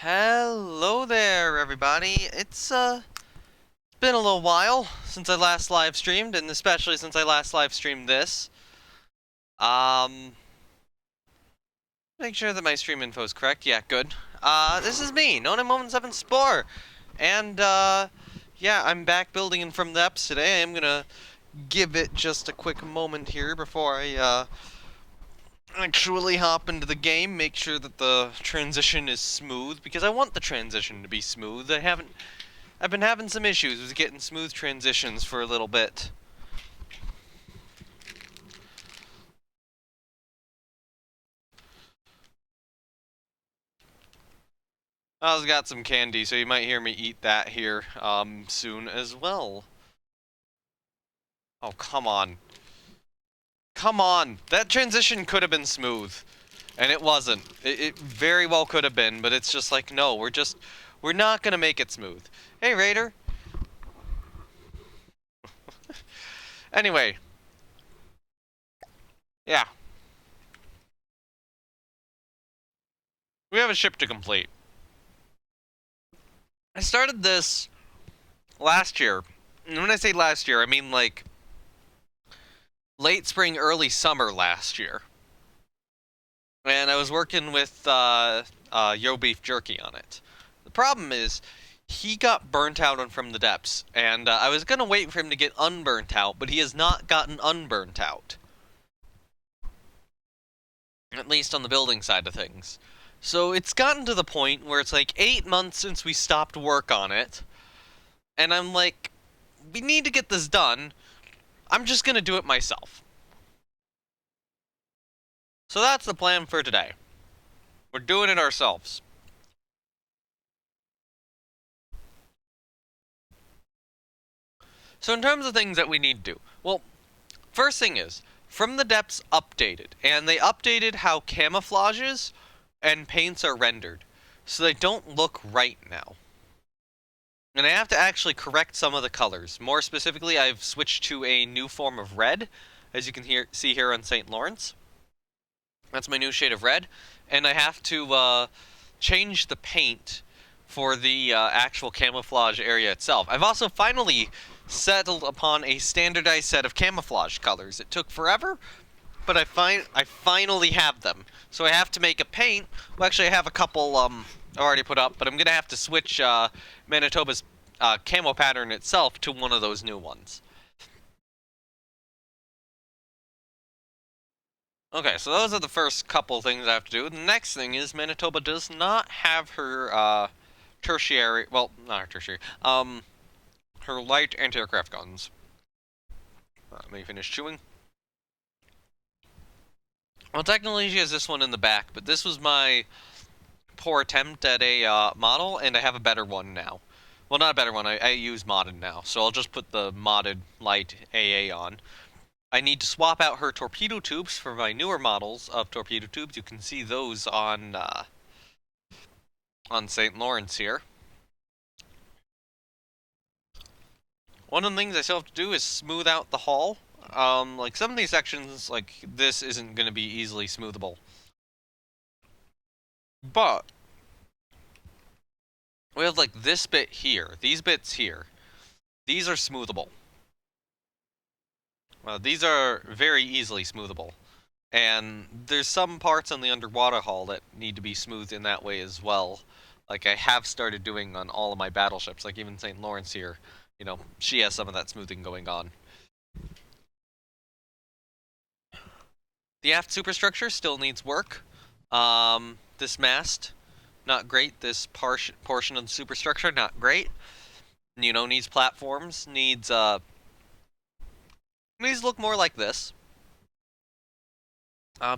Hello there, everybody. It's been a little while since I last live streamed, and especially since I last live streamed this. Um, make sure that my stream info is correct. Yeah, good. This is me, Nona7 Spore, and yeah, I'm back building in from the depths today. I'm gonna give it just a quick moment here before I actually hop into the game, make sure that the transition is smooth, because I want the transition to be smooth. I've been having some issues with getting smooth transitions for a little bit. I've got some candy, so you might hear me eat that here soon as well. Oh, come on. Come on! That transition could have been smooth. And it wasn't. It very well could have been, but it's just like, no, we're not gonna make it smooth. Hey, Raider! Anyway. Yeah. We have a ship to complete. I started this last year. And when I say last year, I mean like late spring, early summer last year. And I was working with YoBeefJerky on it. The problem is, he got burnt out on From the Depths, and I was gonna wait for him to get unburnt out, but he has not gotten unburnt out. At least on the building side of things. So it's gotten to the point where it's like 8 months since we stopped work on it, and I'm like, we need to get this done. I'm just gonna do it myself. So that's the plan for today. We're doing it ourselves. So in terms of things that we need to do, well, first thing is, From the Depths updated, and they updated how camouflages and paints are rendered, so they don't look right now. And I have to actually correct some of the colors. More specifically, I've switched to a new form of red, as you can see here on St. Lawrence. That's my new shade of red, and I have to change the paint for the actual camouflage area itself. I've also finally settled upon a standardized set of camouflage colors. It took forever, but I finally have them. So I have to make a paint. Well, actually, I have a couple already put up, but I'm gonna have to switch Manitoba's camo pattern itself to one of those new ones. Okay, so those are the first couple things I have to do. The next thing is Manitoba does not have her tertiary, well, not her tertiary, her light anti-aircraft guns. Let me finish chewing. Well, technically she has this one in the back, but this was my poor attempt at a model, and I have a better one now. Well, not a better one, I use modded now, so I'll just put the modded light AA on. I need to swap out her torpedo tubes for my newer models of torpedo tubes. You can see those on St. Lawrence here. One of the things I still have to do is smooth out the hull. Like some of these sections, like this isn't going to be easily smoothable. But we have like this bit here, these bits here. These are smoothable. These are very easily smoothable. And there's some parts on the underwater hull that need to be smoothed in that way as well. Like I have started doing on all of my battleships, like even St. Lawrence here. You know, she has some of that smoothing going on. The aft superstructure still needs work. This mast, not great. This portion of the superstructure, not great. You know, needs platforms, needs to look more like this.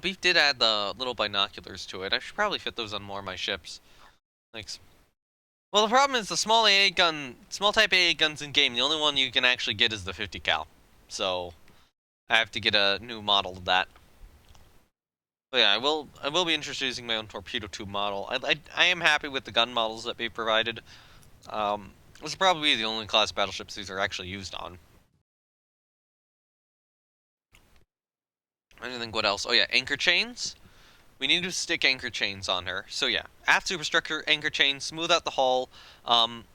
Beef did add the little binoculars to it. I should probably fit those on more of my ships. Thanks. Well, the problem is the small type AA guns in game, the only one you can actually get is the 50 cal. So, I have to get a new model of that. But yeah, I will be introducing my own torpedo tube model. I am happy with the gun models that they provided. This is probably the only class battleships these are actually used on. I don't think what else. Oh yeah, anchor chains. we need to stick anchor chains on her. So yeah, aft superstructure, anchor chains, smooth out the hull,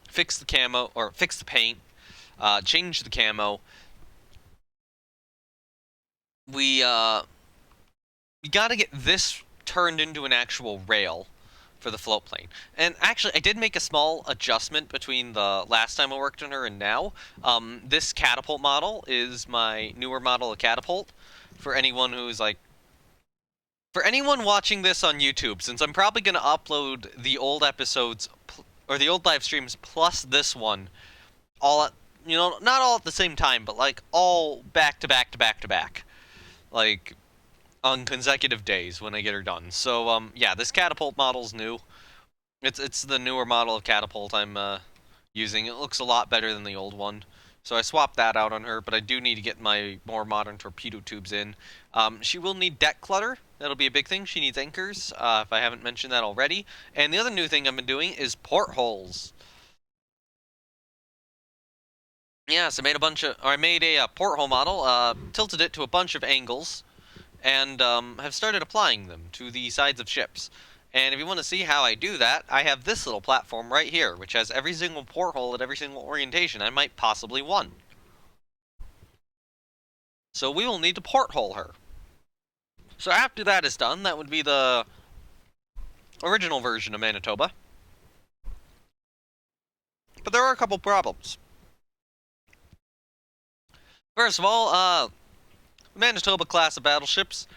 fix the camo, or fix the paint, change the camo. We gotta get this turned into an actual rail for the float plane. And actually, I did make a small adjustment between the last time I worked on her and now. This catapult model is my newer model of catapult. For anyone who's like, for anyone watching this on YouTube, since I'm probably going to upload the old episodes, or the old live streams plus this one, all at, not all at the same time, but like all back to back to back to back. Like, on consecutive days when I get her done. So, yeah, this catapult model's new. It's the newer model of catapult I'm using. It looks a lot better than the old one. So I swapped that out on her, but I do need to get my more modern torpedo tubes in. She will need deck clutter. That'll be a big thing. She needs anchors, if I haven't mentioned that already. And the other new thing I've been doing is portholes. Yeah, so I made a porthole model, tilted it to a bunch of angles, and have started applying them to the sides of ships. And if you want to see how I do that, I have this little platform right here, which has every single porthole at every single orientation I might possibly want. So we will need to porthole her. So after that is done, that would be the original version of Manitoba. But there are a couple problems. First of all, Manitoba class of battleships,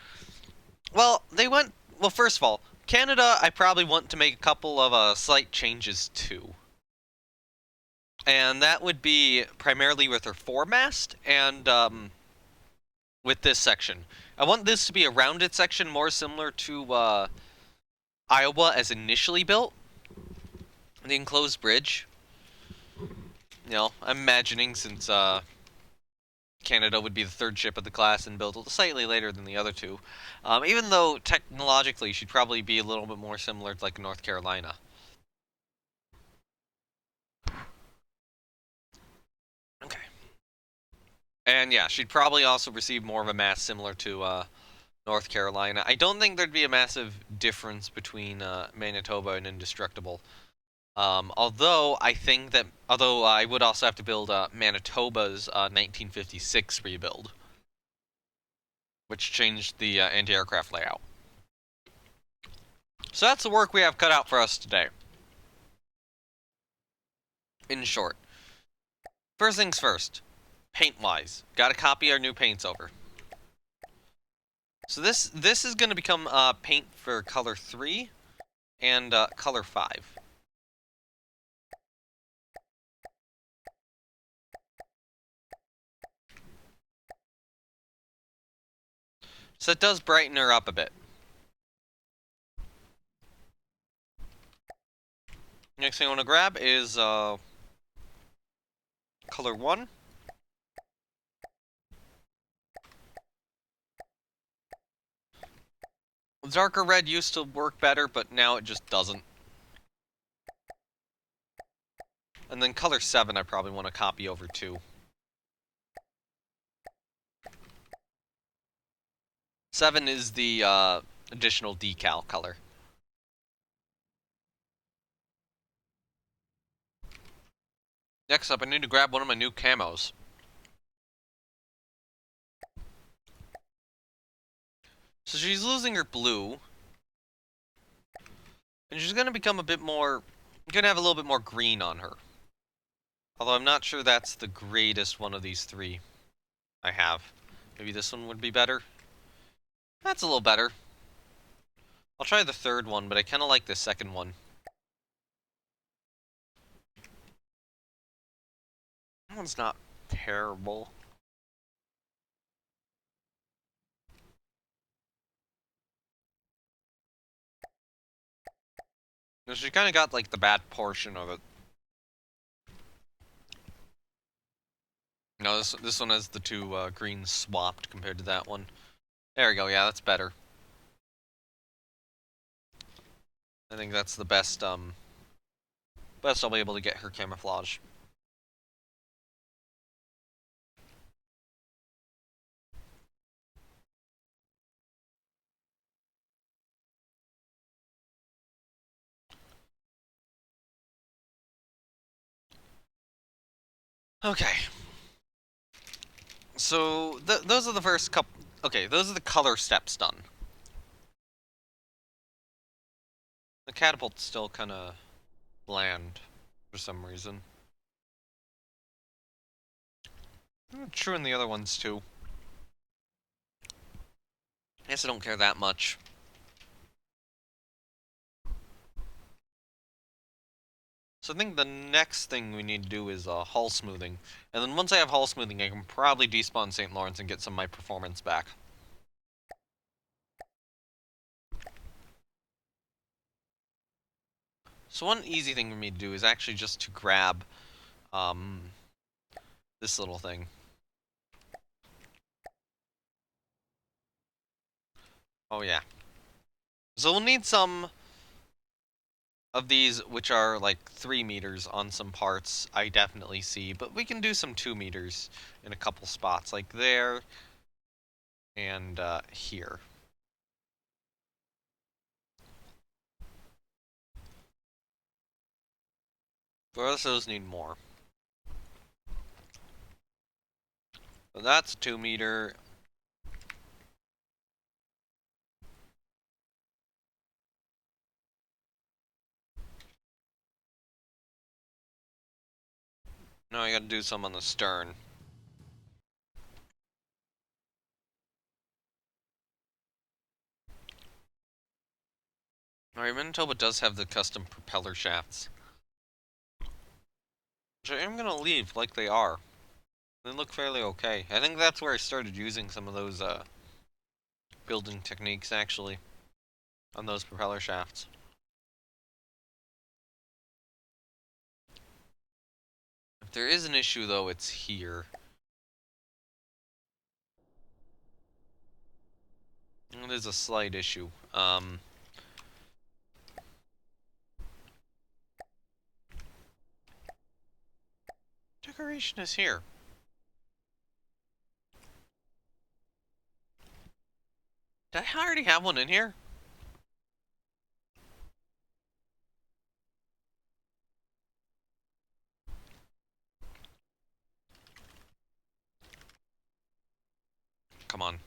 well, first of all, Canada, I probably want to make a couple of slight changes to. And that would be primarily with her foremast and with this section. I want this to be a rounded section more similar to Iowa as initially built. The enclosed bridge. I'm imagining since Canada would be the third ship of the class and built slightly later than the other two. Even though technologically she'd probably be a little bit more similar to like North Carolina. Okay. And yeah, she'd probably also receive more of a mass similar to North Carolina. I don't think there'd be a massive difference between Manitoba and Indestructible. Although I would also have to build Manitoba's 1956 rebuild, which changed the anti-aircraft layout. So that's the work we have cut out for us today. In short, first things first, paint-wise, gotta copy our new paints over. So this is going to become paint for color 3 and color 5. So it does brighten her up a bit. Next thing I want to grab is color 1. Darker red used to work better, but now it just doesn't. And then color 7 I probably want to copy over too. 7 is the additional decal color. Next up, I need to grab one of my new camos. So she's losing her blue. And she's going to become going to have a little bit more green on her. Although I'm not sure that's the greatest one of these three I have. Maybe this one would be better. That's a little better. I'll try the third one, but I kind of like the second one. That one's not terrible. She kind of got, like, the bad portion of it. No, this one has the two greens swapped compared to that one. There we go, yeah, that's better. I think that's the best I'll be able to get her camouflage. Okay. So, those are the first couple... Okay, those are the color steps done. The catapult's still kind of bland for some reason. True in the other ones, too. I guess I don't care that much. So I think the next thing we need to do is hull smoothing. And then once I have hull smoothing, I can probably despawn St. Lawrence and get some of my performance back. So one easy thing for me to do is actually just to grab this little thing. Oh yeah. So we'll need some of these, which are like 3 meters on some parts, I definitely see. But we can do some 2 meters in a couple spots, like there and here. Both of those need more. So that's a 2 meter. Now I gotta do some on the stern. Alright, Manitoba does have the custom propeller shafts, which I am gonna leave like they are. They look fairly okay. I think that's where I started using some of those building techniques, actually, on those propeller shafts. If there is an issue, though, it's here. It is a slight issue. Decoration is here. Did I already have one in here? Come on.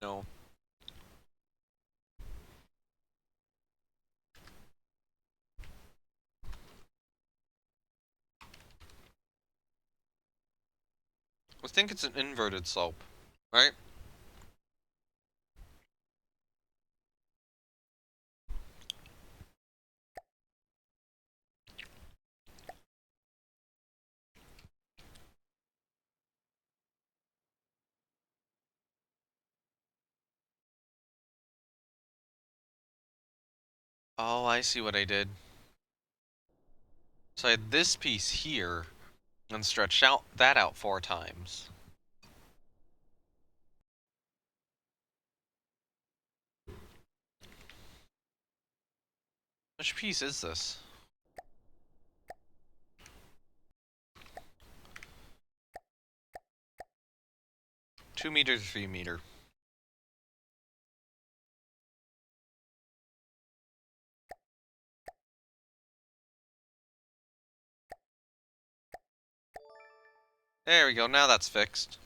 No. I think it's an inverted slope, right? Oh, I see what I did. So I had this piece here, and stretched out that out 4 times. Which piece is this? Two meter to 3 meter. There we go, now that's fixed.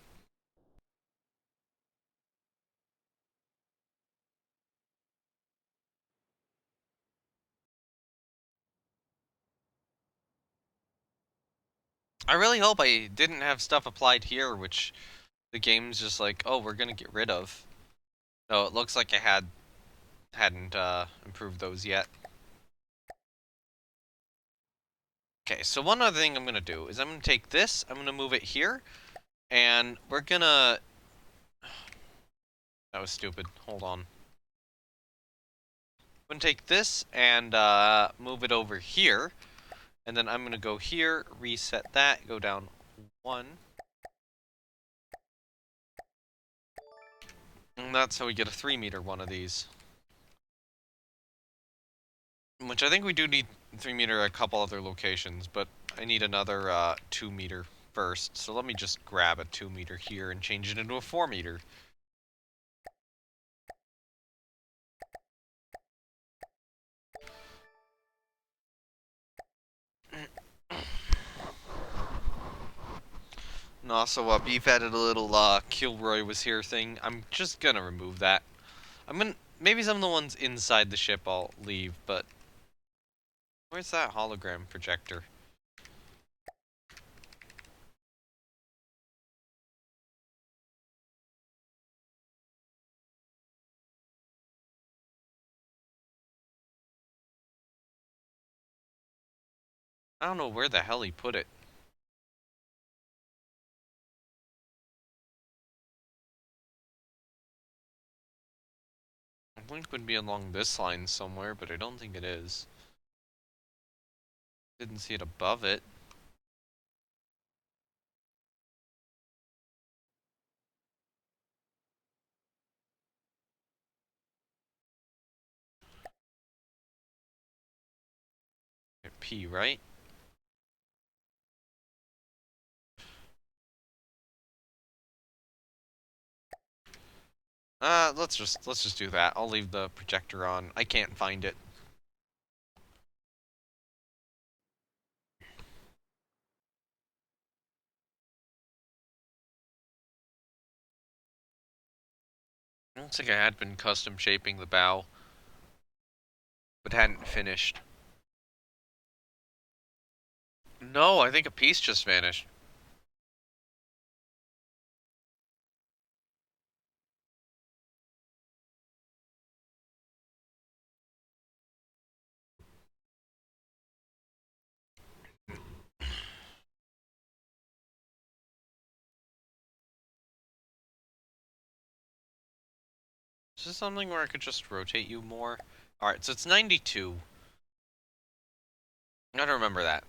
I really hope I didn't have stuff applied here, which the game's just like, oh, we're gonna get rid of. No, it looks like I hadn't improved those yet. Okay, so one other thing I'm gonna do is I'm gonna take this, I'm gonna move it here, and we're gonna... That was stupid. Hold on. I'm gonna take this and move it over here, and then I'm gonna go here, reset that, go down 1. And that's how we get a 3 meter one of these. Which I think we do need 3 meter at a couple other locations, but I need another 2 meter first. So let me just grab a 2 meter here and change it into a 4 meter. And also, Beef added a little Kilroy was here thing. I'm just gonna remove that. I'm gonna maybe some of the ones inside the ship I'll leave, but where's that hologram projector? I don't know where the hell he put it. I think it would be along this line somewhere, but I don't think it is. Didn't see it above it. P, right? Let's just do that. I'll leave the projector on. I can't find it. Looks like I had been custom shaping the bow, but hadn't finished. No, I think a piece just vanished. Is this something where I could just rotate you more? Alright, so it's 92. I don't remember that.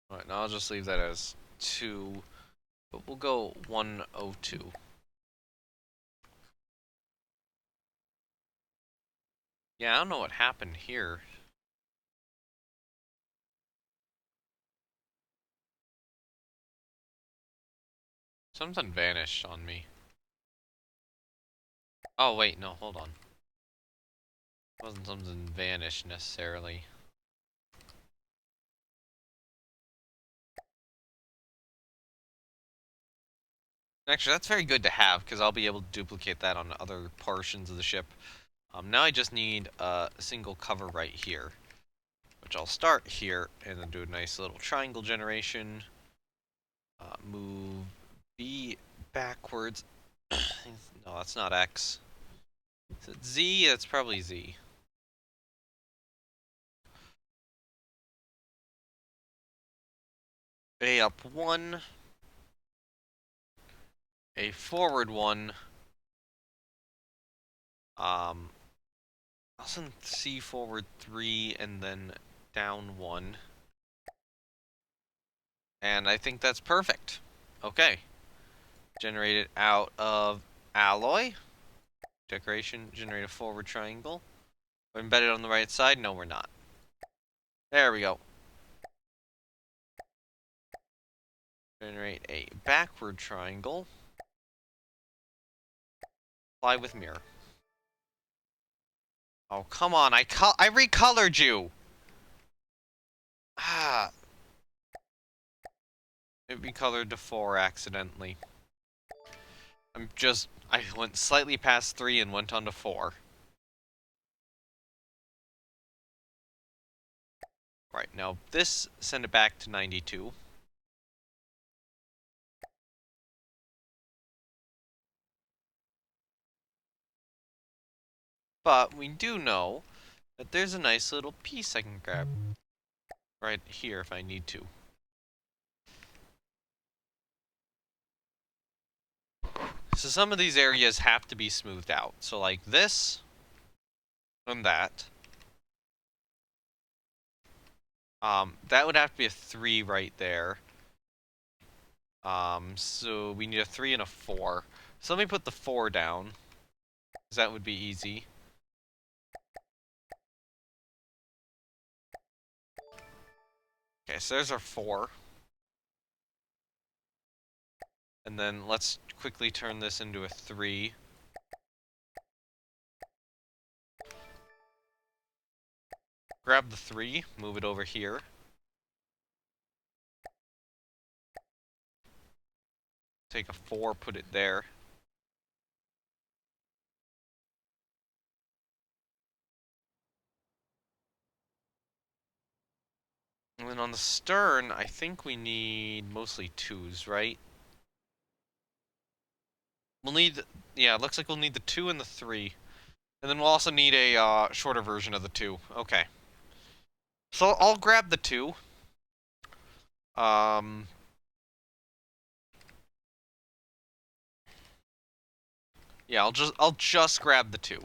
Alright, now I'll just leave that as 2. But we'll go 102. Yeah, I don't know what happened here. Something vanished on me. Oh, wait, no, hold on. It wasn't something vanished, necessarily. Actually, that's very good to have, because I'll be able to duplicate that on other portions of the ship. Now I just need a single cover right here, which I'll start here, and then do a nice little triangle generation. Move B backwards. No, that's not X. Is it Z? That's probably Z. A up 1. A forward 1. I'll send C forward 3 and then down 1. And I think that's perfect. Okay. Generate it out of alloy. Decoration, generate a forward triangle. We're embedded on the right side? No, we're not. There we go. Generate a backward triangle. Fly with mirror. Oh, come on. I recolored you. Ah. It recolored to 4 accidentally. I went slightly past 3 and went on to 4. Right, now this, send it back to 92. But we do know that there's a nice little piece I can grab right here if I need to. So some of these areas have to be smoothed out. So like this and that. That would have to be a 3 right there. So we need a 3 and a 4. So let me put the 4 down, because that would be easy. Okay, so there's our 4. And then let's quickly turn this into a 3. Grab the 3, move it over here. Take a 4, put it there. And then on the stern, I think we need mostly 2s, right? We'll need, yeah, it looks like we'll need the 2 and the 3. And then we'll also need a shorter version of the 2. Okay. So I'll grab the 2. Um, yeah, I'll just grab the 2.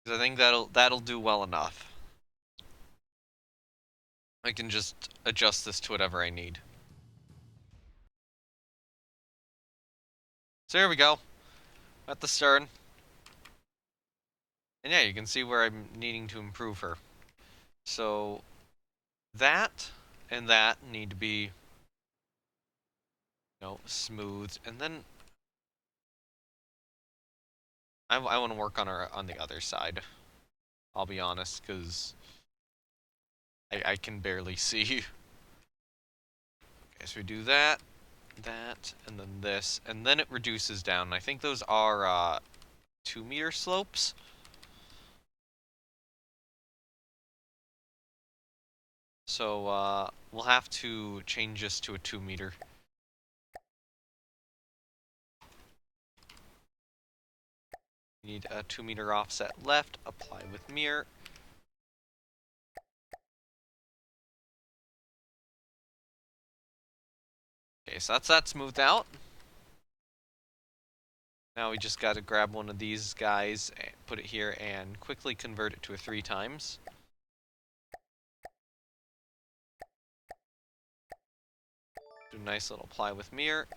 Because I think that'll do well enough. I can just adjust this to whatever I need. So here we go. At the stern. And yeah, you can see where I'm needing to improve her. So that and that need to be, smoothed. And then I want to work on her on the other side. I'll be honest, because I can barely see. Okay, so we do that, and then this, and then it reduces down. I think those are 2-meter slopes. So we'll have to change this to a 2-meter. We need a 2-meter offset left, apply with mirror. Okay, so that's that smoothed out. Now we just got to grab one of these guys, and put it here, and quickly convert it to a 3 times. Do a nice little apply with mirror.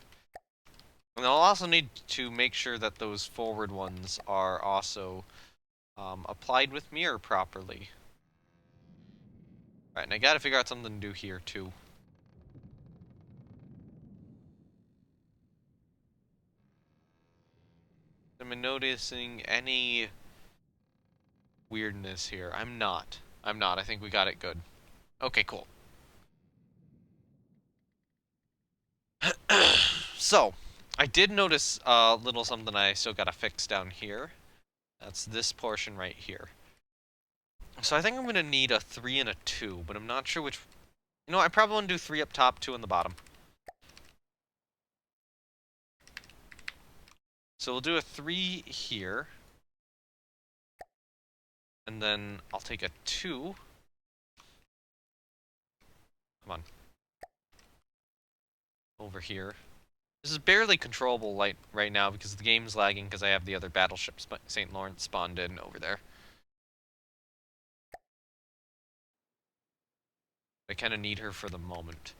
And I'll also need to make sure that those forward ones are also applied with mirror properly. Alright, and I gotta figure out something to do here too. Am I noticing any weirdness here? I'm not. I think we got it good. Okay, cool. So, I did notice a little something I still gotta fix down here. That's this portion right here. So I think I'm gonna need a 3 and a 2, but I'm not sure which... I probably want to do 3 up top, 2 on the bottom. So we'll do a 3 here. And then I'll take a 2. Come on. Over here. This is barely controllable right now because the game's lagging because I have the other battleship St. Lawrence spawned in over there. I kind of need her for the moment.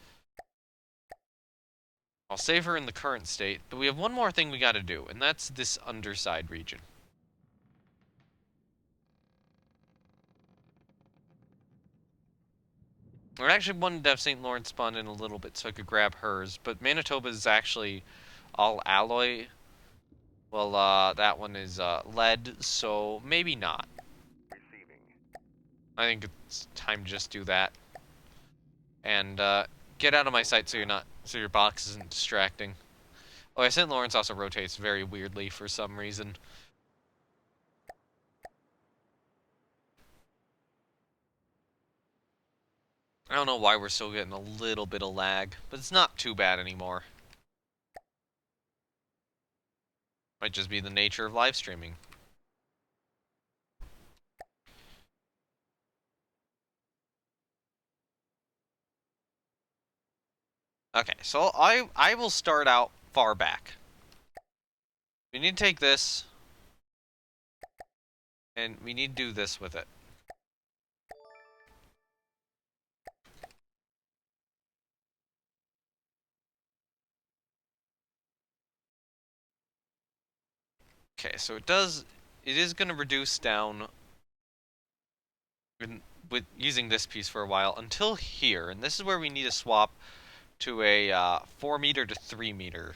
I'll save her in the current state, but we have one more thing we gotta do, and that's this underside region. I actually wanted to have St. Lawrence spawn in a little bit so I could grab hers, but Manitoba is actually all alloy. Well, that one is lead, so maybe not. I think it's time to just do that. And get out of my sight so your box isn't distracting. Oh, yeah, St. Lawrence also rotates very weirdly for some reason. I don't know why we're still getting a little bit of lag, but it's not too bad anymore. Might just be the nature of live streaming. Okay, so I will start out far back. We need to take this, and we need to do this with it. Okay, so it is going to reduce down with using this piece for a while until here, and this is where we need to swap to a 4 meter to 3 meter.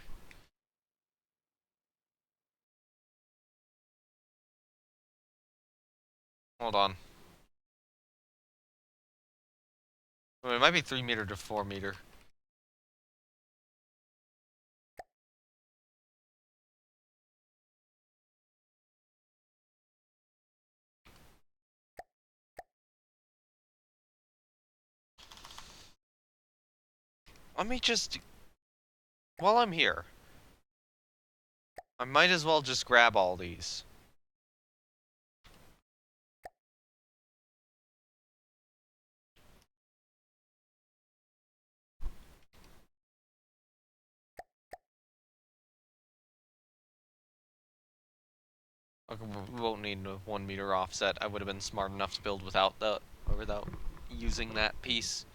Hold on. Well, it might be 3 meter to 4 meter. Let me just, while I'm here, I might as well just grab all these. Okay, we won't need a 1 meter offset. I would have been smart enough to build without using that piece.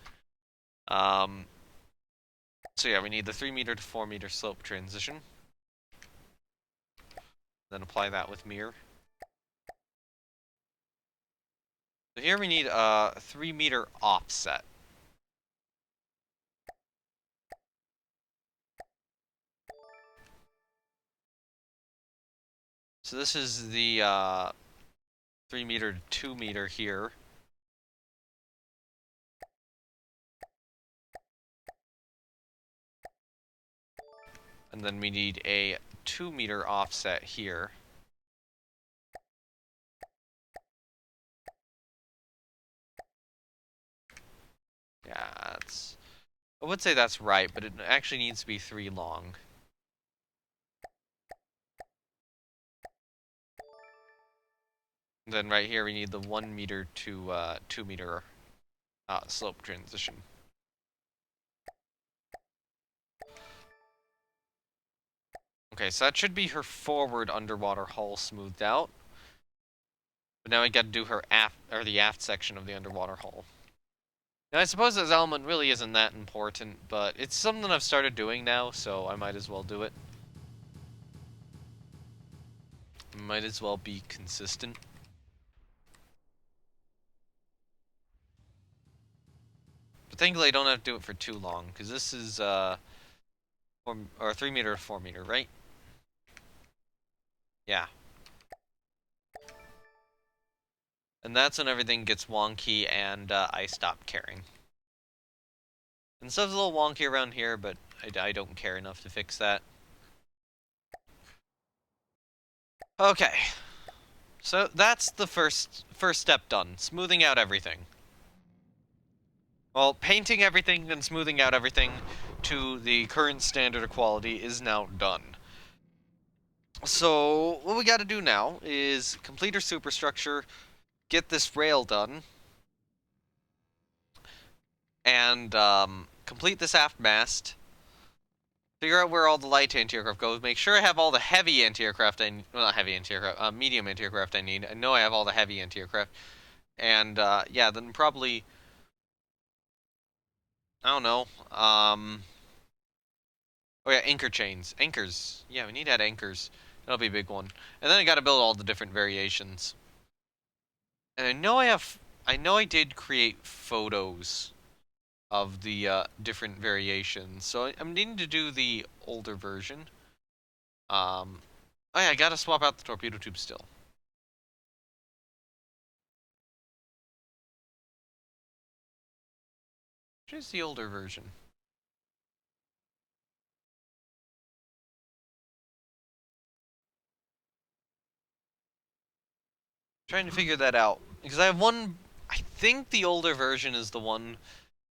So yeah, we need the 3 meter to 4 meter slope transition. Then apply that with mirror. So here we need a 3 meter offset. So this is the 3 meter to 2 meter here. And then we need a 2 meter offset here. Yeah, that's... I would say that's right, but it actually needs to be 3 long. And then right here we need the 1 meter to 2 meter slope transition. Okay, so that should be her forward underwater hull smoothed out. But now we got to do her aft, or the aft section of the underwater hull. Now I suppose this element really isn't that important, but it's something I've started doing now, so I might as well do it. Might as well be consistent. But thankfully I don't have to do it for too long, because this is 3 meter to 4 meter, right? Yeah. And that's when everything gets wonky and I stop caring. And stuff's a little wonky around here, but I don't care enough to fix that. Okay. So that's the first step done. Smoothing out everything. Well, painting everything and smoothing out everything to the current standard of quality is now done. So what we got to do now is complete our superstructure, get this rail done, and complete this aft mast. Figure out where all the light anti-aircraft goes. Make sure I have all the heavy anti-aircraft I need. Well, not heavy anti-aircraft, medium anti-aircraft I need. I know I have all the heavy anti-aircraft. And, yeah, then probably... I don't know. Oh, yeah, anchor chains. Anchors. Yeah, we need to add anchors. That'll be a big one. And then I gotta build all the different variations. And I know I did create photos of the different variations. So I'm needing to do the older version. Oh yeah, I gotta swap out the torpedo tube still. Which is the older version? Trying to figure that out. Because I have one... I think the older version is the one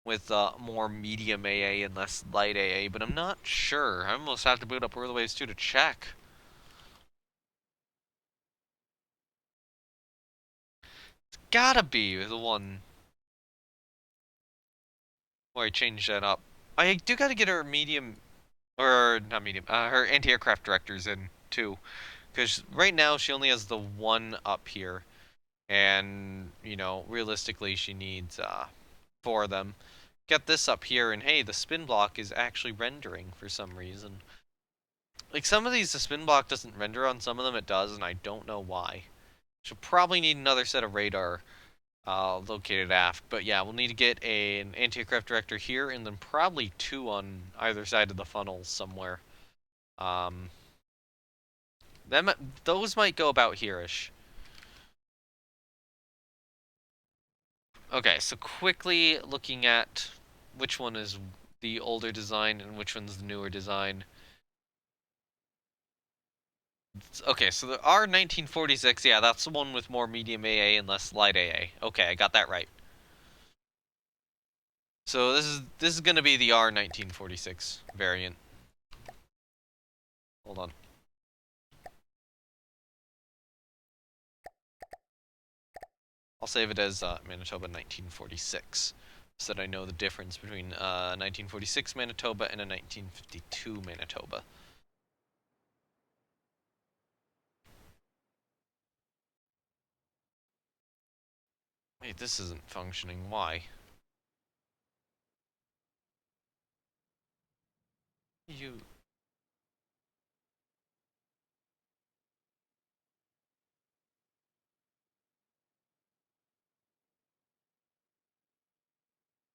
with more medium AA and less light AA, but I'm not sure. I almost have to boot up Earthways 2 to check. It's gotta be the one where I changed that up. I do gotta get her medium... Or, not medium, her anti-aircraft directors in, too. Because right now she only has the one up here. And, you know, realistically she needs 4 of them. Get this up here, and hey, the spin block is actually rendering for some reason. Like, some of these, the spin block doesn't render, on some of them it does, and I don't know why. Should probably need another set of radar located aft. But yeah, we'll need to get an anti-aircraft director here, and then probably 2 on either side of the funnel somewhere. Those might go about here-ish. Okay, so quickly looking at which one is the older design and which one's the newer design. Okay, so the R1946, yeah, that's the one with more medium AA and less light AA. Okay, I got that right. So this is gonna be the R1946 variant. Hold on. I'll save it as Manitoba 1946, so that I know the difference between 1946 Manitoba and a 1952 Manitoba. Wait, this isn't functioning. Why? You...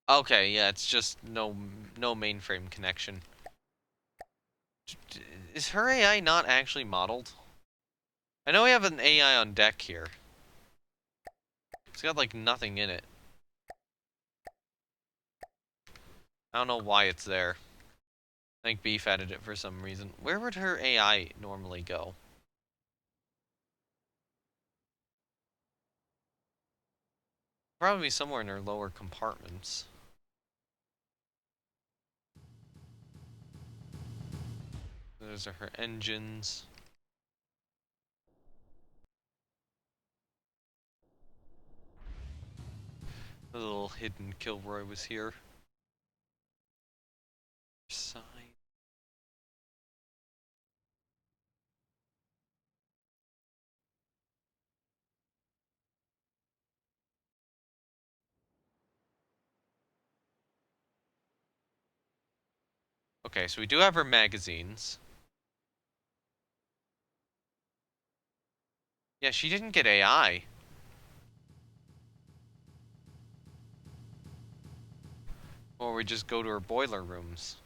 Okay, yeah, it's just no mainframe connection. Is her AI not actually modeled? I know we have an AI on deck here. It's got, like, nothing in it. I don't know why it's there. I think Beef added it for some reason. Where would her AI normally go? Probably somewhere in her lower compartments. Those are her engines. The little hidden Kilroy was here. Sign. Okay, so we do have her magazines. Yeah, she didn't get AI. Or we just go to her boiler rooms.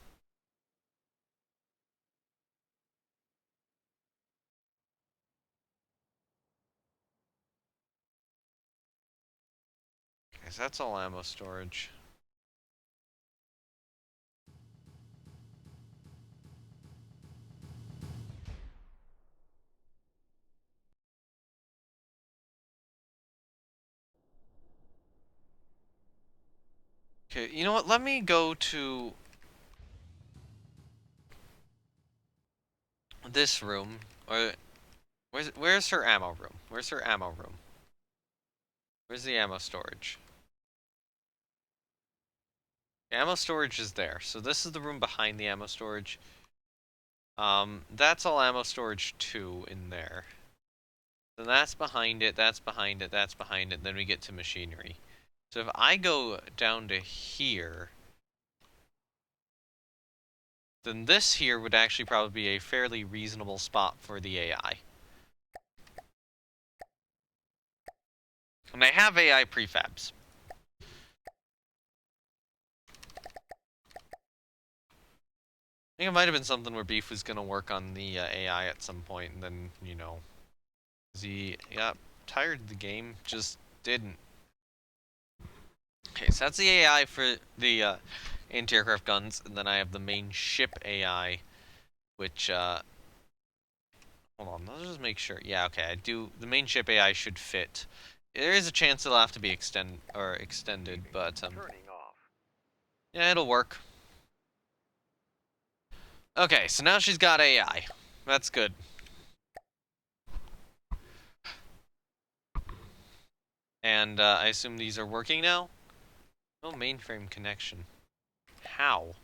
Okay, so that's all ammo storage. Okay, you know what? Let me go to this room. Or where's her ammo room? Where's her ammo room? Where's the ammo storage? Ammo storage is there. So this is the room behind the ammo storage. That's all ammo storage 2 in there. Then that's behind it, that's behind it, that's behind it, then we get to machinery. So if I go down to here, then this here would actually probably be a fairly reasonable spot for the AI. And I have AI prefabs. I think it might have been something where Beef was going to work on the AI at some point, and then, you know, he got tired of the game, just didn't. Okay, so that's the AI for the anti-aircraft guns, and then I have the main ship AI, which, hold on, let's just make sure. Yeah, okay, I do. The main ship AI should fit. There is a chance it'll have to be extended, but, yeah, it'll work. Okay, so now she's got AI. That's good. And I assume these are working now? No mainframe connection. How?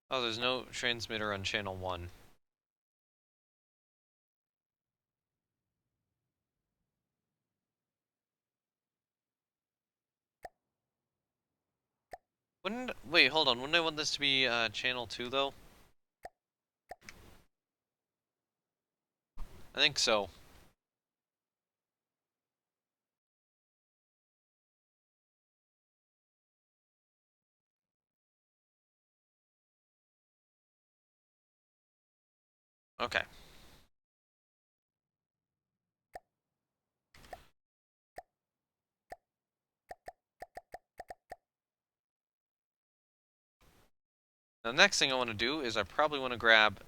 Oh, there's no transmitter on channel 1. Wait, hold on. Wouldn't I want this to be channel 2 though? I think so. Okay. Now, the next thing I want to do is I probably want to grab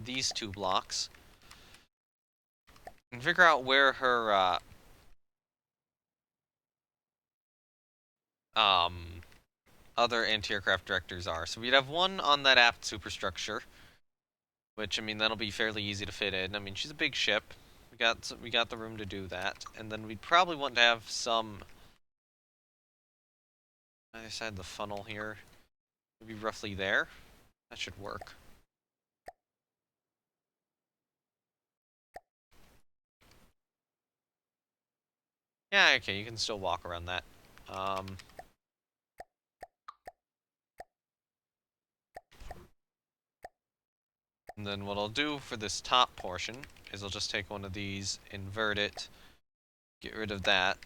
these 2 blocks and figure out where her other anti-aircraft directors are. So we'd have one on that aft superstructure, which, I mean, that'll be fairly easy to fit in. I mean, she's a big ship. We got the room to do that. And then we'd probably want to have some either side of the funnel here. Maybe roughly there. That should work. Yeah, okay, you can still walk around that. And then what I'll do for this top portion is I'll just take one of these, invert it, get rid of that.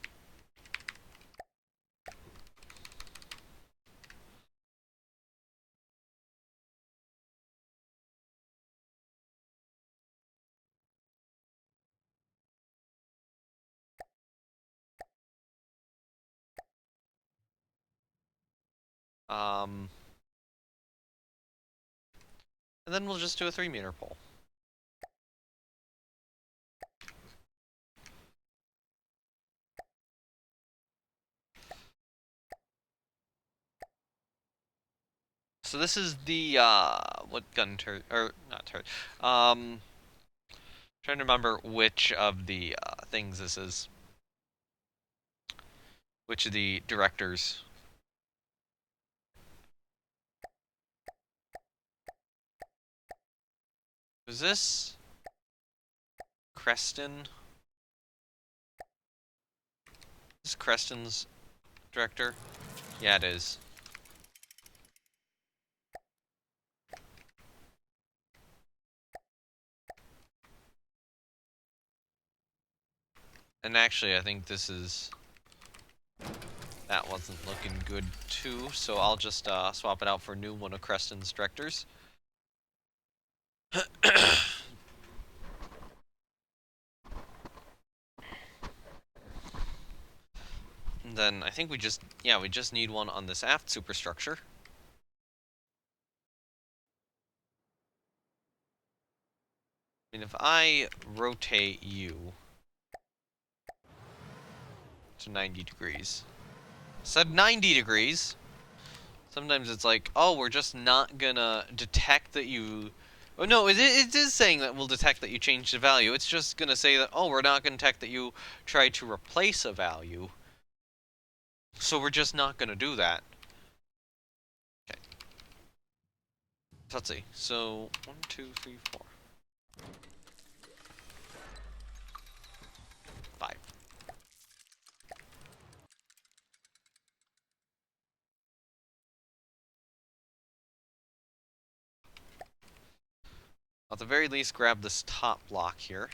And then we'll just do a 3-meter pole. So this is the, what gun turret, or, not turret, trying to remember which of the, things this is. Which of the directors. Was this Creston? Is this Creston's director? Yeah, it is. And actually, I think this is... That wasn't looking good, too, so I'll just swap it out for a new one of Creston's directors. And then I think we just need one on this aft superstructure. I mean, if I rotate you to 90 degrees, said 90 degrees, sometimes it's like, oh, we're just not gonna detect that you... Oh, no, it is saying that we'll detect that you change the value. It's just gonna say that, oh, we're not gonna detect that you try to replace a value. So we're just not gonna do that. Okay. So let's see. So, 1, 2, 3, 4. 5. At the very least, grab this top block here.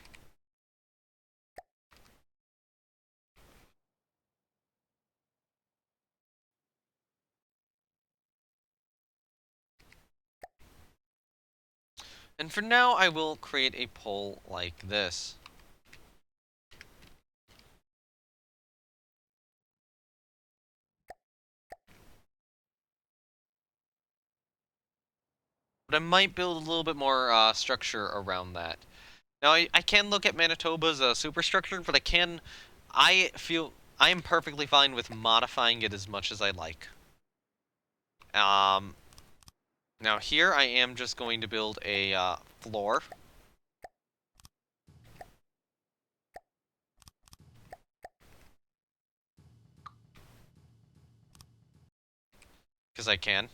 And for now, I will create a pole like this. But I might build a little bit more structure around that. Now, I can look at Manitoba's superstructure, but I feel I am perfectly fine with modifying it as much as I like. Now here I am just going to build a floor. Because I can.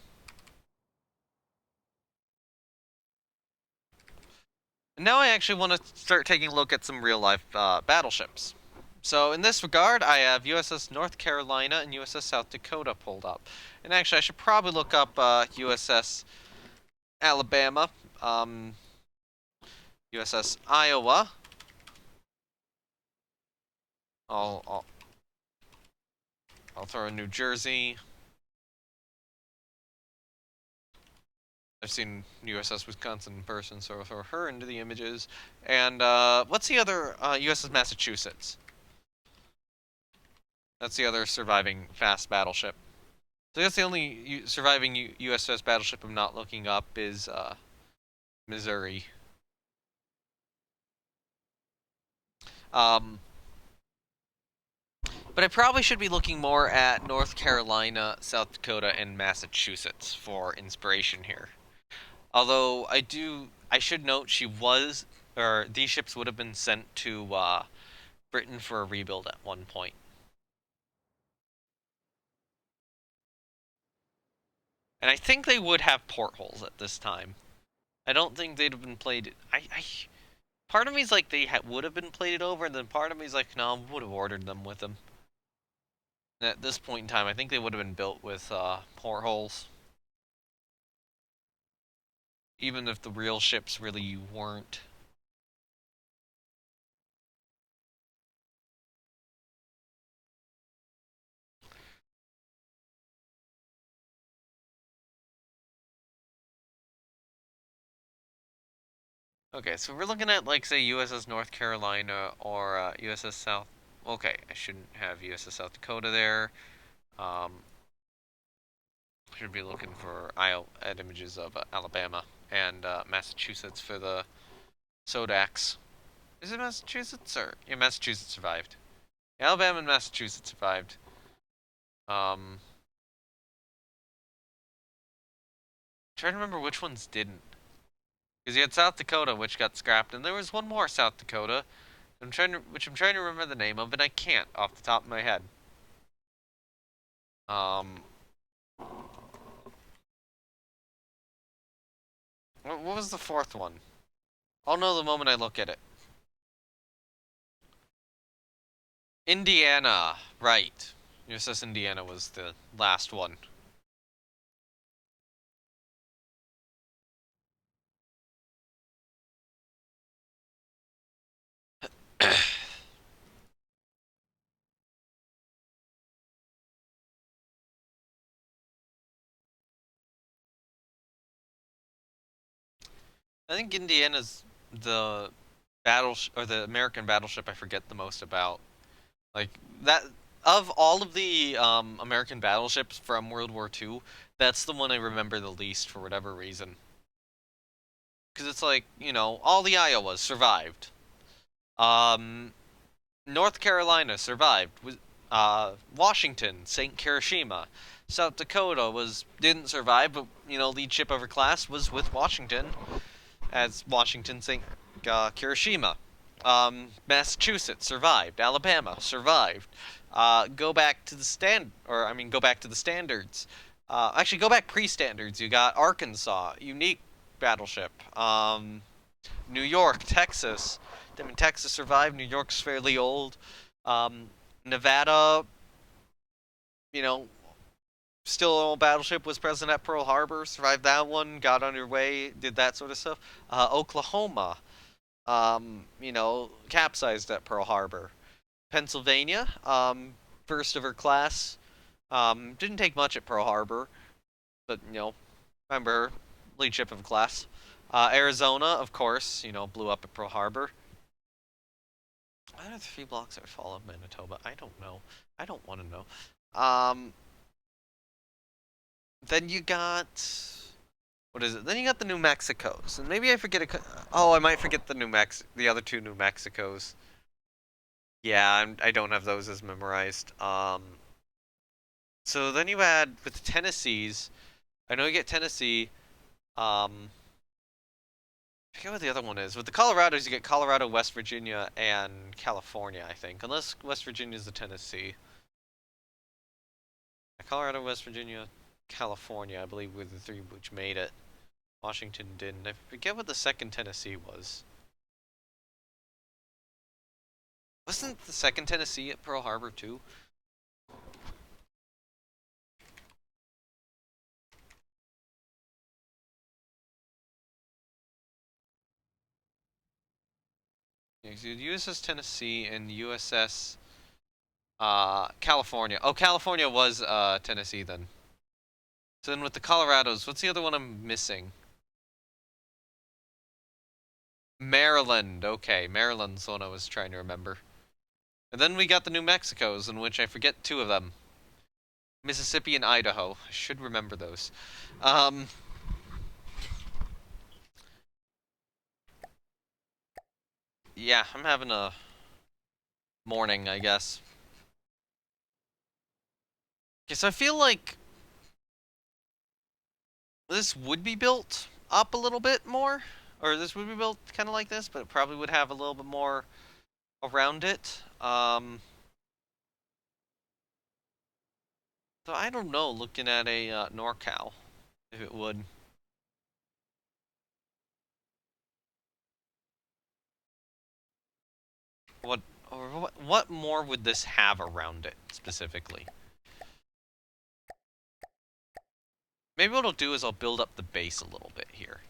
Now I actually want to start taking a look at some real-life battleships. So in this regard, I have USS North Carolina and USS South Dakota pulled up. And actually, I should probably look up USS Alabama, USS Iowa, I'll throw in New Jersey. I've seen USS Wisconsin in person, so I'll throw her into the images. And what's the other USS Massachusetts? That's the other surviving fast battleship. So I guess the only surviving USS battleship I'm not looking up is Missouri. Um, but I probably should be looking more at North Carolina, South Dakota, and Massachusetts for inspiration here. Although I should note these ships would have been sent to Britain for a rebuild at one point. And I think they would have portholes at this time. I don't think they'd have been plated. Part of me's like would have been plated over, and then part of me's like, no, I would have ordered them with them. And at this point in time, I think they would have been built with portholes, even if the real ships really weren't. Okay, so we're looking at, like, say, USS North Carolina or USS South. Okay, I shouldn't have USS South Dakota there. Um, should be looking for at images of Alabama and Massachusetts for the Sodax. Is it Massachusetts or yeah, Massachusetts survived. Alabama and Massachusetts survived. Um, trying to remember which ones didn't. Because you had South Dakota, which got scrapped, and there was one more South Dakota. Which I'm trying to remember the name of, and I can't off the top of my head. Um, what was the fourth one? I'll know the moment I look at it. Indiana, right? USS Indiana was the last one. I think Indiana's the or the American battleship I forget the most about. Like that of all of the American battleships from World War II, that's the one I remember the least for whatever reason. Because it's like, all the Iowas survived. Um, North Carolina survived. Washington sank Hiroshima. South Dakota didn't survive, but lead ship of her class was with Washington, as Washington sank Hiroshima. Massachusetts survived. Alabama survived. Go back to the go back to the standards. Actually, go back pre-standards. You got Arkansas, unique battleship. New York, Texas. I mean, Texas survived. New York's fairly old. Nevada, you know, still an old battleship, was present at Pearl Harbor. Survived that one. Got underway. Did that sort of stuff. Oklahoma, capsized at Pearl Harbor. Pennsylvania, first of her class. Didn't take much at Pearl Harbor, but remember, lead ship of class. Arizona, of course, blew up at Pearl Harbor. What are the 3 blocks that fall of Manitoba? I don't know. I don't want to know. Then you got what is it? Then you got the New Mexicos, and maybe I forget a. Oh, I might forget the other 2 New Mexicos. Yeah, I don't have those as memorized. So then you had with the Tennessees. I know you get Tennessee. I forget what the other one is. With the Colorados, you get Colorado, West Virginia, and California, I think. Unless West Virginia is the Tennessee. Colorado, West Virginia, California, I believe, were the 3 which made it. Washington didn't. I forget what the second Tennessee was. Wasn't the second Tennessee at Pearl Harbor, too? Yeah, so USS Tennessee and USS California. Oh, California was Tennessee then. So then with the Colorados, what's the other one I'm missing? Maryland. Okay, Maryland's the one I was trying to remember. And then we got the New Mexicos, in which I forget two of them. Mississippi and Idaho. I should remember those. Um, yeah, I'm having a morning, I guess. Okay, so I feel like this would be built up a little bit more. Or this would be built kind of like this, but it probably would have a little bit more around it. So I don't know, looking at a NorCal, if it would. What or what more would this have around it specifically? Maybe what I'll do is I'll build up the base a little bit here.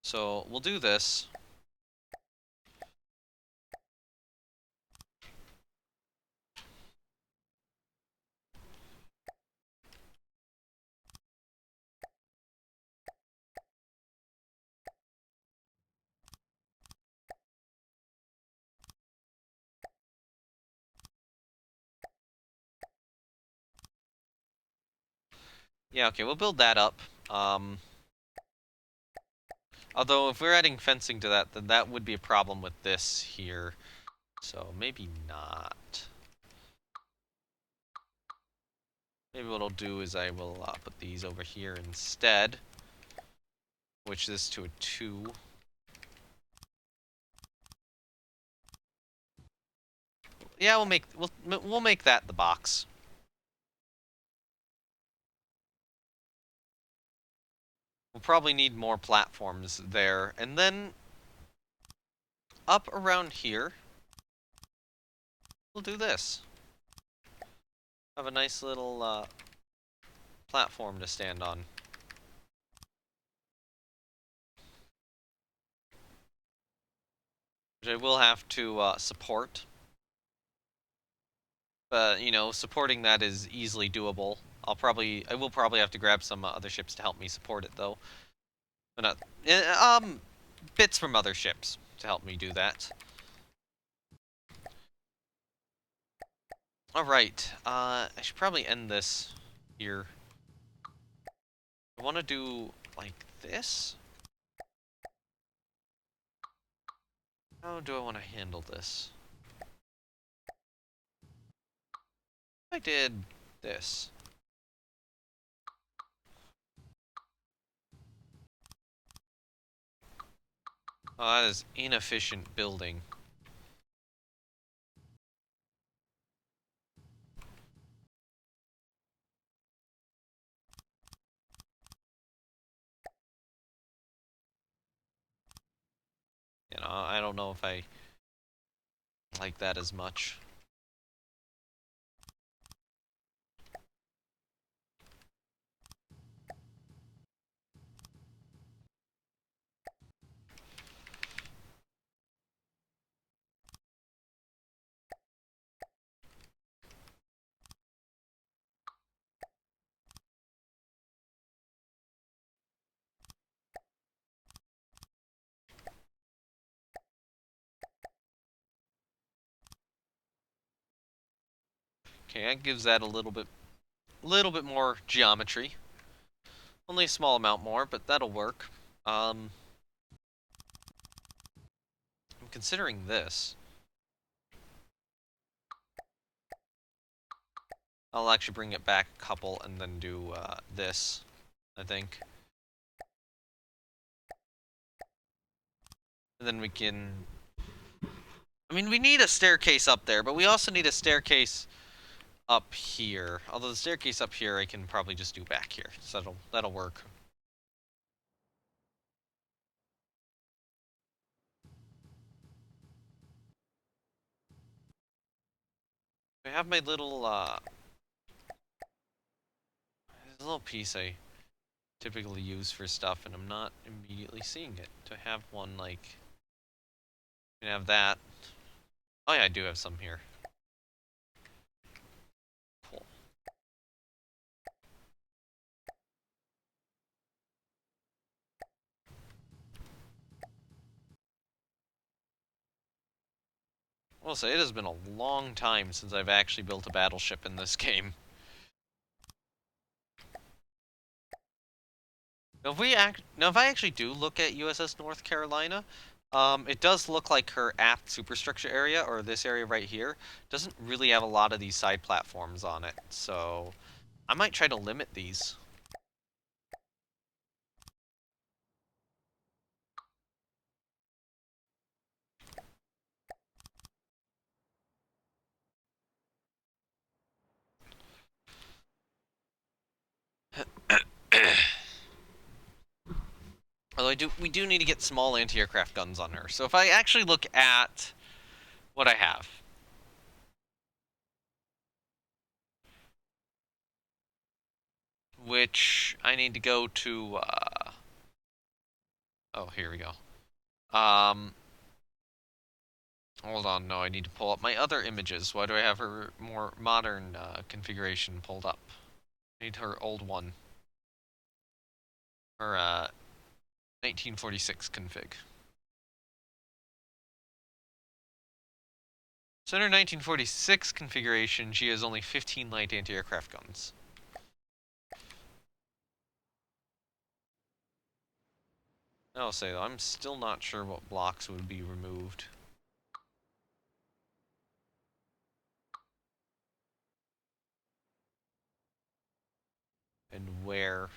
So we'll do this. Yeah, okay, we'll build that up. Although if we're adding fencing to that, then that would be a problem with this here. So maybe not. Maybe what I'll do is I will put these over here instead. Switch this to a 2. Yeah, we'll make that the box. We'll probably need more platforms there, and then up around here, we'll do this. Have a nice little platform to stand on. Which I will have to support. But, you know, supporting that is easily doable. I will probably have to grab some other ships to help me support it, though. But not, bits from other ships to help me do that. Alright, I should probably end this here. I want to do, like, this? How do I want to handle this? I did this. Oh, that is inefficient building. You know, I don't know if I like that as much. Okay, that gives that a little bit more geometry. Only a small amount more, but that'll work. I'm considering this. I'll actually bring it back a couple and then do this, I think. And then we can... I mean, we need a staircase up there, but we also need a staircase up here. Although the staircase up here I can probably just do back here, so that'll work. I have my little piece I typically use for stuff, and I'm not immediately seeing it. To have one, like... I can have that. Oh yeah, I do have some here. will say, it has been a long time since I've actually built a battleship in this game. Now, if I actually do look at USS North Carolina, it does look like her aft superstructure area, or this area right here, doesn't really have a lot of these side platforms on it, so I might try to limit these. Although we do need to get small anti-aircraft guns on her. So if I actually look at what I have, which I need to go to, oh, here we go. Hold on, no, I need to pull up my other images. Why do I have her more modern configuration pulled up? I need her old one. Her 1946 config. So in her 1946 configuration, she has only 15 light anti-aircraft guns. I'll say though, I'm still not sure what blocks would be removed. And where.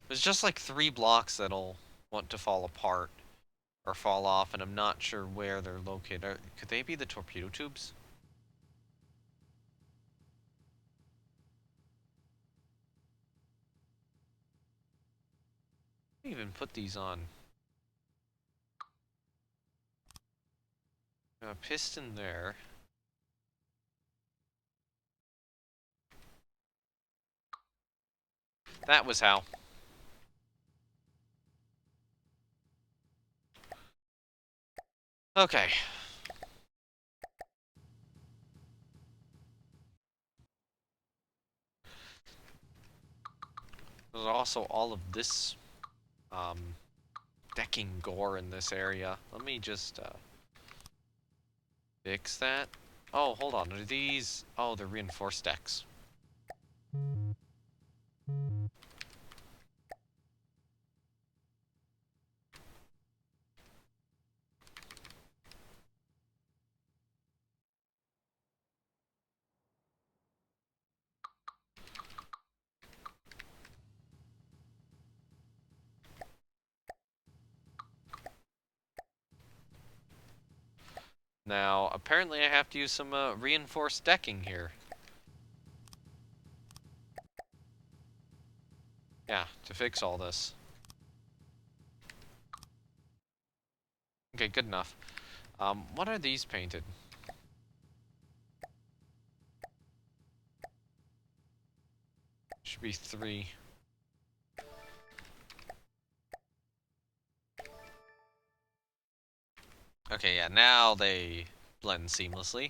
There's just like 3 blocks that'll want to fall apart or fall off, and I'm not sure where they're located. Could they be the torpedo tubes? I didn't even put these on. A piston there. That was how. Okay. There's also all of this decking gore in this area. Let me just fix that. Oh, hold on. Are these... Oh, they're reinforced decks. Now, apparently I have to use some reinforced decking here. Yeah, to fix all this. Okay, good enough. What are these painted? Should be 3. Okay, yeah, now they blend seamlessly.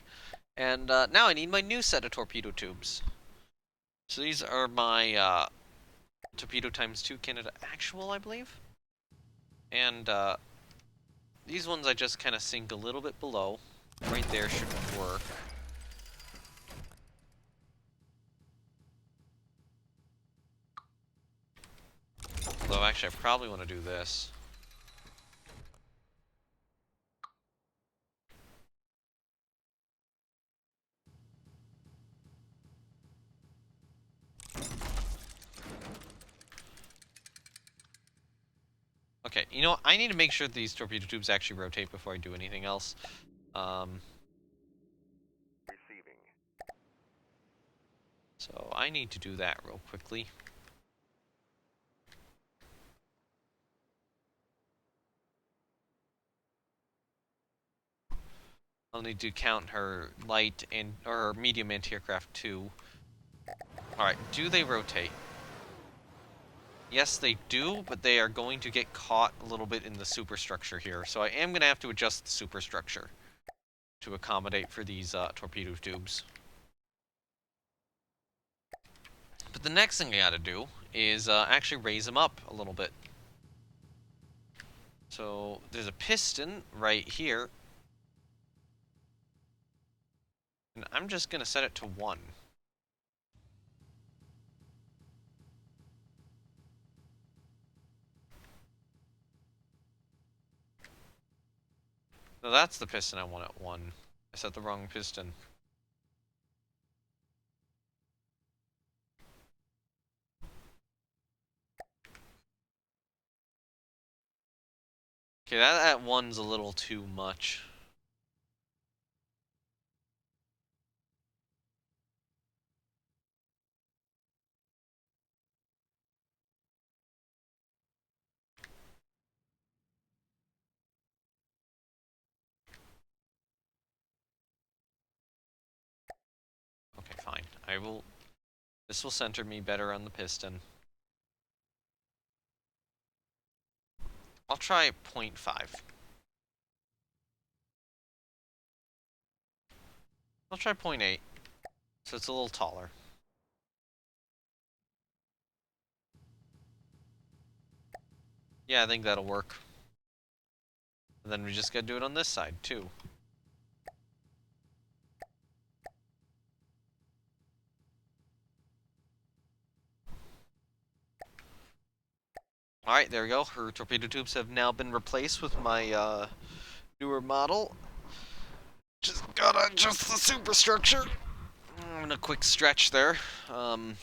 And now I need my new set of torpedo tubes. So these are my Torpedo ×2 Canada Actual, I believe. And these ones I just kind of sink a little bit below. Right there should work. Although actually I probably want to do this. Okay, you know what? I need to make sure these torpedo tubes actually rotate before I do anything else. Receiving. So I need to do that real quickly. I'll need to count her light and or medium anti-aircraft too. Alright, do they rotate? Yes, they do, but they are going to get caught a little bit in the superstructure here. So I am going to have to adjust the superstructure to accommodate for these torpedo tubes. But the next thing I gotta do is actually raise them up a little bit. So there's a piston right here. And I'm just going to set it to 1. No, that's the piston I want at 1. I set the wrong piston. Okay, that at 1's a little too much. Okay, fine. This will center me better on the piston. I'll try 0.5. I'll try 0.8. So it's a little taller. Yeah, I think that'll work. And then we just gotta do it on this side, too. Alright, there we go. Her torpedo tubes have now been replaced with my newer model. Just gotta adjust the superstructure. In a quick stretch there. I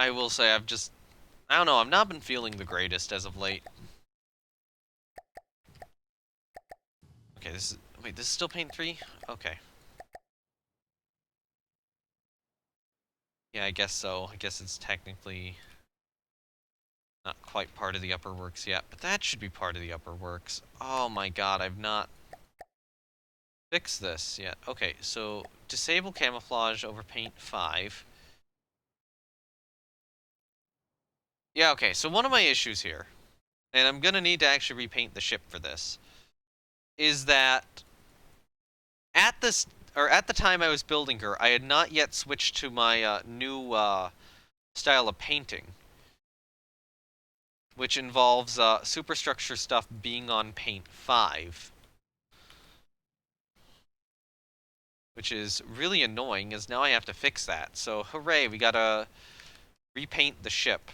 will say I don't know, I've not been feeling the greatest as of late. Okay, wait, this is still paint 3? Okay. Yeah, I guess so. I guess it's technically not quite part of the upper works yet, but that should be part of the upper works. Oh my god, I've not fixed this yet. Okay, so disable camouflage over paint 5. Yeah, okay, so one of my issues here, and I'm gonna need to actually repaint the ship for this, is that at the time I was building her, I had not yet switched to my new style of painting, which involves superstructure stuff being on paint 5. Which is really annoying, as now I have to fix that. So, hooray, we gotta repaint the ship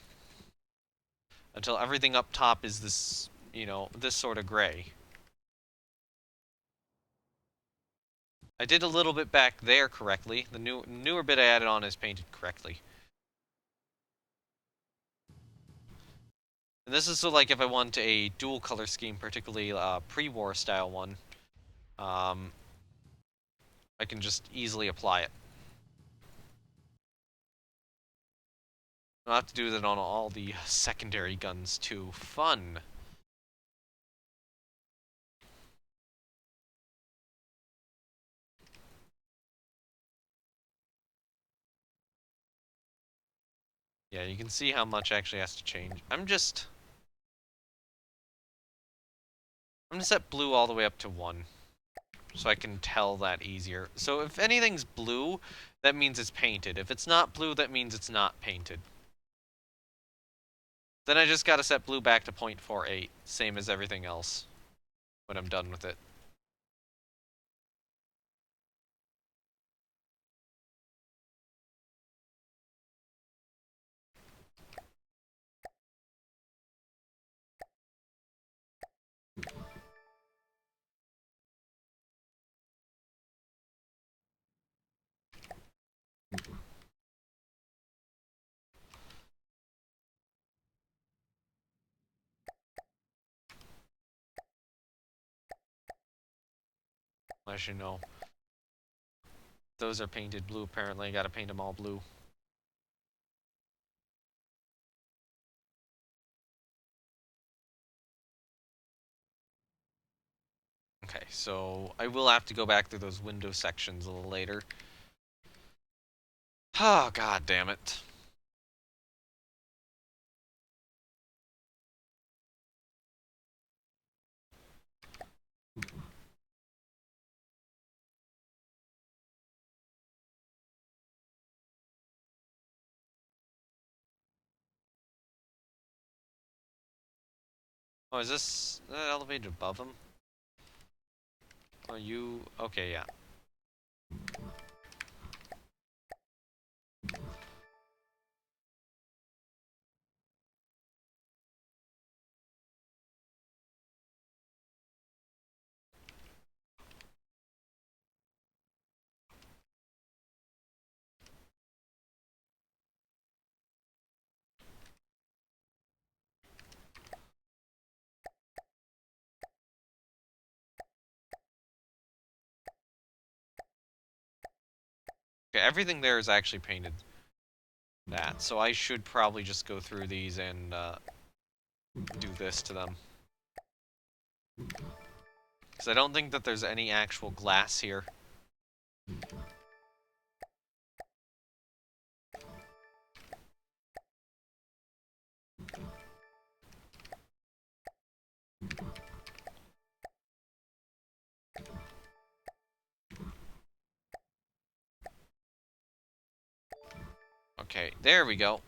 until everything up top is this, this sort of gray. I did a little bit back there correctly. The newer bit I added on is painted correctly. And this is so, like, if I want a dual color scheme, particularly pre-war style one, I can just easily apply it. I'll have to do that on all the secondary guns too. Fun. Yeah, you can see how much actually has to change. I'm gonna set blue all the way up to 1, so I can tell that easier. So if anything's blue, that means it's painted. If it's not blue, that means it's not painted. Then I just gotta set blue back to 0.48, same as everything else, when I'm done with it. As you know, those are painted blue, apparently. I gotta paint them all blue. Okay, so I will have to go back through those window sections a little later. Oh, god damn it. Oh, is this elevated above him? Are you... Okay, yeah. Okay, everything there is actually painted that, so I should probably just go through these and do this to them. Because I don't think that there's any actual glass here. Okay, there we go.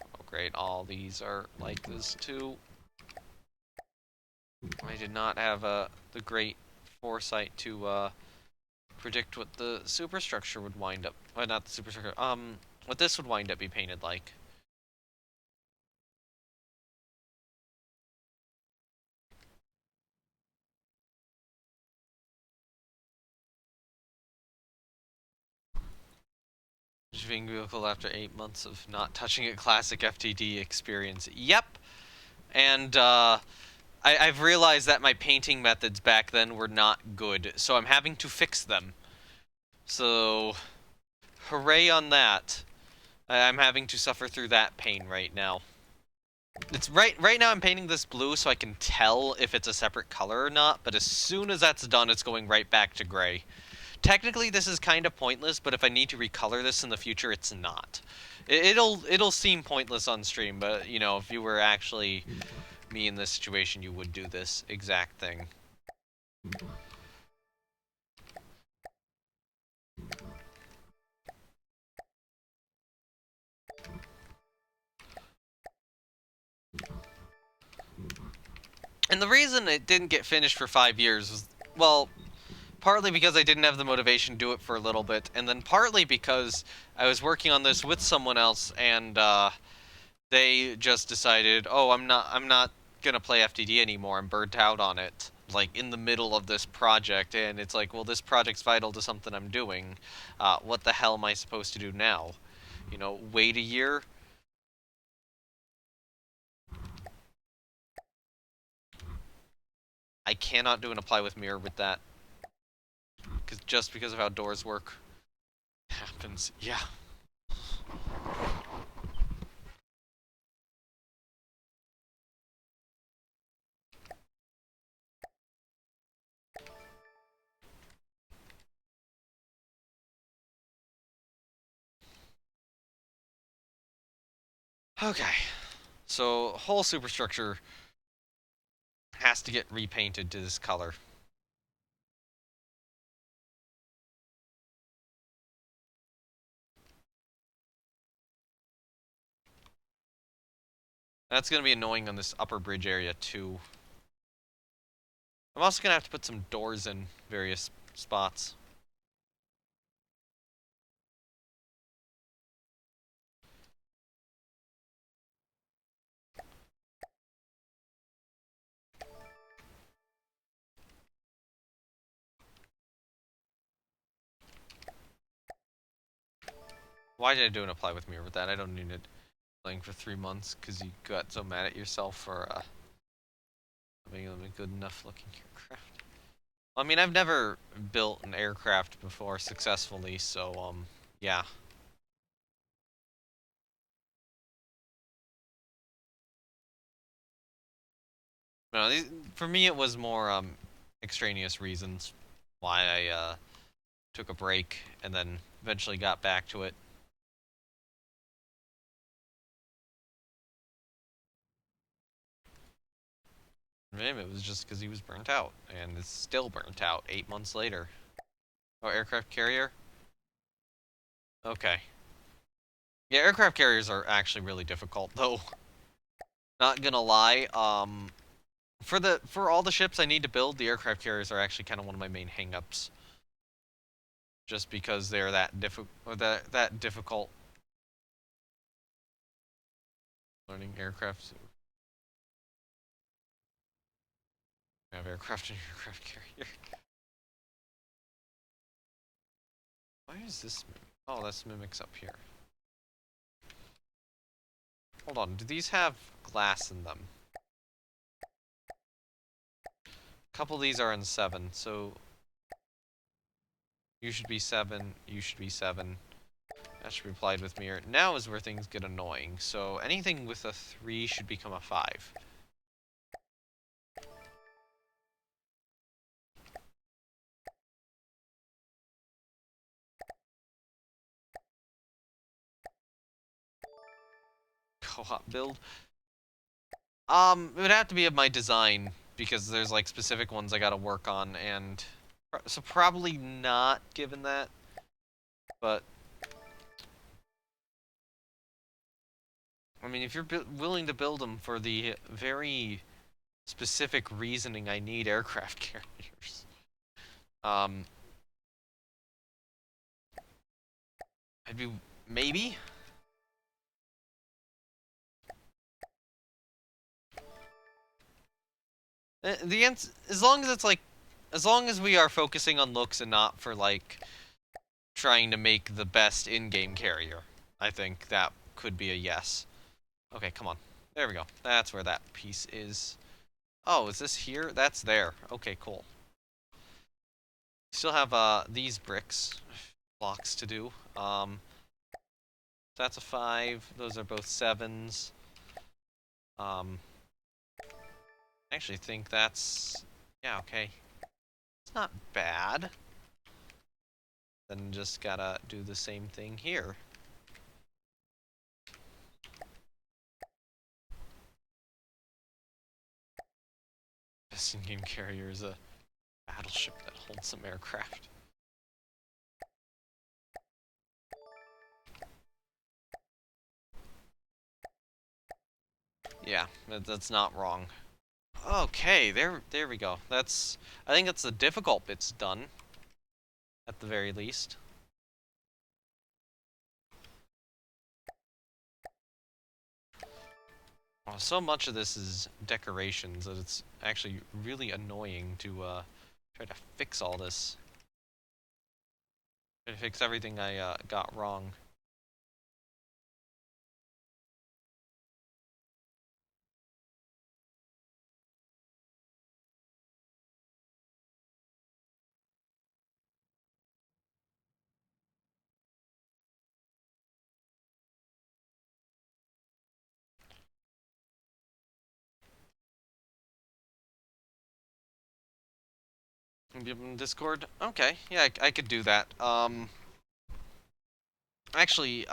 Oh, great, all these are like this too. I did not have the great foresight to predict what the superstructure would wind up... Well, not the superstructure, what this would wind up be painted like. Being vehicle after 8 months of not touching a classic FTD experience. Yep, and I've realized that my painting methods back then were not good, so I'm having to fix them. So, hooray on that. I'm having to suffer through that pain right now. It's right now I'm painting this blue so I can tell if it's a separate color or not, but as soon as that's done, it's going right back to gray. Technically, this is kind of pointless, but if I need to recolor this in the future, it's not. It'll seem pointless on stream, but, you know, if you were actually me in this situation, you would do this exact thing. And the reason it didn't get finished for 5 years was, well, partly because I didn't have the motivation to do it for a little bit, and then partly because I was working on this with someone else, and they just decided, oh, I'm not gonna play FTD anymore. I'm burnt out on it. Like in the middle of this project, and it's like, well, this project's vital to something I'm doing. What the hell am I supposed to do now? You know, wait a year? I cannot do an apply with mirror with that. Just because of how doors work. Happens. Yeah. Okay. So, whole superstructure has to get repainted to this color. That's going to be annoying on this upper bridge area, too. I'm also going to have to put some doors in various spots. Why did I do an apply with mirror with that? I don't need it playing for 3 months because you got so mad at yourself for making them a good enough looking craft. I mean, I've never built an aircraft before successfully, so, yeah. No, for me, it was more, extraneous reasons why I, took a break and then eventually got back to it. Maybe it was just because he was burnt out, and is still burnt out 8 months later. Oh, aircraft carrier? Okay. Yeah, aircraft carriers are actually really difficult, though. Not gonna lie, for all the ships I need to build, the aircraft carriers are actually kind of one of my main hangups. Just because they're that difficult. Learning aircraft. Have aircraft and aircraft carrier. Why is this mimic? Oh, that's mimics up here. Hold on, do these have glass in them? A couple of these are in 7, so you should be 7, you should be 7. That should be applied with mirror. Now is where things get annoying. So anything with a 3 should become a 5. Co-op build. It would have to be of my design because there's like specific ones I gotta work on, and so probably not given that, but I mean, if you're willing to build them for the very specific reasoning I need aircraft carriers, um, I'd be maybe. The answer, as long as it's like, as long as we are focusing on looks and not for like trying to make the best in-game carrier, I think that could be a yes. Okay, come on. There we go. That's where that piece is. Oh, is this here? That's there. Okay, cool. Still have these blocks to do. That's a 5. Those are both 7s. I actually think that's, yeah, okay. It's not bad. Then just gotta do the same thing here. Best in-game carrier is a battleship that holds some aircraft. Yeah, that's not wrong. Okay, there we go. I think that's the difficult bit's done, at the very least. Oh, so much of this is decorations that it's actually really annoying to try to fix all this. Try to fix everything I got wrong. Discord? Okay, yeah, I could do that. Actually,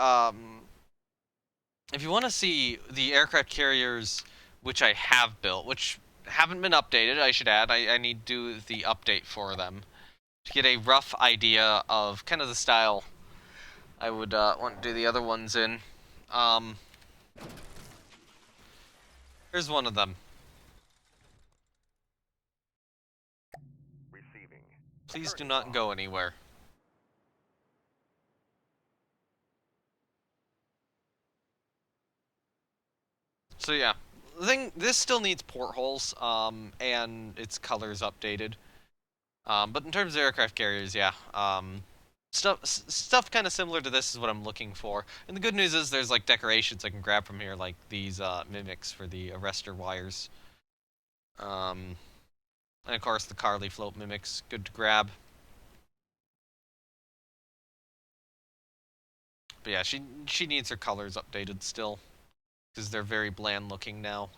if you want to see the aircraft carriers which I have built, which haven't been updated, I should add, I need to do the update for them to get a rough idea of kind of the style I would want to do the other ones in. Um, Here's one of them. Please do not go anywhere. So yeah, this still needs portholes, and its colors updated. But in terms of aircraft carriers, yeah, stuff kind of similar to this is what I'm looking for. And the good news is there's like decorations I can grab from here, like these mimics for the arrestor wires. Um, And of course the Carly float mimics, good to grab. But yeah, she needs her colors updated still, because they're very bland looking now.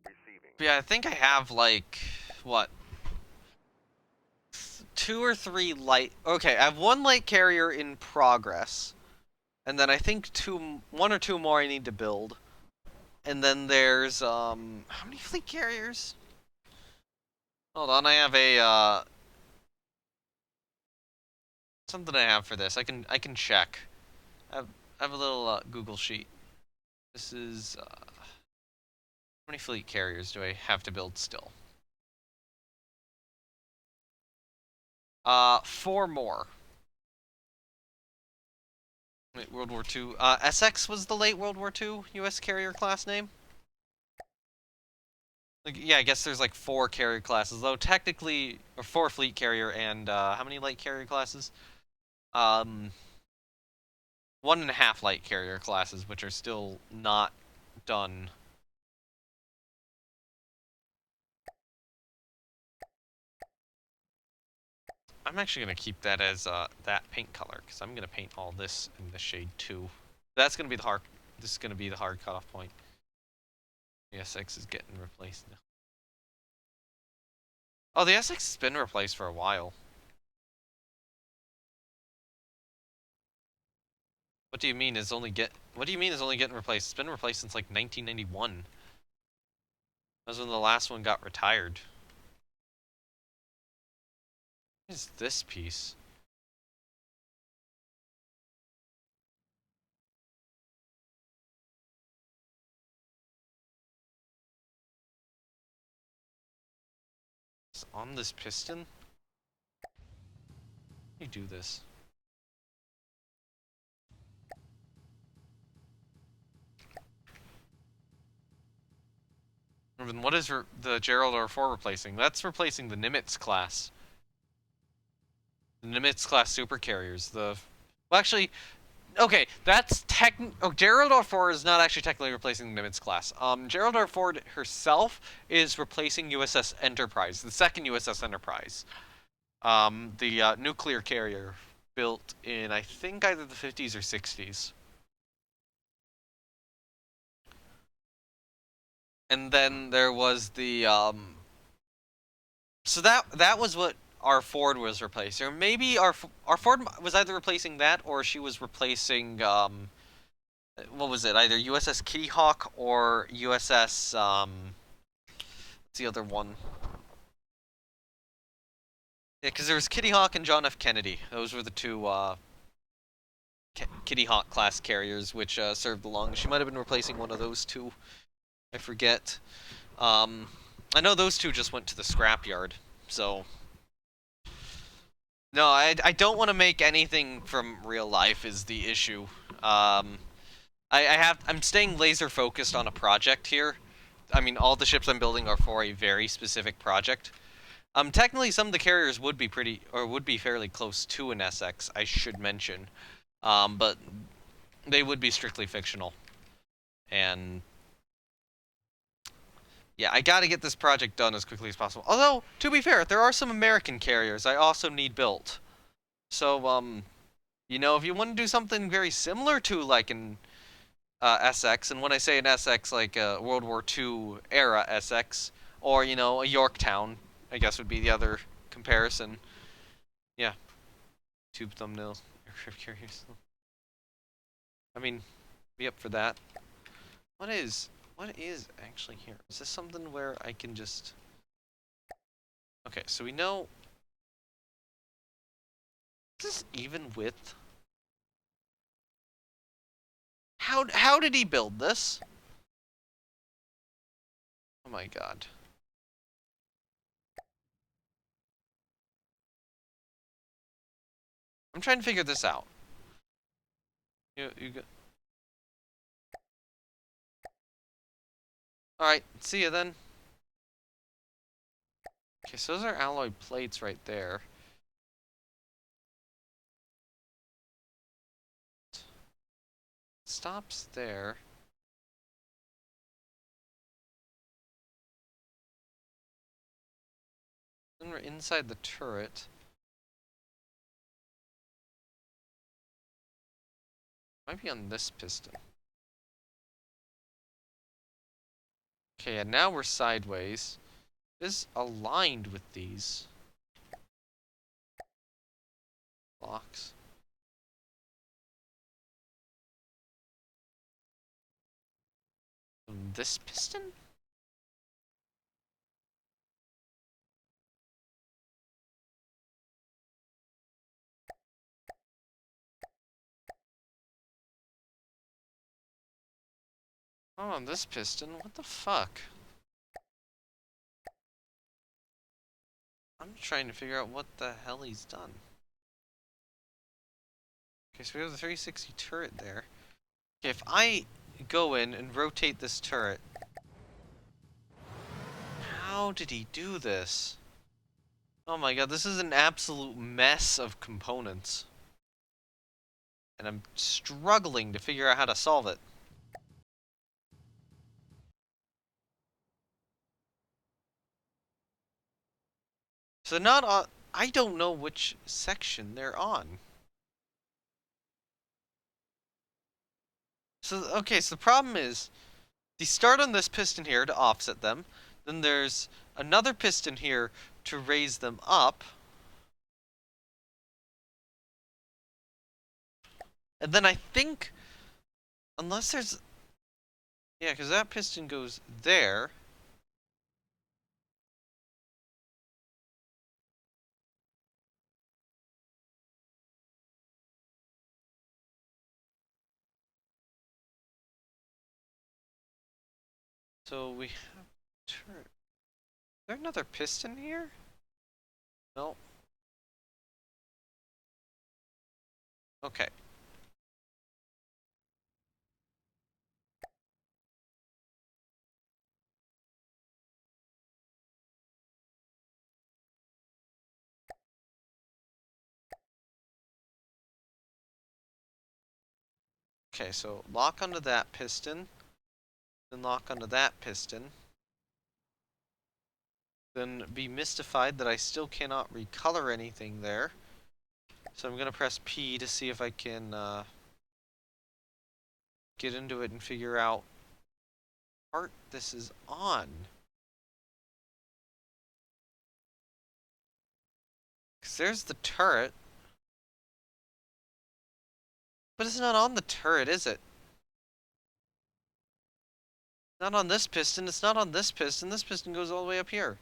But yeah, I think I have like what, 2 or 3 light. Okay, I have 1 light carrier in progress, and then I think 1 or 2 more I need to build. And then there's how many fleet carriers? Hold on, I have a something I have for this. I can check. I have a little Google sheet. This is how many fleet carriers do I have to build still? 4 more. Wait, World War II. SX was the late World War II U.S. carrier class name. Like, yeah, I guess there's like 4 carrier classes, though technically, or 4 fleet carrier and how many light carrier classes? 1.5 light carrier classes, which are still not done. I'm actually gonna keep that as that paint color, because I'm gonna paint all this in the shade 2. That's gonna be the hard. This is gonna be the hard cutoff point. The SX is getting replaced now. Oh, the SX has been replaced for a while. What do you mean is only get? What do you mean is only getting replaced? It's been replaced since like 1991. That's when the last one got retired. What is this piece? It's on this piston? How do you do this? And then what is the Gerald R4 replacing? That's replacing the Nimitz class. The Nimitz class supercarriers. Well, actually, okay, that's oh, Gerald R4 is not actually technically replacing the Nimitz class. Gerald R4 herself is replacing USS Enterprise, the second USS Enterprise. The nuclear carrier built in, I think, either the 50s or 60s. And then there was the so that was what our Ford was replacing. Or maybe our Ford was either replacing that or she was replacing what was it? Either USS Kitty Hawk or USS what's the other one? Yeah, because there was Kitty Hawk and John F. Kennedy. Those were the 2 Kitty Hawk class carriers which served the longest. She might have been replacing one of those 2. I forget. I know those 2 just went to the scrapyard. So no, I don't want to make anything from real life is the issue. I'm staying laser focused on a project here. I mean, all the ships I'm building are for a very specific project. Technically, some of the carriers would be would be fairly close to an SX, I should mention. But they would be strictly fictional. And yeah, I gotta get this project done as quickly as possible. Although, to be fair, there are some American carriers I also need built. So, you know, if you want to do something very similar to like an SX, and when I say an SX, like a World War II era SX, or you know, a Yorktown, I guess would be the other comparison. Yeah, tube thumbnails, aircraft carriers. I mean, be up for that. What is actually here? Is this something where I can just? Okay, so we know. Is this even width? How did he build this? Oh my god. I'm trying to figure this out. You go. Alright, see ya then. Okay, so those are alloy plates right there. Stops there. Then we're inside the turret. Might be on this piston. Okay, and now we're sideways. It is aligned with these blocks. And this piston? Oh, on this piston? What the fuck? I'm trying to figure out what the hell he's done. Okay, so we have the 360 turret there. Okay, if I go in and rotate this turret, how did he do this? Oh my god, this is an absolute mess of components. And I'm struggling to figure out how to solve it. So not on... I don't know which section they're on. So, okay, so the problem is, they start on this piston here to offset them. Then there's another piston here to raise them up. And then I think, unless there's... Yeah, because that piston goes there. So we have turret. Is there another piston here? No. Okay. Okay, so lock onto that piston. Then lock onto that piston. Then be mystified that I still cannot recolor anything there. So I'm going to press P to see if I can get into it and figure out what part this is on. Because there's the turret. But it's not on the turret, is it? Not on this piston, it's not on this piston. This piston goes all the way up here.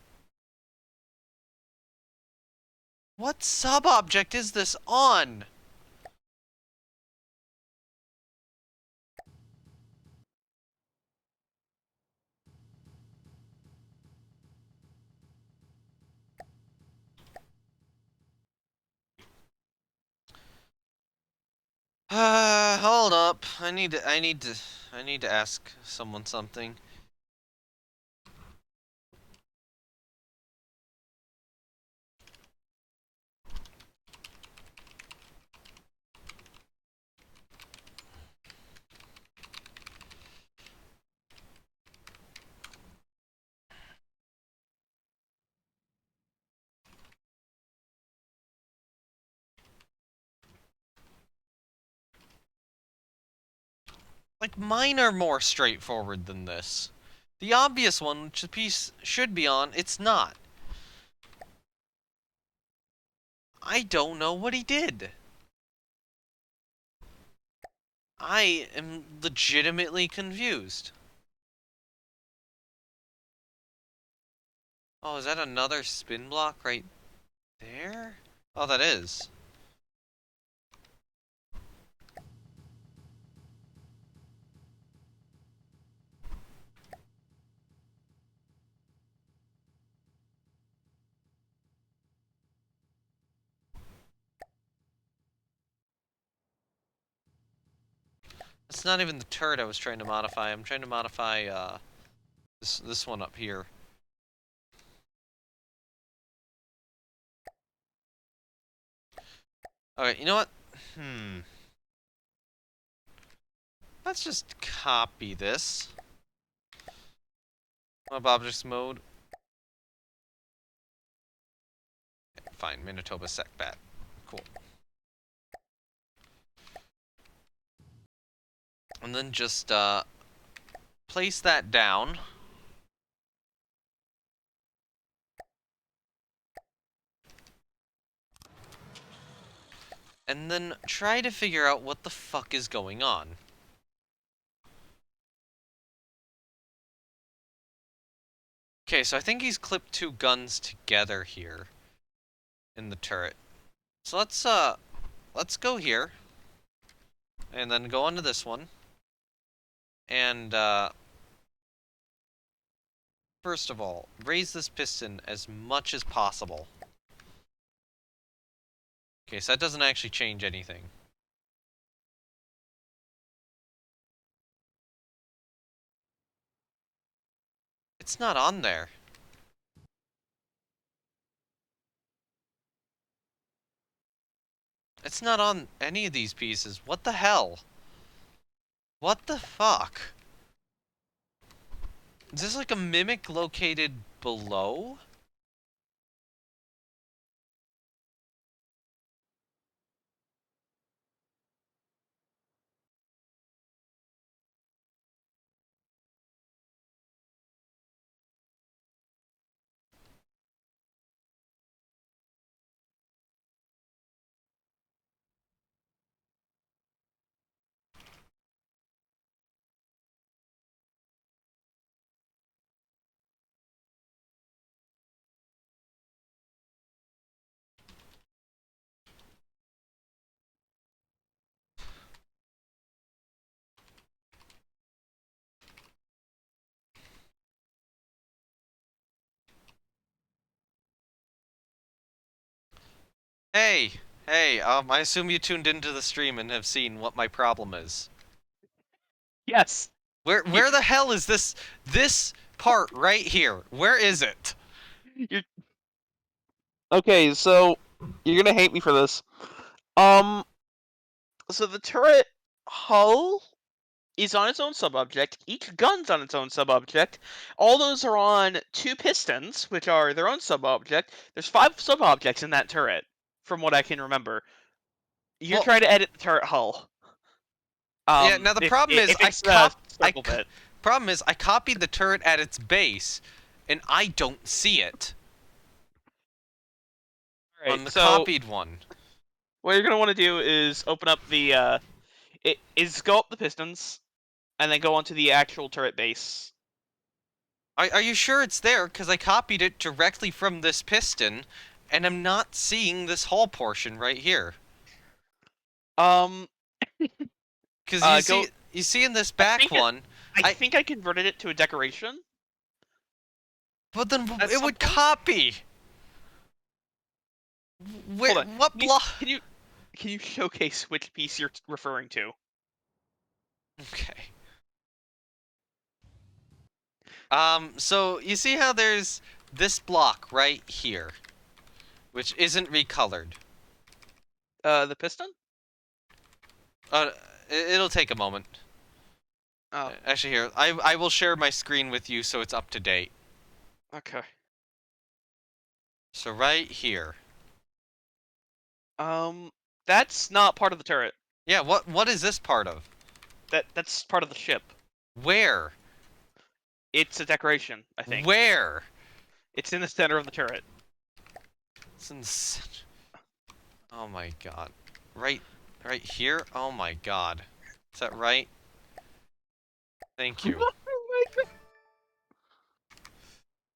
What sub-object is this on? Hold up. I need to ask someone something. Like, mine are more straightforward than this. The obvious one, which the piece should be on, it's not. I don't know what he did. I am legitimately confused. Oh, is that another spin block right there? Oh, that is. It's not even the turret I was trying to modify. I'm trying to modify, this one up here. Alright, you know what? Let's just copy this. Mob objects mode. fine. Manitoba sec bat. Cool. And then just, place that down. And then try to figure out what the fuck is going on. Okay, so I think he's clipped two guns together here in the turret. So let's go here. And then go onto this one. And, first of all, raise this piston as much as possible. Okay, so that doesn't actually change anything. It's not on there. It's not on any of these pieces. What the hell? What the fuck? Is this like a mimic located below? Hey, hey, I assume you tuned into the stream and have seen what my problem is. Yes. Where the hell is this part right here? Where is it? Okay, so you're gonna hate me for this. So the turret hull is on its own subobject. Each gun's on its own subobject. All those are on two pistons, which are their own subobject. There's 5 subobjects in that turret, from what I can remember. You're Well, trying to edit the turret hull. yeah, now the problem is problem is I copied the turret at its base and I don't see it on the copied one. What you're gonna want to do is open up the go up the pistons, and then go onto the actual turret base. Are you sure it's there? Because I copied it directly from this piston, and I'm not seeing this hull portion right here. Because you see in this back one, I think I converted it to a decoration. But then it would copy. What block? Can you showcase which piece you're referring to? Okay. So you see how there's this block right here, which isn't recolored. The piston? It'll take a moment. Oh. Actually, here, I will share my screen with you so it's up to date. Okay. So right here. That's not part of the turret. Yeah, what is this part of? That's part of the ship. Where? It's a decoration, I think. Where? It's in the center of the turret. It's in the center. Oh my god. Right here? Oh my god. Is that right? Thank you.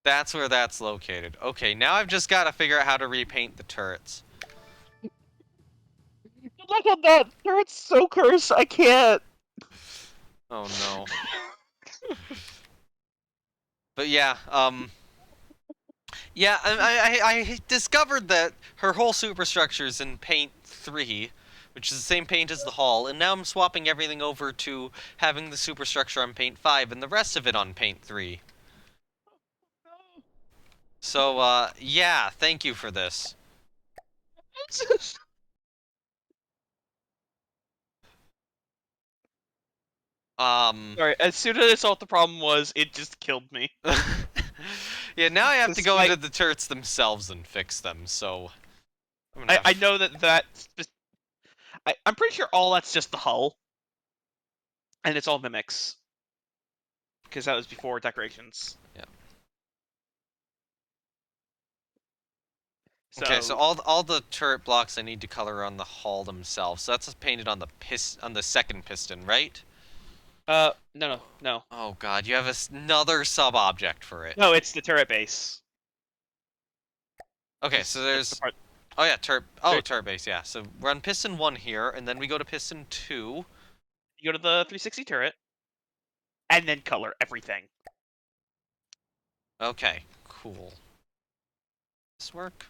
That's where that's located. Okay, now I've just got to figure out how to repaint the turrets. Look at that! Turret's so cursed, I can't! Oh no. But yeah, yeah, I discovered that her whole superstructure is in paint 3, which is the same paint as the hull, and now I'm swapping everything over to having the superstructure on paint 5 and the rest of it on paint 3. So, yeah, thank you for this. Sorry, as soon as I saw what the problem was, it just killed me. Yeah, now I have to go into the turrets themselves and fix them, so... I know I'm pretty sure all that's just the hull, and it's all mimics, because that was before decorations. Yeah. So, Okay, so all the turret blocks I need to color on the hull themselves. So that's painted on the second piston, right? no. Oh god, you have another sub-object for it. No, it's the turret base. Okay, so That's the there's... part. Oh yeah, There, turret base, yeah. So we're on piston 1 here, and then we go to piston 2. you go to the 360 turret, and then color everything. Okay, cool. This work?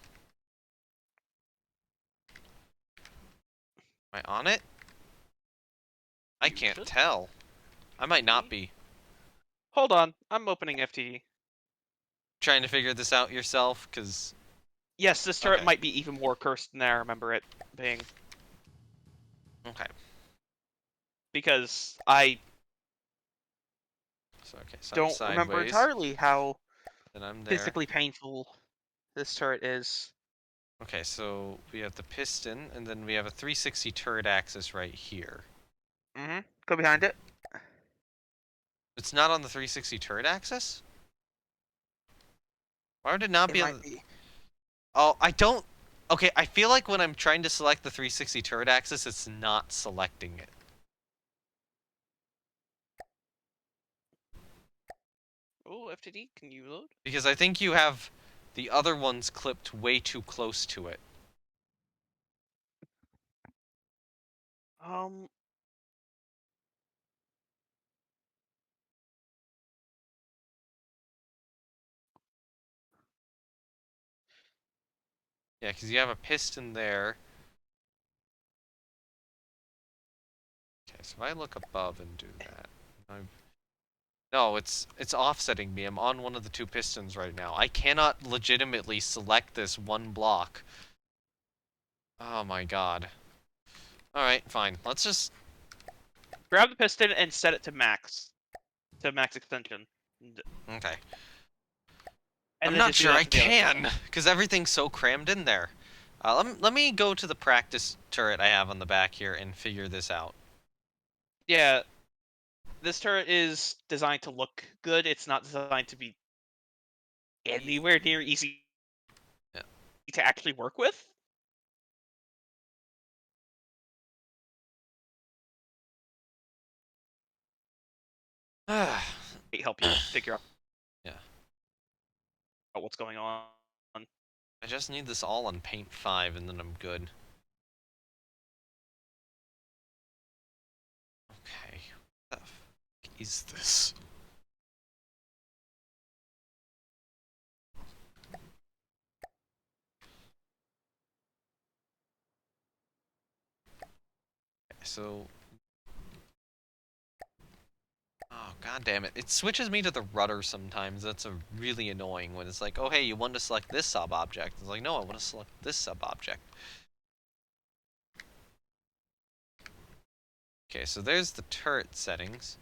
Am I on it? I You can't should tell. I might not be. be. Hold on, I'm opening FTD. Trying to figure this out yourself, because... Yes, this turret Okay. might be even more cursed than I remember it being. Okay. Because I So, okay, so I'm don't remember sideways. entirely how Then I'm there. physically painful this turret is. Okay, so we have the piston, and then we have a 360 turret axis right here. Go behind it. It's not on the 360 turret axis? Why would it not It be on might the... be. Oh, I don't... Okay, I feel like when I'm trying to select the 360 turret axis, it's not selecting it. Oh, FTD, can you load? Because I think you have the other ones clipped way too close to it. Um, Yeah, because you have a piston there. Okay, so if I look above and do that... No, it's offsetting me. I'm on one of the two pistons right now. I cannot legitimately select this one block. Oh my god. Alright, fine. Let's just... grab the piston and set it to max extension, Okay. and I'm then not just do sure that I to the other can, side. because everything's so crammed in there. Let me go to the practice turret I have on the back here and figure this out. Yeah, this turret is designed to look good. It's not designed to be anywhere near easy to actually work with. Yeah. Help you figure Yeah. out what's going on. I just need this all on paint 5 and then I'm good. Okay. What the fuck is this? Okay, so... Oh, god damn it. It switches me to the rudder sometimes. That's really annoying when it's like, oh hey, you want to select this sub-object. It's like, no, I want to select this sub-object. Okay, so there's the turret settings.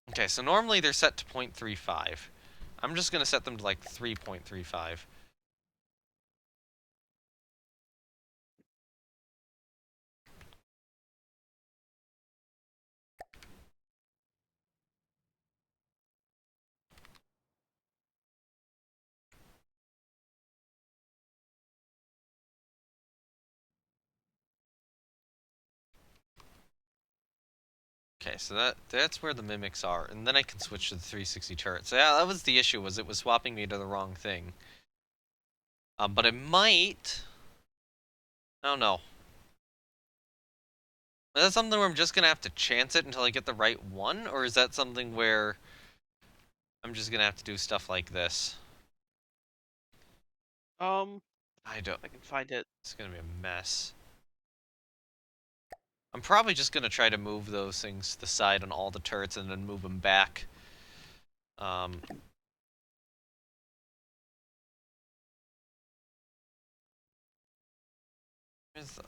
Okay, so normally they're set to 0.35. I'm just going to set them to like 3.35. Okay, so that's where the mimics are, and then I can switch to the 360 turret. So yeah, that was the issue, was it was swapping me to the wrong thing. But it might... I don't know. Is that something where I'm just gonna have to chance it until I get the right one? Or is that something where I'm just gonna have to do stuff like this? I don't... I can find it. It's gonna be a mess. I'm probably just gonna try to move those things to the side on all the turrets and then move them back. Um... Where's the...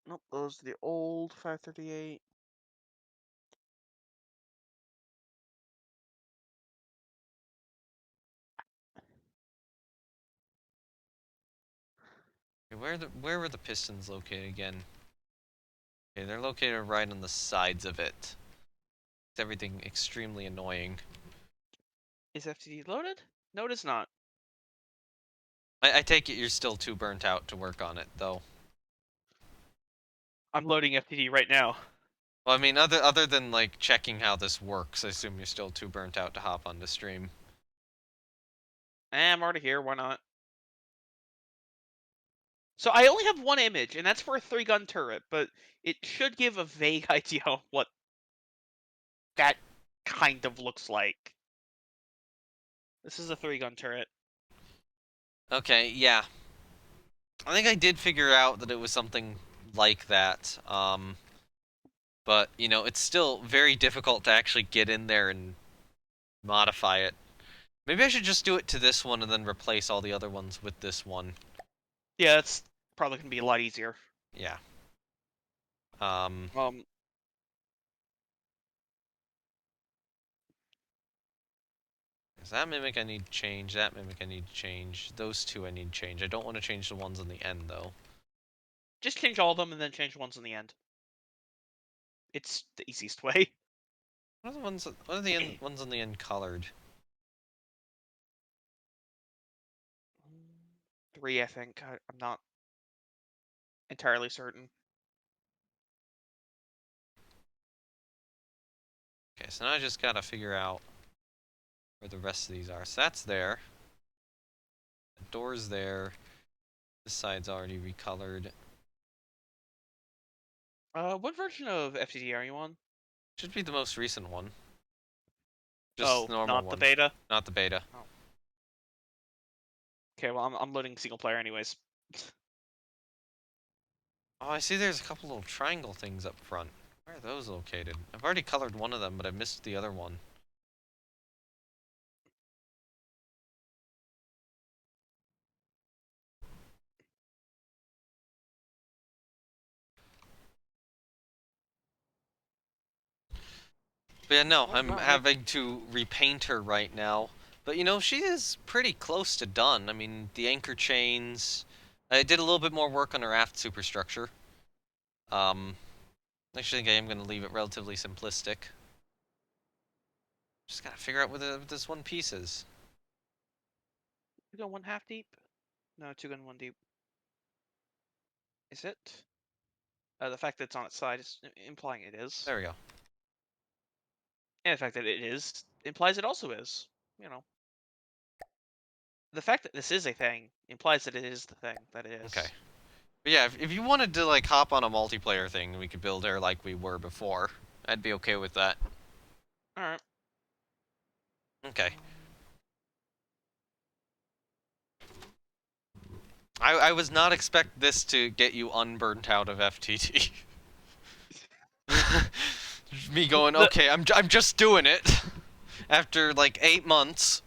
Nope, those are the old 538. Where were the pistons located again? Okay, they're located right on the sides of it. It's everything extremely annoying. Is FTD loaded? No, it is not. I take it you're still too burnt out to work on it, though. I'm loading FTD right now. Well, I mean, other than like checking how this works, I assume you're still too burnt out to hop on the stream. I'm already here, why not? So I only have one image, and that's for a 3-gun turret, but it should give a vague idea of what that kind of looks like. This is a 3-gun turret. Okay, yeah. I think I did figure out that it was something like that. But, you know, it's still very difficult to actually get in there and modify it. Maybe I should just do it to this one and then replace all the other ones with this one. Yeah, it's probably gonna be a lot easier. Yeah. Um, that mimic I need to change, that mimic I need to change, those two I need to change. I don't want to change the ones on the end, though. just change all of them and then change the ones in the end. It's the easiest way. What are the ones, what are the ones on the end colored? 3, I think. I'm not entirely certain. Okay, so now I just gotta figure out where the rest of these are. So that's there. The door's there. This side's already recolored. What version of FTD are you on? Should be the most recent one. Just the Oh, normal not the one, beta? not the beta. Oh. Okay, well, I'm loading single player anyways. Oh, I see there's a couple little triangle things up front. Where are those located? I've already colored one of them, but I missed the other one. But yeah, no, Well, I'm not right. having to repaint her right now. But you know, she is pretty close to done. I mean, the anchor chains. I did a little bit more work on her aft superstructure. Actually, think I am going to leave it relatively simplistic. Just gotta figure out what this one piece is. 2-gun 1/2 deep? No, 2-gun 1 deep. Is it? The fact that it's on its side is implying it is. There we go. And the fact that it is implies it also is. You know. The fact that this is a thing implies that it is the thing that it is. Okay. But yeah, if you wanted to like hop on a multiplayer thing, we could build her like we were before. I'd be okay with that. Alright. Okay. I was not expect this to get you unburnt out of FTT. Me going, okay, I'm just doing it after like 8 months.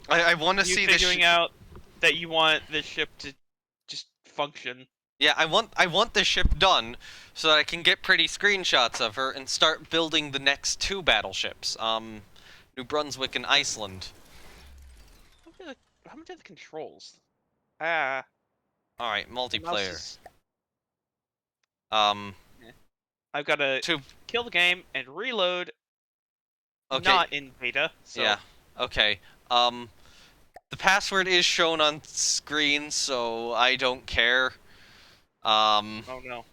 I want to see this. Figuring out that you want this ship to just function. Yeah, I want this ship done so that I can get pretty screenshots of her and start building the next 2 battleships. New Brunswick and Iceland. How much are the controls? Ah. All right, The mouse multiplayer. is... Um, I've got to to kill the game and reload. okay, Not in beta. So. yeah, okay. The password is shown on screen, so I don't care. Oh no.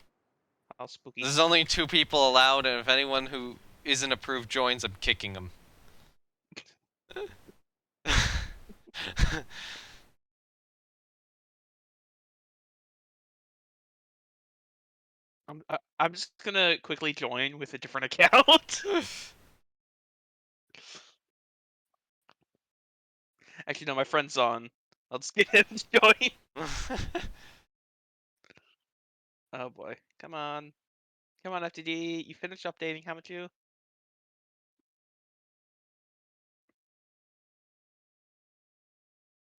How spooky. There's only 2 people allowed, and if anyone who isn't approved joins, I'm kicking them. I'm just gonna quickly join with a different account. Actually, no, my friend's on. I'll just get him to join. Oh boy. Come on. Come on, FTD. You finished updating, haven't you?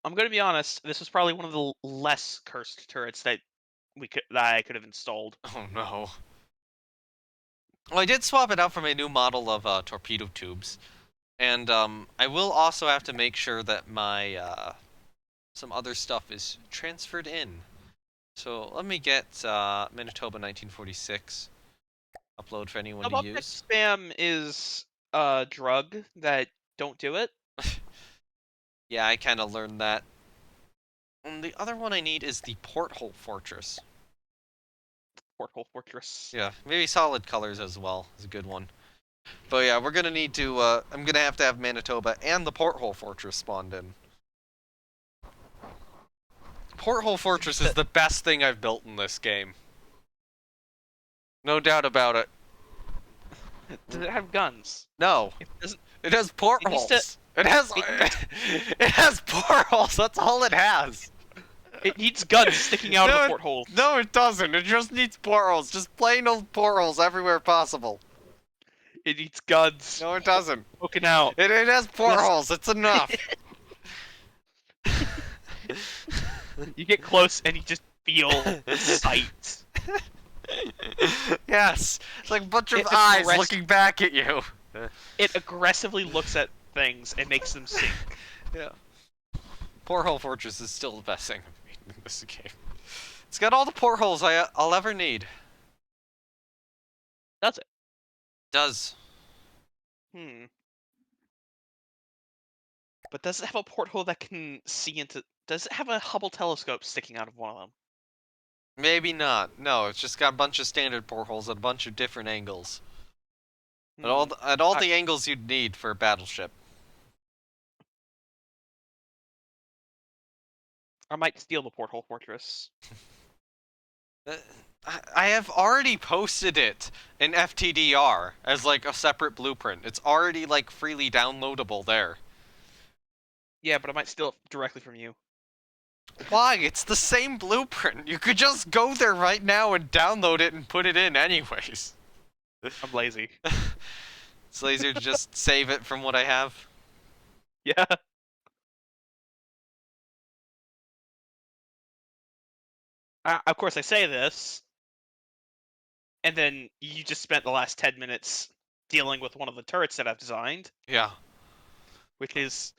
I'm gonna be honest. This was probably one of the less cursed turrets that I could have installed. Oh no. Well, I did swap it out for my new model of torpedo tubes, and I will also have to make sure that my some other stuff is transferred in. So let me get Manitoba 1946 upload for anyone to Subobject use. spam is a drug that don't do it. Yeah, I kind of learned that. And the other one I need is the porthole fortress. Porthole fortress. Yeah, maybe solid colors as well is a good one. But yeah, we're gonna need to. I'm gonna have to have Manitoba and the porthole fortress spawned in. Porthole fortress is the best thing I've built in this game. No doubt about it. Does it have guns? No, It doesn't. it has portholes. It has. It has portholes. That's all it has. It needs guns sticking out of the porthole. No, it doesn't. It just needs portholes. Just plain old portholes everywhere possible. It needs guns. No, it doesn't. Poking out. It has portholes. It's enough. You get close and you just feel sight. Yes, it's like a bunch of It eyes looking back at you. It aggressively looks at things and makes them sink. Yeah. Porthole Fortress is still the best thing I've made in this game. It's got all the portholes I'll ever need. Does it? Does. But does it have a porthole that can see into... Does it have a Hubble telescope sticking out of one of them? Maybe not. No, it's just got a bunch of standard portholes at a bunch of different angles. At all the angles you'd need for a battleship. I might steal the porthole fortress. I have already posted it in FTDR as like a separate blueprint. It's already like freely downloadable there. Yeah, but I might steal it directly from you. Why? It's the same blueprint. You could just go there right now and download it and put it in anyways. I'm lazy. It's easier to just save it from what I have. Yeah. Of course, I say this, and then you just spent the last 10 minutes dealing with one of the turrets that I've designed. Yeah. Which is,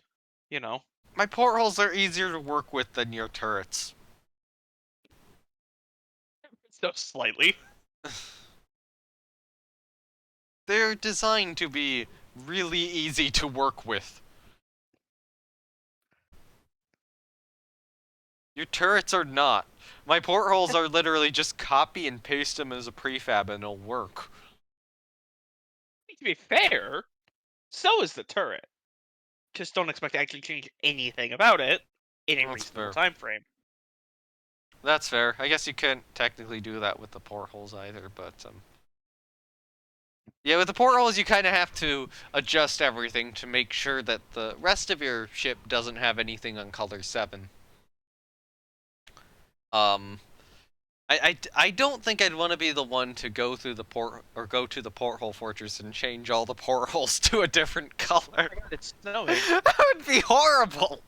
you know... My portholes are easier to work with than your turrets. So slightly. They're designed to be really easy to work with. Your turrets are not. My portholes are literally just copy and paste them as a prefab and it'll work. To be fair, so is the turret. Just don't expect to actually change anything about it in a reasonable time frame. That's fair. I guess you couldn't technically do that with the portholes either, but yeah, with the portholes you kind of have to adjust everything to make sure that the rest of your ship doesn't have anything on color 7. I don't think I'd want to be the one to go through the go to the porthole fortress and change all the portholes to a different color. It's snowing. That would be horrible.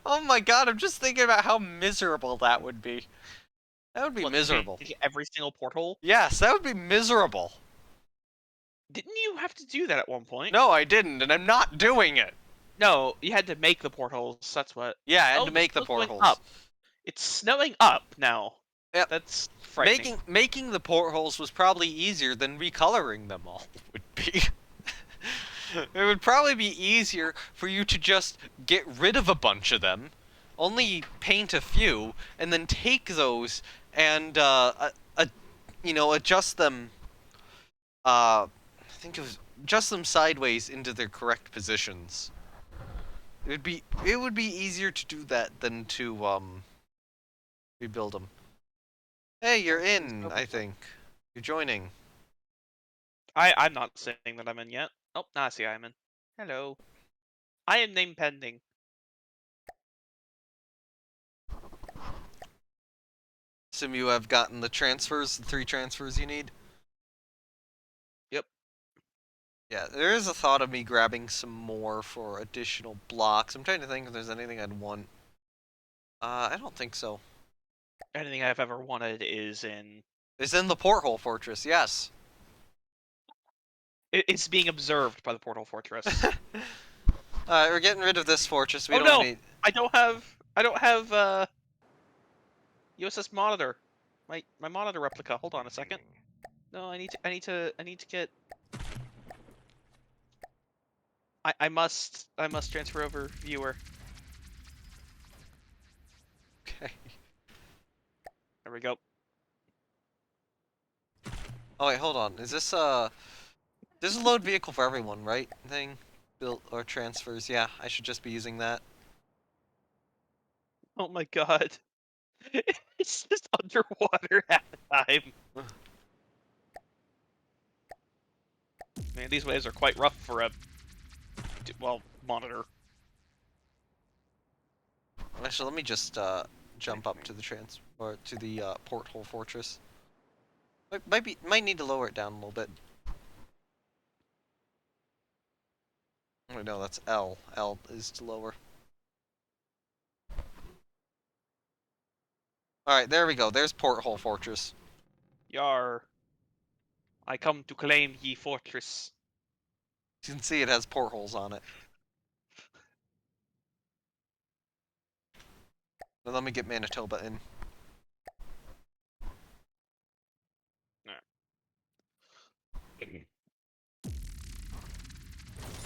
Oh my god, I'm just thinking about how miserable that would be. That would be miserable. Every single porthole? Yes, that would be miserable. Didn't you have to do that at one point? No, I didn't, and I'm not doing it. No, you had to make the portholes. That's what. Yeah, I had to make the portholes. Up. It's snowing up now. Yep. That's frightening. Making the portholes was probably easier than recoloring them all would be. It would probably be easier for you to just get rid of a bunch of them, only paint a few, and then take those and adjust them. I think it was adjust them sideways into their correct positions. It would be easier to do that than to rebuild them. Hey, you're in, I think. You're joining. I'm not saying that I'm in yet. Oh, now I see I'm in. Hello. I am name pending. Assume you have gotten the 3 transfers you need? Yep. Yeah, there is a thought of me grabbing some more for additional blocks. I'm trying to think if there's anything I'd want. I don't think so. Anything I've ever wanted is in... It's in the Porthole Fortress, yes. It's being observed by the Portal Fortress. We're getting rid of this fortress. We Oh don't no! need... I don't have USS Monitor. My monitor replica. Hold on a second. No, I need to get... I must transfer over viewer. Okay. There we go. Oh wait, hold on. Is this there's a load vehicle for everyone, right? Thing? Built or transfers. Yeah, I should just be using that. Oh my god. It's just underwater half the time. Man, these waves are quite rough for a... well, monitor. Actually, let me just jump up to the Porthole Fortress. Might need to lower it down a little bit. Oh no, that's L. L is to lower. Alright, there we go. There's Porthole Fortress. Yar. I come to claim ye fortress. You can see it has portholes on it. Now let me get Manitoba in.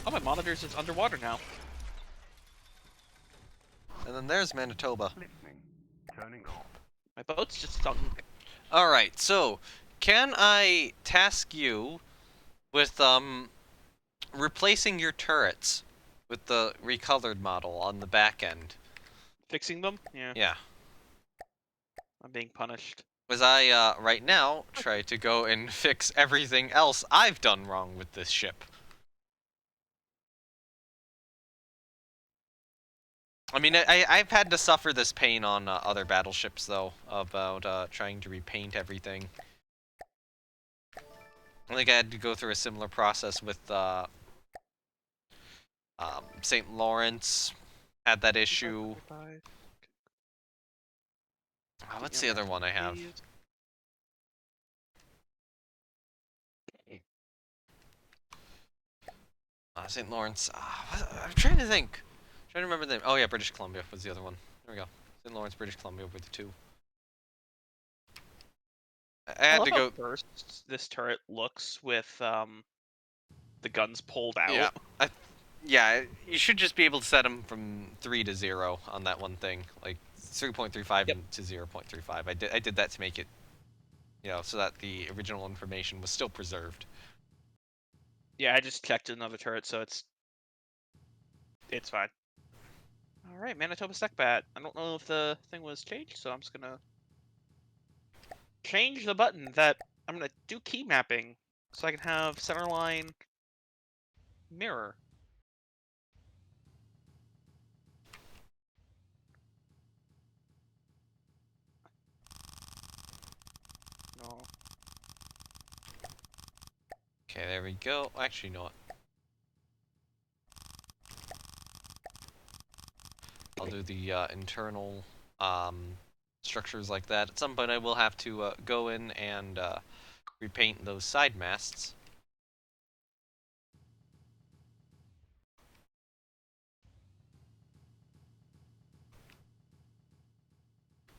Oh, my monitor's just underwater now. And then there's Manitoba. Turning off. My boat's just sunk. Alright, so can I task you with replacing your turrets with the recolored model on the back end? Fixing them? Yeah. Yeah. I'm being punished. As I right now try to go and fix everything else I've done wrong with this ship. I mean, I've had to suffer this pain on other battleships, though, about trying to repaint everything. I think I had to go through a similar process with St. Lawrence. Had that issue. What's the other one I have? St. Lawrence. I'm trying to think. I'm trying to remember the name. Oh yeah, British Columbia was the other one. There we go. St. Lawrence, British Columbia were the two. I had to go. First, this turret looks with the guns pulled out. Yeah, yeah. You should just be able to set them from 3 to 0 on that one thing, like 3.35 Yep. to 0.35. I did that to make it, so that the original information was still preserved. Yeah, I just checked another turret, so it's fine. All right, Manitoba Secbat. I don't know if the thing was changed, so I'm just gonna change the button that I'm gonna do key mapping, so I can have centerline mirror. No. Okay, there we go. Actually, you know what? I'll do the internal structures like that. At some point, I will have to go in and repaint those side masts.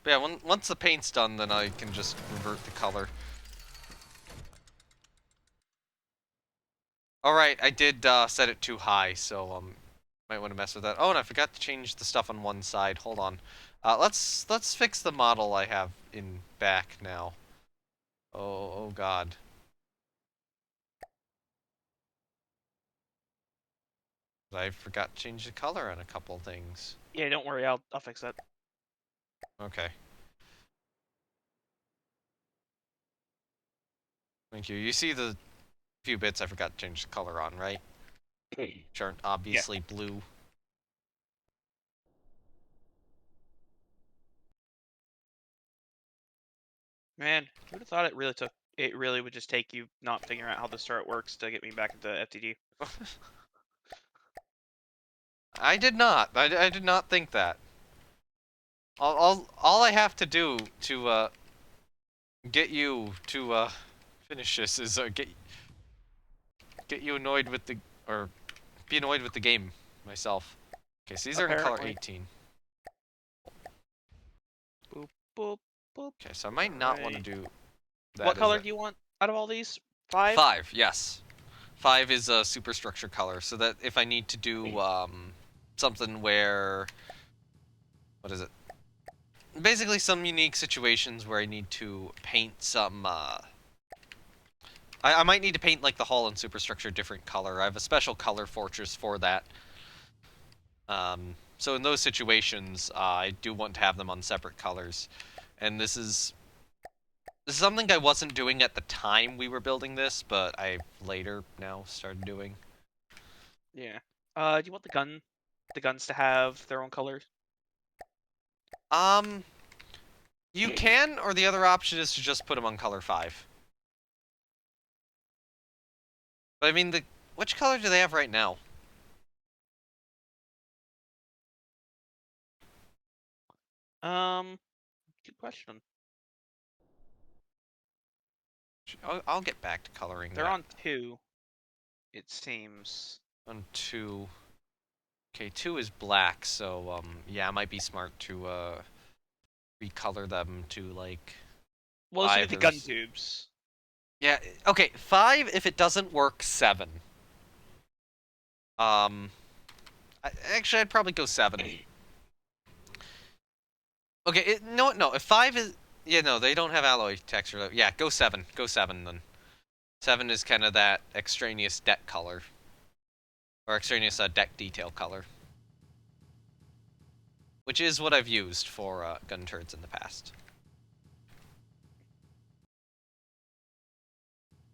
But yeah, once the paint's done, then I can just revert the color. Alright, I did set it too high, so might want to mess with that. Oh, and I forgot to change the stuff on one side. Hold on. Let's fix the model I have in back now. Oh god. I forgot to change the color on a couple things. Yeah, don't worry, I'll fix that. Okay. Thank you. You see the few bits I forgot to change the color on, right? Which aren't obviously blue. Man, who'd have thought it really took It really would just take you not figuring out how this turret works to get me back into FTD. I did not. I did not think that. All I have to do to get you to finish this is get you annoyed with the or be annoyed with the game myself. Okay, so these are in color Apparently. 18. Boop, boop, boop. Okay, so I might not want to Right. do that. What as color a- do you want out of all these? 5? 5, yes. 5 is a superstructure color, so that if I need to do something where what is it? Basically, some unique situations where I need to paint some. I might need to paint like the hull and superstructure different color. I have a special color fortress for that. So in those situations, I do want to have them on separate colors, and this is something I wasn't doing at the time we were building this, but I later now started doing. Yeah. Do you want the guns to have their own colors? You can, or the other option is to just put them on color 5. But I mean, which color do they have right now? Good question. I'll get back to coloring They're that. on 2, it seems. On 2. Okay, 2 is black, so yeah, it might be smart to recolor them to like Well, let's look at 5 the gun is. tubes. Yeah, okay, 5 if it doesn't work, 7. Actually, I'd probably go 7. Okay, no, if 5 is... Yeah, no, they don't have alloy texture. Yeah, go 7. Go 7, then. 7 is kind of that extraneous deck color. Or extraneous deck detail color. Which is what I've used for gun turrets in the past.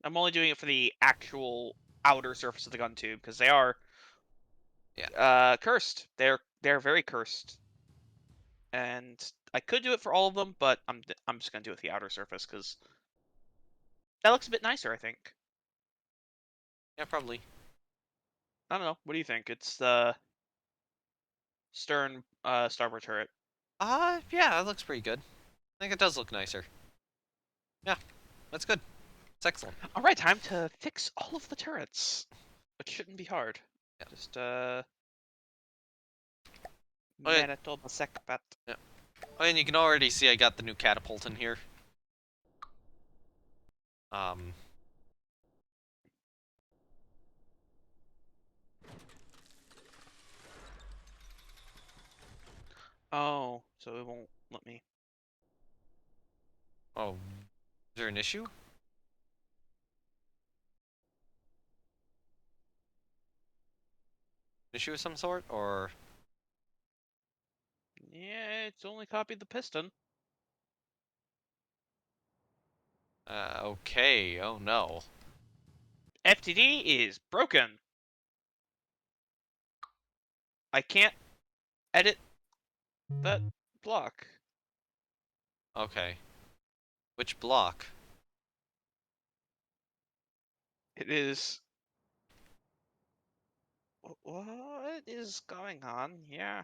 I'm only doing it for the actual outer surface of the gun tube, because they are cursed. They're very cursed. And I could do it for all of them, but I'm just gonna do it with the outer surface because that looks a bit nicer, I think. Yeah, probably. I don't know. What do you think? It's the stern starboard turret. Yeah, that looks pretty good. I think it does look nicer. Yeah, that's good. It's excellent. All right, time to fix all of the turrets, which shouldn't be hard. Yeah. Just yeah. Manitoba Secbat. Yeah. Oh, and you can already see I got the new catapult in here. Oh, so it won't let me. Oh, is there an issue? Issue of some sort, or... Yeah, it's only copied the piston. Okay, oh no. FTD is broken. I can't edit that block. Okay. Which block? It is. What is going on? Yeah.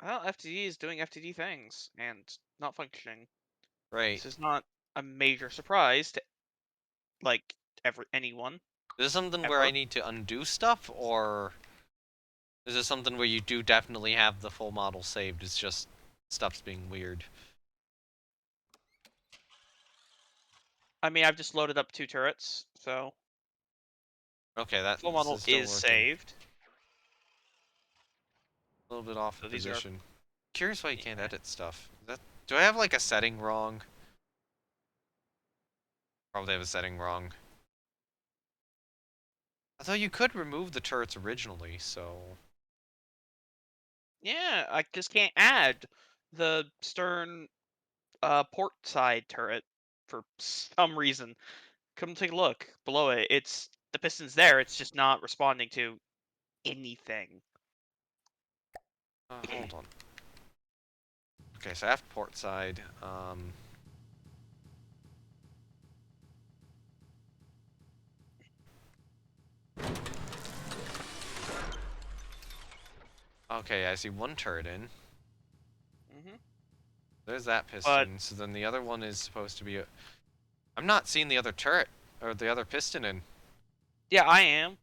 Well, FTD is doing FTD things and not functioning. Right. This is not a major surprise to like anyone. Is this something where Ever. I need to undo stuff, or... Is this something where you do definitely have the full model saved, it's just stuff's being weird? I mean, I've just loaded up 2 turrets, so Okay, that full this model is still is working. saved. A little bit off So of these are position. Curious why you can't edit stuff. Do I have like a setting wrong? Probably have a setting wrong. I thought you could remove the turrets originally, so... Yeah, I just can't add the stern port side turret for some reason. Come take a look below it. It's the piston's there. It's just not responding to anything. Hold on. Okay, so aft port side. Okay, I see one turret in. Mm-hmm. There's that piston. So then the other one is supposed to be. I'm not seeing the other turret or the other piston in. Yeah, I am.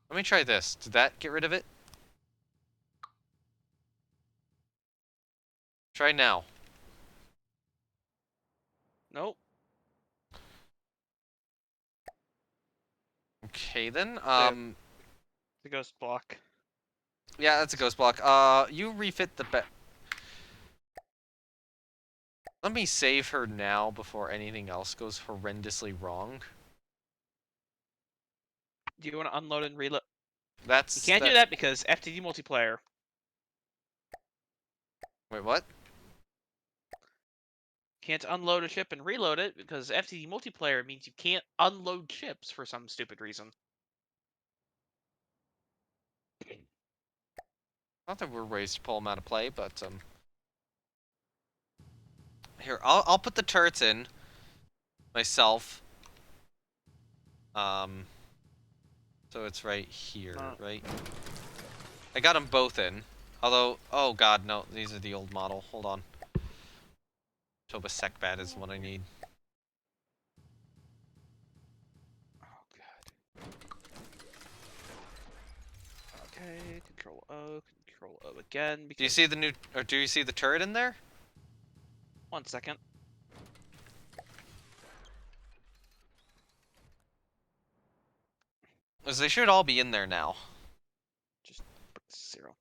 Let me try this. Did that get rid of it? Try now. Nope. Okay then. The ghost block. Yeah, that's a ghost block. You refit the Let me save her now before anything else goes horrendously wrong. Do you want to unload and reload? That's You can't do that because FTD multiplayer. Wait, what? Can't unload a ship and reload it because FTD multiplayer means you can't unload ships for some stupid reason. Not that we're ways to pull them out of play, but here I'll put the turrets in myself. So it's right here, right? I got them both in. Although, oh god, no, these are the old model. Hold on. Toba Secbat is what I need. Oh god. Okay, Control O again. Because... Do you see the new, or do you see the turret in there? 1 second. Because they should all be in there now. Just 0.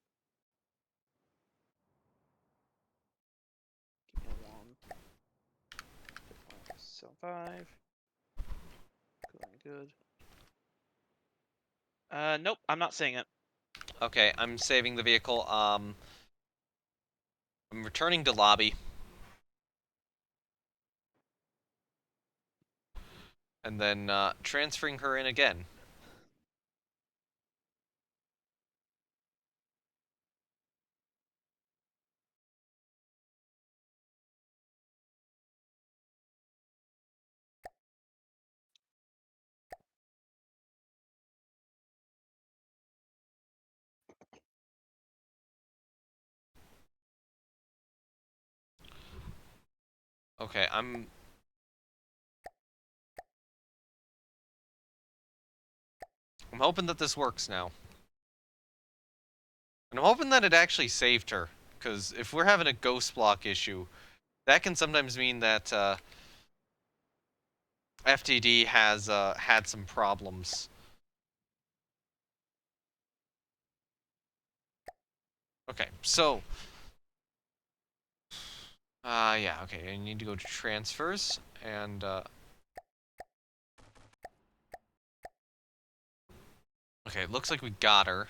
Give me a 1. Survive. Good. Nope, I'm not seeing it. Okay, I'm saving the vehicle. I'm returning to lobby. And then transferring her in again. Okay, I'm hoping that this works now. And I'm hoping that it actually saved her. Because if we're having a ghost block issue, that can sometimes mean that FTD has had some problems. Okay, so... yeah, okay, I need to go to transfers, and okay, it looks like we got her.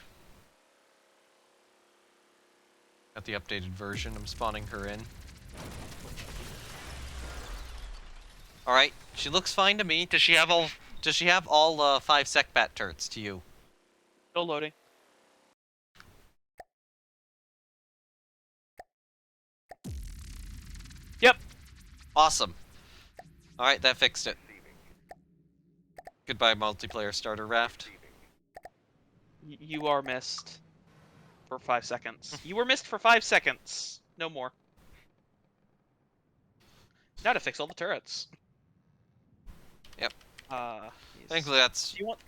Got the updated version, I'm spawning her in. Alright, she looks fine to me. Does she have all 5 Secbat turrets to you? Still loading. Yep. Awesome. Alright, that fixed it. Goodbye, multiplayer starter raft. You are missed for 5 seconds. You were missed for 5 seconds. No more. Now to fix all the turrets. Yep. Yes. Thankfully, that's Do you want?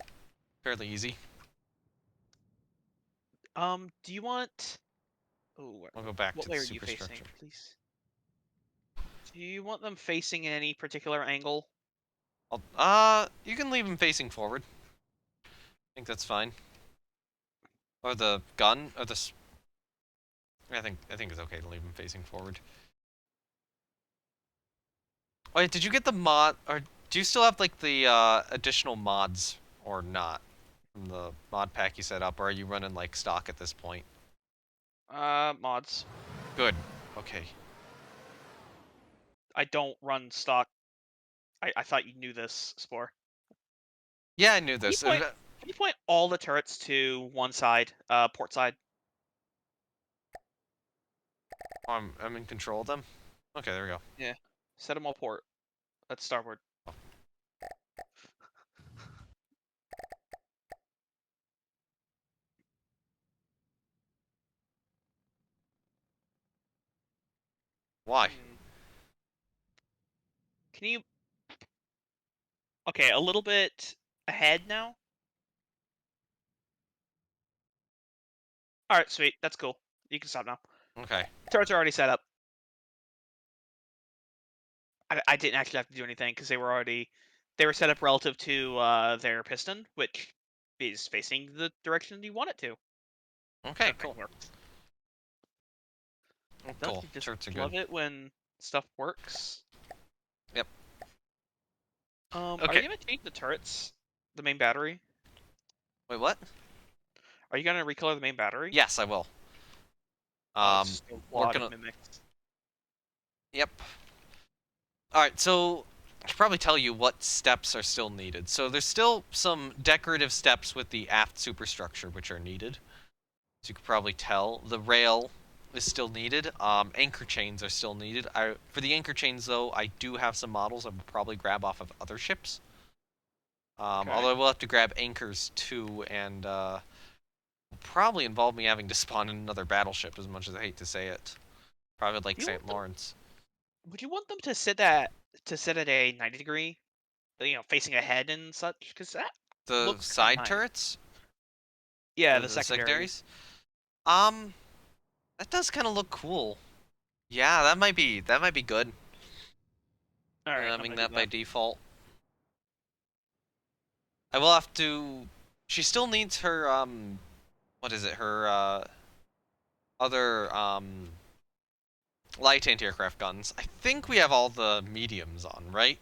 fairly easy. Do you want? Oh, I'll go back what to the way are you facing, superstructure. please? Do you want them facing in any particular angle? You can leave them facing forward. I think that's fine. Or the gun, or the... I think it's okay to leave them facing forward. Oh, wait, did you get the mod, or do you still have, like, the, additional mods, or not? From the mod pack you set up, or are you running, like, stock at this point? Mods. Good. Okay. I don't run stock. I thought you knew this, Spore. Yeah, I knew this. Can you point all the turrets to one side, port side? I'm in control of them? Okay, there we go. Yeah. Set them all port. That's starboard. Why? Can you... Okay, a little bit ahead now? Alright, sweet. That's cool. You can stop now. Okay. Turrets are already set up. I didn't actually have to do anything, because they were set up relative to their piston, which is facing the direction you want it to. Okay, That cool. works. Oh, Don't cool. you just Turrets are love good. it when stuff works? Yep. Are Okay. you gonna change the turrets? The main battery? Wait, what? Are you gonna recolor the main battery? Yes, I will. Oh, it's a lot Working of on... mimics. Yep. Alright, so I should probably tell you what steps are still needed. So there's still some decorative steps with the aft superstructure which are needed. As you can probably tell, the rail is still needed. Anchor chains are still needed. For the anchor chains, though, I do have some models I will probably grab off of other ships. Okay. Although I will have to grab anchors too, and will probably involve me having to spawn in another battleship, as much as I hate to say it. Probably like Do you St. want them, Lawrence. would you want them to sit at a 90-degree, facing ahead and such? Because that The looks kind of side nice. turrets? Yeah, The, the the secondaries. secondaries? That does kind of look cool. Yeah, that might be good. All right, I'm Having gonna do that by that. default. I will have to... She still needs her, what is it? Her, other, light anti-aircraft guns. I think we have all the mediums on, right?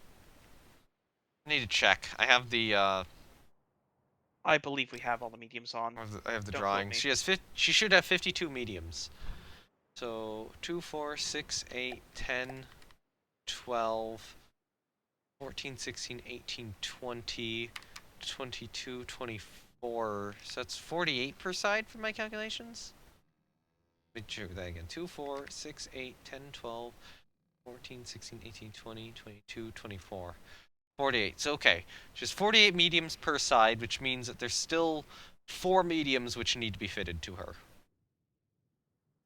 I need to check. I have the, I believe we have all the mediums on. I have the Don't quote drawings. me. She should have 52 mediums. So, 2, 4, 6, 8, 10, 12, 14, 16, 18, 20, 22, 24. So that's 48 per side for my calculations. Let me check that again. 2, 4, 6, 8, 10, 12, 14, 16, 18, 20, 22, 24. 48. So, okay. Just 48 mediums per side, which means that there's still 4 mediums which need to be fitted to her.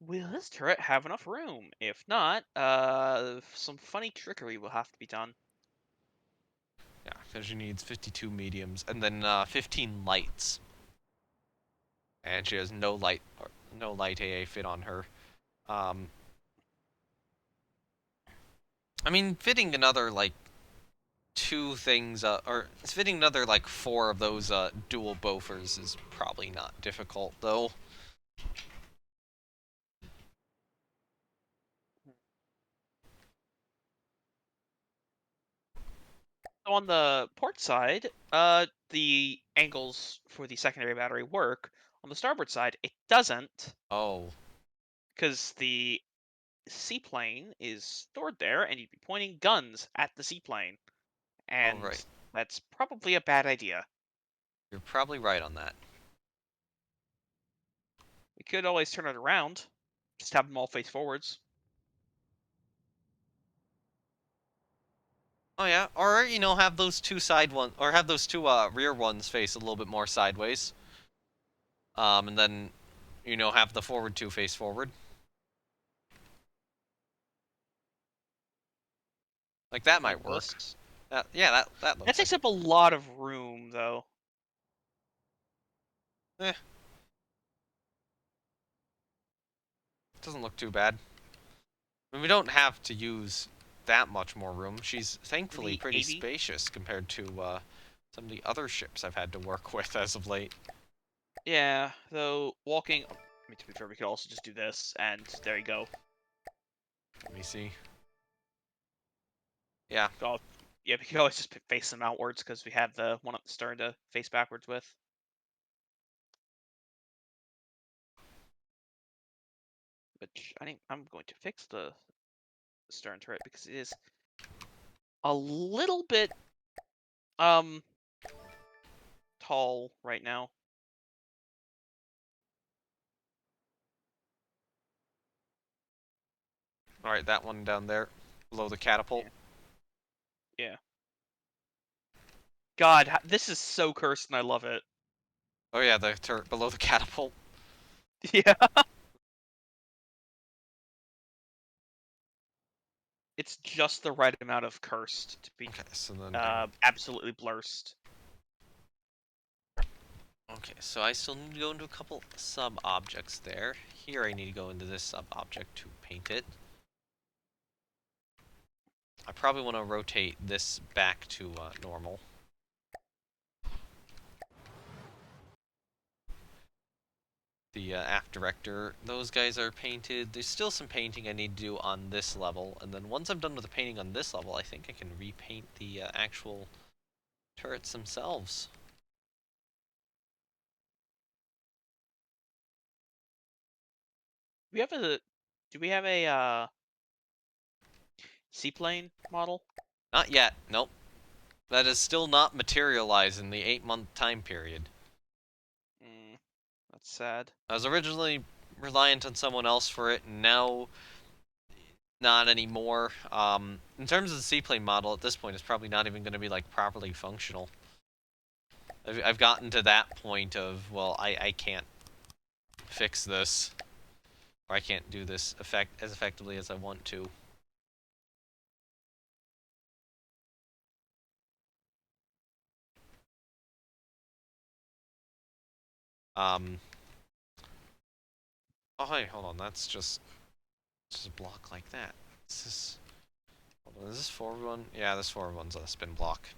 Will this turret have enough room? If not, some funny trickery will have to be done. Yeah, because she needs 52 mediums, and then 15 lights. And she has no light AA fit on her. I mean, fitting another, like, 2 things, or fitting another, like, 4 of those, dual Bofors is probably not difficult, though. So on the port side, the angles for the secondary battery work. On the starboard side, it doesn't, Oh. because the seaplane is stored there, and you'd be pointing guns at the seaplane. All And right. that's probably a bad idea. You're probably right on that. We could always turn it around. Just have them all face forwards. Oh, yeah. Or, you know, have those 2 side ones, or have those 2, rear ones face a little bit more sideways. And then, you know, have the forward 2 face forward. Like, that Something might like work. this. Yeah, that That looks like... takes up a lot of room, though. Eh. Doesn't look too bad. I mean, we don't have to use that much more room. She's thankfully Maybe pretty 80. spacious compared to some of the other ships I've had to work with as of late. Yeah, though walking. I mean, to be fair, we could also just do this, and there you go. Let me see. Yeah. Oh, yeah, we could always just face them outwards because we have the one up the stern to face backwards with. Which I think I'm going to fix the stern turret because it is a little bit um tall right now. Alright, that one down there, below the catapult. Yeah. God, this is so cursed and I love it. Oh yeah, the turret below the catapult. Yeah. It's just the right amount of cursed to be Okay, so then... absolutely blurst. Okay, so I still need to go into a couple sub-objects there. Here I need to go into this sub-object to paint it. I probably want to rotate this back to normal. The aft director, those guys are painted. There's still some painting I need to do on this level, and then once I'm done with the painting on this level, I think I can repaint the actual turrets themselves. Do we have a seaplane model? Not yet, nope. That is still not materialized in the 8-month time period. That's sad. I was originally reliant on someone else for it, and now not anymore. In terms of the seaplane model, at this point, it's probably not even going to be like properly functional. I've gotten to that point of, well, I can't fix this, or I can't do this as effectively as I want to. Oh hey, hold on, that's just a block like that. This is, hold on, is this forward one? Yeah, this forward one's a spin block.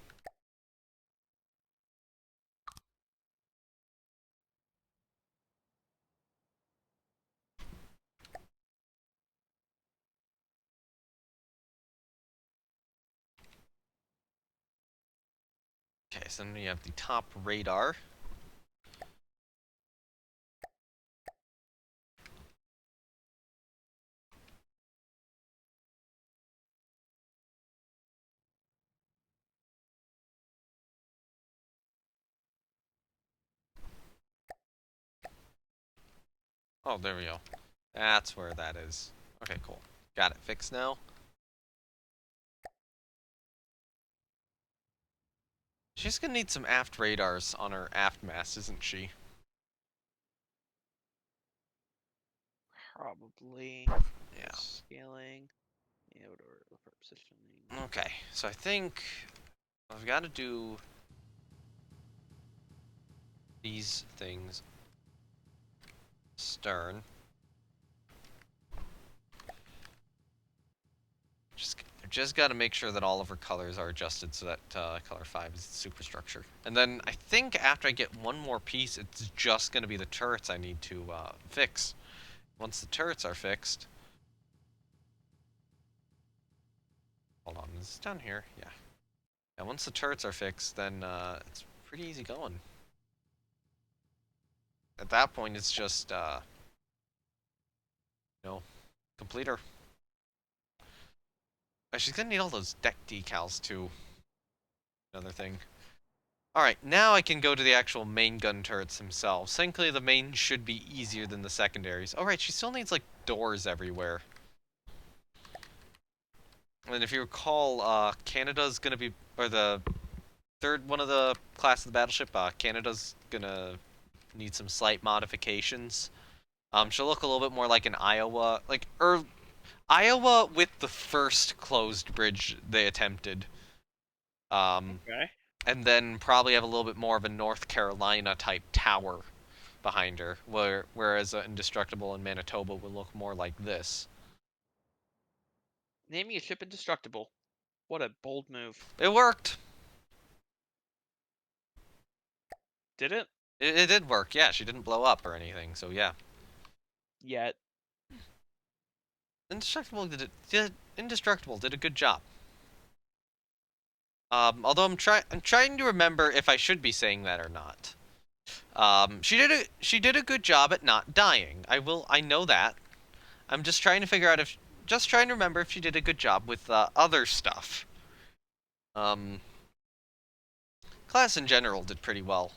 Okay, so then we have the top radar. Oh, there we go. That's where that is. Okay, cool. Got it fixed now. She's gonna need some aft radars on her aft mast, isn't she? Probably. Yeah. Scaling. Positioning. Okay, so I think I've got to do these things. Stern. Just got to make sure that all of her colors are adjusted so that color 5 is the superstructure. And then I think after I get one more piece, it's just going to be the turrets I need to fix. Once the turrets are fixed... Hold on, is this down here? Yeah. Yeah, once the turrets are fixed, then it's pretty easy going. At that point, it's just, you know, complete her. She's gonna need all those deck decals, too. Another thing. Alright, now I can go to the actual main gun turrets themselves. Thankfully, the main should be easier than the secondaries. Oh, right, she still needs, like, doors everywhere. And if you recall, Canada's gonna be... Or the third one of the class of the battleship, Canada's gonna need some slight modifications. She'll look a little bit more like an Iowa... Like, Iowa with the first closed bridge they attempted. Okay. And then probably have a little bit more of a North Carolina type tower behind her, whereas Indestructible in Manitoba will look more like this. Naming a ship Indestructible. What a bold move. It worked. Did it? It did work. Yeah, she didn't blow up or anything. So yeah. Yet. Indestructible did a good job. Although I'm trying to remember if I should be saying that or not. She did a good job at not dying. I know that. I'm just trying to figure out just trying to remember if she did a good job with other stuff. Class in general did pretty well.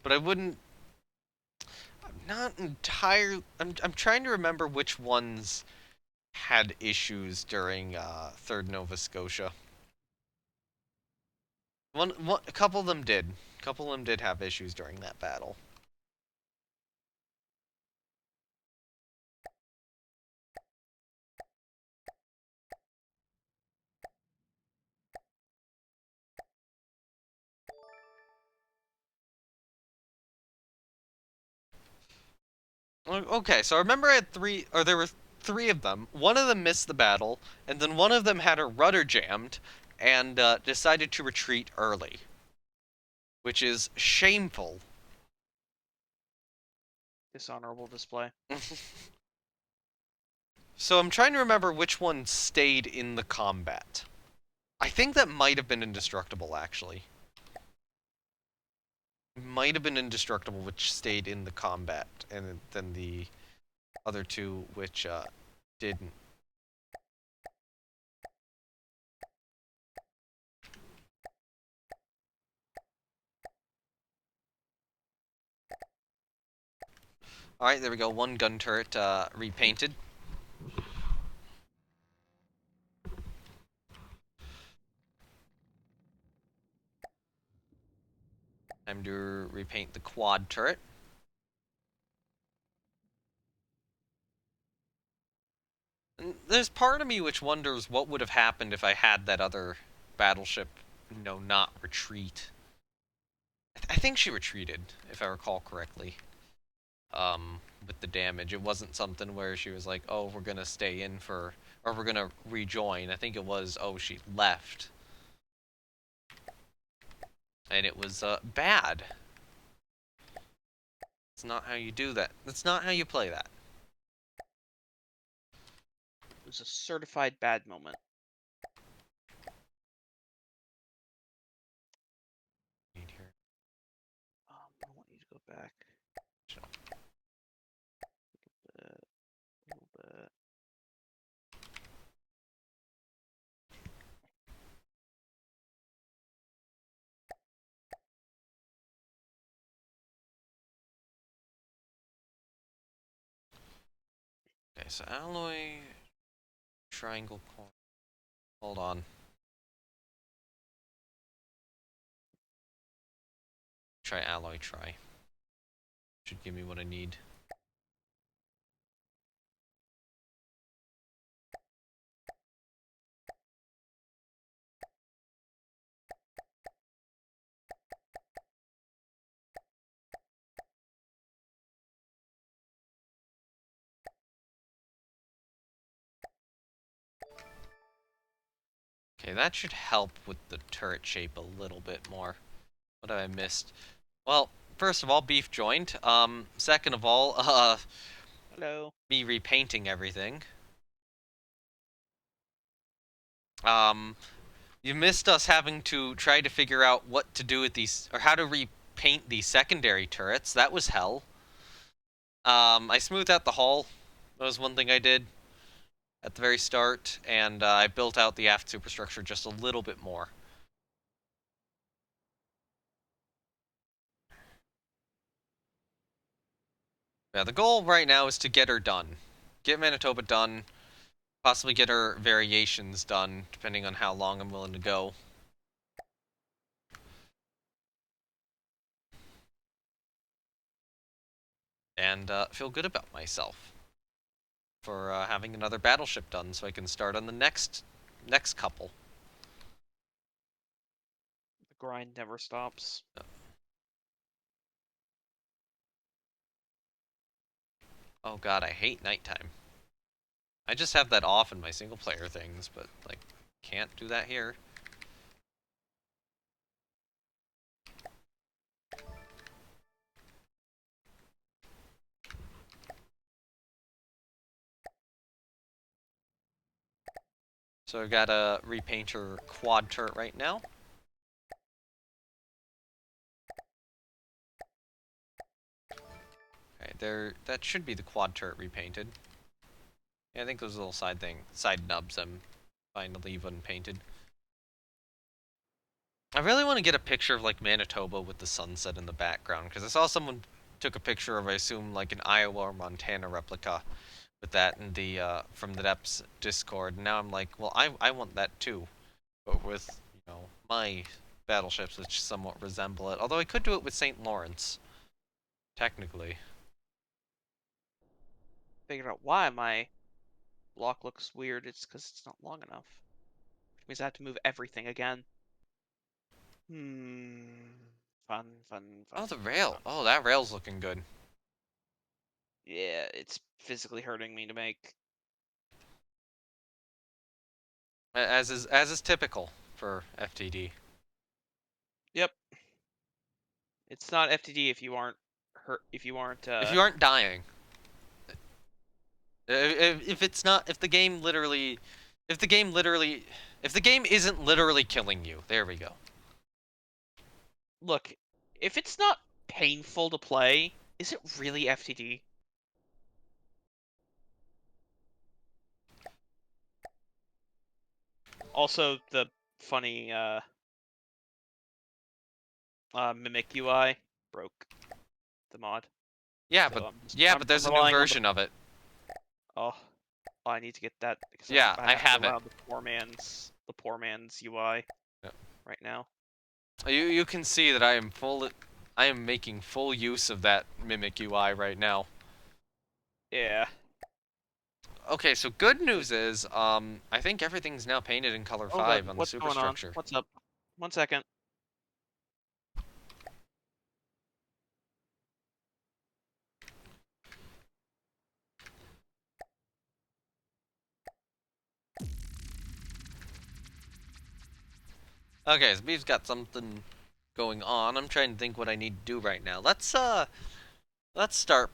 But I wouldn't... I'm not entirely... I'm trying to remember which ones had issues during 3rd Nova Scotia. A couple of them did. A couple of them did have issues during that battle. Okay, so I remember I had there were 3 of them. One of them missed the battle, and then one of them had her rudder jammed and decided to retreat early, which is shameful. Dishonorable display. So I'm trying to remember which one stayed in the combat. I think that might have been Indestructible, actually. Might have been Indestructible, which stayed in the combat, and then the other 2, which didn't. Alright, there we go. 1 gun turret repainted. Time to repaint the quad turret. And there's part of me which wonders what would have happened if I had that other battleship, not retreat. I think she retreated, if I recall correctly. With the damage, it wasn't something where she was like, "Oh, we're gonna stay in for, or we're gonna rejoin." I think it was, "Oh, she left," and it was bad. It's not how you do that. That's not how you play that. It was a certified bad moment. I want you to go back. A little bit. Okay, so alloy, triangle corner. Hold on. Try alloy try. Should give me what I need. Okay, that should help with the turret shape a little bit more. What have I missed? Well, first of all, beef joint. Second of all, Hello. me repainting everything. You missed us having to try to figure out what to do with these, or how to repaint the secondary turrets. That was hell. I smoothed out the hull. That was one thing I did at the very start, and I built out the aft superstructure just a little bit more. Yeah, the goal right now is to get her done. Get Manitoba done, possibly get her variations done, depending on how long I'm willing to go. And feel good about myself for having another battleship done so I can start on the next couple. The grind never stops. Oh god, I hate nighttime. I just have that off in my single player things, but like can't do that here. So I've got a repainter quad turret right now. Okay, that should be the quad turret repainted. Yeah, I think those little side nubs I'm fine to leave unpainted. I really want to get a picture of like Manitoba with the sunset in the background, because I saw someone took a picture of, I assume, like an Iowa or Montana replica with that in the from the depths Discord. And now I'm like, well, I want that too, but with my battleships which somewhat resemble it. Although I could do it with St. Lawrence, technically. Figured out why my block looks weird. It's because it's not long enough. Which means I have to move everything again. Fun, fun, fun. Oh, the rail. Fun. Oh, that rail's looking good. Yeah, it's physically hurting me to make. As is typical for FTD. Yep. It's not FTD if you aren't hurt. If you aren't. If you aren't dying. If it's not, if the game isn't literally killing you, there we go. Look, if it's not painful to play, is it really FTD? Also, the funny mimic UI broke the mod. Yeah, So but there's a new version of it. Oh, I need to get that because Yeah, I have have to it. allow the poor man's UI right now. You can see that I am making full use of that mimic UI right now. Yeah. Okay, so good news is, I think everything's now painted in color 5 on the What's going on? Superstructure. What's up? 1 second. Okay, so we've got something going on. I'm trying to think what I need to do right now. Let's start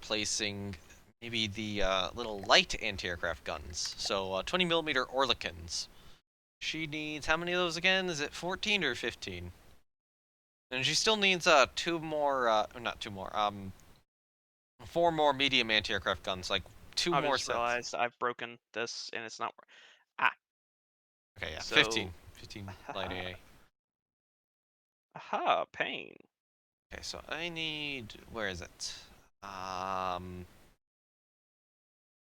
placing maybe the little light anti-aircraft guns. So 20mm Orlikins. She needs how many of those again? Is it 14 or 15? And she still needs two more, not two more, 4 more medium anti-aircraft guns, like 2 I more just sets. realized I've broken this and it's not. Ah. Okay, yeah, So... 15 light AA. Aha, pain. Okay, so I need, where is it?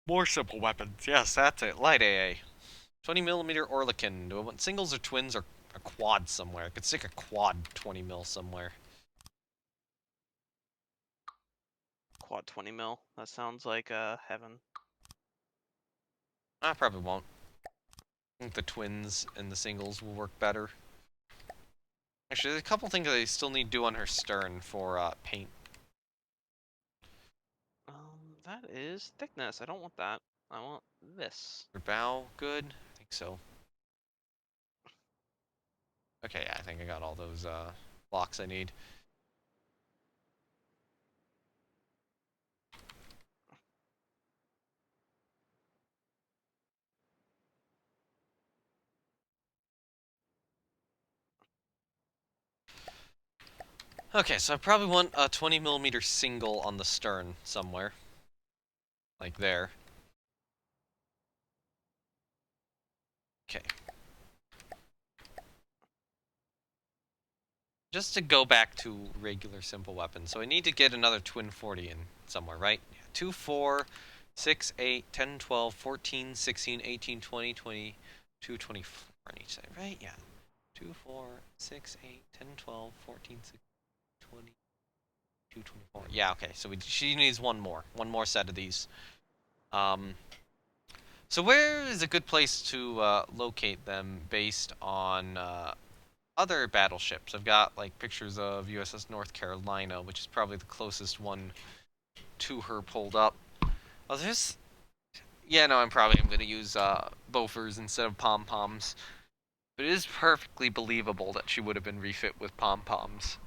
More simple weapons. Yes, that's it. Light AA. 20mm Orlikin. Do I want singles or twins or a quad somewhere? I could stick a quad 20mm somewhere. Quad 20mm. That sounds like heaven. I probably won't. I think the twins and the singles will work better. Actually, there's a couple things that I still need to do on her stern for paint. That is thickness. I don't want that. I want this. Her bow, good? I think so. Okay, yeah, I think I got all those blocks I need. Okay, so I probably want a 20mm single on the stern somewhere. Like there. Okay. Just to go back to regular simple weapons, so I need to get another twin 40 in somewhere, right? Yeah, 2, 4, 6, 8, 10, 12, 14, 16, 18, 20, 22, 24 on each side, right? Yeah. 2, 4, 6, 8, 10, 12, 14, 16, 20, 24. Yeah, okay, so she needs one more set of these. So where is a good place to locate them based on other battleships? I've got like pictures of USS North Carolina, which is probably the closest one to her pulled up. Oh, there's... Yeah, no, I'm going to use Bofors instead of pom-poms. But it is perfectly believable that she would have been refit with pom-poms,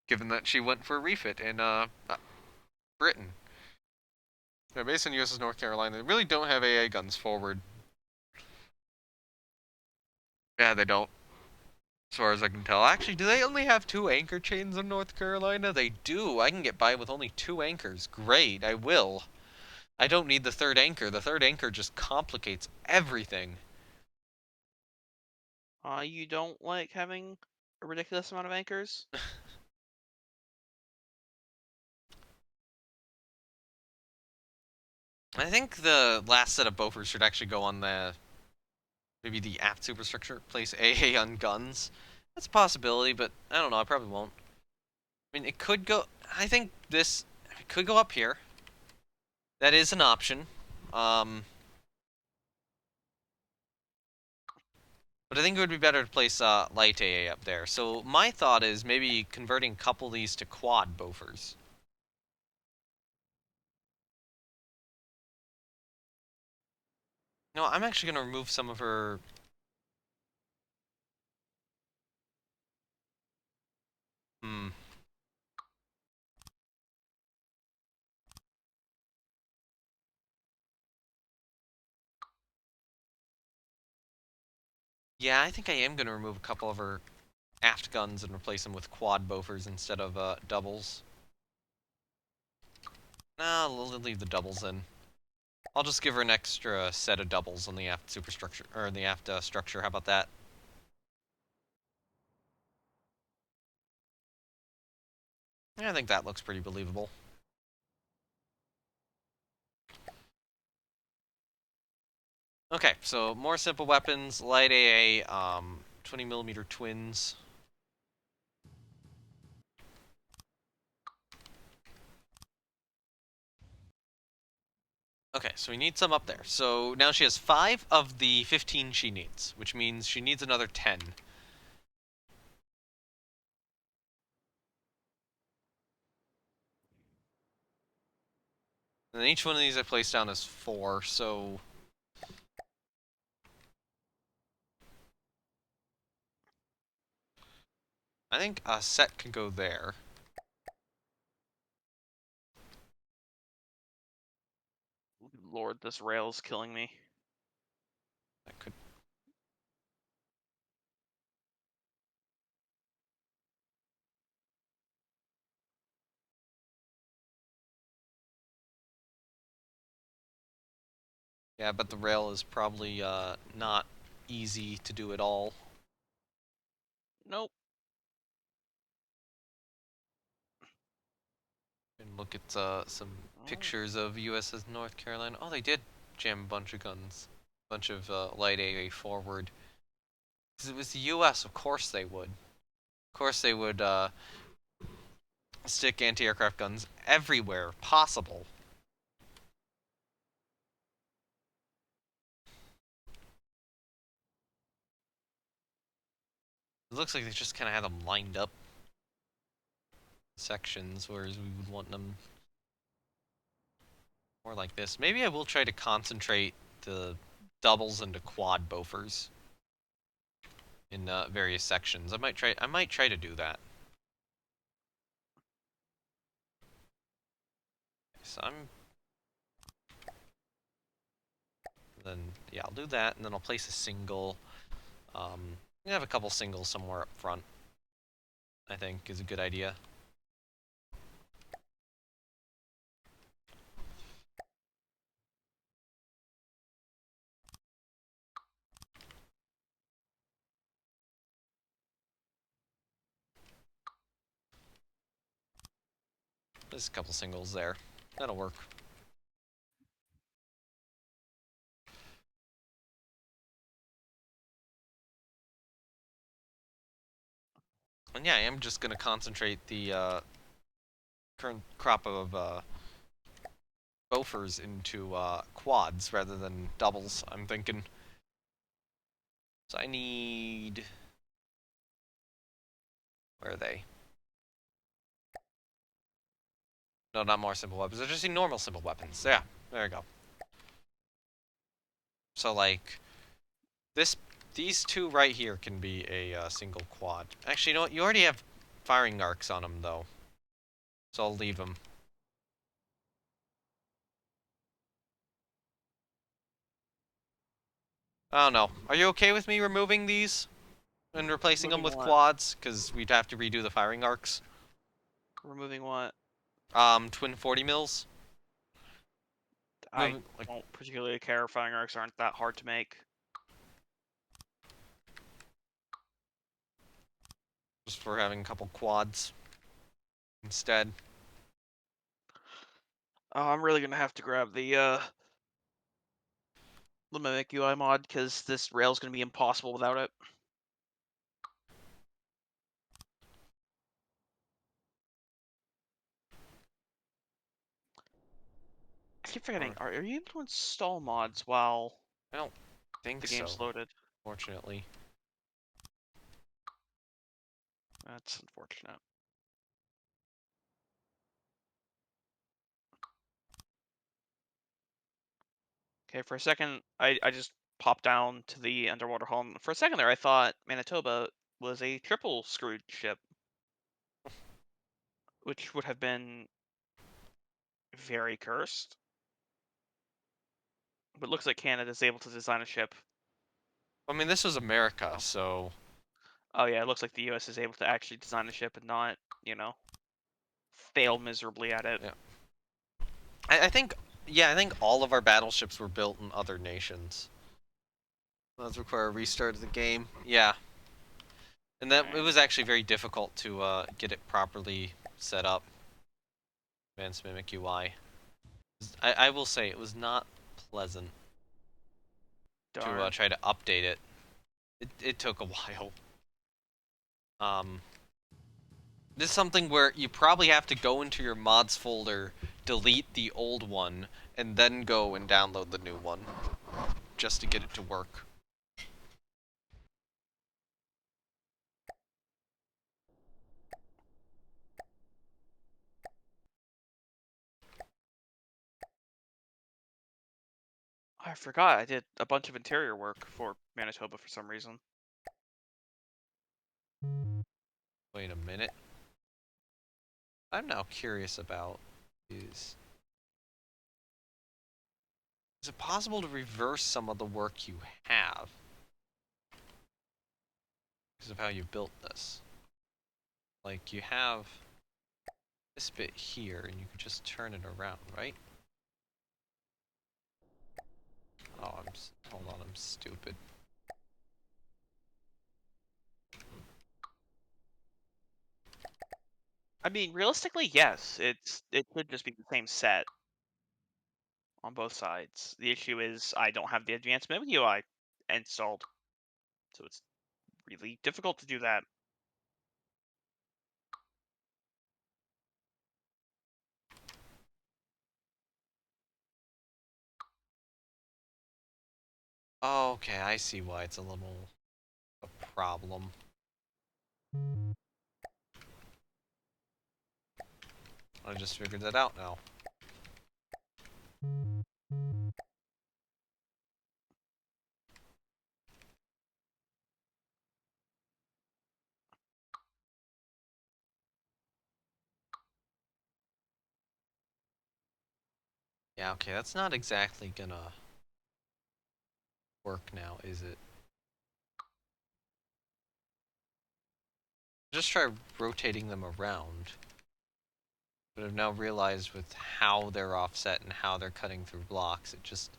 given that she went for a refit in Britain. They're based on USS North Carolina. They really don't have AA guns forward. Yeah, they don't. As far as I can tell. Actually, do they only have 2 anchor chains in North Carolina? They do. I can get by with only 2 anchors. Great, I will. I don't need the 3rd anchor. The 3rd anchor just complicates everything. You don't like having a ridiculous amount of anchors? I think the last set of Bofors should actually go on maybe the aft superstructure. Place AA on guns. That's a possibility, but I don't know. I probably won't. I mean, it could go. I think it could go up here. That is an option. But I think it would be better to place light AA up there. So my thought is maybe converting a couple of these to quad Bofors. No, I'm actually going to remove some of her... Hmm. Yeah, I think I am going to remove a couple of her aft guns and replace them with quad Bofors instead of doubles. No, we'll leave the doubles in. I'll just give her an extra set of doubles on the aft superstructure, or the aft structure. How about that? Yeah, I think that looks pretty believable. Okay, so more simple weapons, light AA, 20mm twins. Okay, so we need some up there. So now she has 5 of the 15 she needs, which means she needs another 10. And then each one of these I place down as 4, so... I think a set can go there. Lord, this rail is killing me. That could... Yeah, but the rail is probably not easy to do at all. Nope. And look at some pictures of USS North Carolina. Oh, they did jam a bunch of guns. A bunch of light AA forward. Because it was the US, of course they would. Of course they would stick anti-aircraft guns everywhere possible. It looks like they just kind of had them lined up sections, whereas we would want them more like this. Maybe I will try to concentrate the doubles into quad Bofors in various sections. I might try to do that. So then yeah, I'll do that, and then I'll place a single. I have a couple singles somewhere up front. I think is a good idea. There's a couple singles there. That'll work. And yeah, I am just gonna concentrate the current crop of Bofors into quads rather than doubles, I'm thinking. So I need... Where are they? No, not more simple weapons. I just need normal simple weapons. Yeah, there we go. So like, these two right here can be a single quad. Actually, you know what? You already have firing arcs on them, though. So I'll leave them. I don't know. Are you okay with me removing these and replacing them with Removing what? quads? Because we'd have to redo the firing arcs. Removing what? Twin 40 mils. I don't particularly care. Firing arcs aren't that hard to make. Just for having a couple quads instead. Oh, I'm really gonna have to grab the the Mimic UI mod, because this rail's going to be impossible without it. I keep forgetting, are you able to install mods while I don't think the so, game's loaded? fortunately. That's unfortunate. Okay, for a second, I just popped down to the underwater hull. And for a second there, I thought Manitoba was a triple screwed ship, which would have been very cursed. But it looks like Canada's able to design a ship. I mean, this was America, so... Oh yeah, it looks like the US is able to actually design a ship and not, fail miserably at it. Yeah. I think all of our battleships were built in other nations. Those require a restart of the game. Yeah. And that it was actually very difficult to get it properly set up. Advanced Mimic UI. I will say it was not pleasant to try to update it. It took a while. This is something where you probably have to go into your mods folder, delete the old one, and then go and download the new one, just to get it to work. I forgot I did a bunch of interior work for Manitoba for some reason. Wait a minute. I'm now curious about is it possible to reverse some of the work you have because of how you built this? Like, you have this bit here, and you could just turn it around, right? Oh, hold on, I'm stupid. I mean, realistically, yes. It could just be the same set on both sides. The issue is I don't have the advanced Mimic UI installed, so it's really difficult to do that. Oh, okay, I see why it's a little a problem. I just figured that out now. Yeah, okay, that's not exactly gonna work now, is it? Just try rotating them around. But I've now realized with how they're offset and how they're cutting through blocks, it just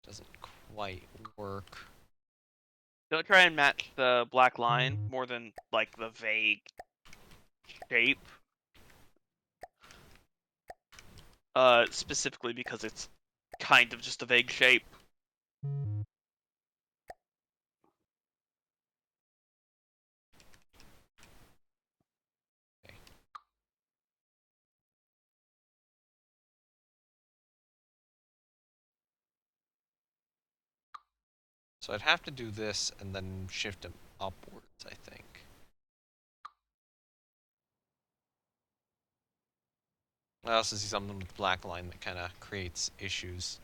doesn't quite work. Don't try and match the black line more than, like, the vague shape. Specifically because it's kind of just a vague shape. Okay. So I'd have to do this and then shift them upwards, I think. I also see something with black line that kind of creates issues.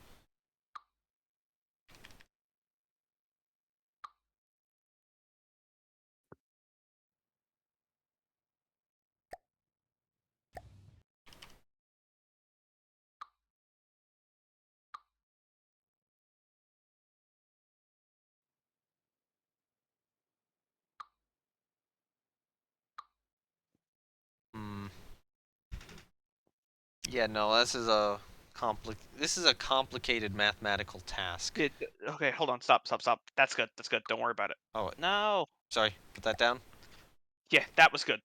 Yeah, no, this is a complicated mathematical task. Okay, hold on, stop. That's good. Don't worry about it. Oh, No. sorry, put that down. Yeah, that was good.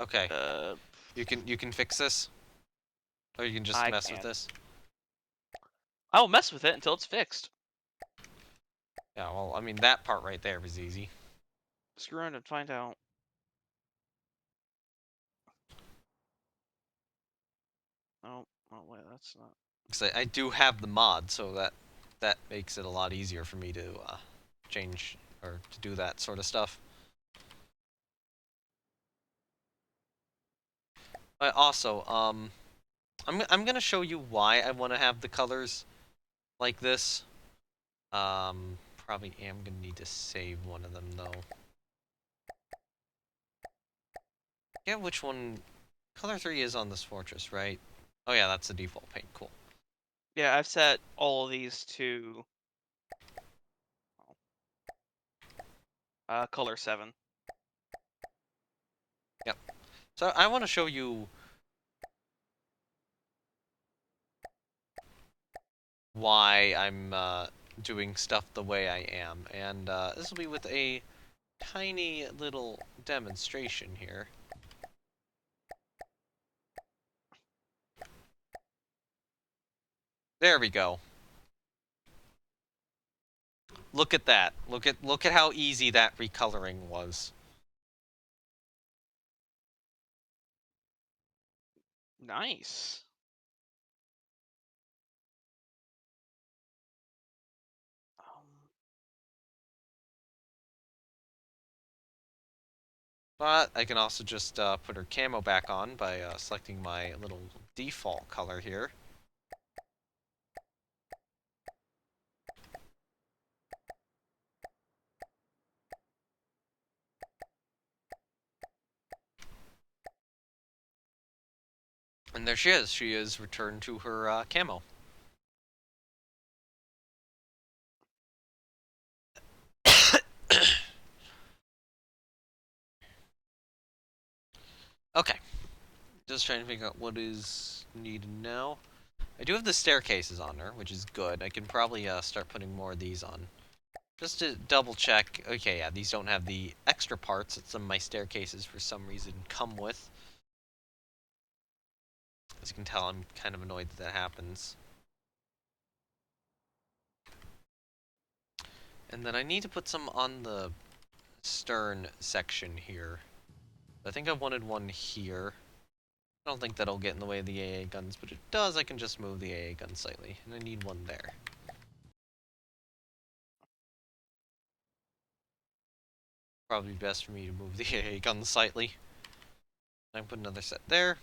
Okay. You can fix this, or you can just I mess with can't. this. I'll mess with it until it's fixed. Yeah, well, I mean, that part right there was easy. Screw around and find out. Oh, wait, that's not. Because I do have the mod, so that makes it a lot easier for me to change or to do that sort of stuff. But also, I'm gonna show you why I want to have the colors like this. Probably am gonna need to save one of them though. Yeah, which one? Color 3 is on this fortress, right? Oh yeah, that's the default paint. Cool. Yeah, I've set all of these to color 7. Yep. So I want to show you why I'm doing stuff the way I am, and this will be with a tiny little demonstration here. There we go. Look at that. Look at how easy that recoloring was. Nice. But I can also just put her camo back on by selecting my little default color here. And there she is. She is returned to her camo. Okay. Just trying to figure out what is needed now. I do have the staircases on her, which is good. I can probably start putting more of these on. Just to double check. Okay, yeah, these don't have the extra parts that some of my staircases for some reason come with. As you can tell, I'm kind of annoyed that that happens. And then I need to put some on the stern section here. I think I wanted one here. I don't think that'll get in the way of the AA guns, but it does. I can just move the AA gun slightly. And I need one there. Probably best for me to move the AA gun slightly. I can put another set there.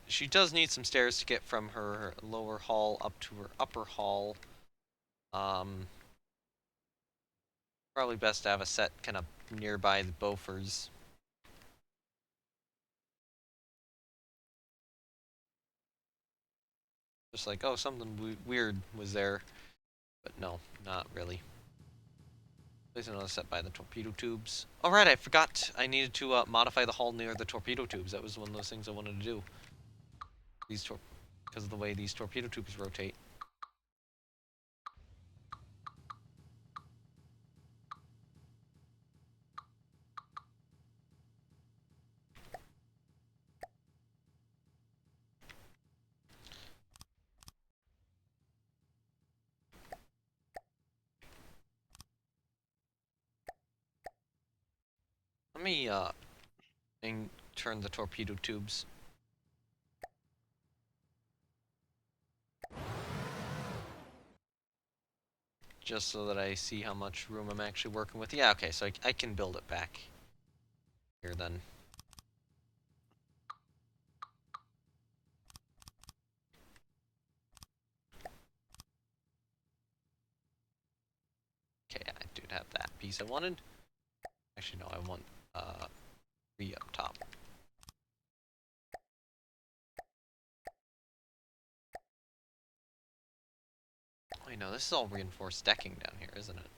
She does need some stairs to get from her lower hall up to her upper hall. Probably best to have a set kind of nearby the Beauforts. Just like, oh, something weird was there. But no, not really. Place another set by the torpedo tubes. Alright, I forgot I needed to modify the hull near the torpedo tubes. That was one of those things I wanted to do. Because of the way these torpedo tubes rotate. Let me turn the torpedo tubes. Just so that I see how much room I'm actually working with. Yeah, okay, so I can build it back here then. Okay, I do have that piece I wanted. Actually, no, I want 3 up top. I know, this is all reinforced decking down here, isn't it?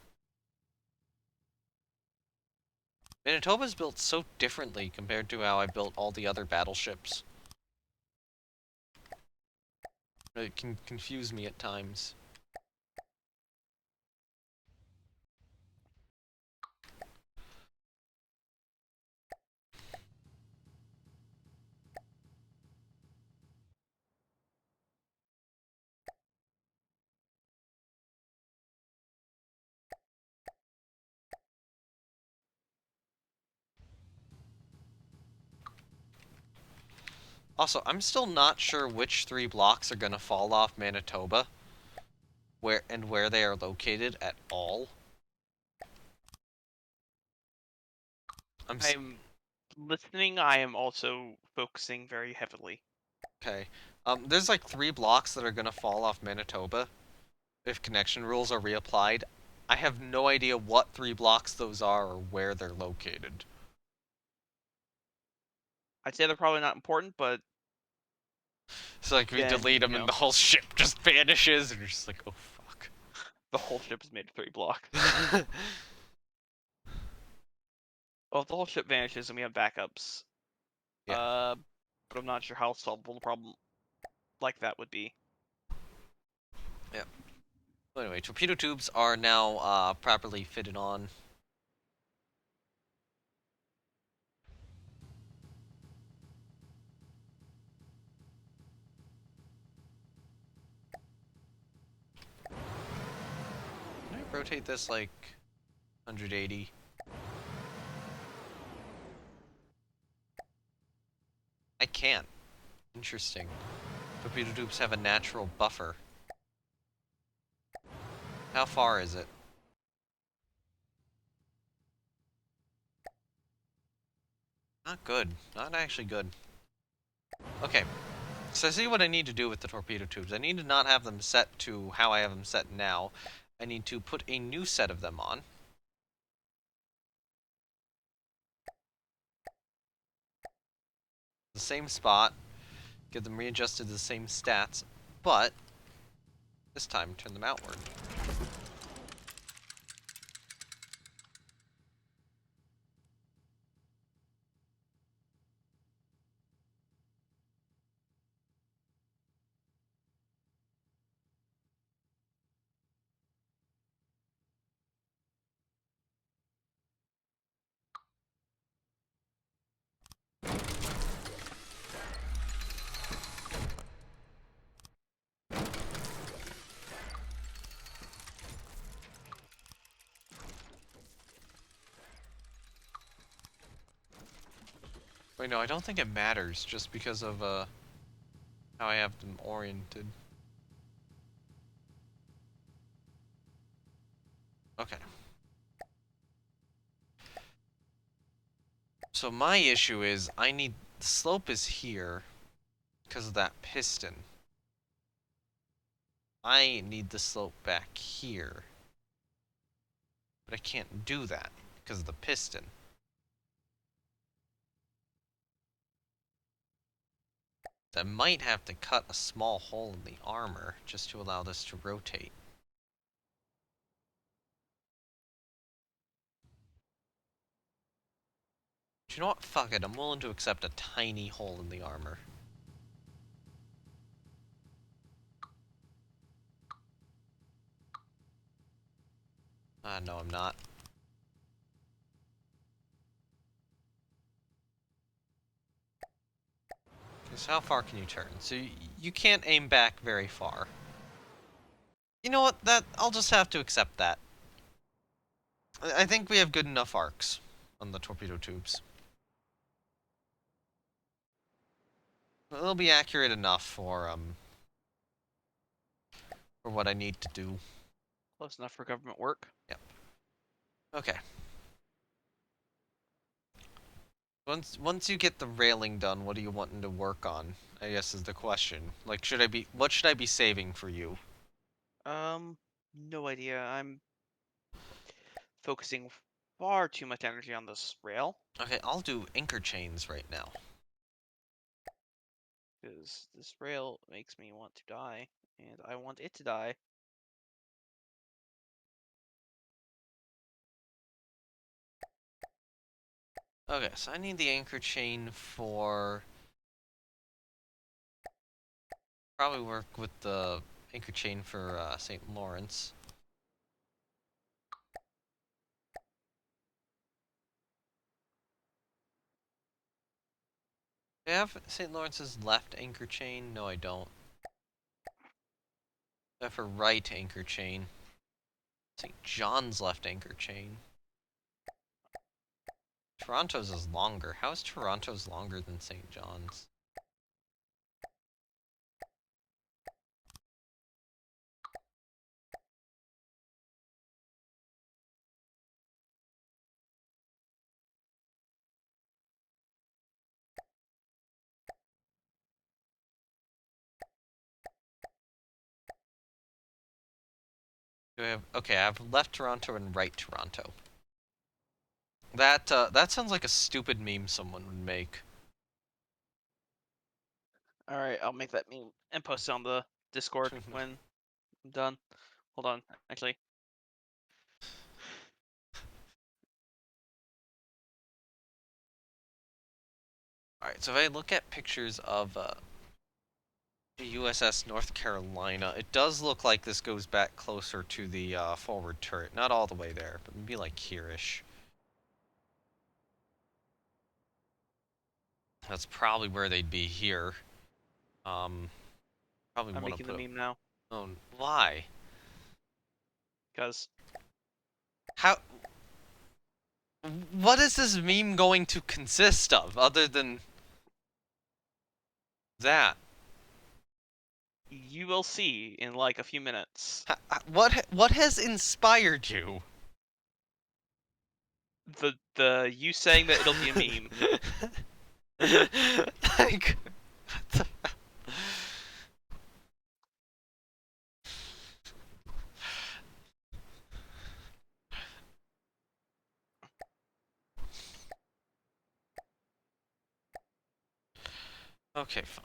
Manitoba's built so differently compared to how I built all the other battleships. It can confuse me at times. Also, I'm still not sure which 3 blocks are gonna fall off Manitoba, where they are located at all. I'm listening. I am also focusing very heavily. Okay. There's like 3 blocks that are gonna fall off Manitoba if connection rules are reapplied. I have no idea what 3 blocks those are or where they're located. I'd say they're probably not important, but So like we then, delete them you and know, the whole ship just vanishes and you're just like, oh fuck. the whole ship is made of 3 blocks. Well, if the whole ship vanishes and we have backups, Yeah. but I'm not sure how solvable the problem like that would be. Yeah. Well, anyway, torpedo tubes are now properly fitted on. Can I rotate this like 180? I can't. Interesting. Torpedo tubes have a natural buffer. How far is it? Not good. Not actually good. Okay. So I see what I need to do with the torpedo tubes. I need to not have them set to how I have them set now. I need to put a new set of them on. The same spot. Get them readjusted to the same stats. But this time turn them outward. Wait, no, I don't think it matters just because of how I have them oriented. Okay. So my issue is I need the slope is here because of that piston. I need the slope back here. But I can't do that because of the piston. I might have to cut a small hole in the armor just to allow this to rotate. But you know what? Fuck it. I'm willing to accept a tiny hole in the armor. No, I'm not. Because how far can you turn? So you can't aim back very far. You know what? I'll just have to accept that. I think we have good enough arcs on the torpedo tubes. It'll be accurate enough for what I need to do. Close enough for government work. Yep. Okay. Once you get the railing done, what are you wanting to work on? I guess is the question. Like, what should I be saving for you? No idea. I'm focusing far too much energy on this rail. Okay, I'll do anchor chains right now. Because this rail makes me want to die, and I want it to die. Okay, so I need the anchor chain for... Probably work with the anchor chain for St. Lawrence. Do I have St. Lawrence's left anchor chain? No, I don't. I have her right anchor chain. St. John's left anchor chain. Toronto's is longer. How is Toronto's longer than St. John's? Okay, I have left Toronto and right Toronto. That sounds like a stupid meme someone would make. Alright, I'll make that meme and post it on the Discord when I'm done. Hold on, actually. Alright, so if I look at pictures of the USS North Carolina, it does look like this goes back closer to the forward turret. Not all the way there, but maybe like here-ish. That's probably where they'd be here. Probably I'm want to making the put meme now. Oh, why? Because How? What is this meme going to consist of, other than that? you will see in like a few minutes. What has inspired you? The you saying that it'll be a meme. Like, okay, fine.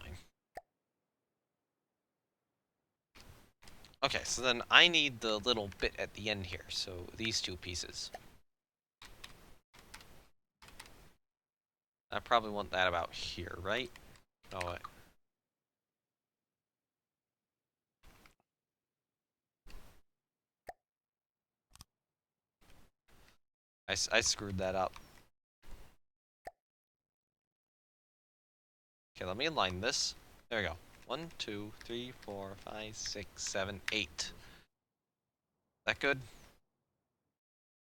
Okay, so then I need the little bit at the end here, so these two pieces. I probably want that about here, right? Oh, wait. I screwed that up. Okay, let me align this. There we go. 1, 2, 3, 4, 5, 6, 7, 8. That good?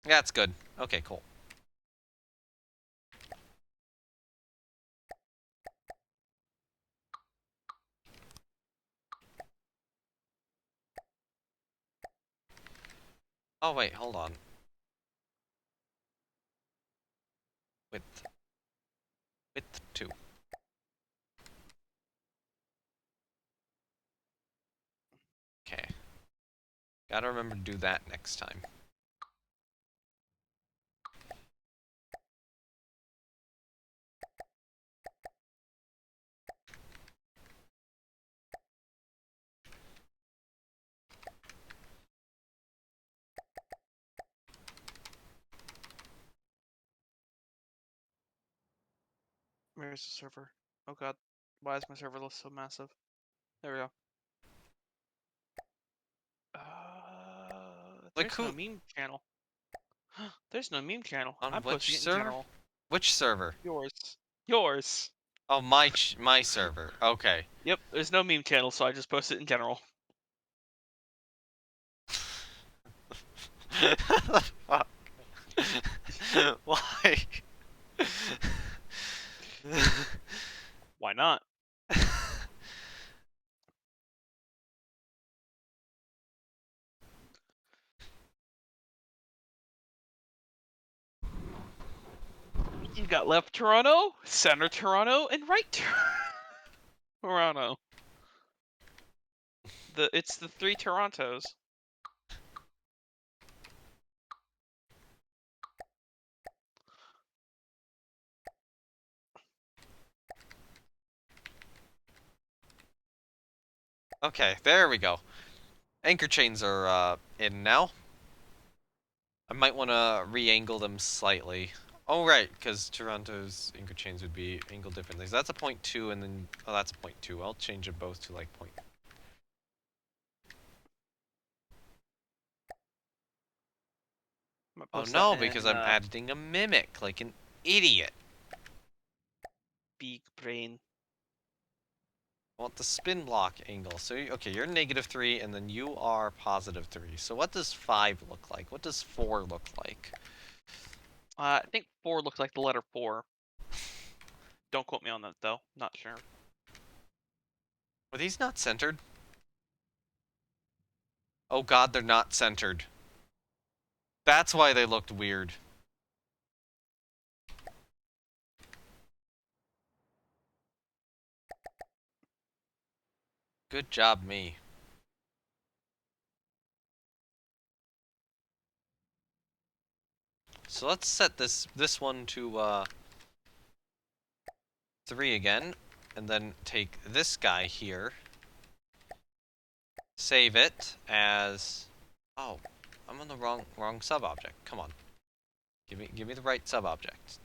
Yeah, it's good. Okay, cool. Oh, wait, hold on. Width. Width 2. Okay. Gotta remember to do that next time. Where's the server? Oh god. Why is my server list so massive? There we go. Like, There's no who? meme channel. There's no meme channel. On I'm posting which it in server? general. Which server? Yours. Yours. Oh, my server. Okay. Yep, there's no meme channel, so I just post it in general. Fuck. Why? Why not? You got left Toronto, center Toronto, and right Toronto. It's the 3 Torontos. Okay, there we go. Anchor chains are in now. I might want to re-angle them slightly. Oh, right, because Toronto's anchor chains would be angled differently. So that's a 0.2, and then... Oh, that's a 0.2. I'll change them both to, like, point. Oh, no, because I'm adding a mimic, like an idiot. Big brain. I want the spin block angle. So, okay, you're -3, and then you are +3. So what does 5 look like? What does 4 look like? I think 4 looks like the letter 4. Don't quote me on that, though. Not sure. Are these not centered? Oh god, they're not centered. That's why they looked weird. Good job, me. So let's set this one to 3 again, and then take this guy here. Save it as. Oh, I'm on the wrong sub-object. Come on. Give me the right sub-object.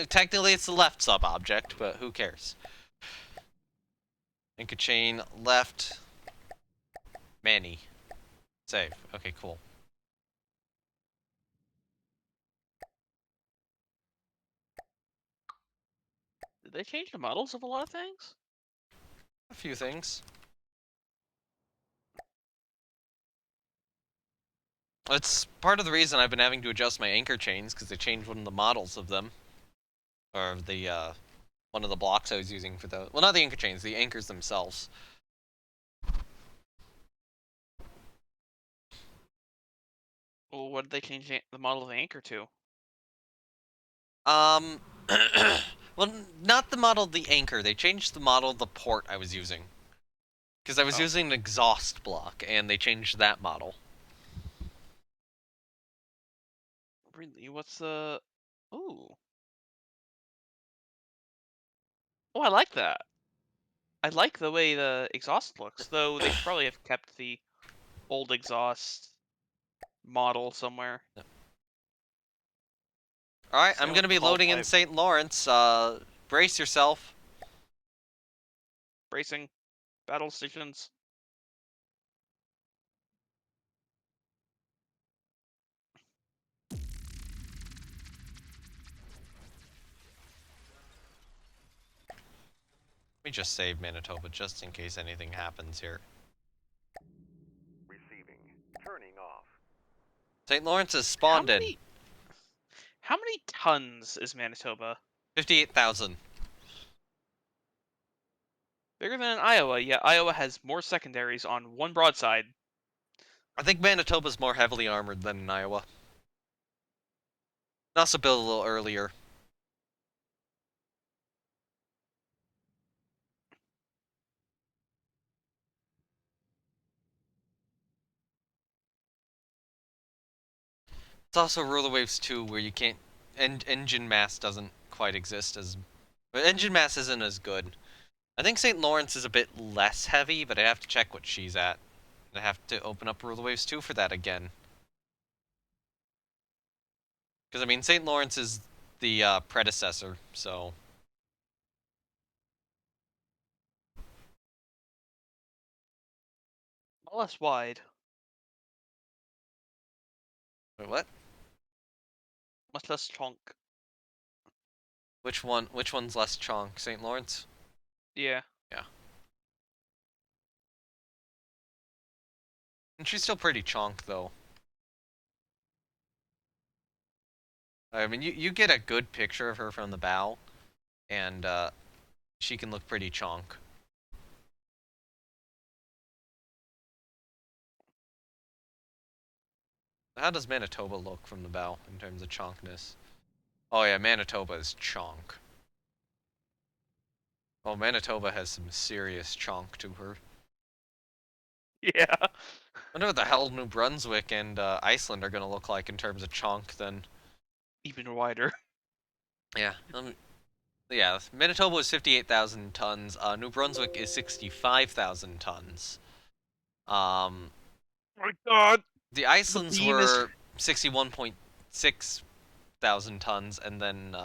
Technically, it's the left sub-object, but who cares? Anchor chain left. Manny. Save. Okay, cool. Did they change the models of a lot of things? A few things. It's part of the reason I've been having to adjust my anchor chains, because they changed one of the models of them. Or the, one of the blocks I was using for the... Well, not the anchor chains, the anchors themselves. Well, what did they change the model of the anchor to? Well, not the model of the anchor. They changed the model of the port I was using. Because I was using an exhaust block, and they changed that model. Really? What's the... Ooh. Oh, I like that. I like the way the exhaust looks, though they should probably have kept the old exhaust model somewhere. Alright, Same I'm with gonna the be hull loading in type. St. Lawrence. Brace yourself. Bracing. Battle stations. Let me just save Manitoba, just in case anything happens here. Receiving. Turning off. St. Lawrence is spawned in. How many tons is Manitoba? 58,000. Bigger than Iowa, yet Iowa has more secondaries on one broadside. I think Manitoba's more heavily armored than Iowa. Also built a little earlier. It's also Ruler Waves 2, where you can't... engine mass doesn't quite exist as... Engine mass isn't as good. I think St. Lawrence is a bit less heavy, but I have to check what she's at. I have to open up Ruler Waves 2 for that again. Because, I mean, St. Lawrence is the predecessor, so... Less wide. Wait, what? Much less chunk. Which one? Which one's less chonk? St. Lawrence? Yeah. Yeah. And she's still pretty chonk, though. I mean, you get a good picture of her from the bow, and she can look pretty chonk. How does Manitoba look from the bow in terms of chonkness? Oh yeah, Manitoba is chonk. Oh, Manitoba has some serious chonk to her. Yeah. I wonder what the hell New Brunswick and Iceland are gonna look like in terms of chonk then. Even wider. Yeah, yeah, Manitoba is 58,000 tons. New Brunswick is 65,000 tons. Oh my god! The Icelands beam is... were 61.6 thousand tons, and then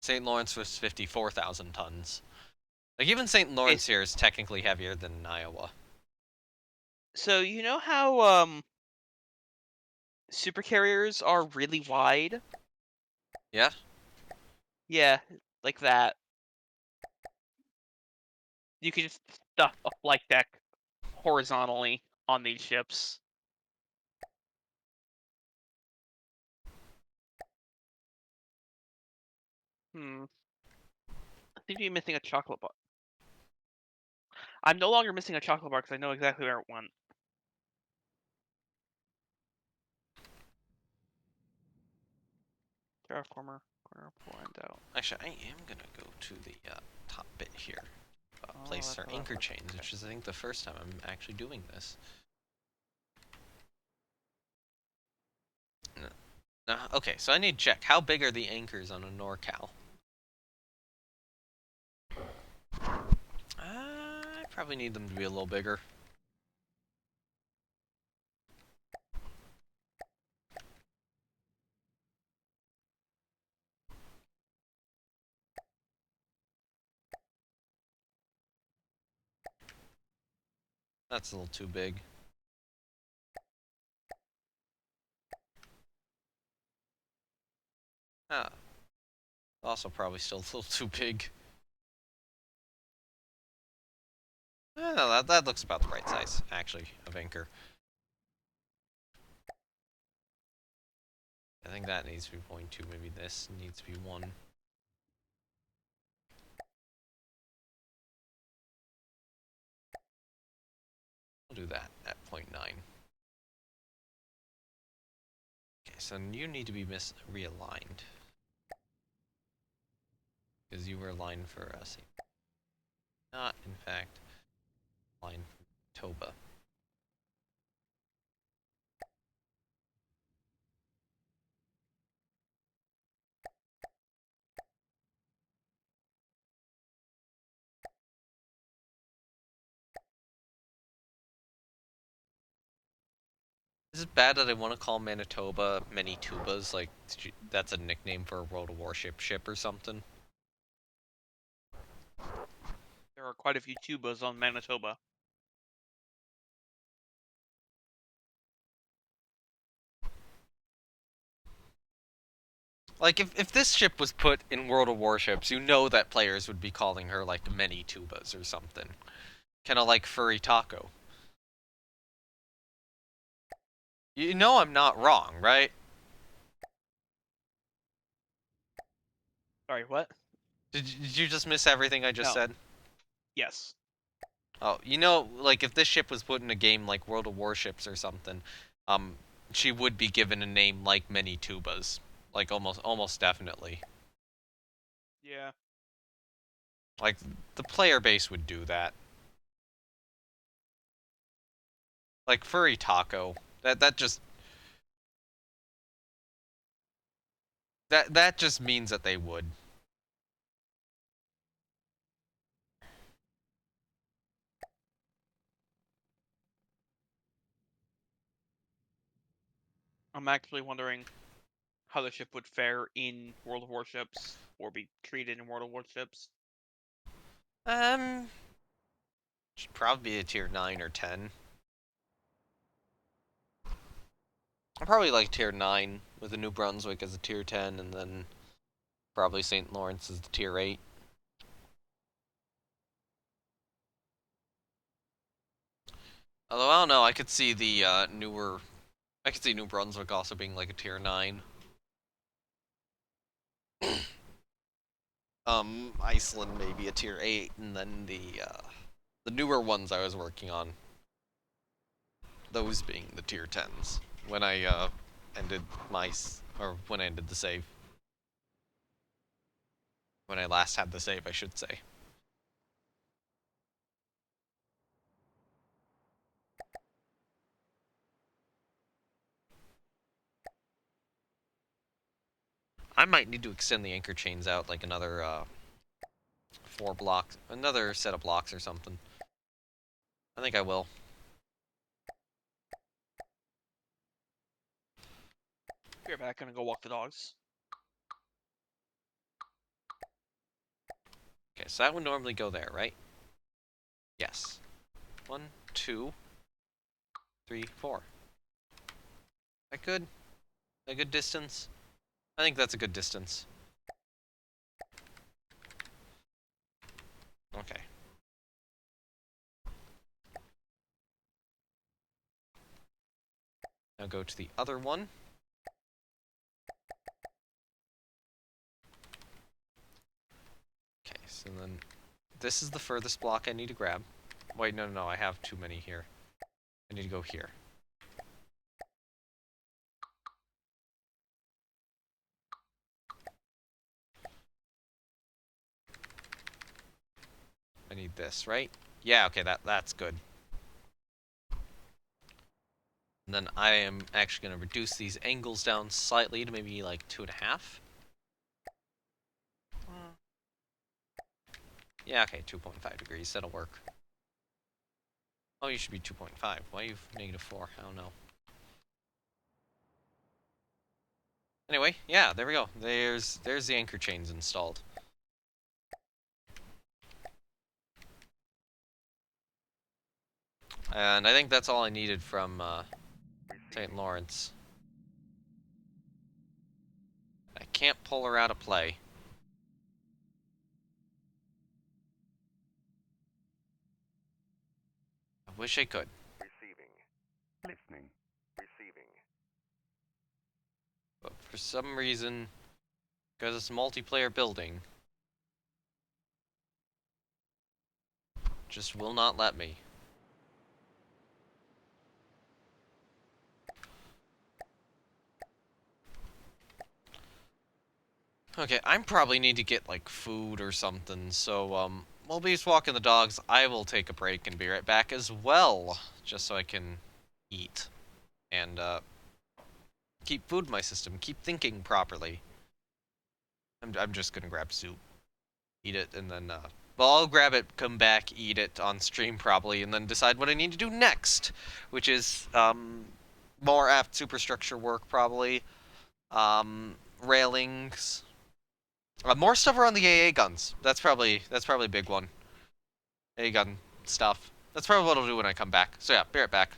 St. Lawrence was 54,000 tons. Like, even St. Lawrence here is technically heavier than Iowa. So, you know how, supercarriers are really wide? Yeah? Yeah, like that. You can just stuff a flight deck horizontally on these ships. Hmm. I seem to be missing a chocolate bar. I'm no longer missing a chocolate bar because I know exactly where it went. Terraformer, corner, pull end out. Actually, I am gonna go to the top bit here. Oh, Place our that's anchor okay. chains, which is, I think, the first time I'm actually doing this. Okay, so I need to check. How big are the anchors on a NorCal? I probably need them to be a little bigger. That's a little too big. Ah, also probably still a little too big. No, that looks about the right size, actually, of anchor. I think that needs to be 0.2. Maybe this needs to be 1. I'll do that at 0.9. Okay, so you need to be realigned. Because you were aligned for us. Not, in fact, aligned for Manitoba. Is it bad that I want to call Manitoba many tubas? Like, that's a nickname for a World of Warship ship or something? There are quite a few tubas on Manitoba. Like, if this ship was put in World of Warships, you know that players would be calling her, like, many tubas or something. Kinda like Furry Taco. You know I'm not wrong, right? Sorry, what? Did you just miss everything I just No. said? Yes. Oh, you know, like, if this ship was put in a game like World of Warships or something, she would be given a name like many tubas. Like, almost definitely. Yeah. Like, the player base would do that. Like Furry Taco. That just that just means that they would. I'm actually wondering how the ship would fare in World of Warships or be treated in World of Warships. Should probably be a tier 9 or 10. I probably like tier 9 with the New Brunswick as a tier 10, and then probably St. Lawrence as the tier 8. Although I don't know, I could see the I could see New Brunswick also being like a tier 9. Iceland maybe a tier 8, and then the newer ones I was working on, those being the tier 10s when I ended when I ended the save. When I last had the save, I should say. I might need to extend the anchor chains out like another 4 blocks, another set of blocks or something. I think I will. Be right back. Gonna go walk the dogs. Okay, so that would normally go there, right? Yes. 1, 2, 3, 4. That good? A good distance? I think that's a good distance. Okay. Now go to the other one. Okay, so then this is the furthest block I need to grab. Wait, no, I have too many here. I need to go here. I need this, right? Yeah, okay, that's good. And then I am actually going to reduce these angles down slightly to maybe like 2.5. Yeah, okay, 2.5 degrees. That'll work. Oh, you should be 2.5. Why are you -4? I don't know. Anyway, yeah, there we go. There's the anchor chains installed. And I think that's all I needed from St. Lawrence. I can't pull her out of play. I wish I could. Receiving. Listening. Receiving. But for some reason, because it's a multiplayer building, just will not let me. Okay, I probably need to get, like, food or something, so, while Beef's walking the dogs, I will take a break and be right back as well, just so I can eat and, keep food in my system, keep thinking properly. I'm just gonna grab soup, eat it, and then, well, I'll grab it, come back, eat it on stream probably, and then decide what I need to do next, which is, more aft superstructure work probably, railings, more stuff around the AA guns. That's probably a big one. AA gun stuff. That's probably what I'll do when I come back. So yeah, be right back.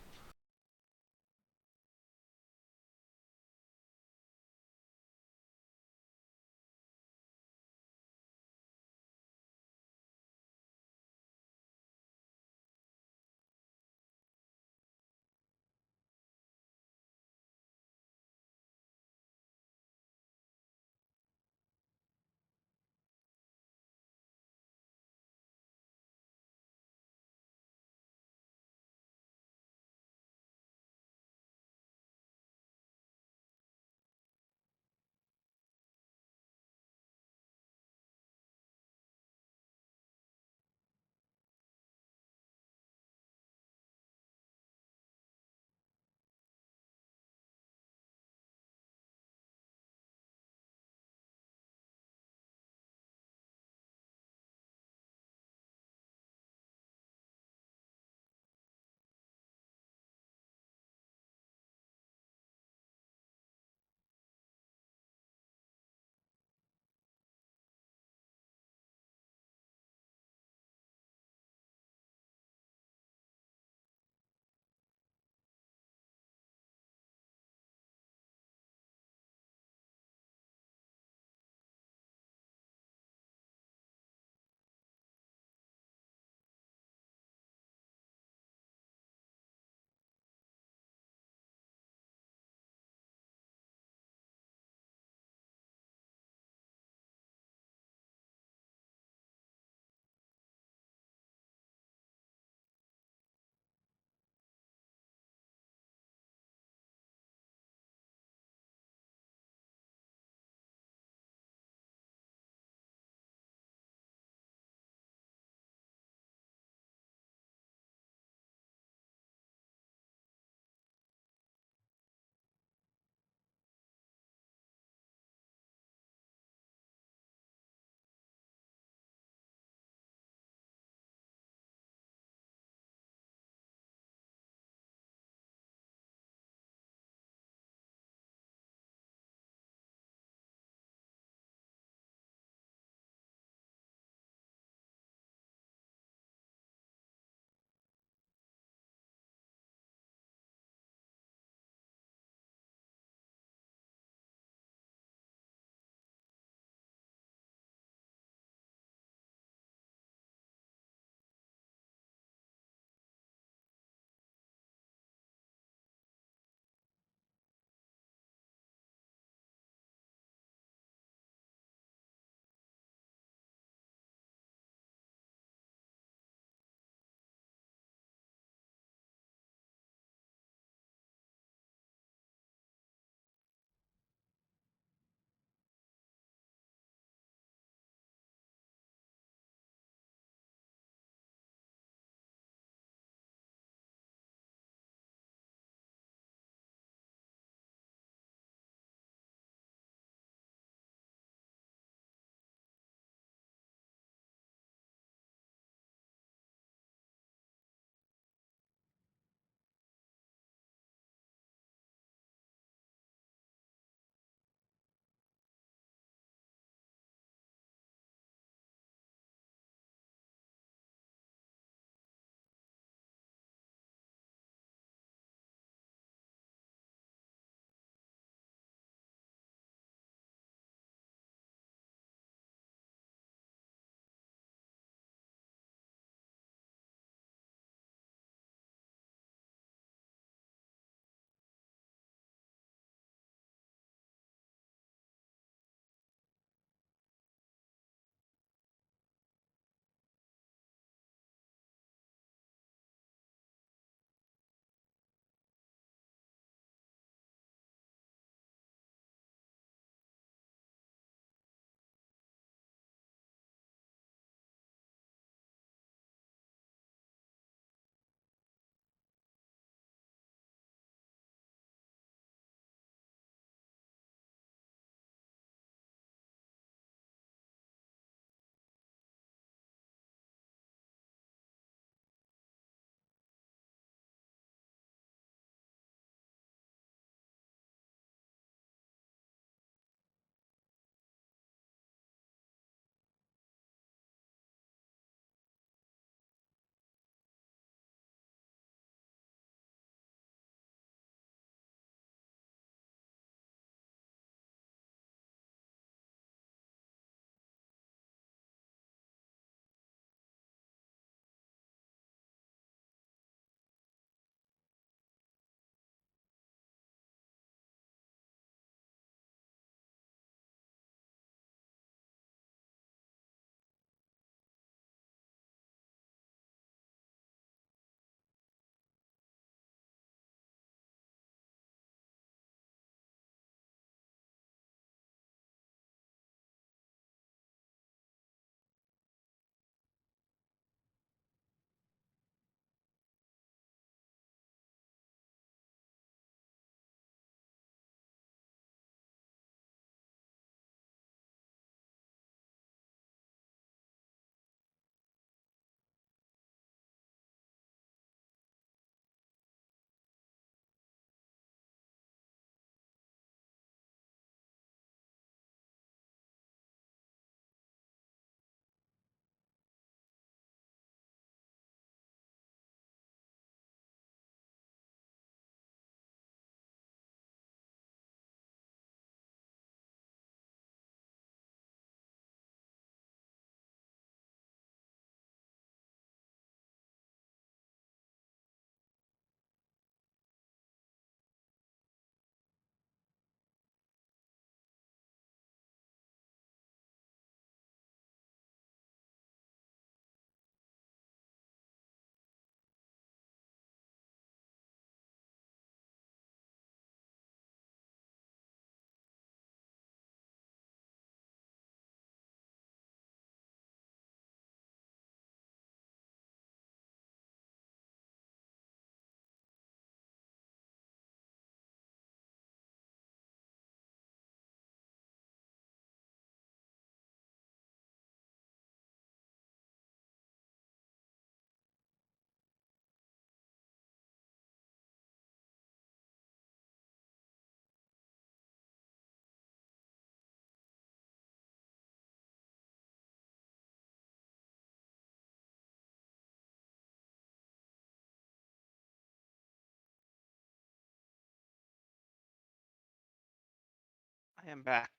I am back.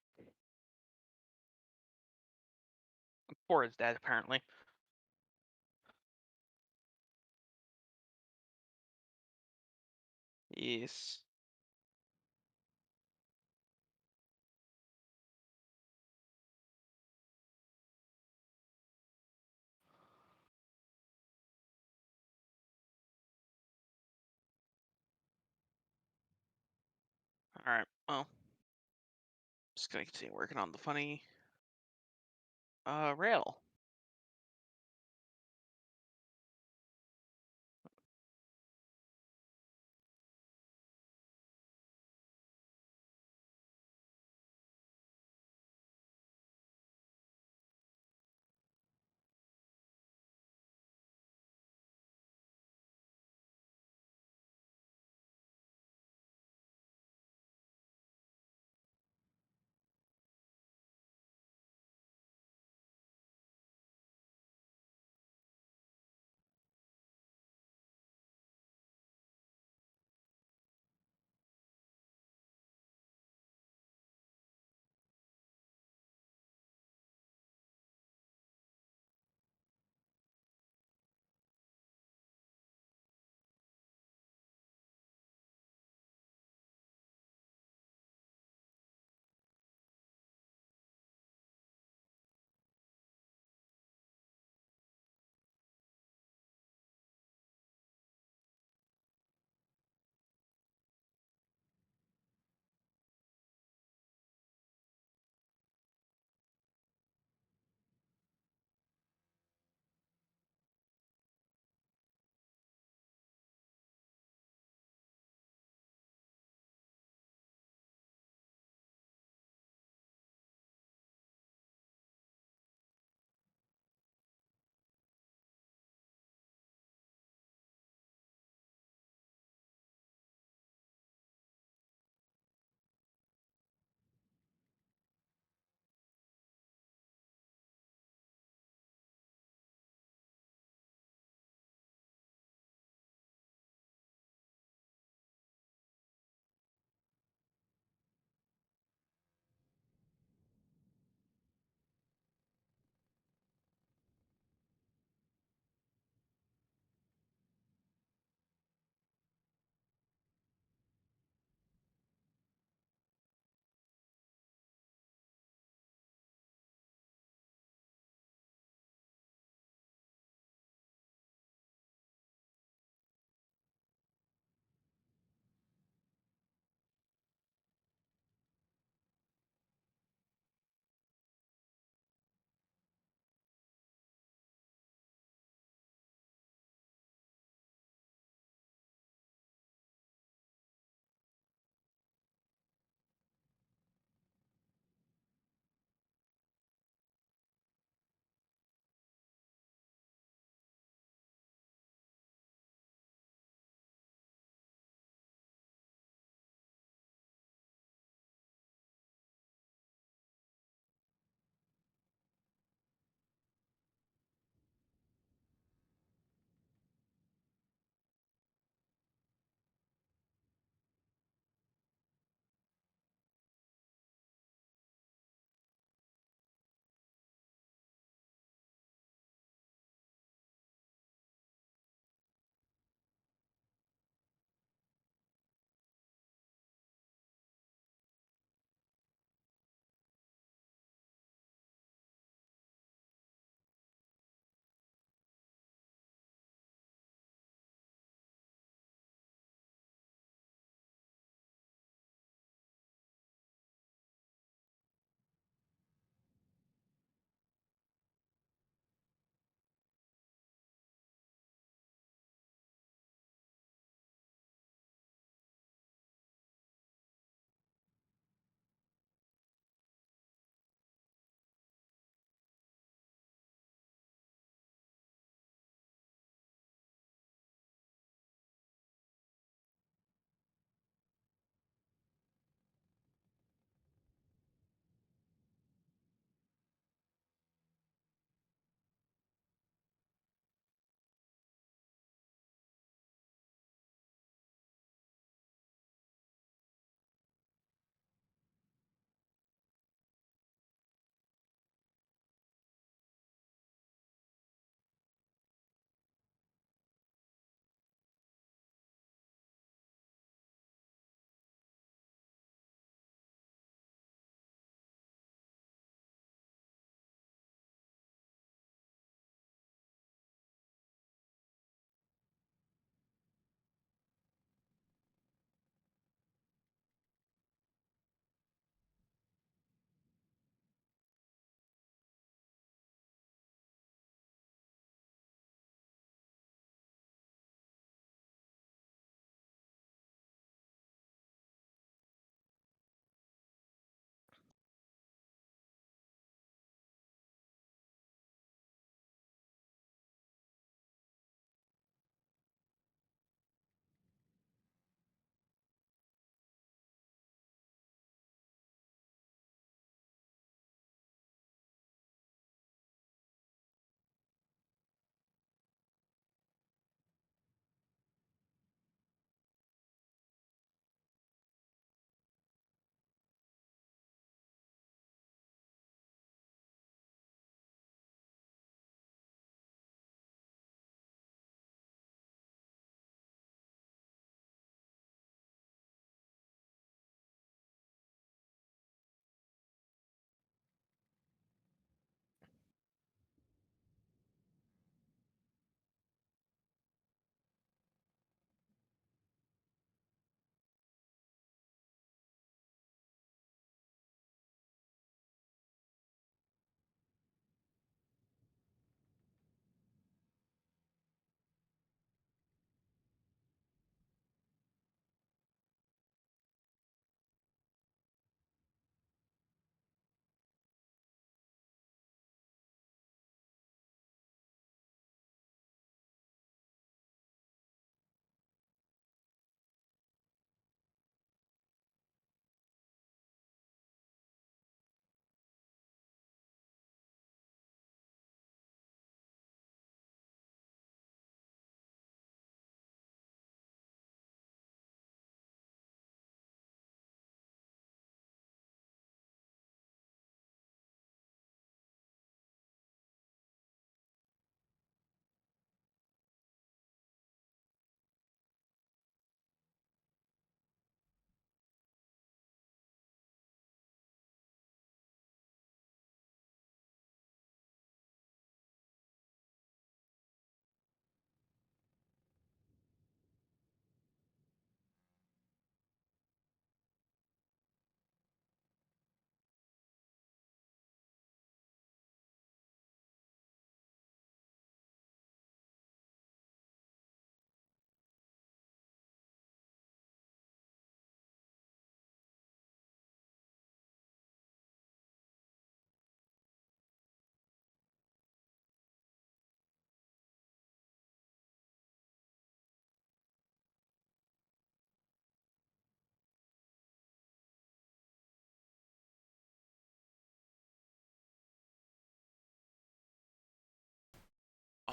4 is dead, apparently. Yes. Alright, well. Just gonna continue working on the funny rail.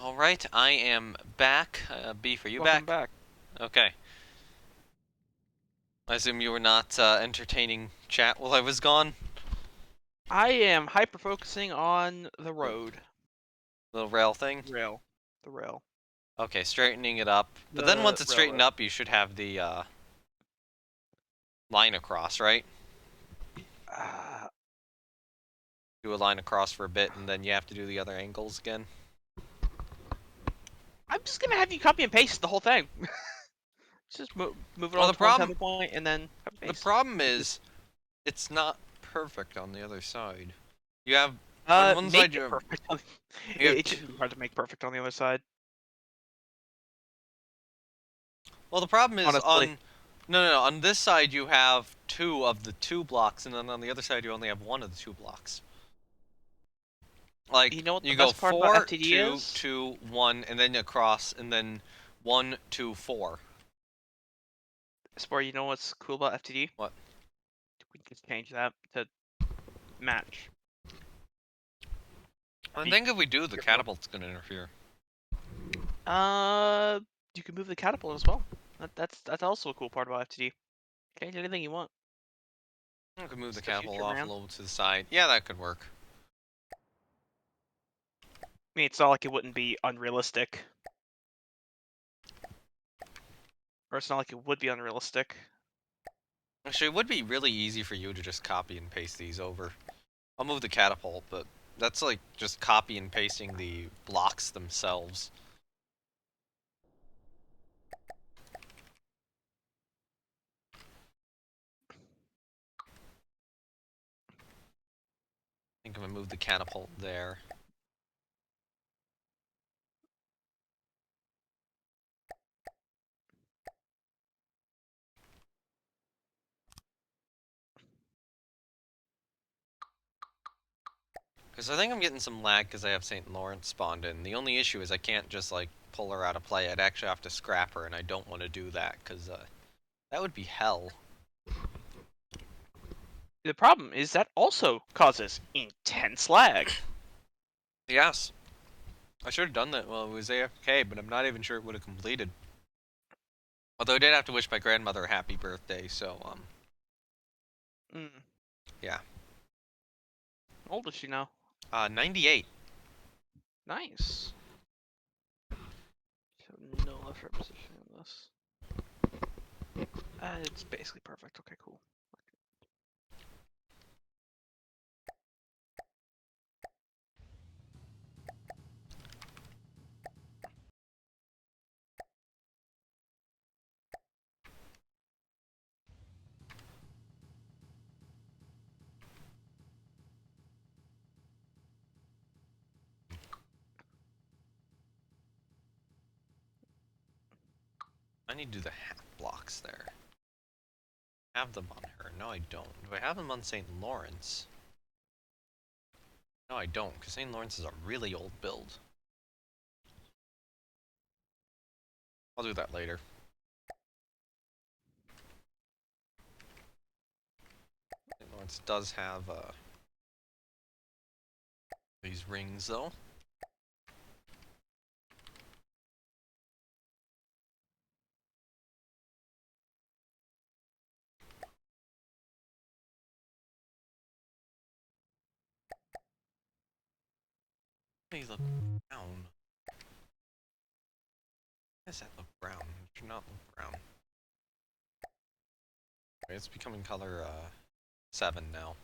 All right, I am back. Beef, are you Welcome back? Okay. I assume you were not entertaining chat while I was gone? I am hyper-focusing on the road. Little rail thing? Rail. The rail. Okay, straightening it up. But then The once it's straightened railroad. up, you should have the line across, right? Uh, Do a line across for a bit, and then you have to do the other angles again. I'm just gonna have you copy and paste the whole thing. Just move it Well, on the to one problem- tether point and then copy and The paste. problem is, it's not perfect on the other side. You have on one Make side it you have, perfect. you have It shouldn't be hard to make perfect on the other side. well, the problem is Honestly. no, on this side you have 2 of the 2 blocks, and then on the other side you only have 1 of the 2 blocks. Like, You know what the you go best part about 4, FTD 2, is? 2, 1, and then across, and then 1, 2, 4. Spore, you know what's cool about FTD? What? We can just change that to match. I think if we do, the catapult's gonna interfere. You can move the catapult as well. That's also a cool part about FTD. Change anything you want. I could move the It's the catapult future, off a man. little to the side. Yeah, that could work. I mean, it's not like it wouldn't be unrealistic. Or it's not like it would be unrealistic. Actually, it would be really easy for you to just copy and paste these over. I'll move the catapult, but that's like just copy and pasting the blocks themselves. I think I'm gonna move the catapult there. Because I think I'm getting some lag because I have St. Lawrence spawned in. The only issue is I can't just, like, pull her out of play. I'd actually have to scrap her, and I don't want to do that, because that would be hell. The problem is that also causes intense lag. Yes. I should have done that while it was AFK, but I'm not even sure it would have completed. Although I did have to wish my grandmother a happy birthday, so, yeah. How old is she now? 98. Nice. So no left right position in this. It's basically perfect. Okay, cool. I need to do the half blocks there. Have them on her. No, I don't. Do I have them on St. Lawrence? No, I don't, because St. Lawrence is a really old build. I'll do that later. St. Lawrence does have these rings, though. These look brown. Why does that look brown? It should not look brown. Okay, it's becoming color 7 now.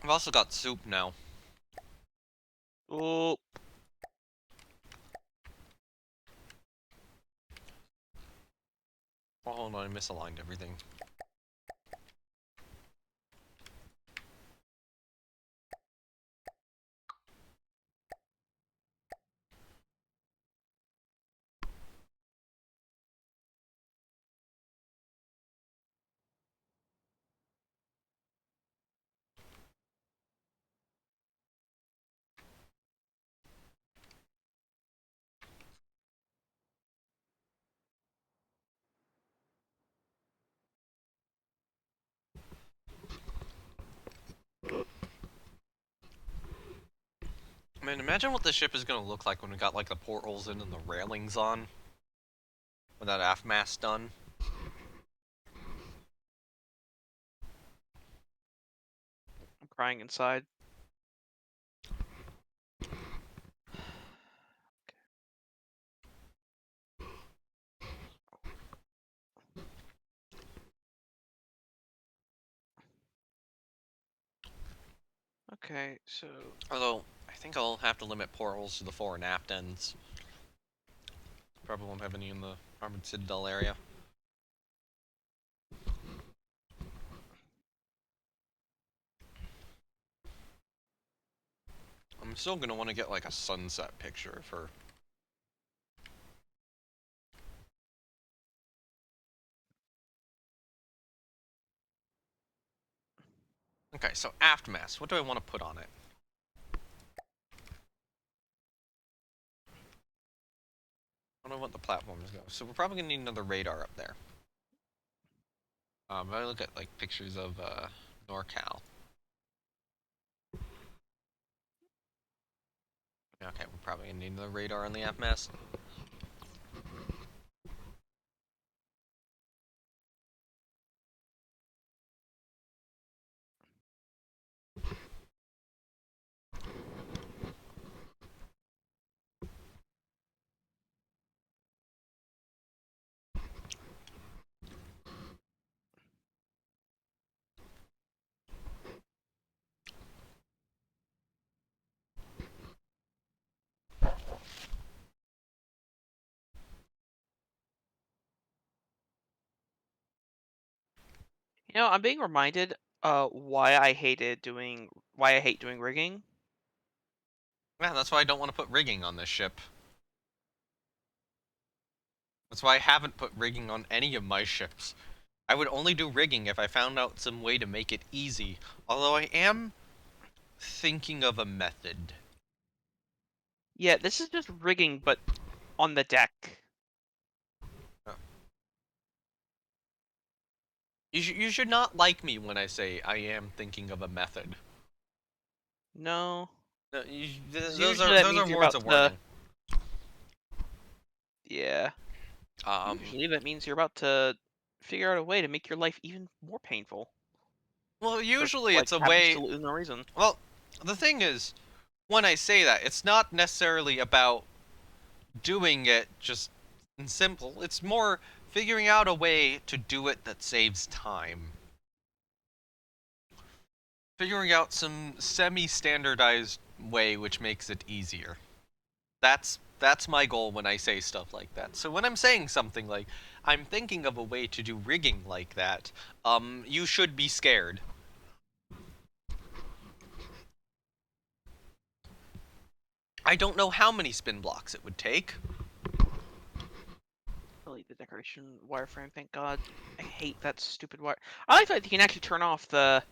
I've also got soup now. Oh, Oh, hold on, I misaligned everything. Man, imagine what the ship is gonna look like when we got like the portholes in and the railings on. With that aft mast done. I'm crying inside. Okay, so Although, I think I'll have to limit portholes to the fore and aft ends. Probably won't have any in the Armored Citadel area. I'm still gonna want to get like a sunset picture for... Okay, so aft mast. What do I want to put on it? I don't know what the platforms go. So we're probably gonna need another radar up there. If I look at like pictures of NorCal. Okay, we're probably gonna need another radar on the aft mast. you know, I'm being reminded why I hate doing rigging. Yeah, that's why I don't want to put rigging on this ship. That's why I haven't put rigging on any of my ships. I would only do rigging if I found out some way to make it easy. Although I am thinking of a method. Yeah, this is just rigging, but on the deck. Oh. You should not like me when I say I am thinking of a method. No. No, those Usually that are means you're words about of warning. Yeah. Usually that means you're about to figure out a way to make your life even more painful. Well, For, usually like, it's a way. absolutely no reason. Well, the thing is, when I say that, it's not necessarily about doing it just in simple. It's more figuring out a way to do it that saves time. Figuring out some semi-standardized way which makes it easier. That's my goal when I say stuff like that. So when I'm saying something like I'm thinking of a way to do rigging like that, you should be scared. I don't know how many spin blocks it would take. Delete the decoration wireframe, thank God. I hate that stupid wire. I like that you can actually turn off the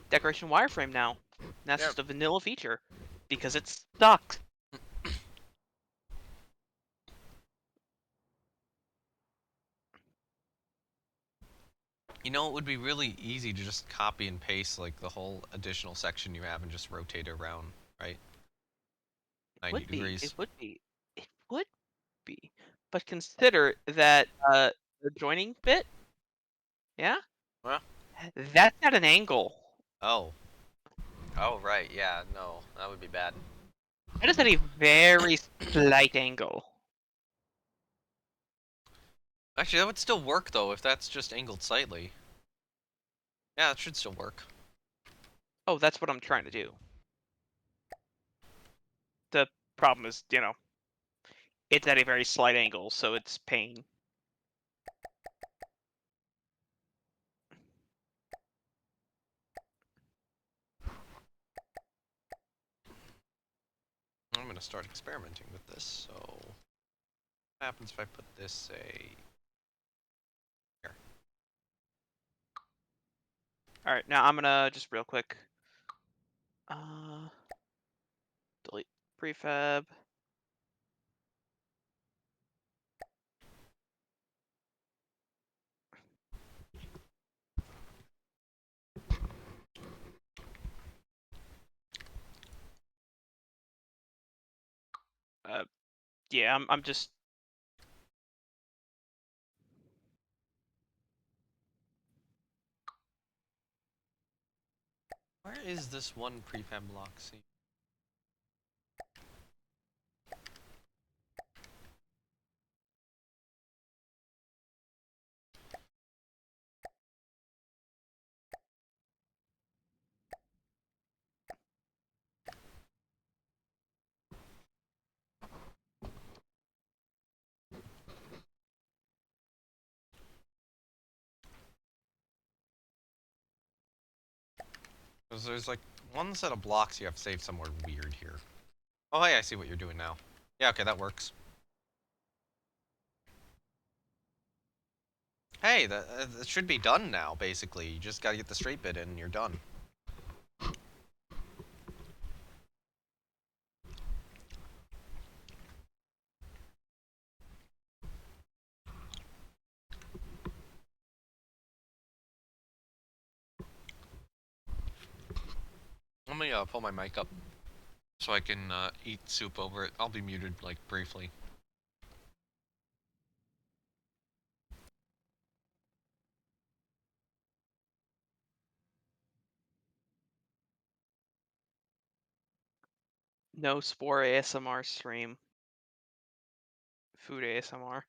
decoration wireframe now. And that's Yeah. just a vanilla feature. Because it sucks. You know, it would be really easy to just copy and paste like the whole additional section you have and just rotate it around, right? 90 degrees. It would be. It would be. But consider that the joining bit, yeah? Well, That's at an angle. oh. Oh, right, yeah, no, that would be bad. That is at a very slight angle. Actually, that would still work, though, if that's just angled slightly. Yeah, it should still work. Oh, that's what I'm trying to do. The problem is, you know, it's at a very slight angle, so it's pain. I'm gonna start experimenting with this, so... What happens if I put this, say... here? Alright, now I'm gonna just real quick. Delete prefab. Yeah, I'm just. Where is this one prefab block? See. Because there's like one set of blocks you have saved somewhere weird here. Oh, hey, I see what you're doing now. Yeah, okay, that works. Hey, that should be done now, basically. You just gotta get the straight bit in and you're done. Let me pull my mic up so I can eat soup over it. I'll be muted, like, briefly. No Spore ASMR stream. Food ASMR.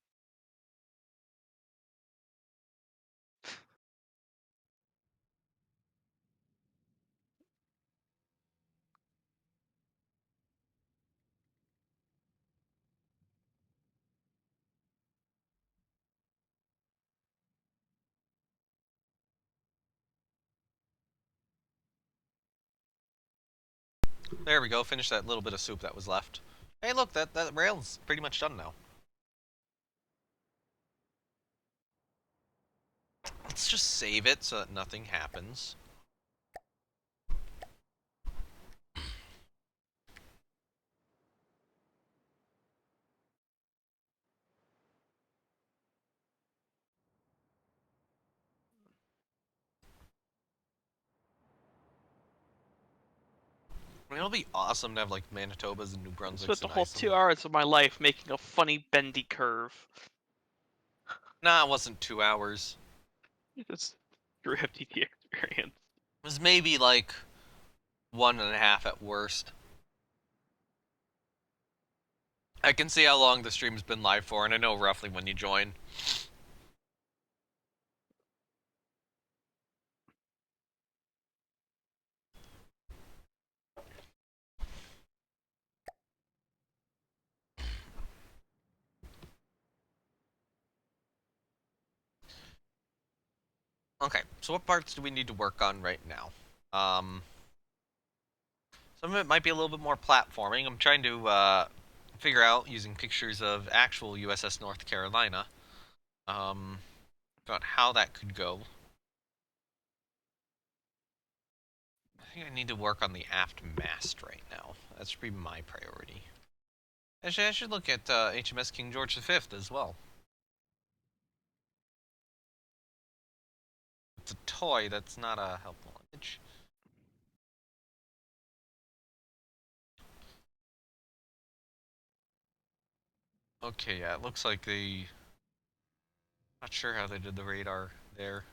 There we go, finish that little bit of soup that was left. Hey, look, that rail's pretty much done now. Let's just save it so that nothing happens. I mean, it'll be awesome to have, like, Manitobas and New Brunswicks Spent the and whole Iceland. 2 hours of my life making a funny bendy curve. Nah, it wasn't 2 hours. Just through FTT experience. It was maybe, like, 1.5 at worst. I can see how long the stream's been live for, and I know roughly when you join. Okay, so what parts do we need to work on right now? Some of it might be a little bit more platforming. I'm trying to figure out, using pictures of actual USS North Carolina, about how that could go. I think I need to work on the aft mast right now. That should be my priority. Actually, I should look at HMS King George V as well. It's a toy, that's not a helpful image. Okay, yeah, it looks like they... Not sure how they did the radar there.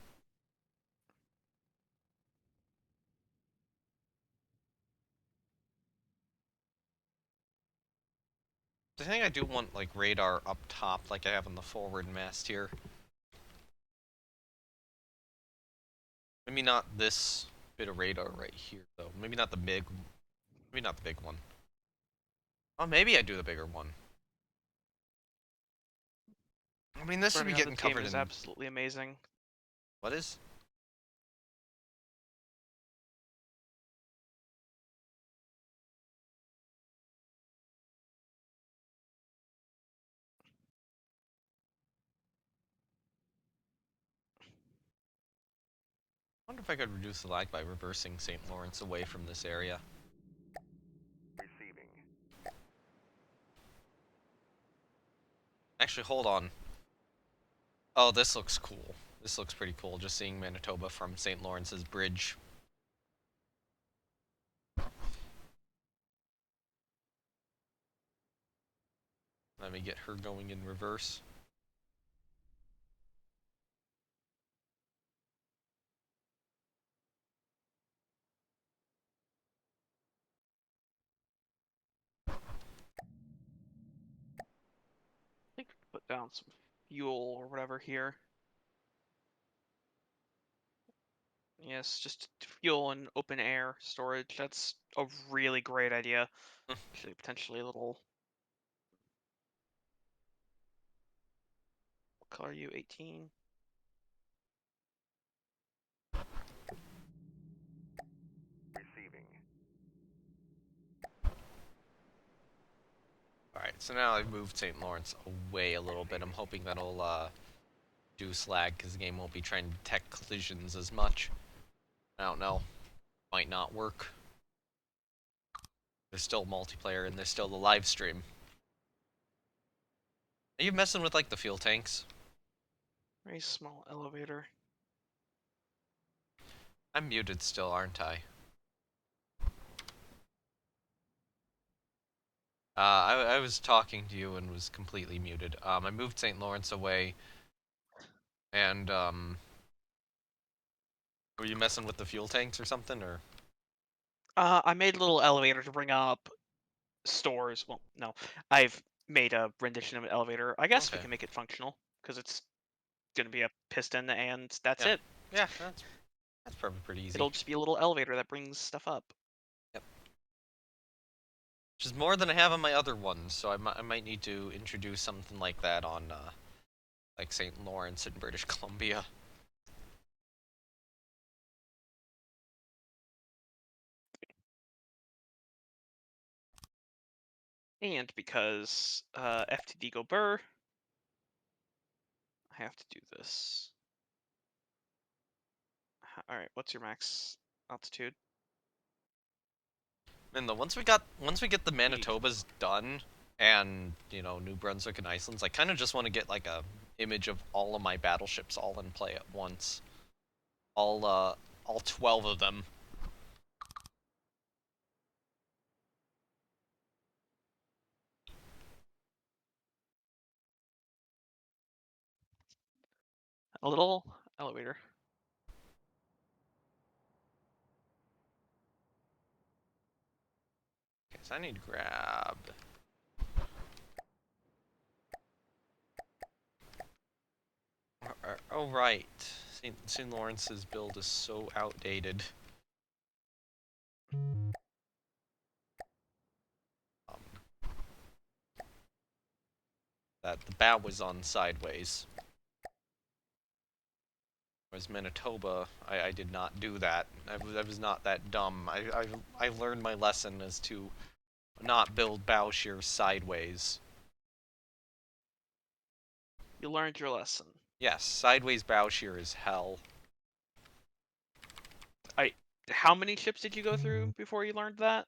I think I do want, like, radar up top, like I have on the forward mast here. Maybe not this bit of radar right here, though. Maybe not the big one. Oh, maybe I do the bigger one. I mean, this should be Running on getting this game covered is in... absolutely amazing. What is? I wonder if I could reduce the lag by reversing St. Lawrence away from this area. Receiving. Actually, hold on. Oh, this looks cool. This looks pretty cool, just seeing Manitoba from St. Lawrence's bridge. Let me get her going in reverse. I think we can put down some fuel or whatever here. Yes, just fuel and open air storage. That's a really great idea. Actually, potentially a little. What color are you? 18. Receiving. Alright, so now I've moved St. Lawrence away a little bit. I'm hoping that'll reduce lag, because the game won't be trying to detect collisions as much. I don't know. Might not work. There's still multiplayer, and there's still the live stream. Are you messing with, like, the fuel tanks? Very small elevator. I'm muted still, aren't I? I was talking to you and was completely muted. I moved St. Lawrence away, and, were you messing with the fuel tanks or something, or? I made a little elevator to bring up stores. Well, no, I've made a rendition of an elevator. I guess we Okay. can make it functional because it's gonna be a piston and that's Yeah. it. Yeah, that's probably pretty easy. It'll just be a little elevator that brings stuff up. Yep. Which is more than I have on my other ones, so I might need to introduce something like that on, like St. Lawrence in British Columbia. And because FTD go burr, I have to do this. All right, what's your max altitude? And once we get the Manitobas done, and you know, New Brunswick and Iceland's, I kind of just want to get like a image of all of my battleships all in play at once. All 12 of them. A little elevator. Okay, so I need to grab. Oh right, St. Lawrence's build is so outdated. Um, that the bow was on sideways. Whereas Manitoba, I did not do that. I was not that dumb. I learned my lesson as to not build bow shear sideways. You learned your lesson. Yes, sideways bow shear is hell. How many ships did you go through before you learned that?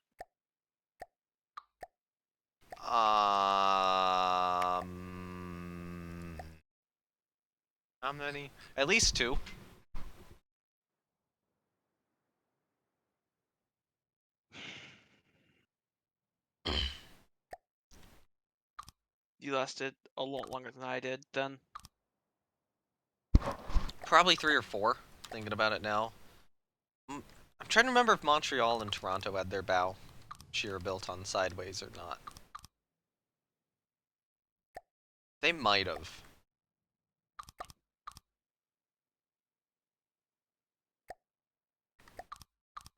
How many? At least 2. You lasted a lot longer than I did then. Probably 3 or 4, thinking about it now. I'm trying to remember if Montreal and Toronto had their bow shear built on sideways or not. They might have.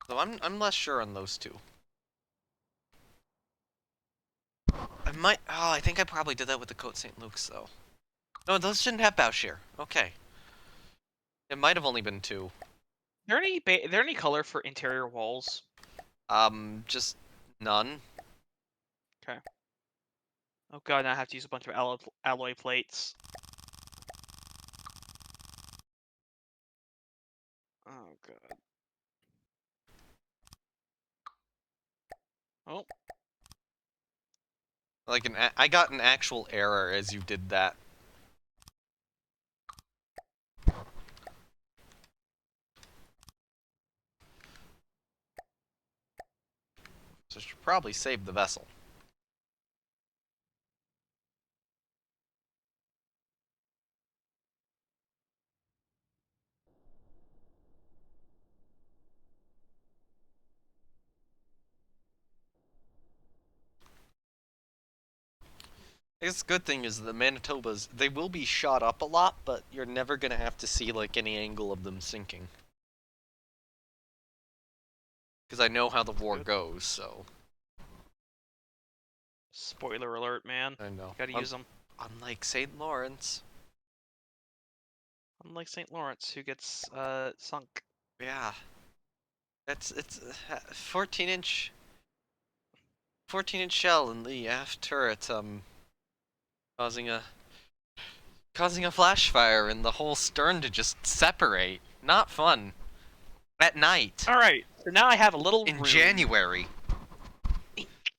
So I'm less sure on those 2. I might. Oh, I think I probably did that with the Côte St. Luke's though. No, those shouldn't have bow shear. Okay. It might have only been 2. There any color for interior walls? Just none. Okay. Oh god, now I have to use a bunch of alloy plates. Oh god. Oh, Like I got an actual error as you did that. So I should probably save the vessel. guess the good thing is the Manitobas, they will be shot up a lot, but you're never gonna have to see like any angle of them sinking. Because I know how the war goes, so. Spoiler alert, man. I know. Gotta use them. Unlike St. Lawrence. Unlike St. Lawrence, who gets sunk. Yeah. It's 14-inch 14-inch shell in the aft turret, causing a flash fire and the whole stern to just separate. Not fun. At night. All right, so now I have a little In room. January.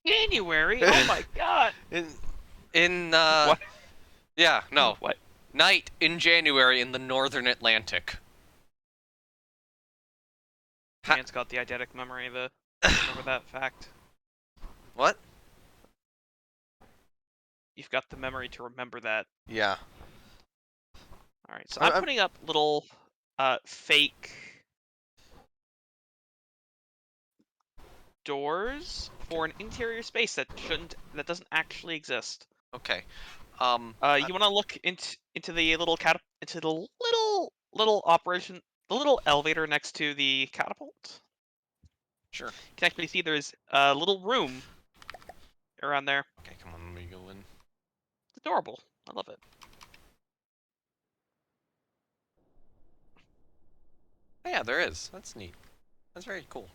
January? Oh my god. What? Yeah, no. What? Night in January in the northern Atlantic. Man's got the eidetic memory to remember that fact. What? You've got the memory to remember that. Yeah. Alright, so I'm putting up little fake doors for an interior space that doesn't actually exist. Okay. You want to look into the little into the little operation, the little elevator next to the catapult. Sure. You can actually see there's a little room around there. Okay, come on, let me go in. It's adorable. I love it. Oh, yeah, there is. That's neat. That's very cool.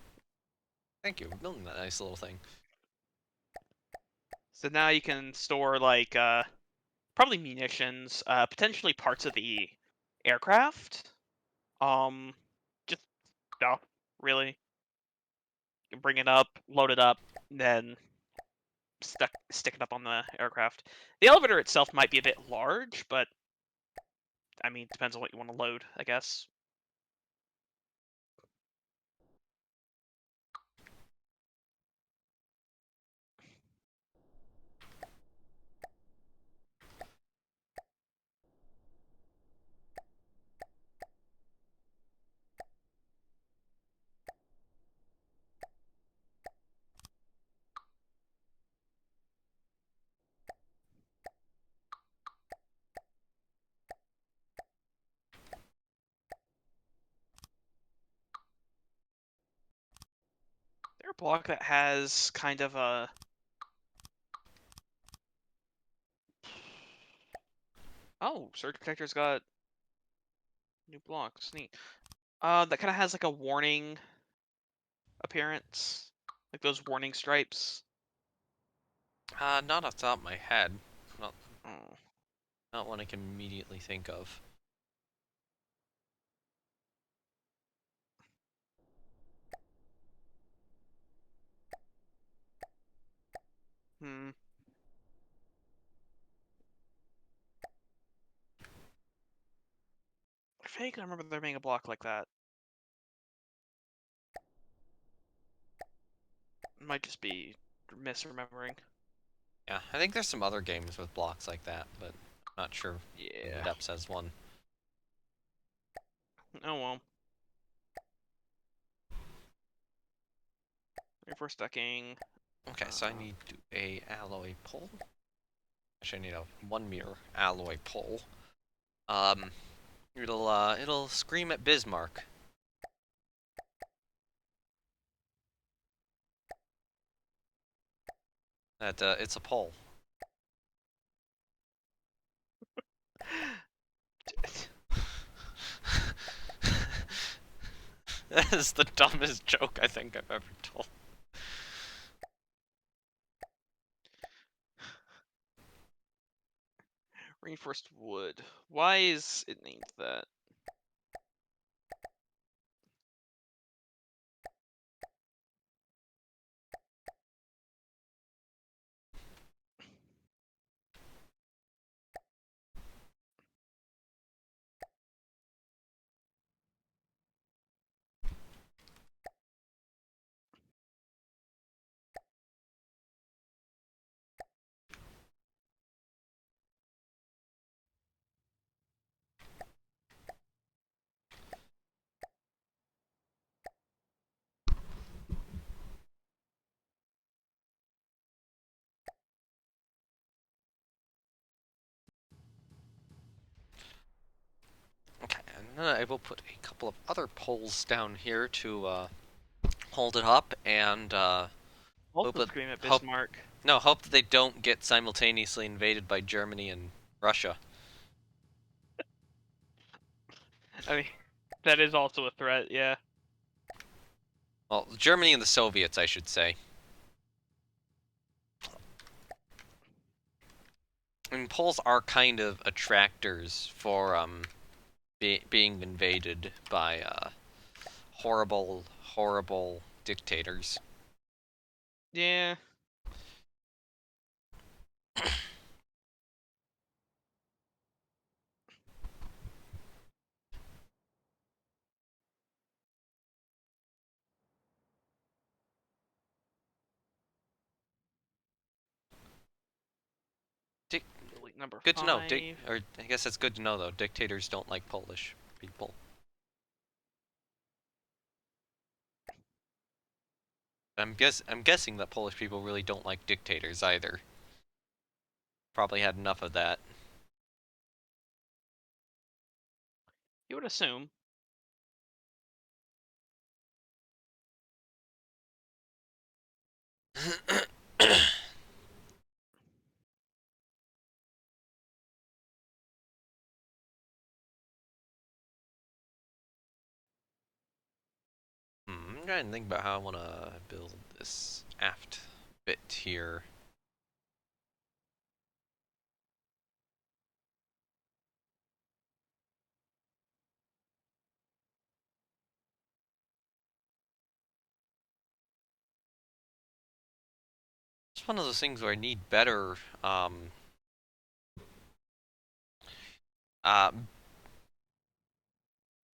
Thank you for building that nice little thing. So now you can store like probably munitions, potentially parts of the aircraft. Just stuff, really. You can bring it up, load it up, then stick it up on the aircraft. The elevator itself might be a bit large, but I mean, it depends on what you want to load, I guess. Is there a block that has kind of a... Oh, Surge Protector's got new blocks. Neat. That kind of has like a warning appearance. Like those warning stripes. Not off the top of my head. Not, Oh. not one I can immediately think of. Hmm. I vaguely remember there being a block like that. Might just be misremembering. Yeah, I think there's some other games with blocks like that, but I'm not sure Yeah. Depths has one. Oh well. Reinforced decking. Okay, so I need a alloy pole. Actually, I need a 1-meter alloy pole. It'll scream at Bismarck. That it's a pole. That is the dumbest joke I think I've ever told. Reinforced wood. Why is it named that? I will put a couple of other poles down here to hold it up and Also that- scream at hope- Bismarck. hope that they don't get simultaneously invaded by Germany and Russia. I mean, that is also a threat, yeah. Well, Germany and the Soviets, I should say. I mean, poles are kind of attractors for being invaded by horrible, horrible dictators. Yeah. Delete number Good to know. 5. Or I guess it's good to know though. Dictators don't like Polish people. I'm guessing that Polish people really don't like dictators either. Probably had enough of that. You would assume. I'm trying to think about how I want to build this aft bit here. It's one of those things where I need better, uh,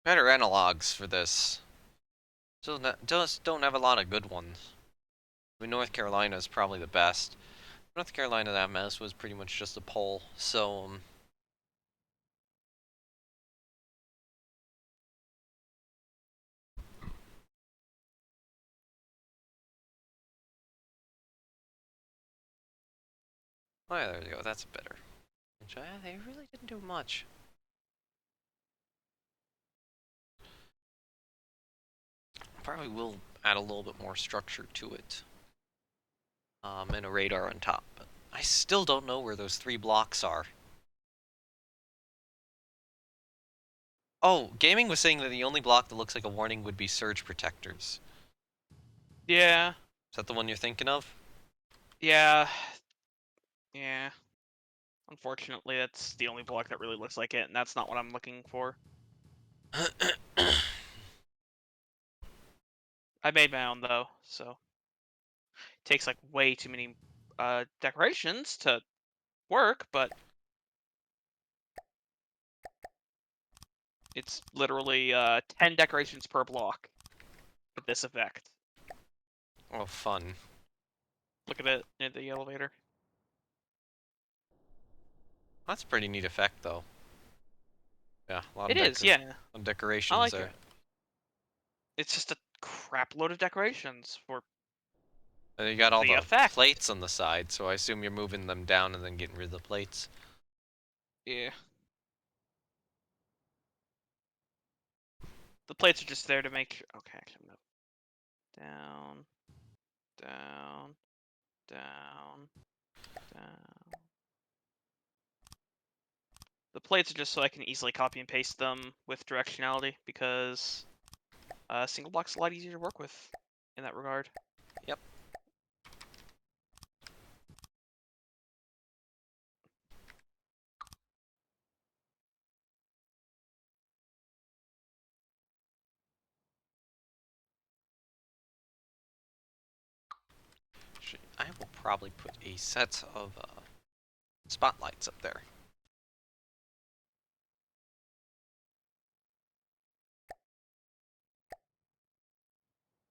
better analogs for this. Just don't have a lot of good ones. I mean, North Carolina is probably the best. North Carolina, that mess was pretty much just a pole, so, oh yeah, there we go, that's better. They really didn't do much. Probably will add a little bit more structure to it. And a radar on top. But I still don't know where those 3 blocks are. Oh, Gaming was saying that the only block that looks like a warning would be surge protectors. Yeah. Is that the one you're thinking of? Yeah. Yeah. Unfortunately, that's the only block that really looks like it, and that's not what I'm looking for. I made my own, though, so... It takes, like, way too many decorations to work, but... It's literally 10 decorations per block with this effect. Oh, fun. Look at it near the elevator. That's a pretty neat effect, though. Yeah, a lot It is, yeah. of decorations I like there. it. It's just a crap load of decorations for And you got all the the effect. plates on the side, so I assume you're moving them down and then getting rid of the plates. Yeah. The plates are just there to make sure. Okay, actually, no. Down, down, down, down. The plates are just so I can easily copy and paste them with directionality because single block's a lot easier to work with in that regard. Yep. I will probably put a set of spotlights up there.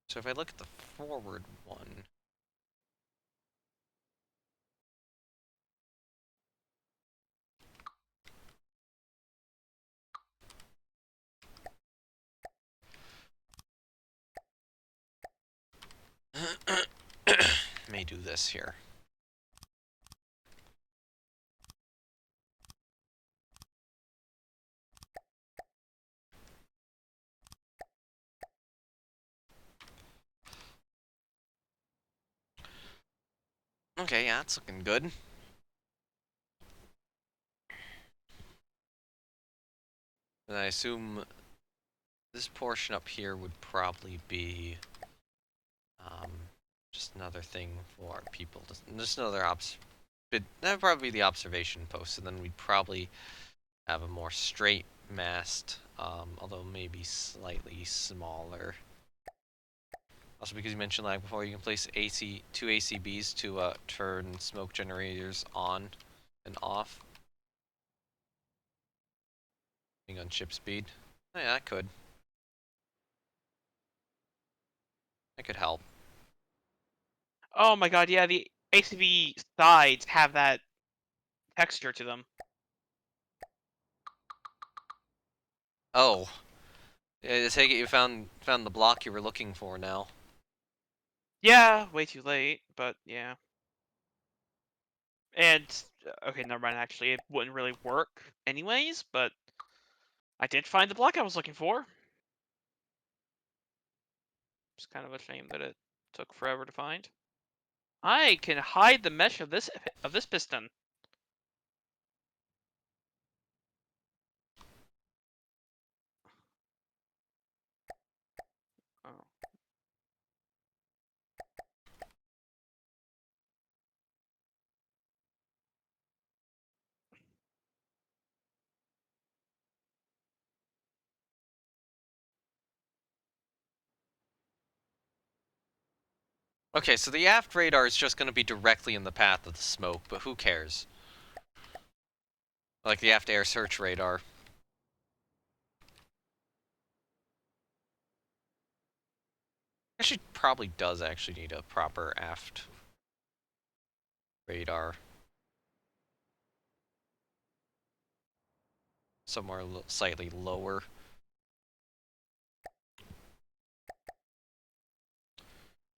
So if I look at the forward one, may do this here. Okay, yeah, that's looking good. And I assume this portion up here would probably be just another thing for people. Just another that would probably be the observation post, and then we'd probably have a more straight mast, although maybe slightly smaller. Also, because you mentioned lag before, you can place two ACBs to turn smoke generators on and off, depending on ship speed. Oh, yeah, that could. That could help. Oh my god, yeah, the ACV sides have that texture to them. Oh, I take it you found the block you were looking for now. Yeah, way too late, but yeah. And, okay, never mind, actually, it wouldn't really work anyways, but I did find the block I was looking for. It's kind of a shame that it took forever to find. I can hide the mesh of this piston. Oh. Okay, so the aft radar is just going to be directly in the path of the smoke, but who cares? Like the aft air search radar. Actually, probably does actually need a proper aft radar. Somewhere slightly lower.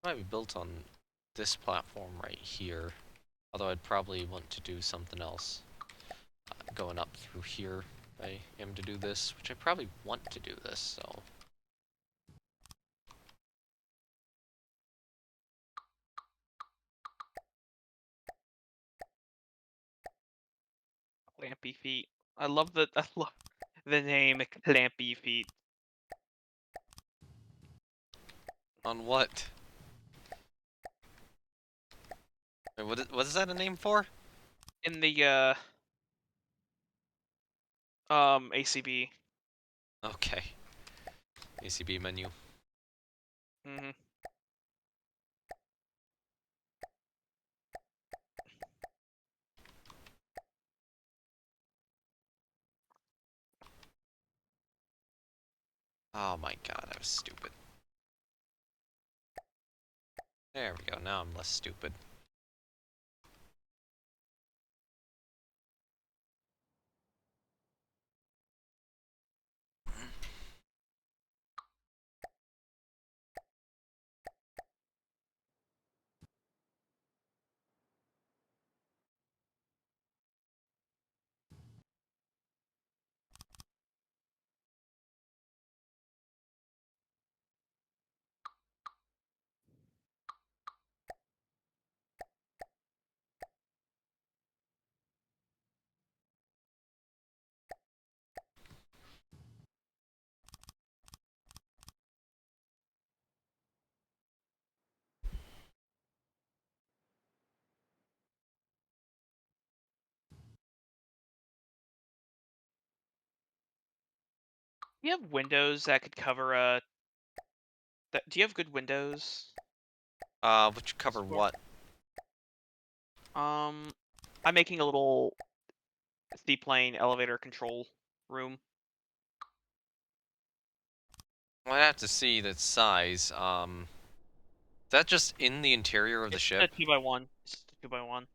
Might be built on this platform right here. Although I'd probably want to do something else. Going up through here if I am to do this, which I probably want to do this, so... Clampy feet. I love the name Clampy feet. On what? Wait, what is that a name for? In the ACB. Okay. ACB menu. Mm-hmm. Oh my god, I was stupid. There we go, now I'm less stupid. Do you have windows that could cover do you have good windows? Which cover Sure. what? I'm making a little seaplane elevator control room. Well, I'd have to see the size, is that just in the interior of the It's ship? a 2x1. It's just a 2x1. Is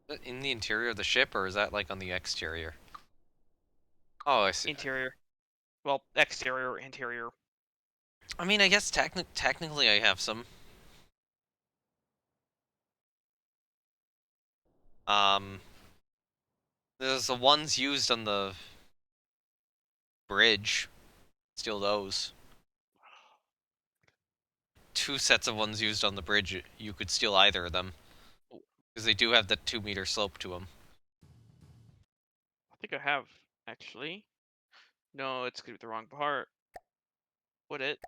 that in the interior of the ship, or is that like on the exterior? Oh, I see. Interior. Well, exterior, interior. I mean, I guess technically I have some. Um, there's the ones used on the bridge. Steal those. Two sets of ones used on the bridge. You could steal either of them. Because they do have the 2-meter slope to them. I think I have, actually. No, it's gonna be the wrong part. Would it?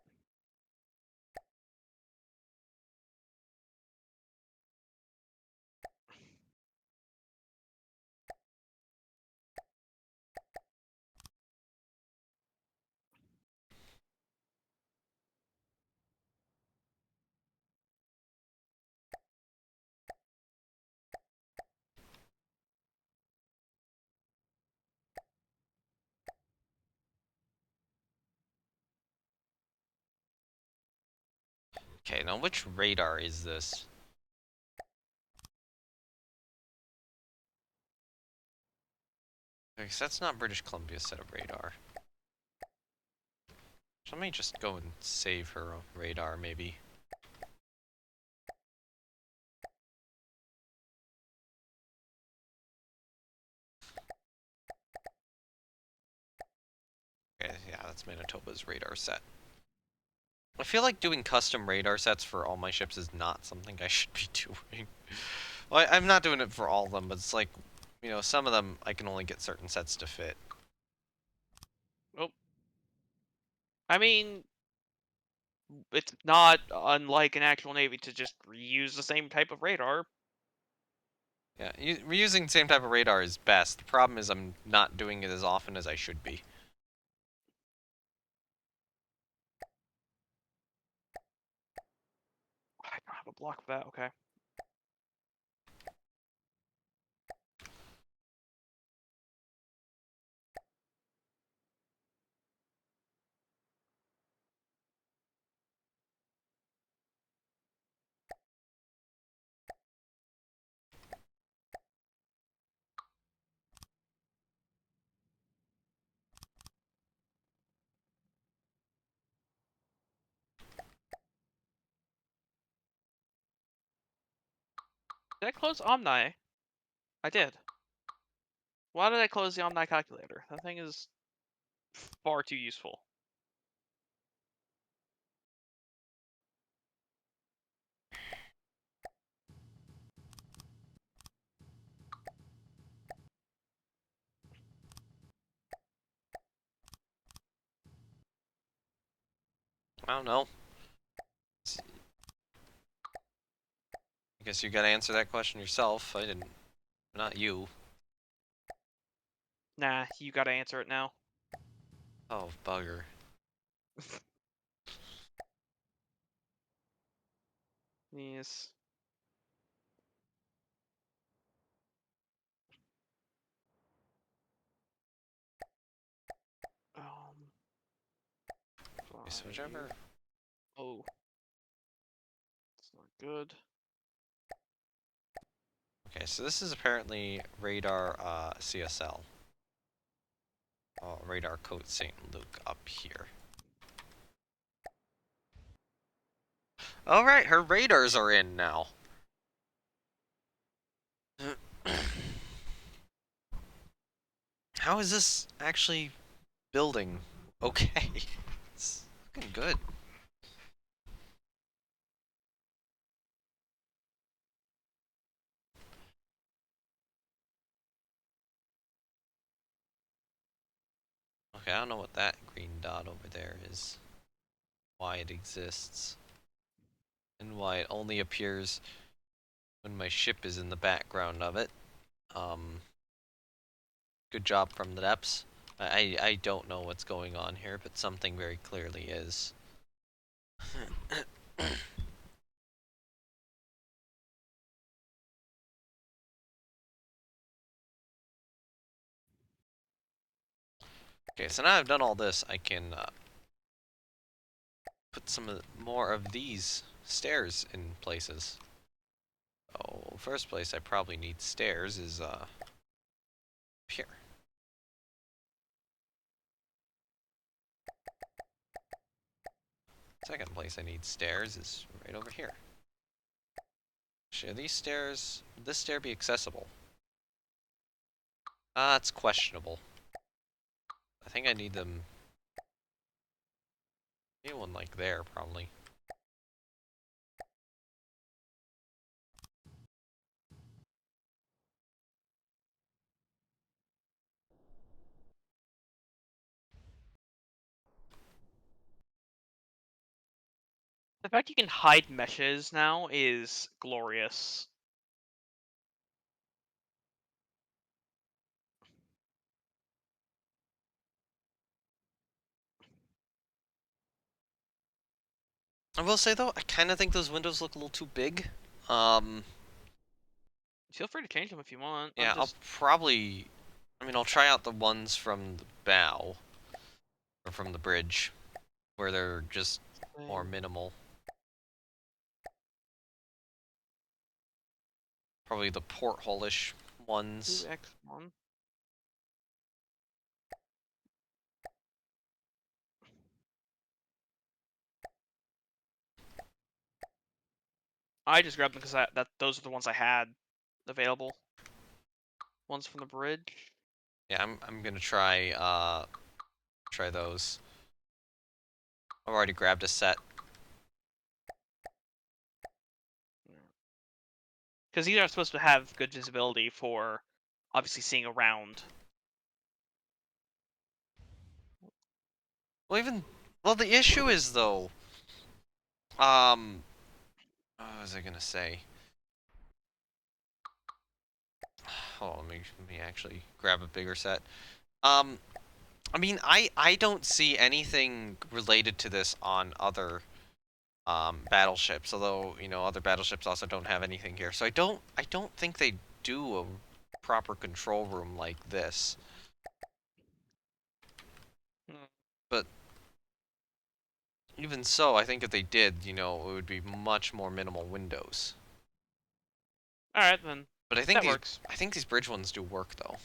Okay, now which radar is this? Because that's not British Columbia's set of radar. So let me just go and save her radar, maybe. Okay, yeah, that's Manitoba's radar set. I feel like doing custom radar sets for all my ships is not something I should be doing. Well, I'm not doing it for all of them, but it's like, you know, some of them I can only get certain sets to fit. Oh. I mean, it's not unlike an actual navy to just reuse the same type of radar. Yeah, reusing the same type of radar is best. The problem is I'm not doing it as often as I should be. I don't have a block for that. Okay. Did I close Omni? I did. Why did I close the Omni calculator? That thing is far too useful. I don't know. I guess you gotta answer that question yourself. I didn't. Not you. Nah, you gotta answer it now. Oh, bugger. Yes. Um. Okay, so 5. whichever. Oh. It's not good. Okay, so this is apparently radar CSL. Oh, radar Coat St. Luke up here. Alright, her radars are in now. How is this actually building? Okay. It's looking good. Okay, I don't know what that green dot over there is. Why it exists. And why it only appears when my ship is in the background of it. Good job from the depths. I don't know what's going on here, but something very clearly is. Okay, so now I've done all this, I can put some more of these stairs in places. Oh, first place I probably need stairs is here. Second place I need stairs is right over here. Should these stairs, would this stair be accessible? It's questionable. I think I need them. Maybe one like there, probably. The fact you can hide meshes now is glorious. I will say though, I kind of think those windows look a little too big. Feel free to change them if you want. Yeah, I'll probably. I mean, I'll try out the ones from the bow or from the bridge, where they're just more minimal. Probably the porthole-ish ones. 2x1. I just grabbed them because those are the ones I had available. Ones from the bridge. Yeah, I'm gonna try those. I've already grabbed a set. Because these are supposed to have good visibility for obviously seeing around. Well, the issue is though, what was I gonna say? Hold on, let me actually grab a bigger set. I mean, I don't see anything related to this on other battleships, although, you know, other battleships also don't have anything here. So I don't think they do a proper control room like this. But even so, I think if they did, you know, it would be much more minimal windows. Alright, then. But I think works. I think these bridge ones do work though.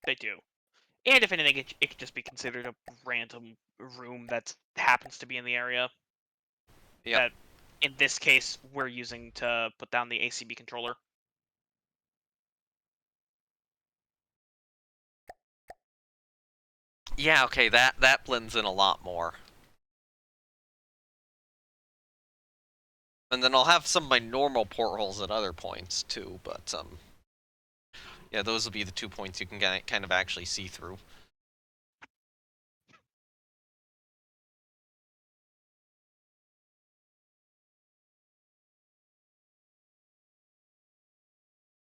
They do. And if anything, it could just be considered a random room that happens to be in the area. Yep. That, in this case, we're using to put down the ACB controller. Yeah, okay, that blends in a lot more. And then I'll have some of my normal portholes at other points too, but yeah, those will be the 2 points you can kind of actually see through.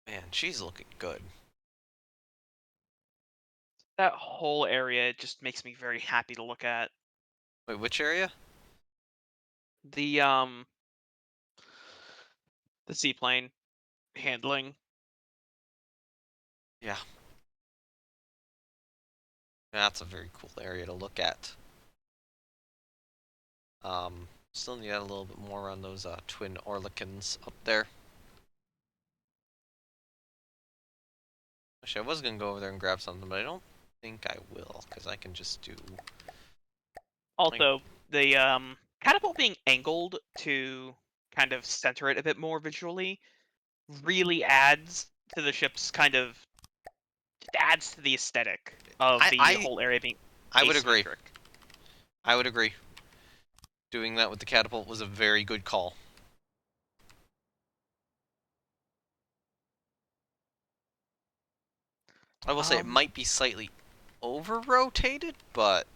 Man, she's looking good. That whole area just makes me very happy to look at. Wait, which area? The seaplane handling. Yeah. That's a very cool area to look at. Still need a little bit more on those twin Orlikins up there. Actually, I was gonna go over there and grab something, but I don't think I will, because I can just do... Also, the catapult being angled to kind of center it a bit more visually really adds to the ship's kind of adds to the aesthetic of the whole area being I would agree. asymmetric. I would agree. Doing that with the catapult was a very good call. I will say it might be slightly over-rotated, but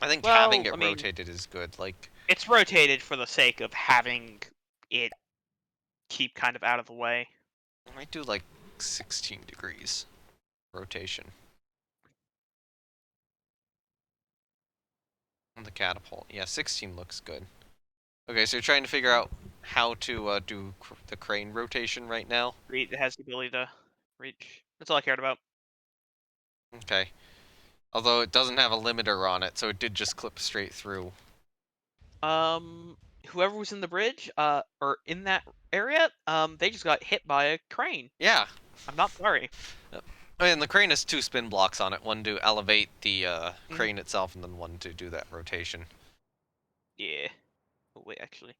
I think having it rotated is good. Like, it's rotated for the sake of having it keep kind of out of the way. I might do like 16 degrees rotation on the catapult. Yeah, 16 looks good. Okay, so you're trying to figure out how to do the crane rotation right now? It has the ability to reach. That's all I cared about. Okay. Although it doesn't have a limiter on it, so it did just clip straight through. Whoever was in the bridge, or in that area, they just got hit by a crane. Yeah. I'm not sorry. And the crane has 2 spin blocks on it. One to elevate the crane itself, and then one to do that rotation. Yeah. Oh, wait, actually.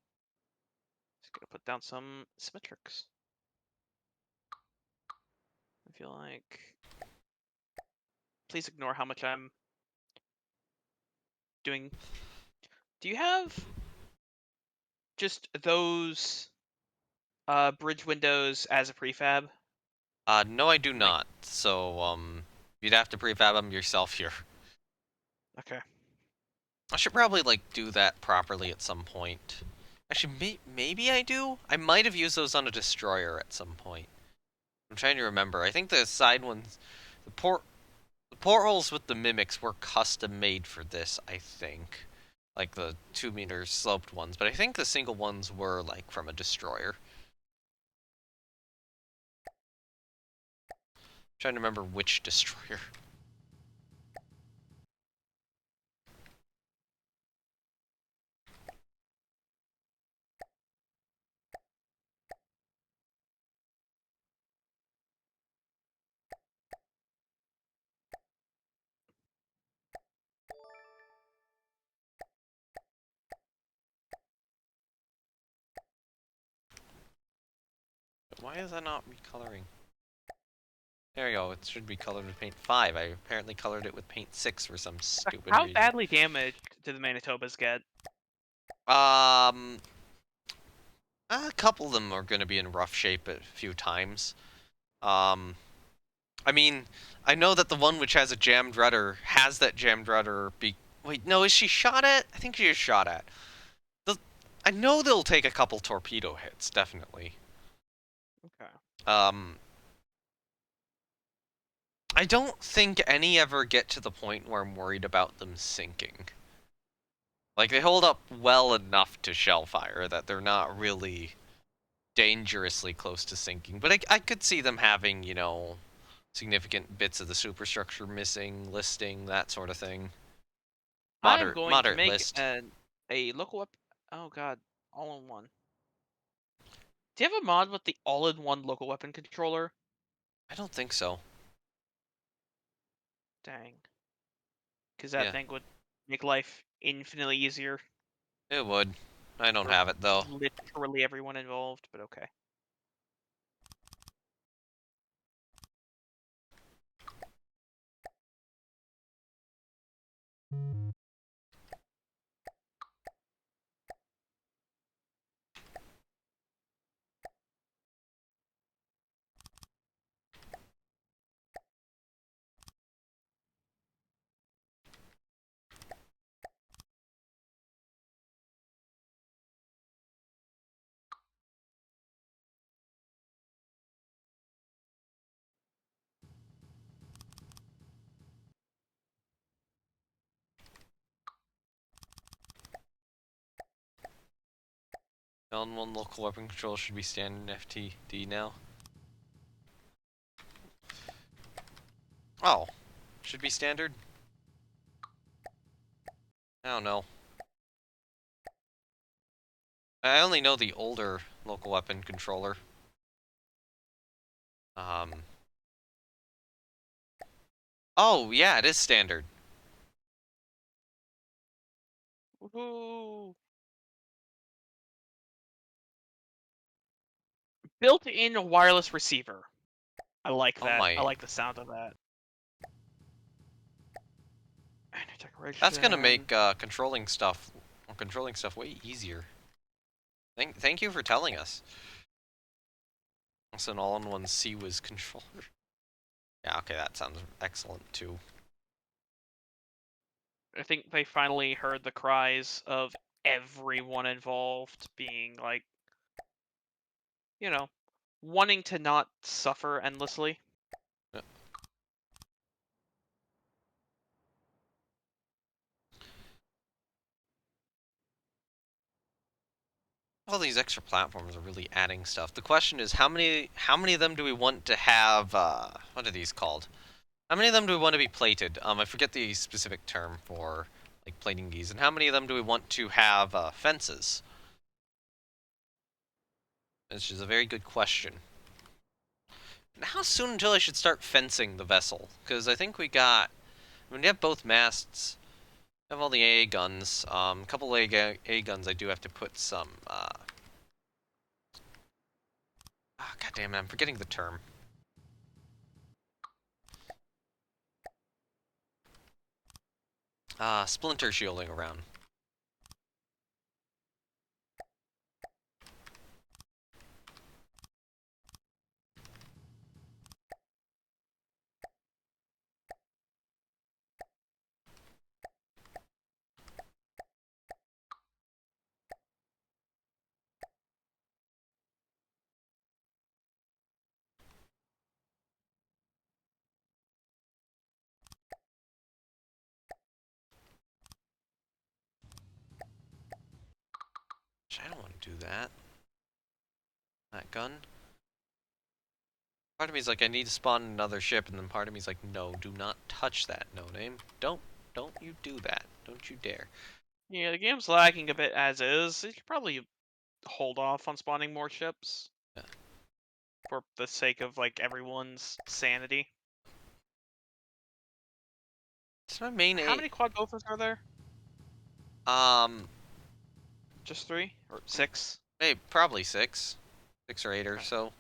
Just gotta put down some symmetrics. I feel like... Please ignore how much I'm doing. Do you have just those bridge windows as a prefab? No, I do not. So, you'd have to prefab them yourself here. Okay. I should probably, like, do that properly at some point. Actually, maybe I do? I might have used those on a destroyer at some point. I'm trying to remember. I think the side ones... The portholes with the mimics were custom made for this, I think. Like the 2-meter sloped ones. But I think the single ones were, like, from a destroyer. I'm trying to remember which destroyer. Why is that not recoloring? There we go, it should be colored with paint 5. I apparently colored it with paint 6 for some stupid How reason. badly damaged did the Manitobas get? A couple of them are going to be in rough shape a few times. I mean, I know that the one which has a jammed rudder has that jammed rudder Wait, no, is she shot at? I think she is shot at. I know they'll take a couple torpedo hits, definitely. Okay. I don't think any ever get to the point where I'm worried about them sinking. Like, they hold up well enough to shell fire that they're not really dangerously close to sinking. But I could see them having, you know, significant bits of the superstructure missing, listing, that sort of thing. I am going to Moderate make list. a local weapon. Oh god, all in one. Do you have a mod with the all-in-one local weapon controller? I don't think so. Dang. Because that Yeah, thing would make life infinitely easier it would. I don't for have it, though. literally everyone involved, but okay. L1 local weapon control should be standard FTD now. Oh, should be standard? I don't know. I only know the older local weapon controller. Oh, yeah, it is standard. Woohoo! Built-in wireless receiver. I like Oh that. my. I like the sound of that. And That's gonna decoration. make controlling stuff way easier. Thank you for telling us. It's an all-in-one CWIS controller. Yeah, okay, that sounds excellent too. I think they finally heard the cries of everyone involved being like, you know, wanting to not suffer endlessly. Yeah. All these extra platforms are really adding stuff. The question is, how many of them do we want to have? What are these called? How many of them do we want to be plated? I forget the specific term for like plating these. And how many of them do we want to have fences? Which is a very good question. And how soon until I should start fencing the vessel? Because I think we have both masts. I have all the AA guns. A couple AA guns I do have to put some, God damn it, I'm forgetting the term. Splinter shielding around. I don't want to do that. That gun. Part of me is like, I need to spawn another ship, and then part of me is like, no, do not touch that, no name. Don't you do that. Don't you dare. Yeah, the game's lagging a bit as is. You should probably hold off on spawning more ships. Yeah. For the sake of, like, everyone's sanity. It's my main How aim. many quad gophers are there? Just 3? Or 6? Hey, probably 6. 6 or 8 or Okay. so.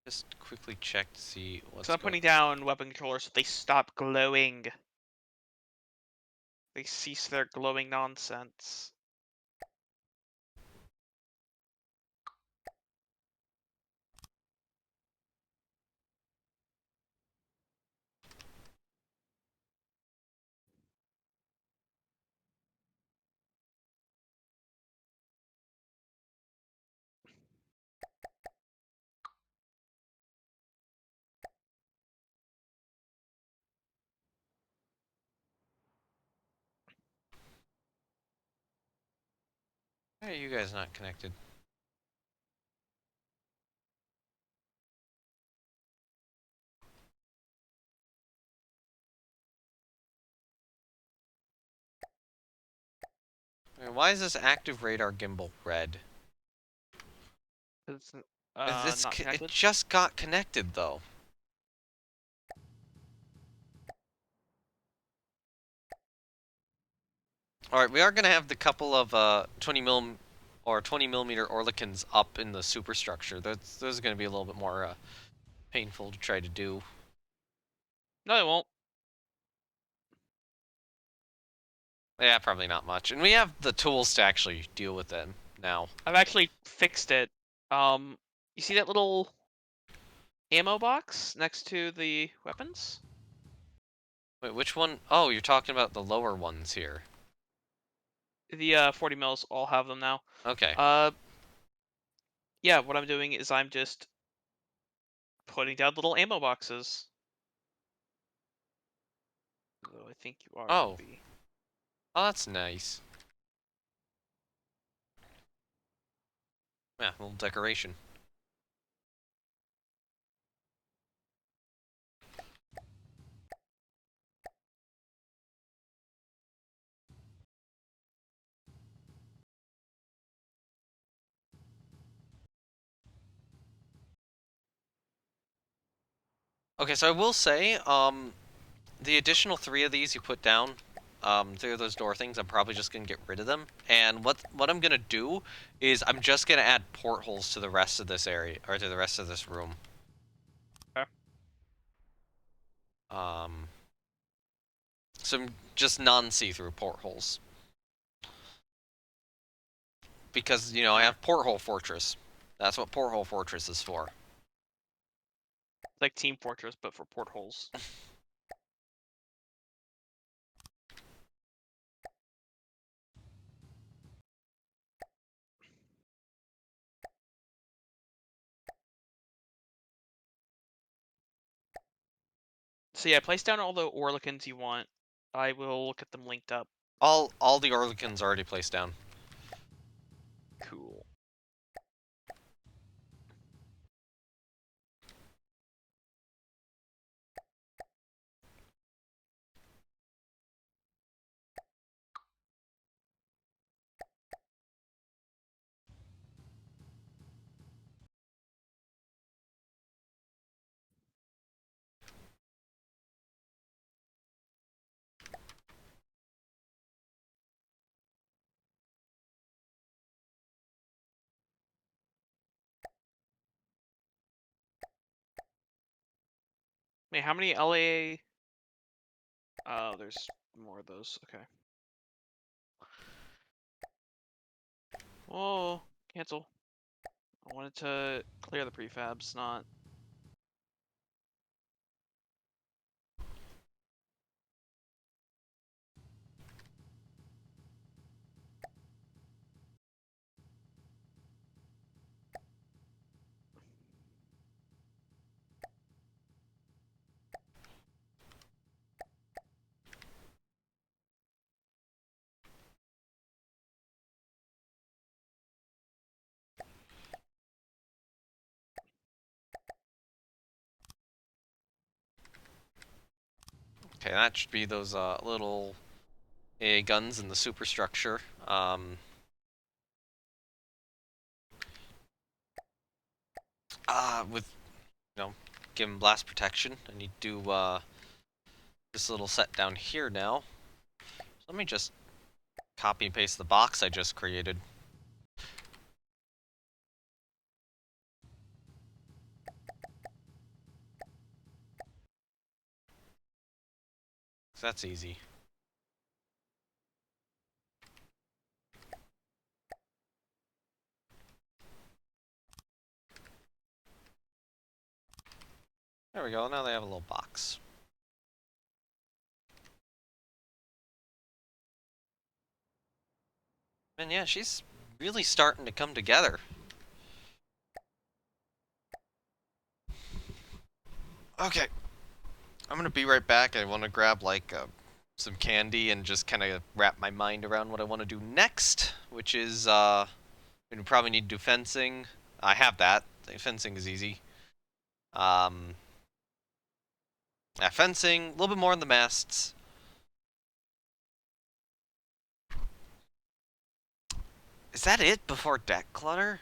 Just quickly check to see what's So I'm going putting down weapon controllers so they stop glowing. They cease their glowing nonsense. Why are you guys not connected? Why is this active radar gimbal red? It's not It connected. just got connected though. All right, we are gonna have the couple of 20 millimeter Orlikins up in the superstructure. Those are gonna be a little bit more painful to try to do. No, they won't. Yeah, probably not much. And we have the tools to actually deal with them now. I've actually fixed it. You see that little ammo box next to the weapons? Wait, which one? Oh, you're talking about the lower ones here. The 40 mils all have them now. Okay. Yeah, what I'm doing is I'm just putting down little ammo boxes. Though I think you are Oh. be. Oh, that's nice. Yeah, a little decoration. Okay, so I will say, the additional 3 of these you put down, 3 of those door things, I'm probably just gonna get rid of them. And what I'm gonna do is I'm just gonna add portholes to the rest of this area, or to the rest of this room. Okay. Some just non-see-through portholes. Because, you know, I have Porthole Fortress. That's what Porthole Fortress is for. It's like Team Fortress, but for portholes. So yeah, place down all the Orlikins you want. I will get them linked up. All the Orlikins already placed down. Cool. Wait, how many LAA? Oh, there's more of those. Okay. Oh, cancel. I wanted to clear the prefabs, not... Okay, that should be those little AA guns in the superstructure. With give them blast protection. I need to do this little set down here now. So let me just copy and paste the box I just created. So that's easy. There we go, now they have a little box. And yeah, she's really starting to come together. Okay, I'm gonna be right back. I want to grab like some candy and just kind of wrap my mind around what I want to do next, which is we probably need to do fencing. I have that. Fencing is easy. Yeah, fencing, a little bit more on the masts. Is that it before deck clutter?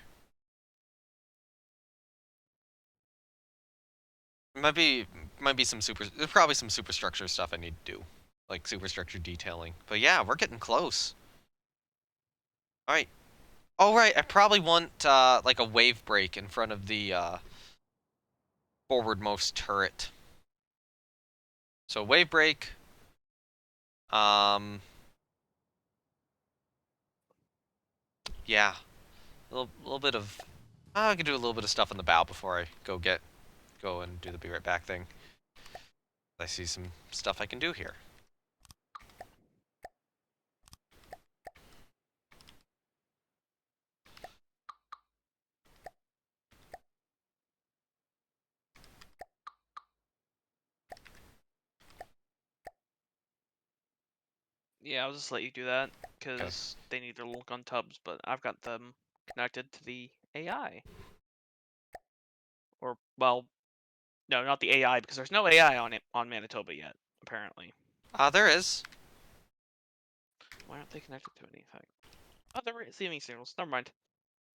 Might be some there's probably some superstructure stuff I need to do. Like superstructure detailing. But yeah, we're getting close. Alright. Oh right, I probably want like a wave break in front of the forwardmost turret. So wave break. Yeah. A little bit of I can do a little bit of stuff on the bow before I go and do the be right back thing. I see some stuff I can do here. Yeah, I'll just let you do that Okay. because they need their little gun tubs, but I've got them connected to the AI. Or well, no, not the AI because there's no AI on Manitoba yet, apparently. There is. Why aren't they connected to anything? Oh, they're receiving signals. Never mind.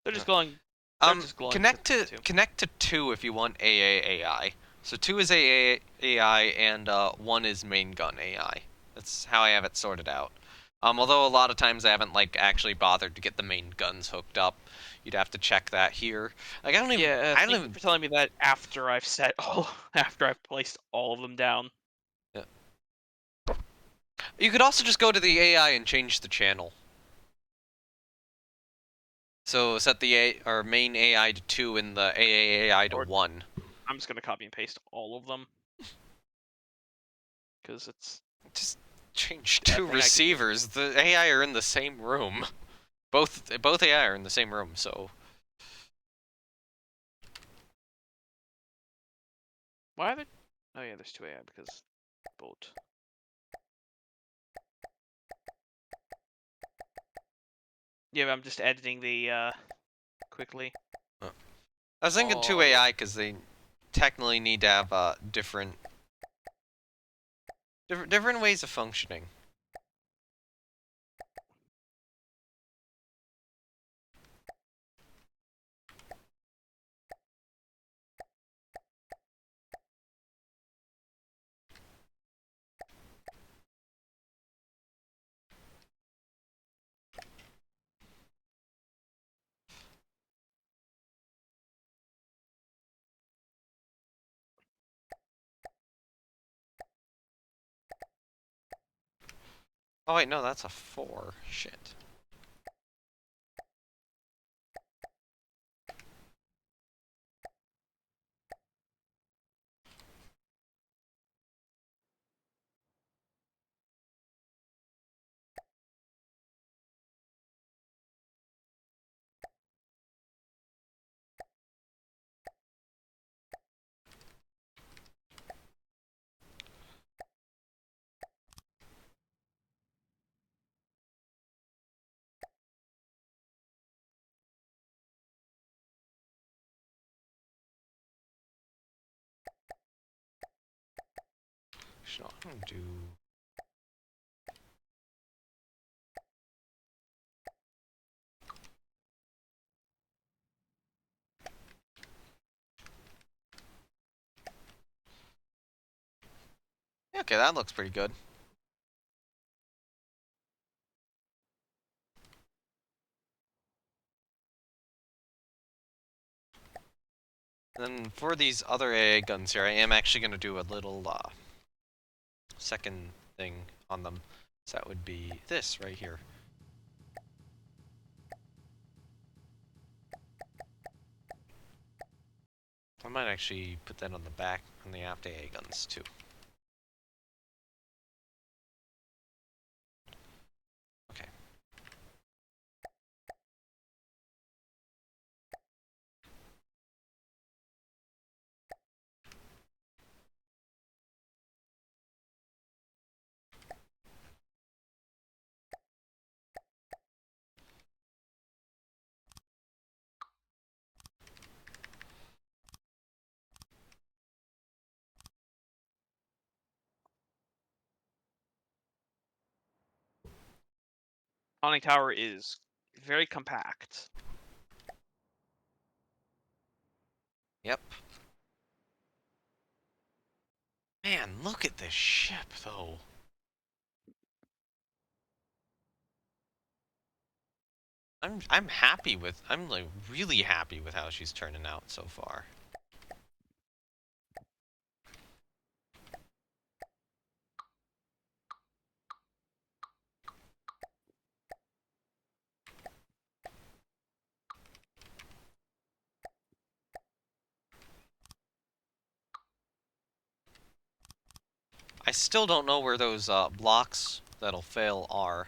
They're just glowing. They're just glowing. Connect to 2 if you want AI. So 2 is AI and 1 is main gun AI. That's how I have it sorted out. Although a lot of times I haven't like actually bothered to get the main guns hooked up. You'd have to check that here. Like I don't even. Yeah, I don't thank even. you for telling me that after I've after I've placed all of them down. Yeah. You could also just go to the AI and change the channel. So set the main AI to 2 and the AI to Or 1. I'm just gonna copy and paste all of them because it's Just change a 2 thing I can do. receivers. The AI are in the same room. Both AI are in the same room, so Why are there? Oh yeah, there's two AI because boat. Yeah, but I'm just editing the quickly. I was thinking 2 AI because they technically need to have different ways of functioning. Oh wait, no, that's a 4. Shit. Actually, no, I'm gonna do. Yeah, okay, that looks pretty good. And then for these other AA guns here, I am actually going to do a little second thing on them. So that would be this right here. I might actually put that on the back on the aft AA guns too. Okay. Conning tower is very compact. Yep. Man, look at this ship though. I'm happy with I'm like really happy with how she's turning out so far. I still don't know where those blocks that'll fail are.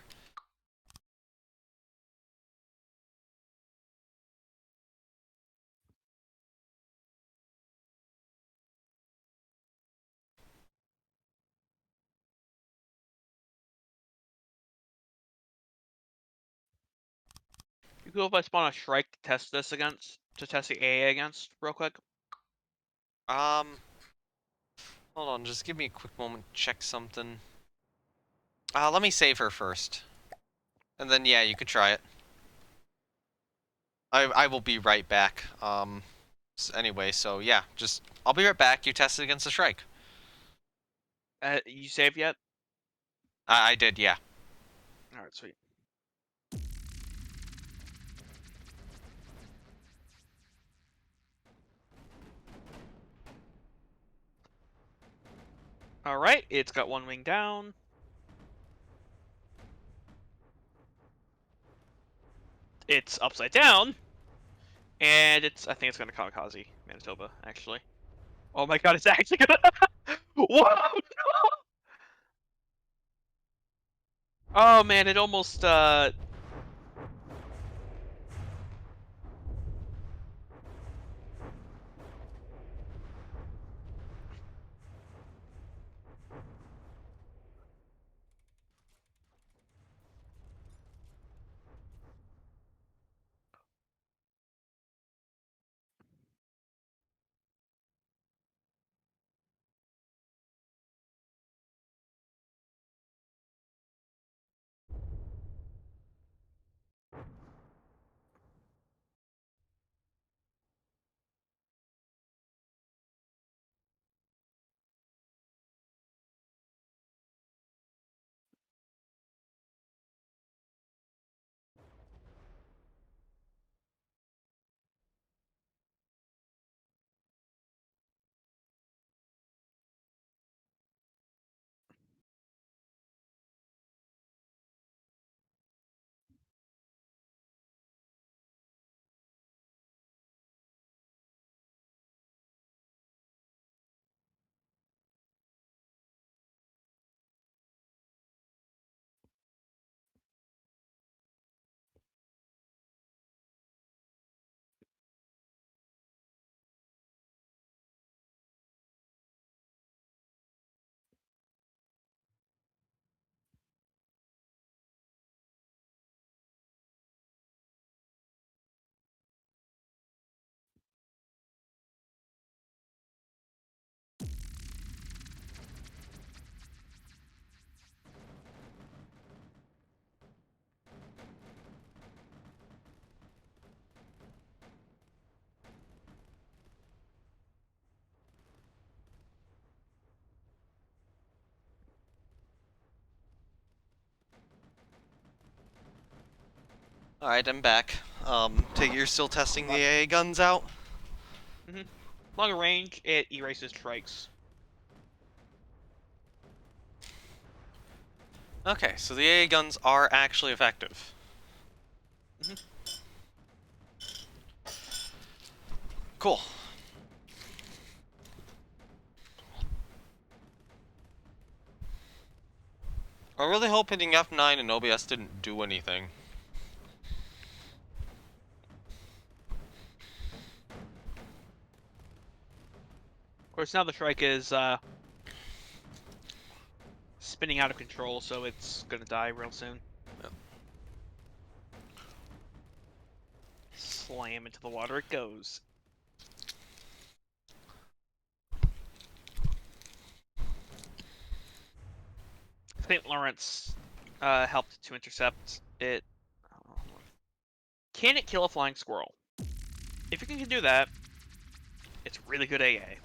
You go if I spawn a Shrike to test this against, to test the AA against, real quick. Hold on, just give me a quick moment to check something. Let me save her first. And then, yeah, you could try it. I will be right back. Anyway, so yeah, I'll be right back. You tested against the Shrike. You saved yet? I did, yeah. Alright, sweet. Alright, it's got one wing down. It's upside down. And I think it's gonna kamikaze Manitoba, actually. Oh my god, it's actually gonna. Whoa! Oh man, it almost Alright, I'm back. Take it you're still testing the AA guns out? Longer range, it erases strikes. Okay, so the AA guns are actually effective. Mhm. Cool. I really hope hitting F9 and OBS didn't do anything. Of course, now the strike is spinning out of control, so it's gonna die real soon. Yep. Slam into the water it goes. St. Lawrence helped to intercept it. Can it kill a flying squirrel? If you can do that, it's really good AA.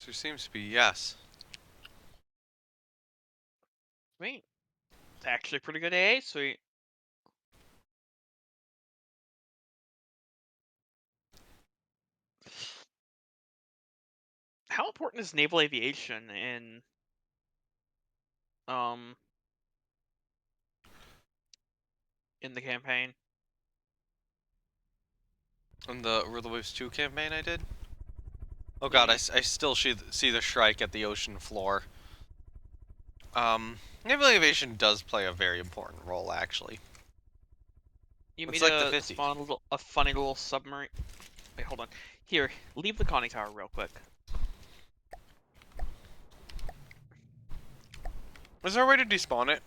There seems to be yes. Sweet. It's actually pretty good AA. Sweet. How important is naval aviation um in the campaign? In the Ruler Waves 2 campaign I did? Oh god, I still see the Shrike at the ocean floor. Naval aviation does play a very important role, actually. You It's mean like the to 50s. spawn a funny little submarine? Wait, hold on. Here, leave the conning tower real quick. Is there a way to despawn it?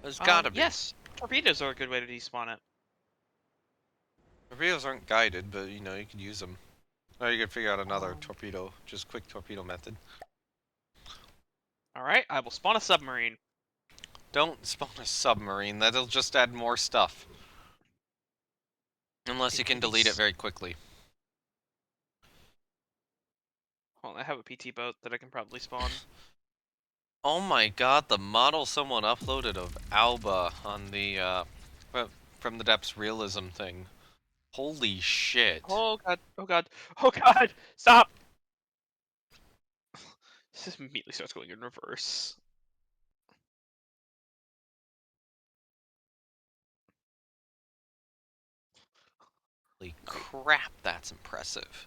There's gotta be. Yes, torpedoes are a good way to despawn it. Torpedoes aren't guided, but you know, you could use them. Or you could figure out another Um, torpedo, just quick torpedo method. Alright, I will spawn a submarine. Don't spawn a submarine, that'll just add more stuff. Unless you can delete it very quickly. Hold on, I have a PT boat that I can probably spawn. Oh my god, the model someone uploaded of Alba on the, from the Depths realism thing. Holy shit. Oh god, oh god, oh god! Stop! This just immediately starts going in reverse. Holy crap, that's impressive.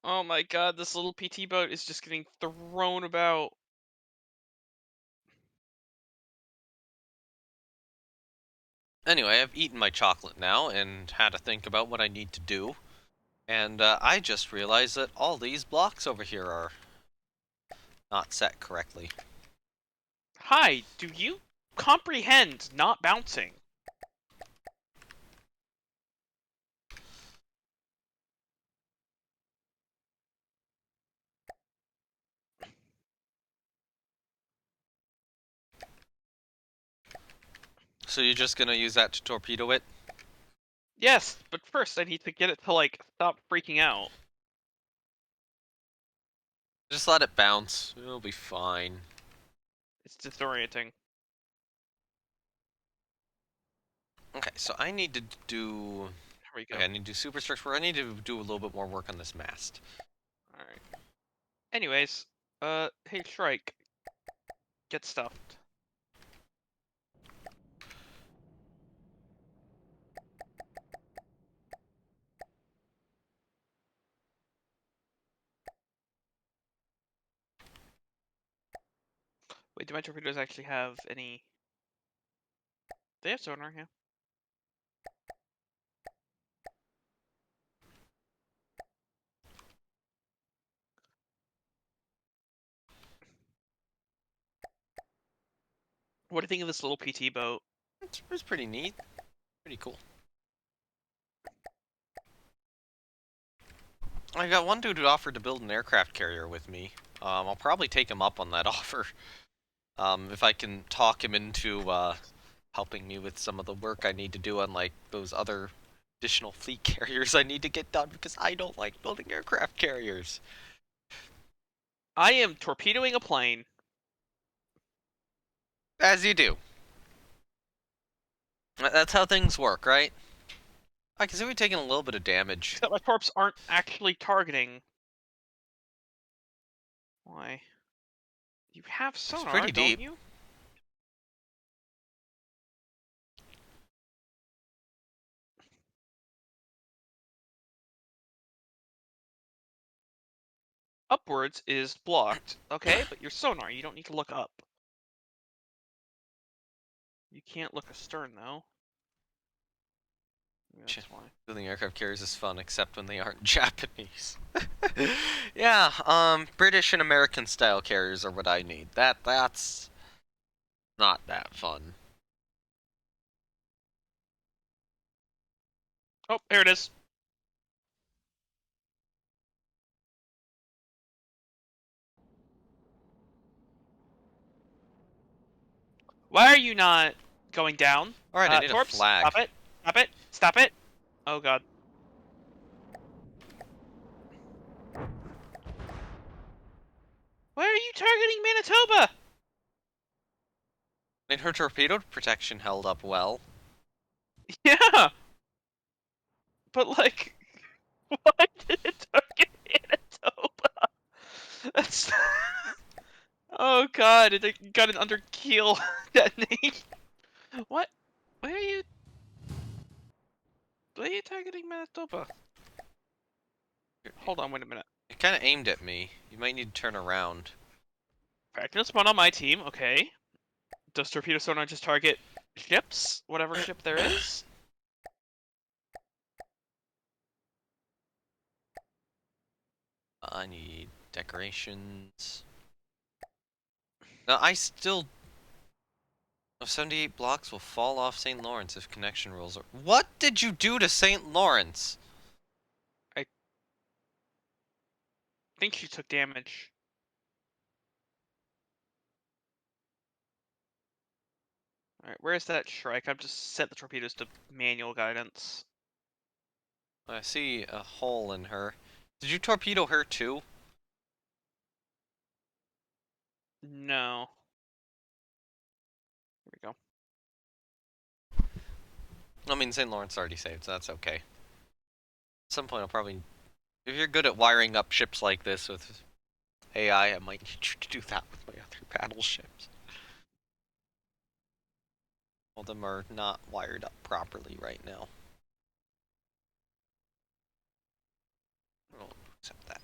Oh my god, this little PT boat is just getting thrown about. Anyway, I've eaten my chocolate now and had to think about what I need to do. And I just realized that all these blocks over here are not set correctly. Hi, do you comprehend not bouncing? So you're just gonna use that to torpedo it? Yes, but first I need to get it to, like, stop freaking out. Just let it bounce. It'll be fine. It's disorienting. Okay, so I need to do... Here we go. Okay, I need to do Superstructure. I need to do a little bit more work on this mast. Alright. Anyways, hey Shrike. Get stuffed. Wait, do my torpedoes actually have any... They have sonar, yeah. What do you think of this little PT boat? It's pretty neat. Pretty cool. I got one dude who offered to build an aircraft carrier with me. I'll probably take him up on that offer. If I can talk him into helping me with some of the work I need to do on like those other additional fleet carriers I need to get done because I don't like building aircraft carriers. I am torpedoing a plane. As you do. That's how things work, right? I can see we're taking a little bit of damage. Except my torps aren't actually targeting. Why? You have sonar, pretty don't deep. you? Upwards is blocked. Okay, but your sonar, you don't need to look up. You can't look astern, though. Maybe that's why. Building aircraft carriers is fun, except when they aren't Japanese. Yeah, British and American style carriers are what I need. That's not that fun. Oh, there it is. Why are you not going down? Alright, I need a Torps, flag. stop it. Stop it. Stop it. Oh, God. Why are you targeting Manitoba? And her torpedo protection held up well. Yeah. But, like, why did it target Manitoba? That's... Oh, God, it got an under keel detonate. What? Why are you targeting Manitoba? Hold on, wait a minute. It kind of aimed at me. You might need to turn around. Practice one on my team, okay. Does torpedo sonar just target ships? Whatever ship there is? I need decorations. Now, I still... 78 blocks will fall off St. Lawrence if connection rules are... What did you do to St. Lawrence? I think she took damage. Alright, where's that strike? I've just set the torpedoes to manual guidance. I see a hole in her. Did you torpedo her too? No. Here we go. I mean, St. Lawrence already saved, so that's okay. At some point I'll probably... If you're good at wiring up ships like this with AI, I might need you to do that with my other battleships. All of them are not wired up properly right now. I'll accept that.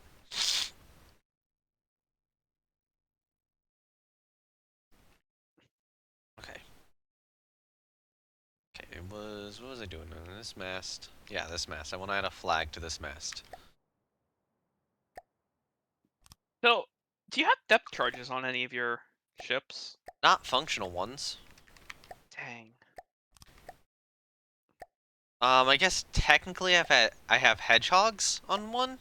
Okay. Okay, it was... What was I doing? This mast? Yeah, this mast. I want to add a flag to this mast. So, do you have depth charges on any of your ships? Not functional ones. Dang. I guess technically I have hedgehogs on one.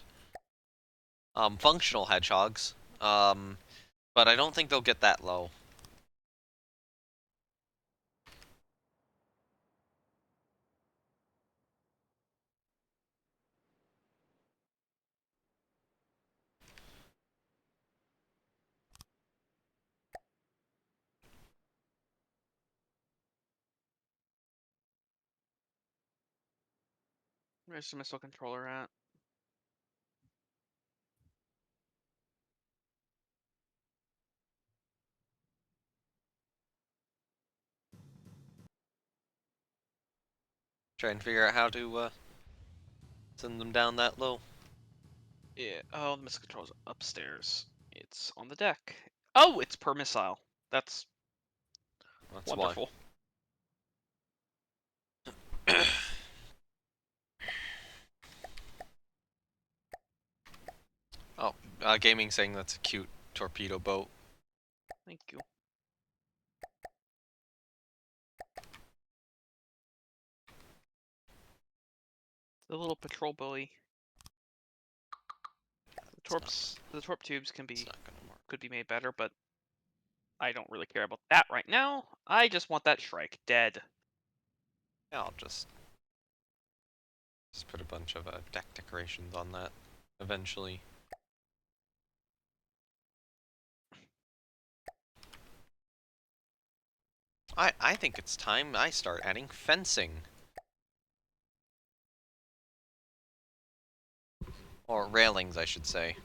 Functional hedgehogs. But I don't think they'll get that low. Where's the missile controller at? Trying to figure out how to send them down that low. Yeah. Oh, the missile controller's upstairs. It's on the deck. Oh, it's per missile. That's That's wonderful. why. Oh, gaming saying that's a cute torpedo boat. Thank you. The little patrol buoy. The torp tubes can It's be not gonna work. could be made better, but I don't really care about that right now. I just want that Shrike dead. Yeah, I'll just put a bunch of deck decorations on that eventually. I think it's time I start adding fencing. Or railings, I should say.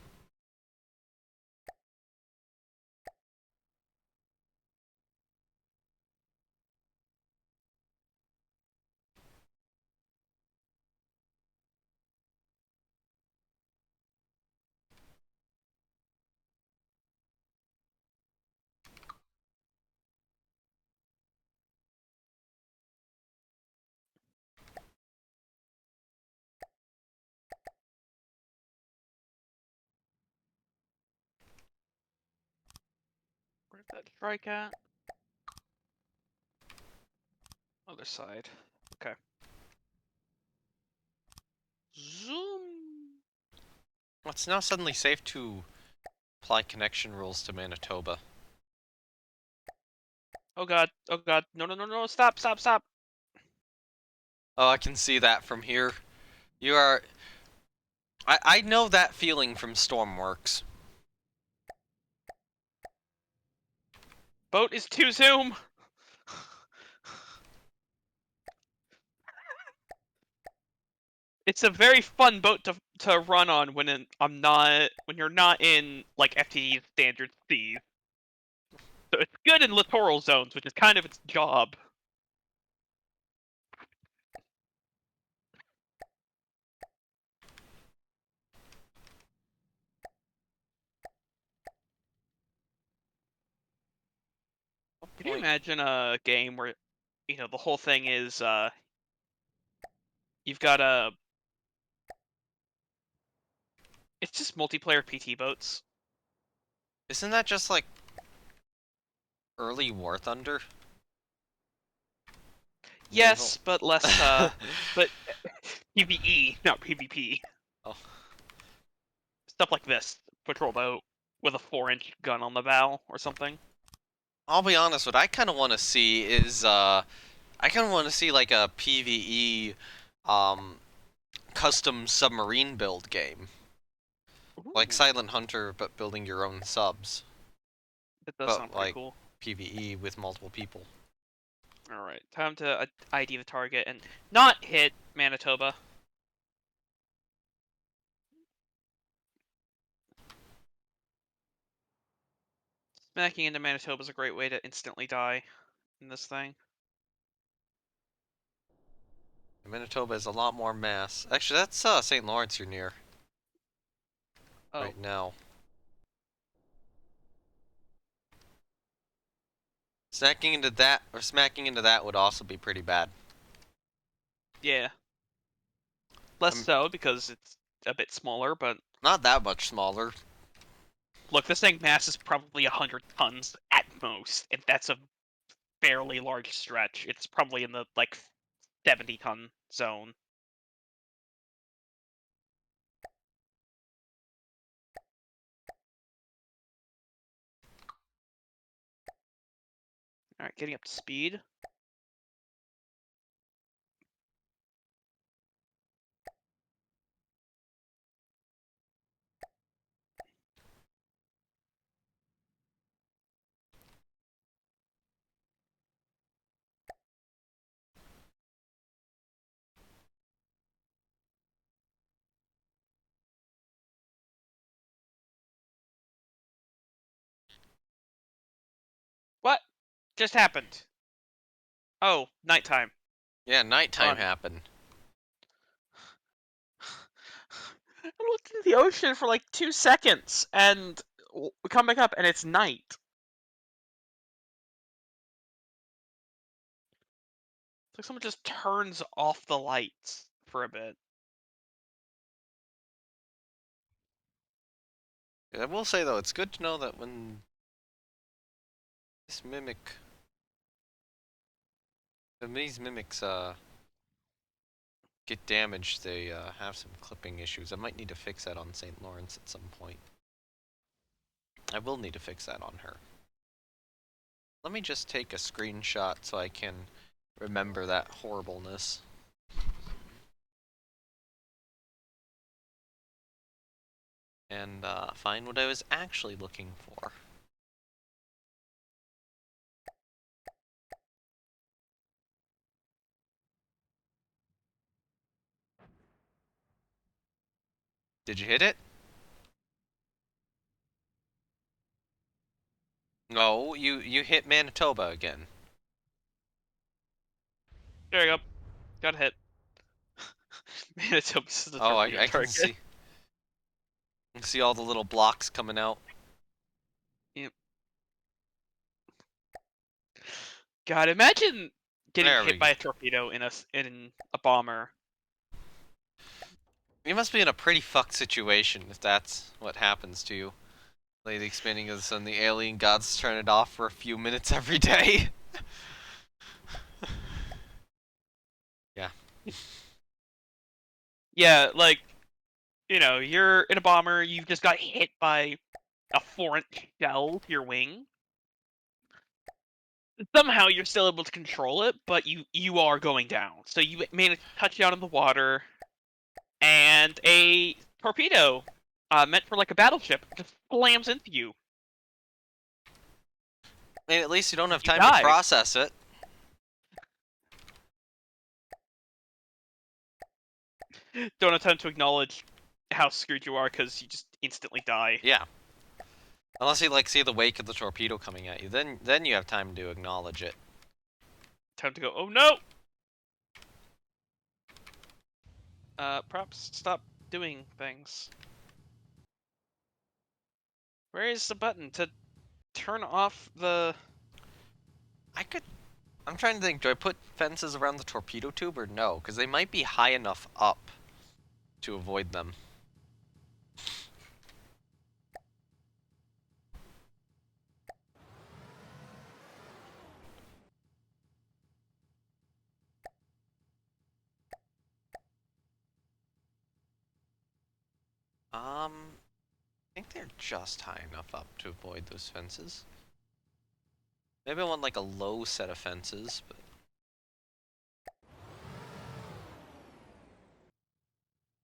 Where's that Shrike at? Other side. Okay. Zoom. Well, it's now suddenly safe to apply connection rules to Manitoba. Oh god. Oh god. No, no, no, no. Stop, stop, stop. Oh, I can see that from here. You are... I know that feeling from Stormworks. Boat is too zoom. It's a very fun boat to run on when when you're not in like FTD standard seas. So it's good in littoral zones, which is kind of its job. Can you imagine a game where, the whole thing is you've got it's just multiplayer PT boats. Isn't that just like early War Thunder? Yes, but less but PvE, not PvP. Oh. Stuff like this. Patrol boat with a 4-inch gun on the bow or something. I'll be honest, what I kind of want to see is, I kind of want to see like a PvE, custom submarine build game. Like Ooh, Silent Hunter, but building your own subs. that does sound But pretty like cool. PvE with multiple people. Alright, time to ID the target and not hit Manitoba. Smacking into Manitoba is a great way to instantly die in this thing. Manitoba is a lot more mass. Actually, that's St. Lawrence you're near Oh, right now. Smacking into that would also be pretty bad. yeah. Less I'm so because it's a bit smaller, but not that much smaller. look, this thing mass is probably 100 tons at most, if that's a fairly large stretch. It's probably in the like 70-ton zone. All right, getting up to speed. What just happened? Oh, nighttime. Yeah, nighttime Run. happened. I looked into the ocean for like 2 seconds, and we come back up, and it's night. It's like someone just turns off the lights for a bit. I will say though, it's good to know that when this mimic, when these mimics get damaged, they have some clipping issues. I might need to fix that on St. Lawrence at some point. I will need to fix that on her. Let me just take a screenshot so I can remember that horribleness. And find what I was actually looking for. Did you hit it? No, you hit Manitoba again. There you go. Got hit. Manitoba's the Oh, torpedo I can target. see. I can see all the little blocks coming out. Yep. God, imagine getting There we hit go. by a torpedo in a bomber. You must be in a pretty fucked situation if that's what happens to you. Lay the expanding of the sun, the alien gods turn it off for a few minutes every day. Yeah. Yeah, like, you know, you're in a bomber, you've just got hit by a 4-inch shell to your wing. Somehow you're still able to control it, but you are going down. So you manage to touch down in the water, and a torpedo, meant for like a battleship, just slams into you. I mean, at least you don't have You time to die. process it. Don't attempt to acknowledge how screwed you are because you just instantly die. Yeah. Unless you like see the wake of the torpedo coming at you, then you have time to acknowledge it. Time to go, oh no! Props, stop doing things. Where is the button to turn off the... I'm trying to think, do I put fences around the torpedo tube or no? Because they might be high enough up to avoid them. I think they're just high enough up to avoid those fences. Maybe I want like a low set of fences, but...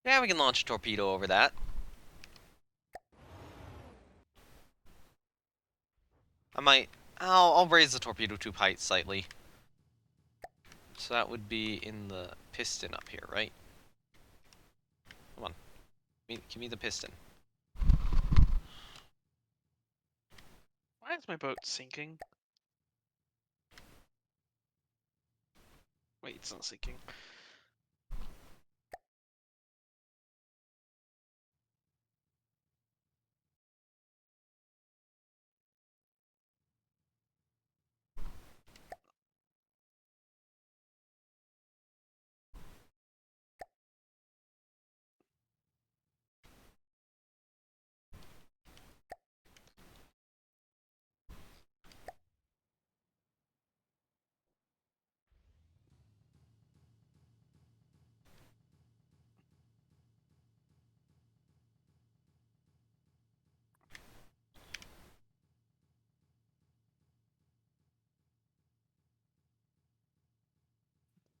Yeah, we can launch a torpedo over that. I'll raise the torpedo tube height slightly. So that would be in the piston up here, right? Come on. Give me the piston. Why is my boat sinking? Wait, it's not sinking.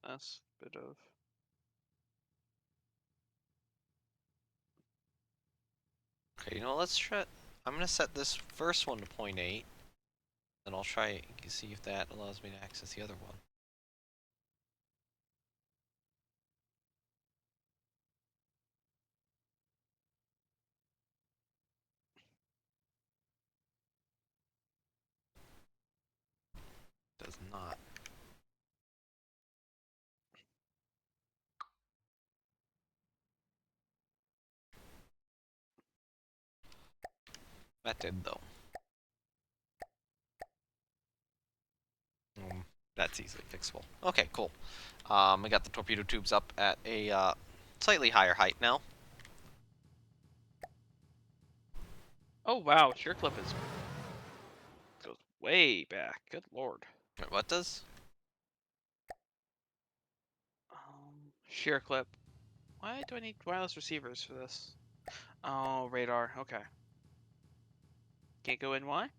That's a bit of... Okay, let's try... I'm gonna set this first one to 0.8. Then I'll try see if that allows me to access the other one. Does not. That did though. That's easily fixable. Okay, cool. I got the torpedo tubes up at a slightly higher height now. Oh wow, shear clip is... goes way back. Good lord. Wait, what does? Shear clip. Why do I need wireless receivers for this? Oh, radar. Okay. Can't go in. Why?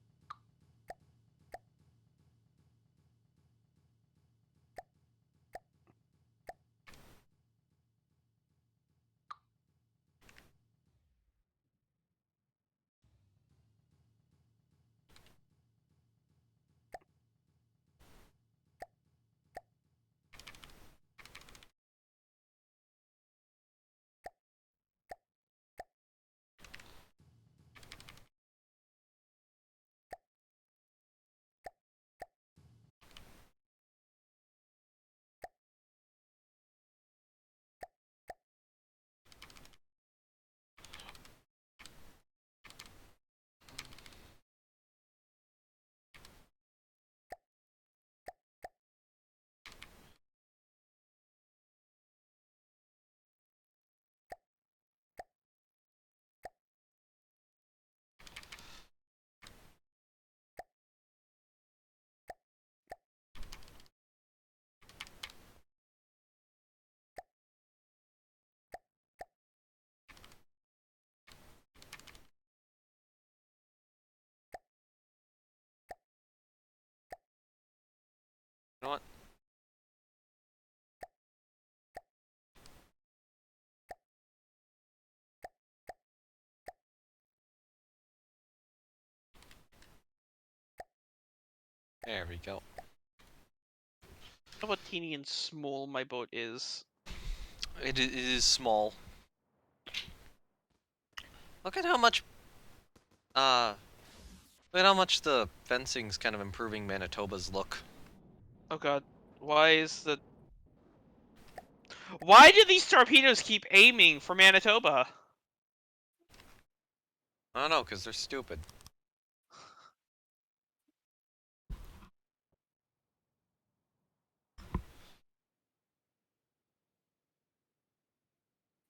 You know what? There we go. Know what teeny and small my boat is. It is small. Look at how much. Look at how much the fencing's kind of improving Manitoba's look. Oh god. Why is the... Why do these torpedoes keep aiming for Manitoba? I don't know, because they're stupid.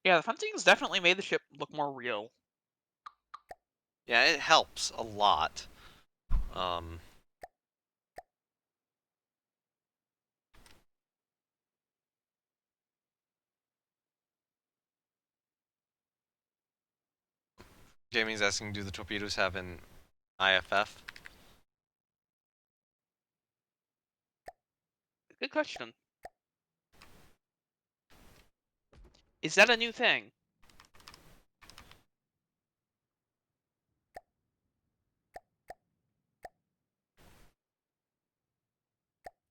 Yeah, the fencing's definitely made the ship look more real. Yeah, it helps a lot. Jamie's asking, do the torpedoes have an IFF? Good question. Is that a new thing?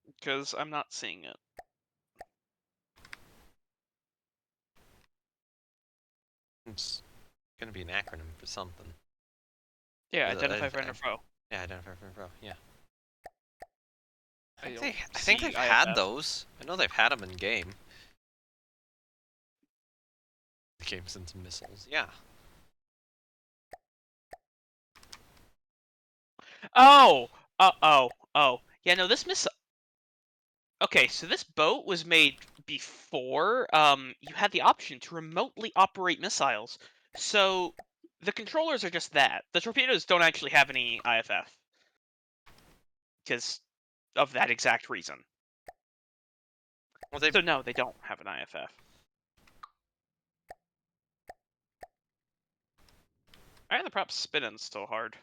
Because I'm not seeing it. It's gonna be an acronym for something. Yeah, identify friend I- or foe. Yeah, identify for pro. Yeah. I I think they've had those. I know they've had them in game. The game sends missiles. Yeah. Oh! Oh. Yeah, no, this missile... Okay, so this boat was made before you had the option to remotely operate missiles. So the controllers are just that. The torpedoes don't actually have any IFF. Because of that exact reason. Well, they. So no, they don't have an IFF. And the prop's spinning still hard.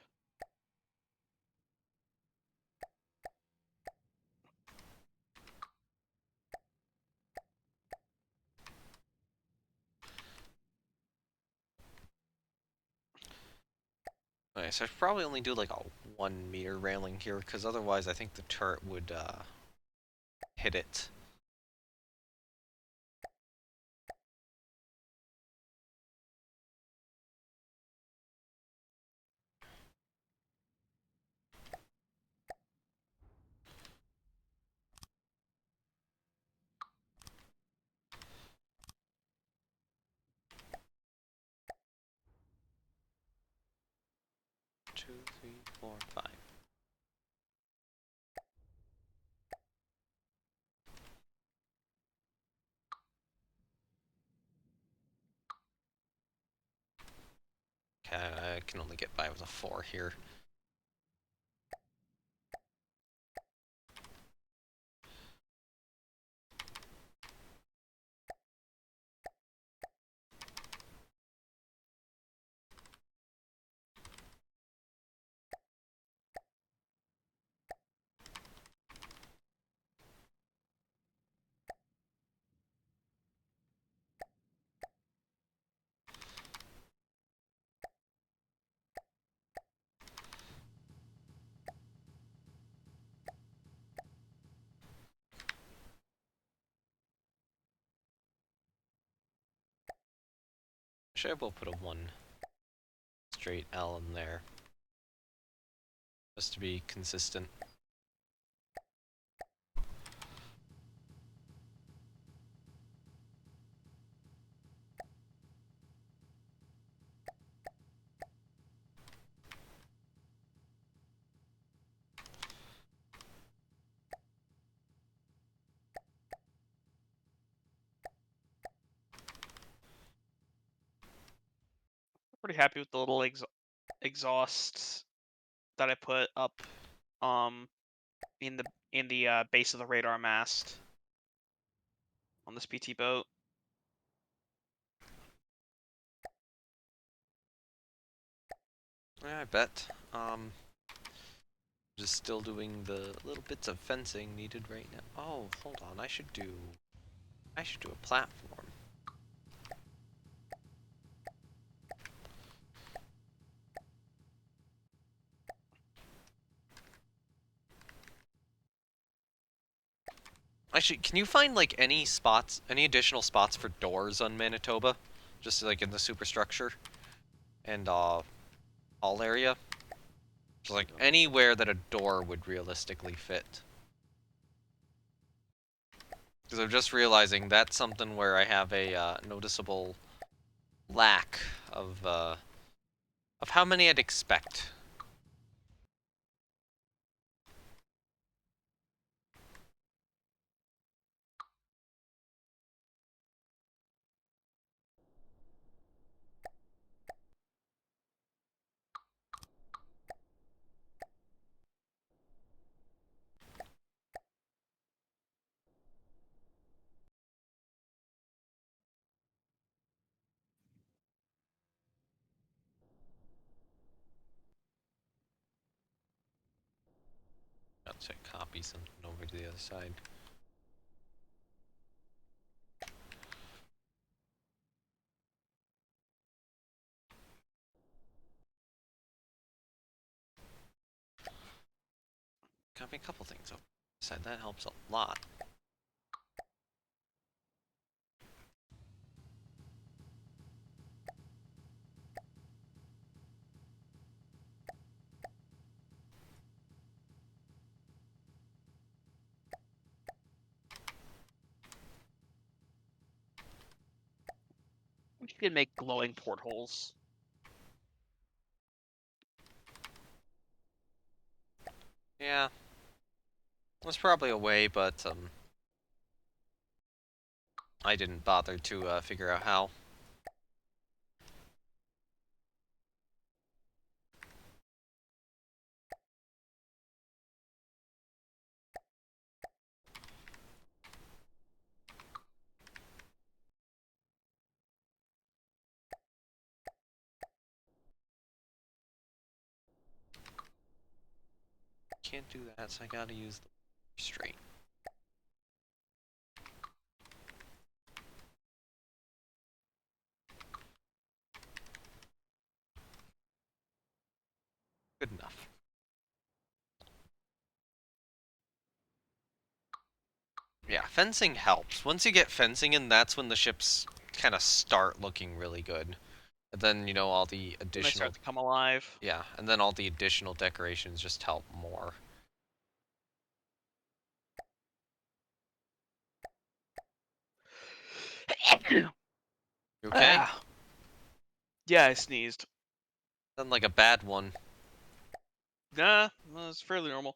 Okay, so I should probably only do like a 1 meter railing here, because otherwise I think the turret would hit it. Two, three, four, five. Okay, I can only get by with a 4 here. Actually, I will put a 1 straight L in there. Just to be consistent. Pretty happy with the little exhaust that I put up in the base of the radar mast on this PT boat. Yeah, I bet. Just still doing the little bits of fencing needed right now. Oh, hold on. I should do a platform. Actually, can you find like any additional spots for doors on Manitoba? Just like in the superstructure and hull area? Just like anywhere that a door would realistically fit. Because I'm just realizing that's something where I have a noticeable lack of how many I'd expect. Let's say copy something over to the other side. Copy a couple things over the side. That helps a lot. We should make glowing portholes. Yeah. There's probably a way, but I didn't bother to figure out how. Can't do that, so I gotta use the straight. Good enough. Yeah, fencing helps. Once you get fencing in, that's when the ships kind of start looking really good. And then, you know, all the When they additional... start to come alive. Yeah, and then all the additional decorations just help more. You okay? Ah. Yeah, I sneezed. Sound like a bad one. Nah, well, it's fairly normal.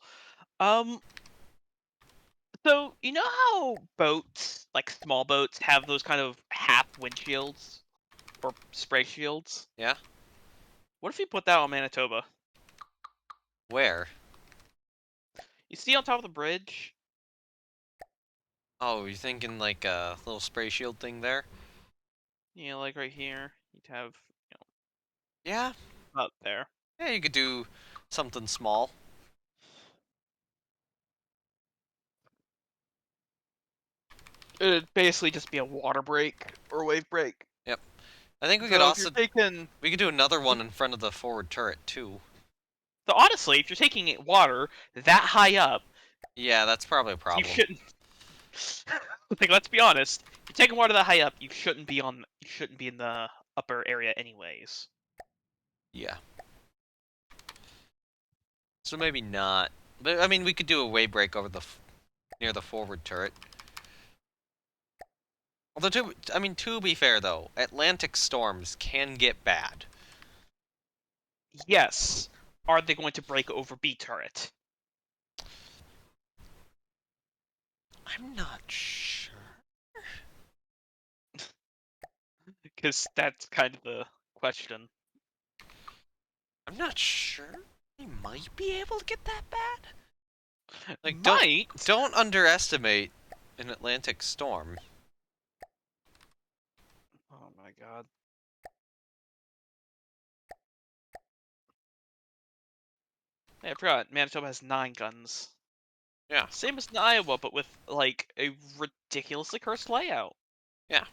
So you know how boats, like small boats, have those kind of half windshields or spray shields? Yeah? What if you put that on Manitoba? Where? You see on top of the bridge? Oh, you thinking like a little spray shield thing there? You know, like right here. You'd have, Yeah? up there. Yeah, you could do something small. It'd basically just be a water break or wave break. Yep. I think we could So if also... you're taking, We could do another one in front of the forward turret, too. so honestly, if you're taking water that high up, Yeah, that's probably a you problem. shouldn't. Like, let's be honest. If you're taking water that high up, you shouldn't be in the upper area anyways. Yeah. So maybe not. But I mean, we could do a way break over near the forward turret. Although, to be fair though, Atlantic storms can get bad. Yes. Are they going to break over B turret? I'm not sure. Because that's kind of the question. I'm not sure. We might be able to get that bad. Like, Might. don't underestimate an Atlantic storm. Oh my god. Yeah, I forgot. Manitoba has 9 guns. Yeah. Same as in Iowa, but with, like, a ridiculously cursed layout. Yeah.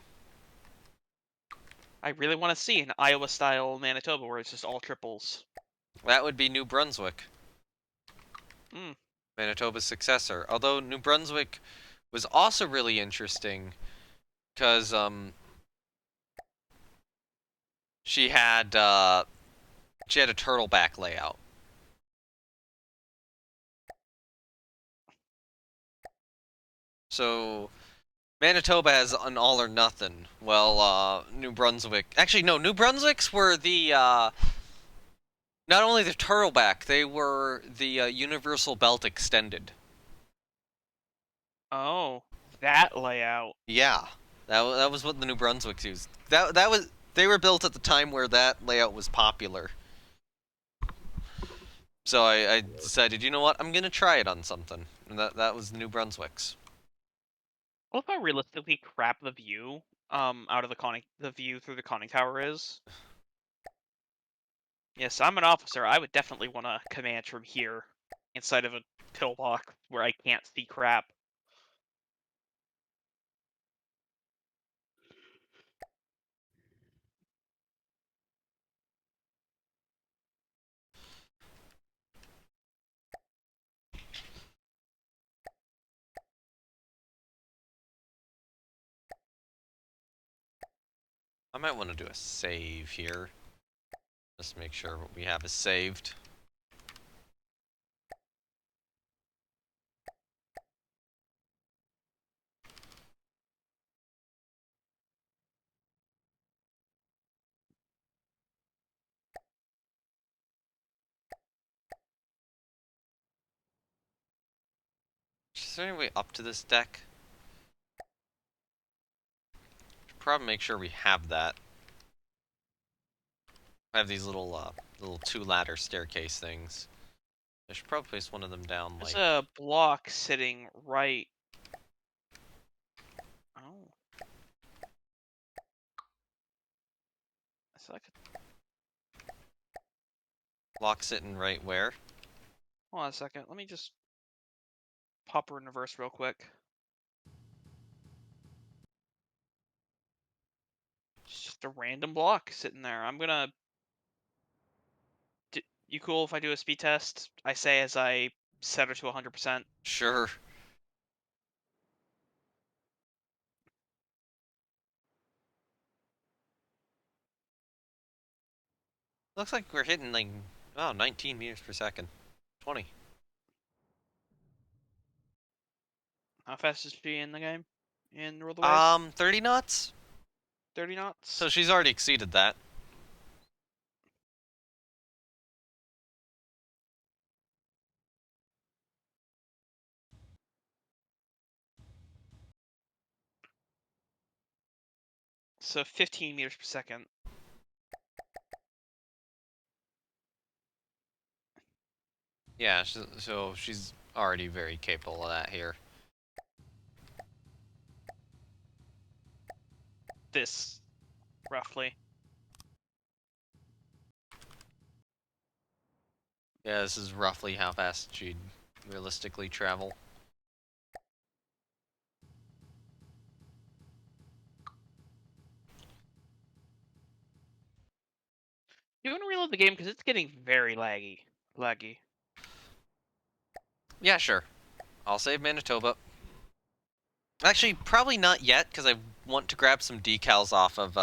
I really want to see an Iowa-style Manitoba where it's just all triples. That would be New Brunswick. Hmm. Manitoba's successor. Although New Brunswick was also really interesting because she had a turtleback layout. So Manitoba has an all or nothing. Well, New Brunswick. Actually, no. New Brunswicks were the not only the turtleback, they were the universal belt extended. Oh, that layout. Yeah, that was what the New Brunswicks used. That was they were built at the time where that layout was popular. So I decided, you know what, I'm gonna try it on something, and that was New Brunswick's. I love how realistically crap the view, out of the view through the conning tower is. Yes, I'm an officer. I would definitely want to command from here, inside of a pillbox where I can't see crap. I might want to do a save here. Just make sure what we have is saved. Is there any way up to this deck? Should probably make sure we have that. I have these little 2-ladder staircase things. I should probably place one of them down There's like... a block sitting right. Oh. So I could... Block sitting right where? Hold on a second. Let me just pop her in reverse real quick. Just a random block sitting there. I'm gonna... You cool if I do a speed test? I say as I set her to 100%. Sure. Looks like we're hitting like, oh, 19 meters per second. 20. How fast is she in the game? In Rule the Waves? 30 knots? 30 knots? So she's already exceeded that. So 15 meters per second. Yeah, so she's already very capable of that here. This, roughly. Yeah, this is roughly how fast she'd realistically travel. You want to reload the game because it's getting very laggy. Laggy. Yeah, sure. I'll save Manitoba. Actually, probably not yet, because I want to grab some decals off of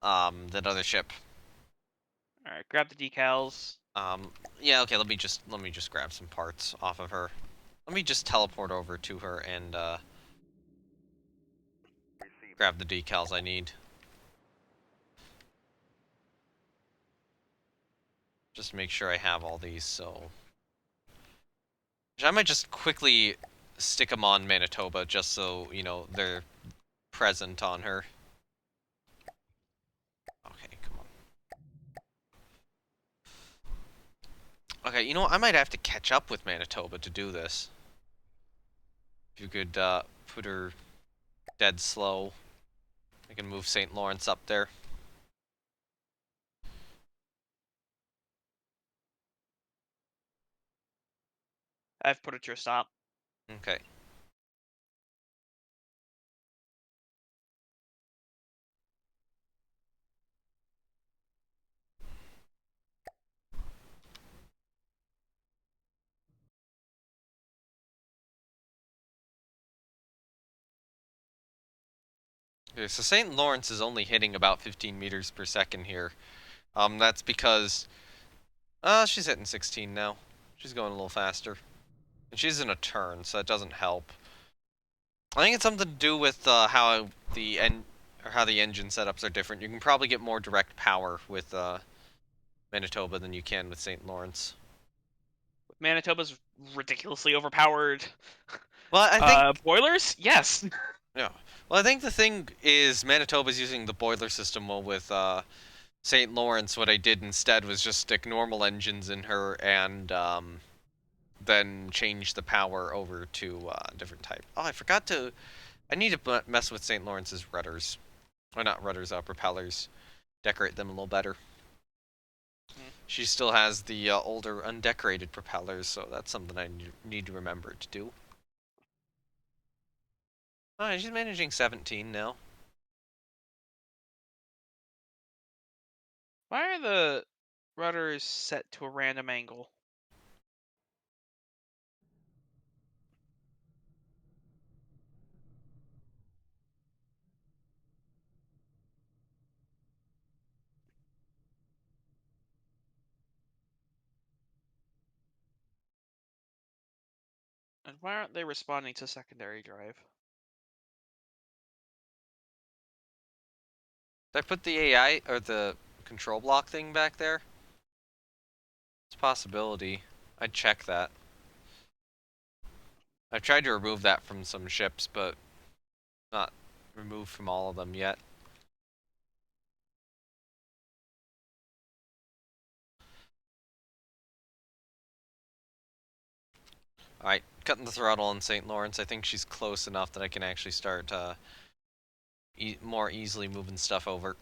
that other ship. All right, grab the decals. Yeah, okay, let me just grab some parts off of her. Let me just teleport over to her and grab the decals I need. Just make sure I have all these, so I might just quickly stick them on Manitoba just so, you know, they're present on her. Okay, come on. Okay, you know what? I might have to catch up with Manitoba to do this. If you could put her dead slow. I can move St. Lawrence up there. I've put it to a stop. Okay. Okay, so St. Lawrence is only hitting about 15 meters per second here. That's because she's hitting 16 now. She's going a little faster. And she's in a turn, so that doesn't help. I think it's something to do with how the engine setups are different. You can probably get more direct power with Manitoba than you can with St. Lawrence. Manitoba's ridiculously overpowered. Well, I think Boilers? Yes. yeah. Well, I think the thing is Manitoba's using the boiler system well with St. Lawrence. What I did instead was just stick normal engines in her and then change the power over to different type. Oh, I forgot to. I need to mess with St. Lawrence's rudders. Or not rudders, propellers. Decorate them a little better. She still has the older undecorated propellers, so that's something I need to remember to do. Oh, she's managing 17 now. Why are the rudders set to a random angle? And why aren't they responding to secondary drive? Did I put the AI or the control block thing back there? It's a possibility. I'd check that. I've tried to remove that from some ships, but not removed from all of them yet. Alright, cutting the throttle on St. Lawrence. I think she's close enough that I can actually start more easily moving stuff over.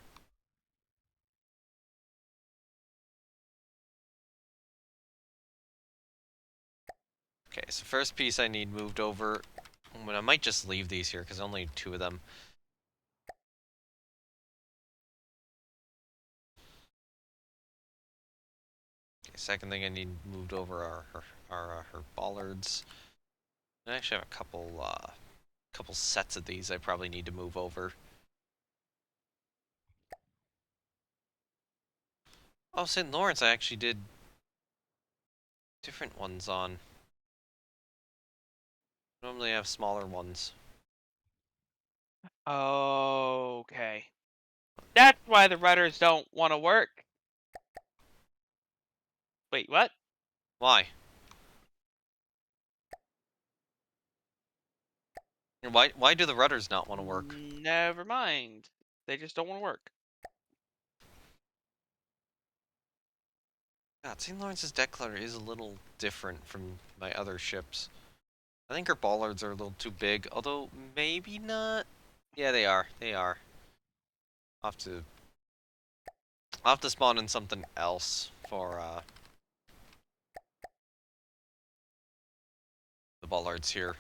Okay, so first piece I need moved over. I might just leave these here because only 2 of them. Okay, second thing I need moved over are her bollards. I actually have a couple sets of these I probably need to move over. Oh, St. Lawrence I actually did different ones on. Normally I have smaller ones. Okay. That's why the rudders don't want to work. Wait, what? Why? Why do the rudders not want to work? Never mind. They just don't want to work. God, St. Lawrence's deck clutter is a little different from my other ships. I think her bollards are a little too big, although maybe not. Yeah, they are. They are. I'll have to spawn in something else for the bollards here.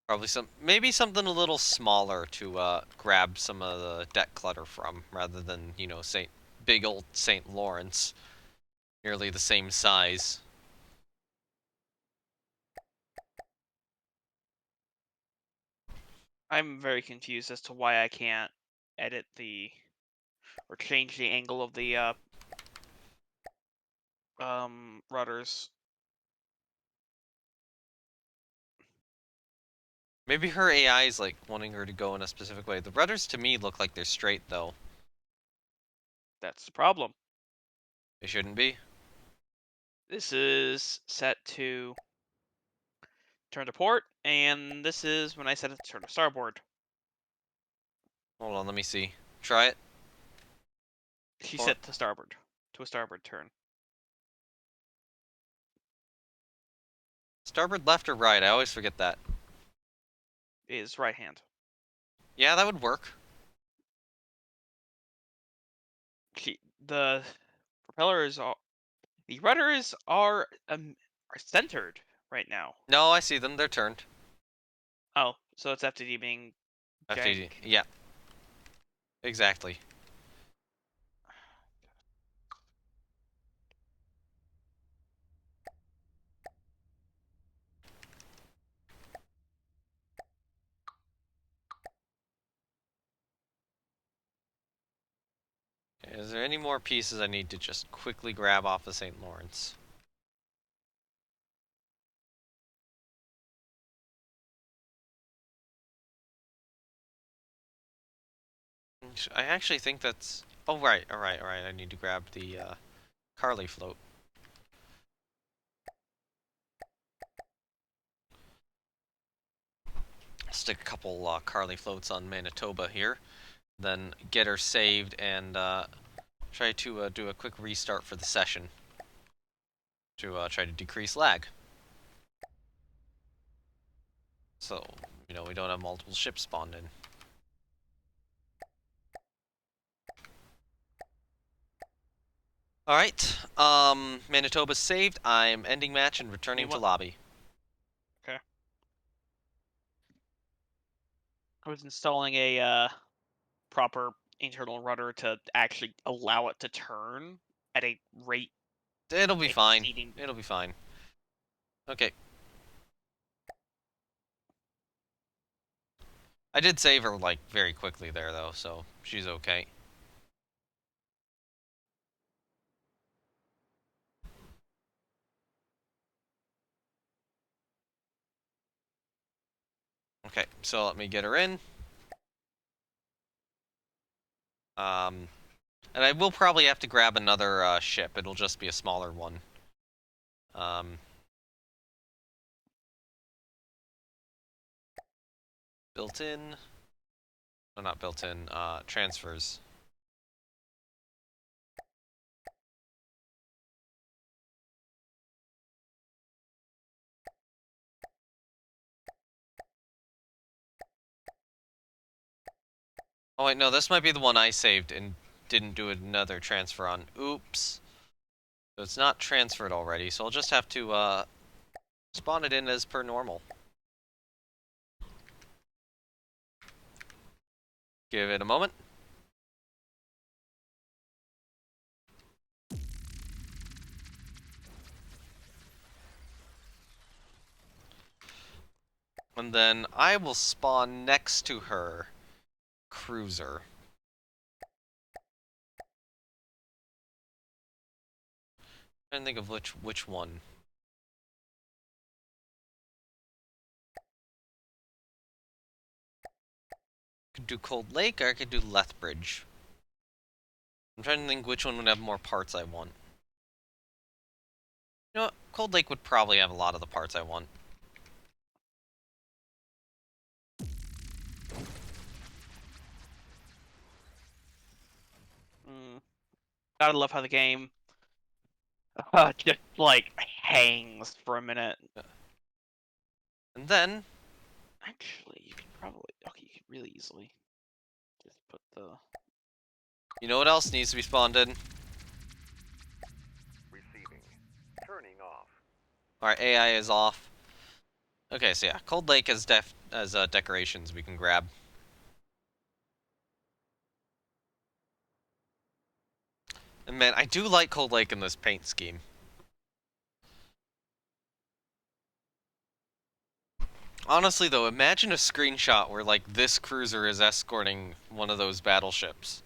Probably maybe something a little smaller to grab some of the deck clutter from, rather than, you know, big old St. Lawrence, nearly the same size. I'm very confused as to why I can't edit the or change the angle of the rudders. Maybe her AI is like wanting her to go in a specific way. The rudders to me look like they're straight though. That's the problem. They shouldn't be. This is set to turn to port, and this is when I set it to turn to starboard. Hold on, let me see. Try it. She Port. set to starboard, to a starboard turn. Starboard left or right? I always forget that. Is right hand. Yeah, that would work. The propellers are, the rudders are centered right now. No, I see them. They're turned. Oh, so it's FTD being FTD. jank. Yeah. Exactly. Is there any more pieces I need to just quickly grab off the St. Lawrence? I actually think that's... Oh, right, alright. I need to grab the Carly float. Stick a couple Carly floats on Manitoba here. Then get her saved and try to do a quick restart for the session. To try to decrease lag. So, you know, we don't have multiple ships spawned in. Alright, Manitoba's saved. I'm ending match and returning to lobby. Okay. I was installing a proper internal rudder to actually allow it to turn at a rate. It'll be fine. Exceeding. It'll be fine. Okay. I did save her, like, very quickly there, though, so she's okay. Okay, so let me get her in. And I will probably have to grab another ship. It'll just be a smaller one. Built in. No, not built in. Transfers. Oh wait, no, this might be the one I saved and didn't do another transfer on. Oops. So it's not transferred already, so I'll just have to spawn it in as per normal. Give it a moment. And then I will spawn next to her cruiser. I'm trying to think of which one. I could do Cold Lake or I could do Lethbridge. I'm trying to think which one would have more parts I want. You know what? Cold Lake would probably have a lot of the parts I want. Gotta love how the game just like hangs for a minute. And then Actually, you can probably you can really easily just put the. you know what else needs to be spawned in? Receiving. Turning off. Our AI is off. Okay, so yeah, Cold Lake has decorations we can grab. And man, I do like Cold Lake in this paint scheme. Honestly, though, imagine a screenshot where, like, this cruiser is escorting one of those battleships.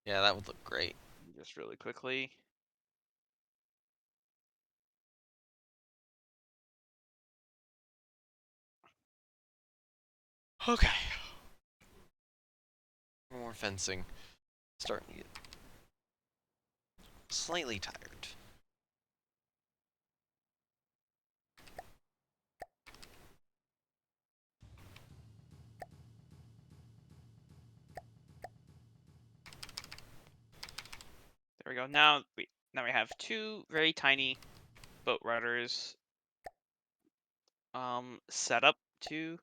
Yeah, that would look great. Just really quickly. Okay. More fencing. Starting to get slightly tired. There we go. Now we have two very tiny boat rudders set up to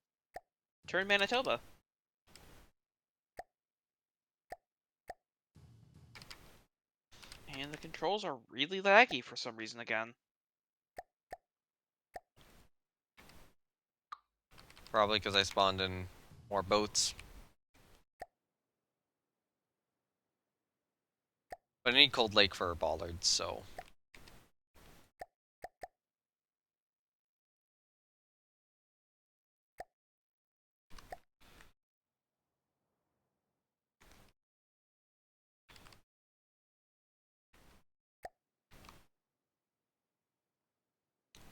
turn Manitoba. And the controls are really laggy for some reason again. Probably because I spawned in more boats. But I need Cold Lake for bollards, so...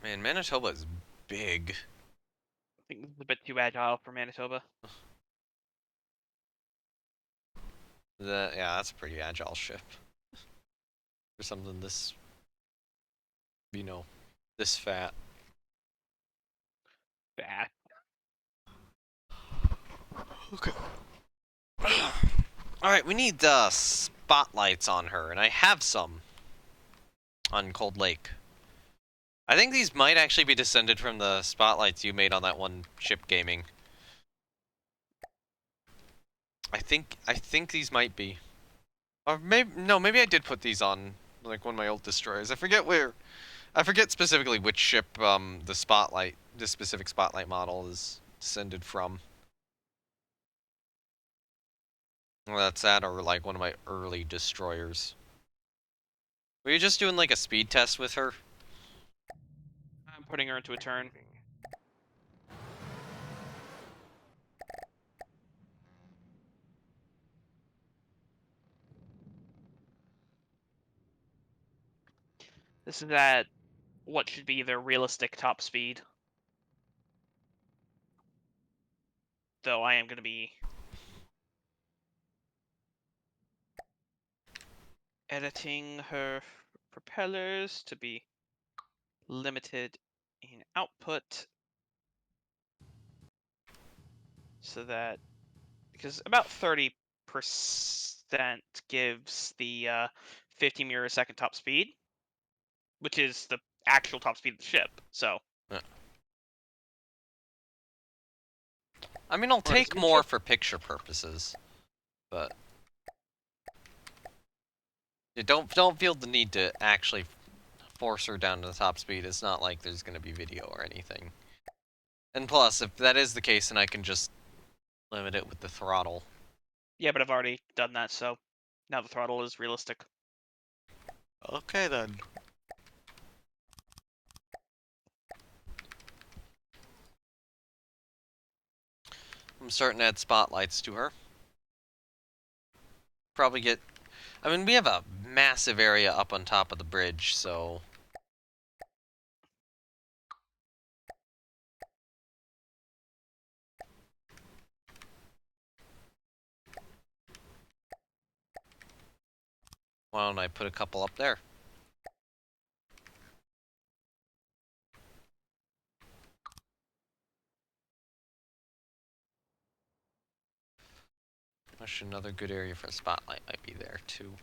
Man, Manitoba is big. I think it's a bit too agile for Manitoba. Yeah, that's a pretty agile ship. For something this... You know, this fat. Bad. Okay. Alright, we need spotlights on her, and I have some on Cold Lake. I think these might actually be descended from the spotlights you made on that one ship gaming. I think these might be. Or maybe I did put these on like one of my old destroyers. I forget where. I forget specifically which ship this specific spotlight model is descended from. Well, that's that, or like one of my early destroyers. Were you just doing like a speed test with her? I'm putting her into a turn. This is at what should be their realistic top speed. Though I am going to be editing her propellers to be limited in output so that because about 30% gives the 50 meters a second top speed, which is the actual top speed of the ship. So Yeah. I mean, I'll Whereas take each more ship- for picture purposes, but you don't feel the need to actually force her down to the top speed. It's not like there's gonna be video or anything. And plus, if that is the case, then I can just limit it with the throttle. yeah, but I've already done that, so now the throttle is realistic. Okay then. I'm starting to add spotlights to her. Probably get... I mean, we have a massive area up on top of the bridge, so... Why don't I put a couple up there? Actually, another good area for a spotlight might be there, too.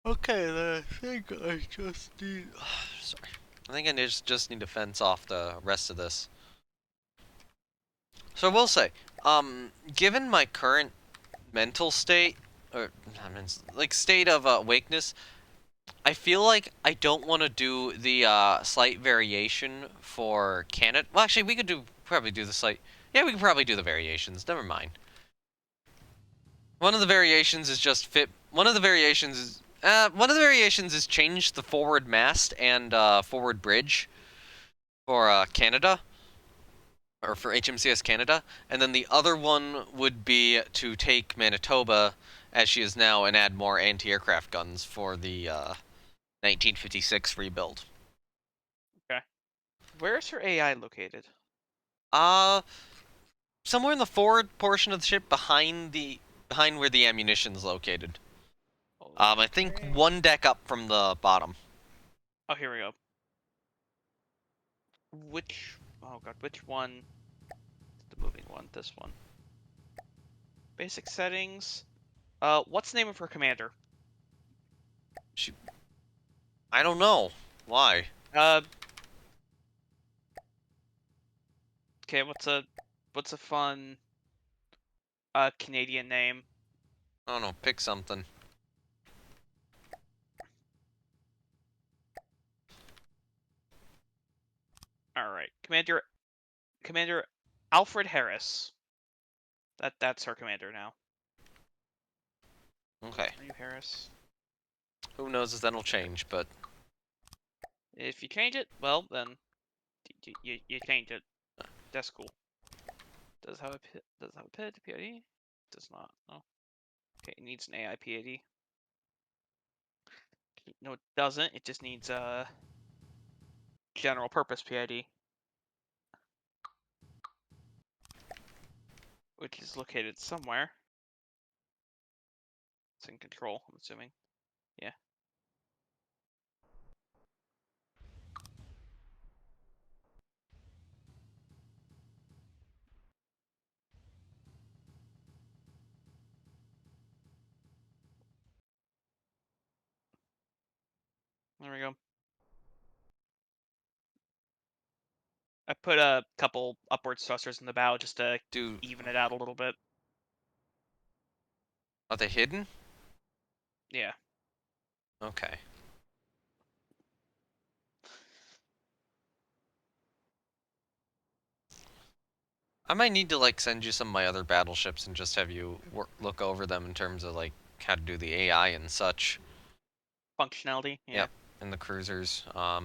Okay, then I think I just need... Sorry. I think I just need to fence off the rest of this. So I will say, given my current mental state, or I mean, like state of awakeness, I feel like I don't want to do the slight variation for Canada. Well, actually, we could probably do the slight. Yeah, we could probably do the variations. Never mind. One of the variations is just fit. One of the variations is change the forward mast and forward bridge for Canada, or for HMCS Canada, and then the other one would be to take Manitoba as she is now and add more anti-aircraft guns for the 1956 rebuild. Okay. Where's her AI located? Uh, somewhere in the forward portion of the ship, behind where the ammunition's located. I think Okay. one deck up from the bottom. Oh, here we go. Which? Oh god, which one? The moving one. This one. Basic settings. What's the name of her commander? I don't know why. Uh. Okay. What's a fun Canadian name? I don't know. Pick something. All right, Commander Alfred Harris. That's her commander now. Okay. Are you Harris? Who knows if that'll change, but If you change it, well then you change it. That's cool. Does it have a PID? Does not. No. Okay, it needs an AI PID. No, it doesn't. It just needs a general purpose PID, which is located somewhere. It's in control, I'm assuming. Yeah. There we go. I put a couple upward thrusters in the bow just to do even it out a little bit. are they hidden? Yeah. Okay. I might need to like send you some of my other battleships and just have you look over them in terms of like how to do the AI and such. Functionality, yeah. Yep, and the cruisers. I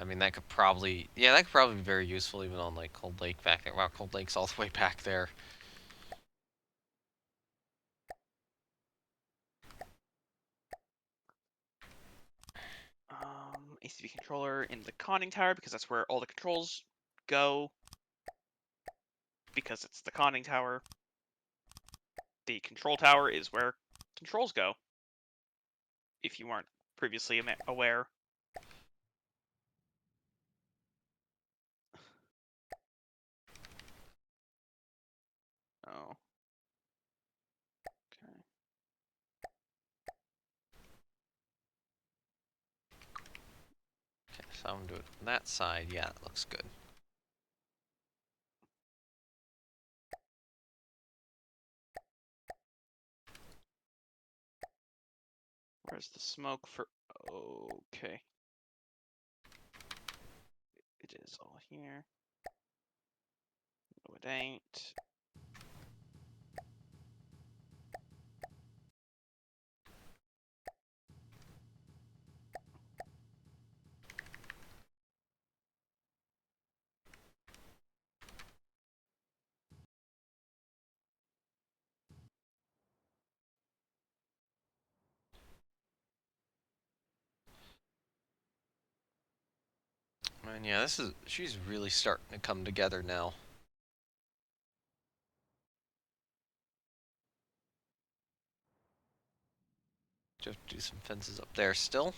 mean that could probably be very useful even on like Cold Lake back there. Wow, Cold Lake's all the way back there. ACV controller in the conning tower because that's where all the controls go. Because it's the conning tower. The control tower is where controls go. If you weren't previously aware. Oh. Okay. Okay, so I'm gonna do it from that side. Yeah, that looks good. Where's the smoke for... Okay. It is all here. No, it ain't. And yeah, she's really starting to come together now. Just do some fences up there still.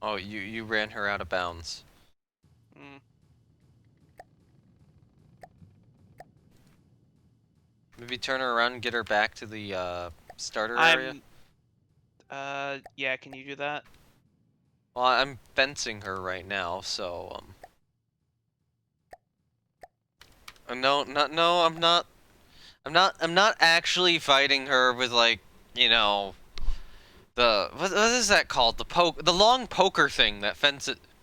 Oh, you ran her out of bounds. Mm. Maybe turn her around and get her back to the starter area. Yeah, can you do that? Well, I'm fencing her right now, so no, I'm not. I'm not actually fighting her with like, you know, what is that called? The long poker thing that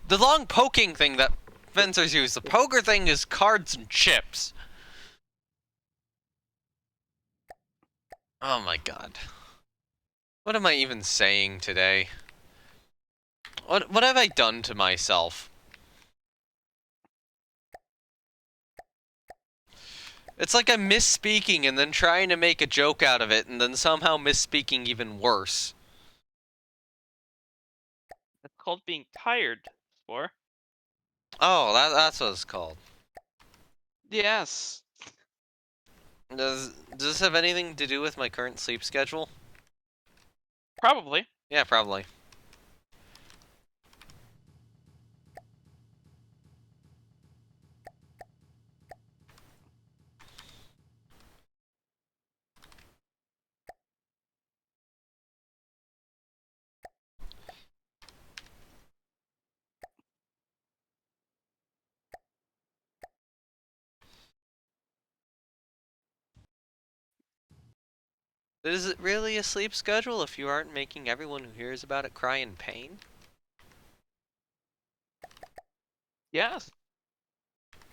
the long poking thing that fencers use. The poker thing is cards and chips. Oh my god. What am I even saying today? What have I done to myself? It's like I'm misspeaking and then trying to make a joke out of it and then somehow misspeaking even worse. That's called being tired, Spore. Oh, that's what it's called. Yes. Does this have anything to do with my current sleep schedule? Probably. Yeah, probably. Is it really a sleep schedule if you aren't making everyone who hears about it cry in pain? Yes.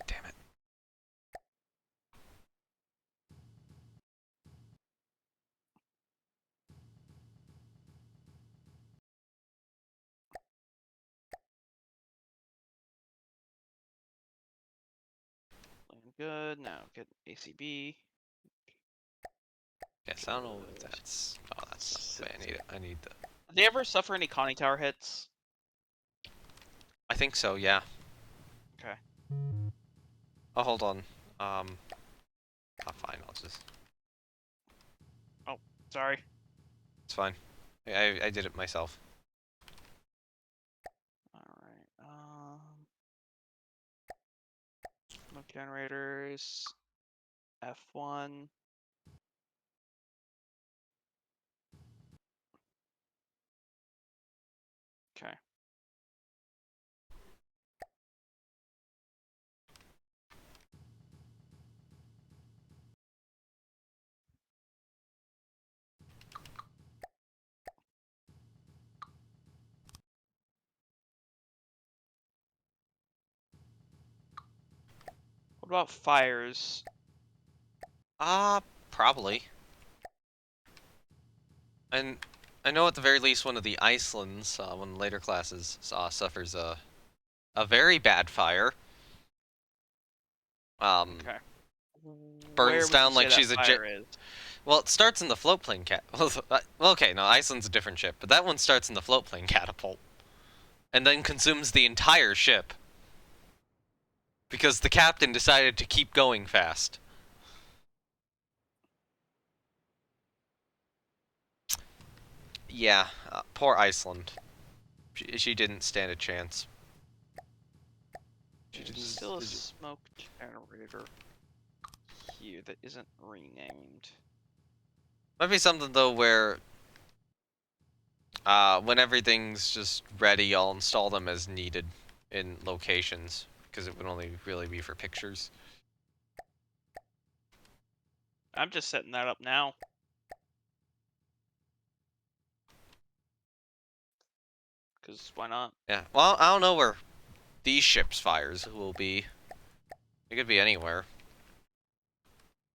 Damn it. Looking good. Now get ACB. Yes, I don't know if that's... Oh, that's not the way I need it. I need the... Did they ever suffer any conning tower hits? I think so, yeah. Okay. Oh, hold on. Oh, fine, I'll just... Oh, sorry. It's fine. I did it myself. Alright. Smoke generators. F1. Okay. What about fires? Probably. And I know at the very least one of the Icelands, one of the later classes, suffers a very bad fire. Okay. Where Burns would you down say like that she's a fire is? Well, it starts in the float plane well, okay, no, Iceland's a different ship, but that one starts in the float plane catapult. And then consumes the entire ship. Because the captain decided to keep going fast. Yeah, poor Iceland. She didn't stand a chance. She There's didn't... still a smoke generator here that isn't renamed. Might be something, though, where... when everything's just ready, I'll install them as needed in locations. Because it would only really be for pictures. I'm just setting that up now. Because why not? Yeah, well, I don't know where these ships' fires will be. It could be anywhere.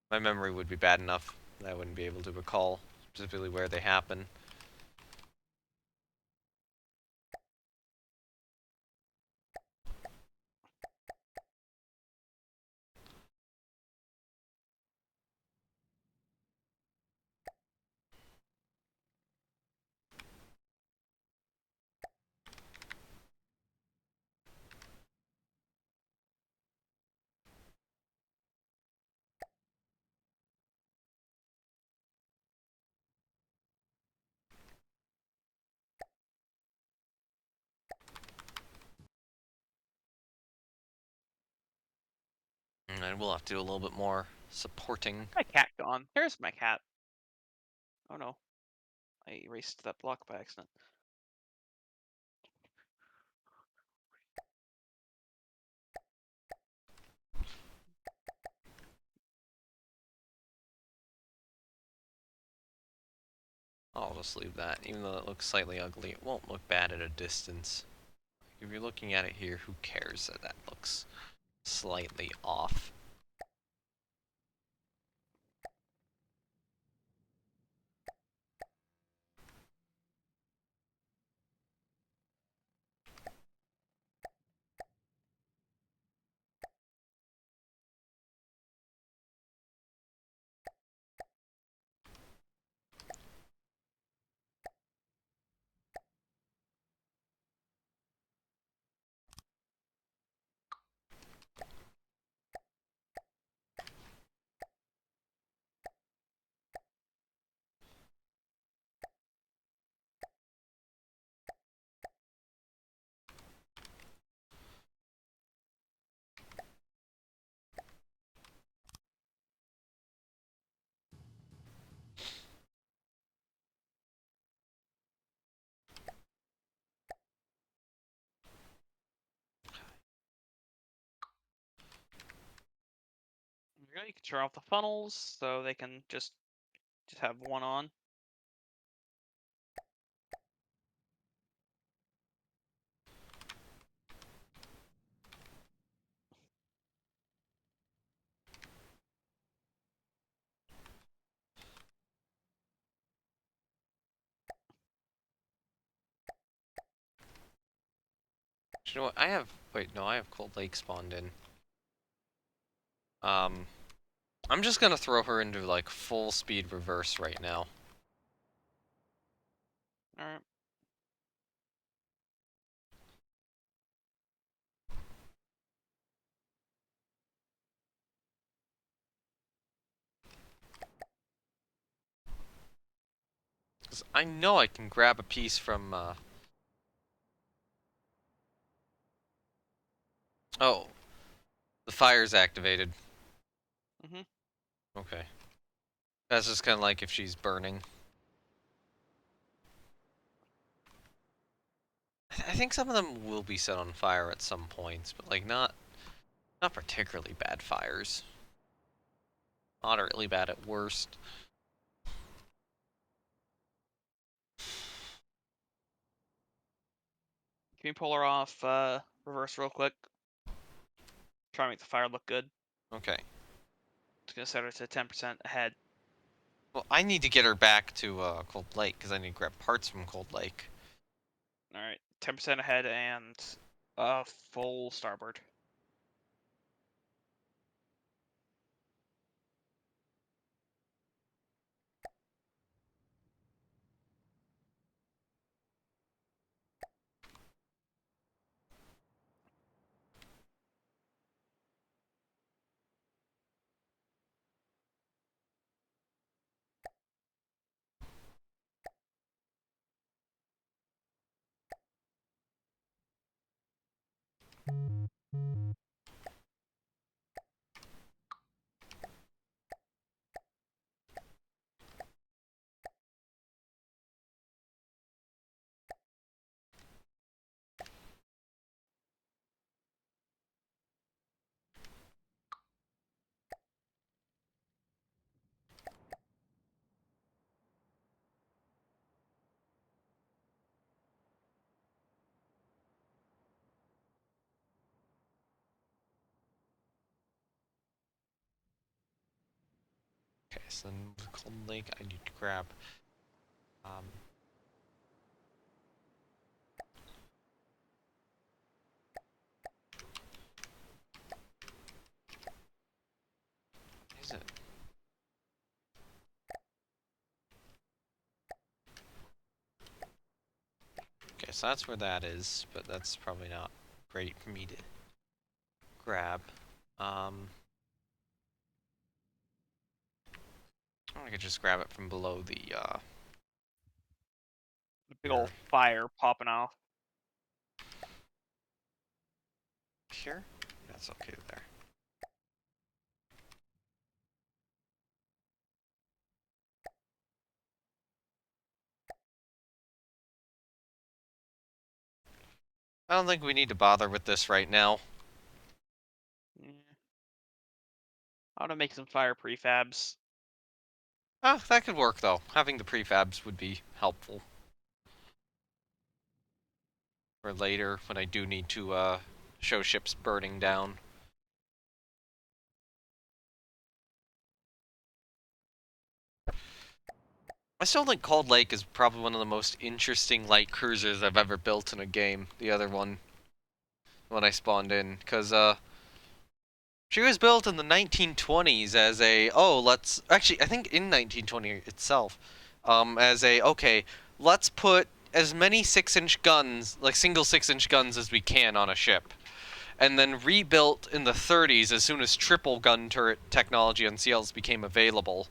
My memory would be bad enough that I wouldn't be able to recall specifically where they happen. I will have to do a little bit more supporting. My cat gone. There's my cat. Oh no. I erased that block by accident. I'll just leave that. Even though it looks slightly ugly, it won't look bad at a distance. If you're looking at it here, who cares that that looks slightly off? There you go. You can turn off the funnels so they can just have one on. You know what? I have. Wait, no, I have Cold Lake spawned in. I'm just gonna throw her into like full speed reverse right now. Alright. Cause I know I can grab a piece from. Oh, the fire's activated. Mhm. Okay. That's just kind of like if she's burning. I think some of them will be set on fire at some points, but like not particularly bad fires. Moderately bad at worst. Can you pull her off reverse real quick? Try to make the fire look good. Okay. It's gonna set her to 10% ahead. Well, I need to get her back to Cold Lake because I need to grab parts from Cold Lake. Alright. 10% ahead and full starboard. Okay, so then with Cold Lake, I need to grab. Is it? Okay, so that's where that is, but that's probably not great for me to grab. I could just grab it from below the The big old fire popping off. here. That's okay there. I don't think we need to bother with this right now. Yeah. I want to make some fire prefabs. Oh, that could work, though. Having the prefabs would be helpful. For later, when I do need to, show ships burning down. I still think Cold Lake is probably one of the most interesting light cruisers I've ever built in a game. The other one, when I spawned in, because, she was built in the 1920s as a, actually, I think in 1920 itself, as a, okay, let's put as many 6-inch guns, like single 6-inch guns as we can on a ship. And then rebuilt in the 30s as soon as triple gun turret technology on CLs became available.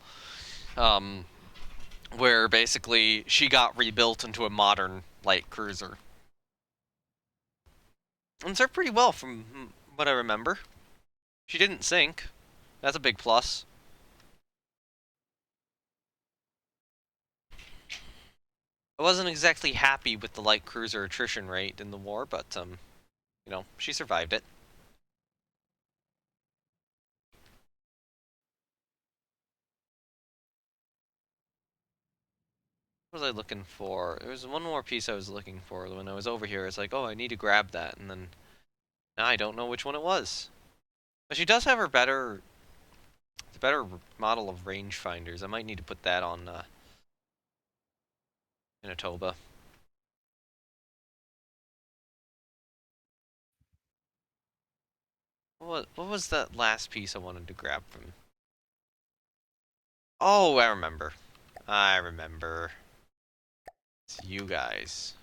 Where basically she got rebuilt into a modern light cruiser. And served pretty well from what I remember. She didn't sink. That's a big plus. I wasn't exactly happy with the light cruiser attrition rate in the war, but, you know, she survived it. What was I looking for? There was one more piece I was looking for when I was over here. It's like, oh, I need to grab that, and then now I don't know which one it was. But she does have her better model of rangefinders. I might need to put that on Manitoba. What was that last piece I wanted to grab from? Oh, I remember. I remember. It's you guys.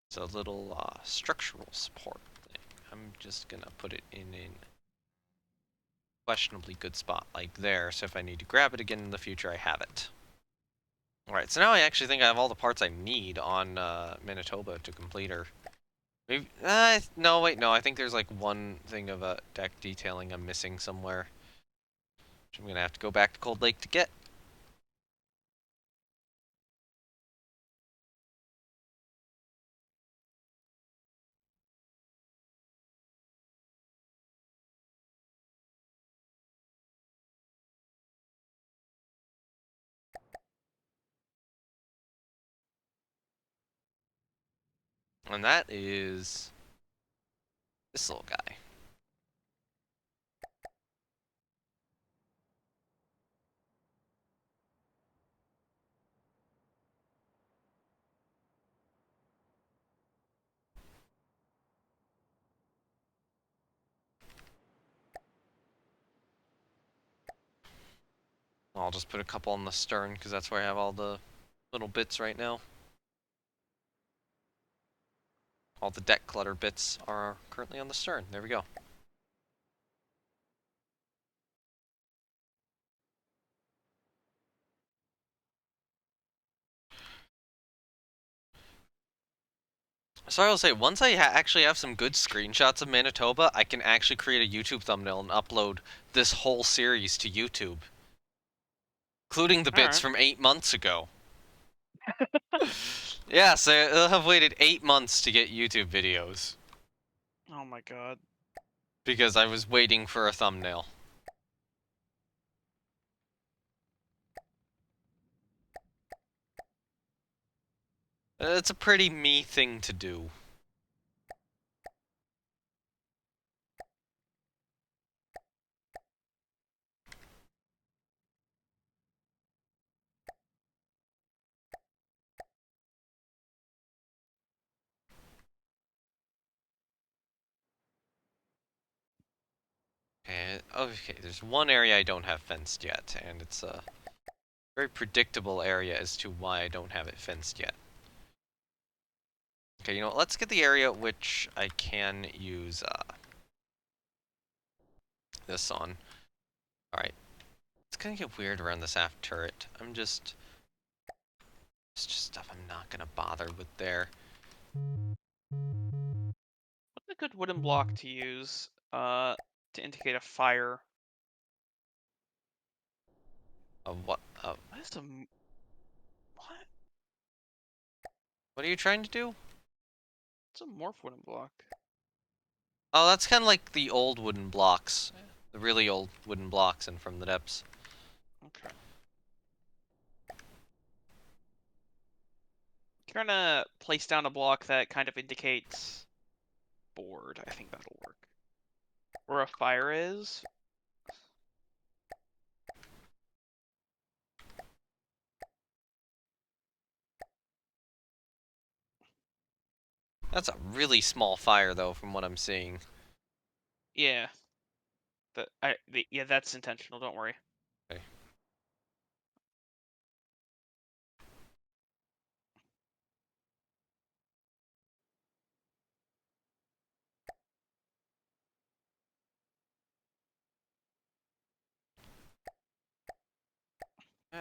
It's a little structural support thing. I'm just gonna put it in a questionably good spot like there, so if I need to grab it again in the future, I have it. Alright, so now I actually think I have all the parts I need on Manitoba to complete her. Maybe, no, wait, no, I think there's like one thing of a deck detailing I'm missing somewhere. Which I'm gonna have to go back to Cold Lake to get. And that is this little guy. I'll just put a couple on the stern because that's where I have all the little bits right now. All the deck clutter bits are currently on the stern. There we go. So I will say, once I actually have some good screenshots of Manitoba, I can actually create a YouTube thumbnail and upload this whole series to YouTube. Including the bits from 8 months ago. Yeah, so I've waited 8 months to get YouTube videos. Oh my god. Because I was waiting for a thumbnail. It's a pretty me thing to do. Okay, there's one area I don't have fenced yet, and it's a very predictable area as to why I don't have it fenced yet. Okay, you know what, let's get the area which I can use this on. Alright. It's gonna get weird around this aft turret. It's just stuff I'm not gonna bother with there. What's a good wooden block to use to indicate a fire? What? What is a what? What are you trying to do? It's a morph wooden block. Oh, that's kind of like the old wooden blocks. The really old wooden blocks in From the Depths. Okay. Trying to place down a block that kind of indicates board. I think that'll work. Where a fire is. That's a really small fire, though, from what I'm seeing. Yeah. Yeah, that's intentional. Don't worry. Okay.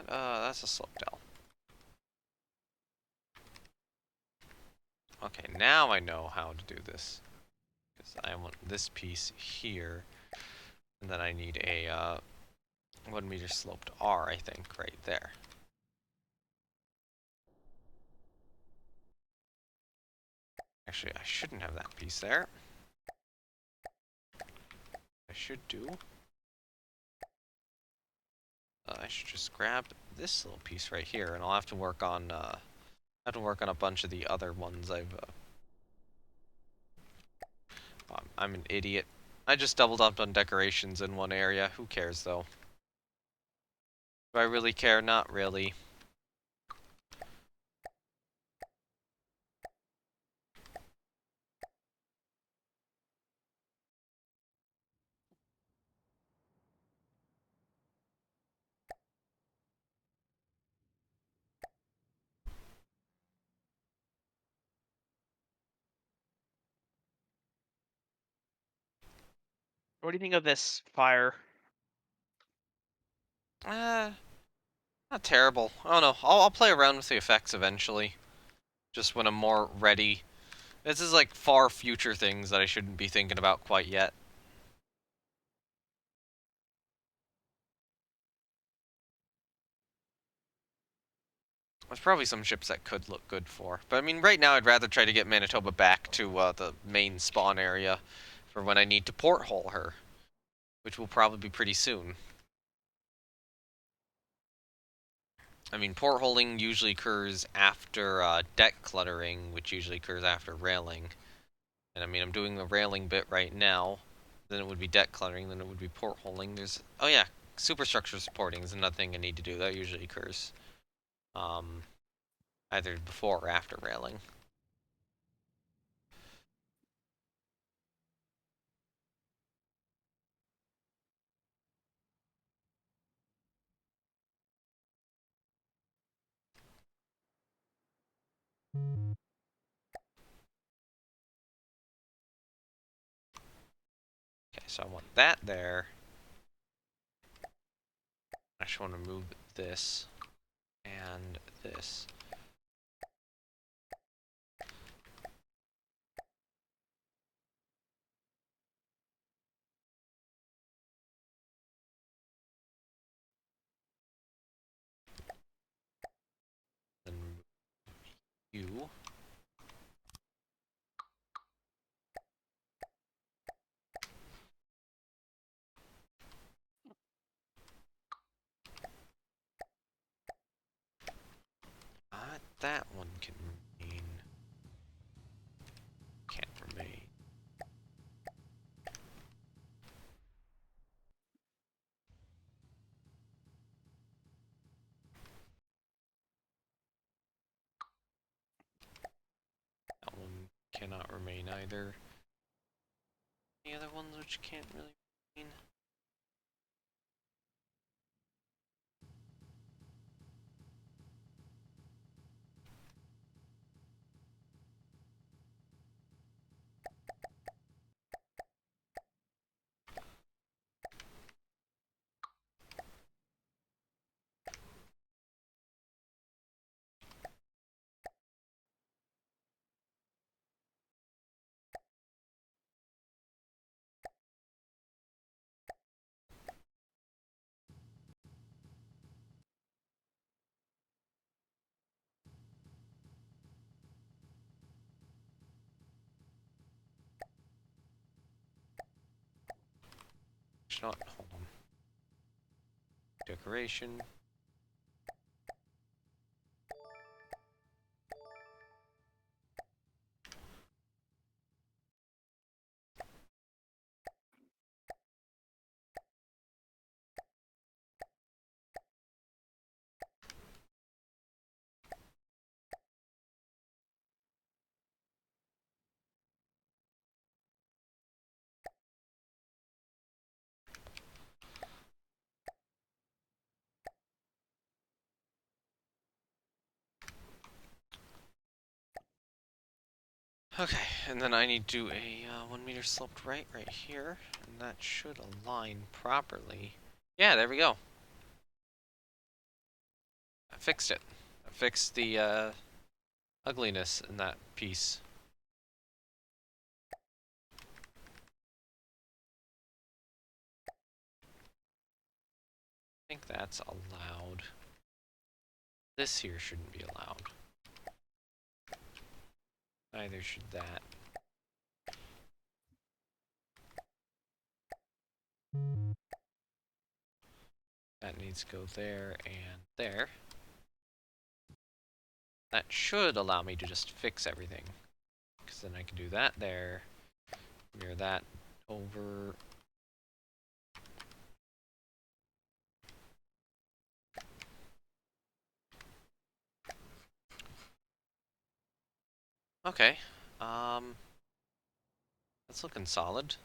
That's a slope down. Okay, now I know how to do this. Because I want this piece here. And then I need a 1 meter sloped R, I think, right there. Actually, I shouldn't have that piece there. I should do. I should just grab this little piece right here, and I'll have to work on a bunch of the other ones I've. I'm an idiot. I just doubled up on decorations in one area. Who cares though? Do I really care? Not really. What do you think of this fire? Uh, Not terrible. I don't know. I'll play around with the effects eventually. Just when I'm more ready. This is like far future things that I shouldn't be thinking about quite yet. There's probably some ships that could look good for. But I mean, right now I'd rather try to get Manitoba back to the main spawn area for when I need to porthole her. Which will probably be pretty soon. I mean, portholing usually occurs after deck cluttering, which usually occurs after railing. And I mean, I'm doing the railing bit right now. Then it would be deck cluttering, then it would be portholing. Oh yeah, superstructure supporting is another thing I need to do. That usually occurs either before or after railing. Okay, so I want that there. I just want to move this and this. Then move you. That one can remain. Can't remain. That one cannot remain either. Any other ones which can't really remain? Not, hold on. Decoration. Okay, and then I need to do a 1 meter sloped right here, and that should align properly. Yeah, there we go. I fixed it. I fixed the ugliness in that piece. I think that's allowed. This here shouldn't be allowed. Neither should that. That needs to go there and there. That should allow me to just fix everything. Because then I can do that there. Mirror that over. Okay. That's looking solid.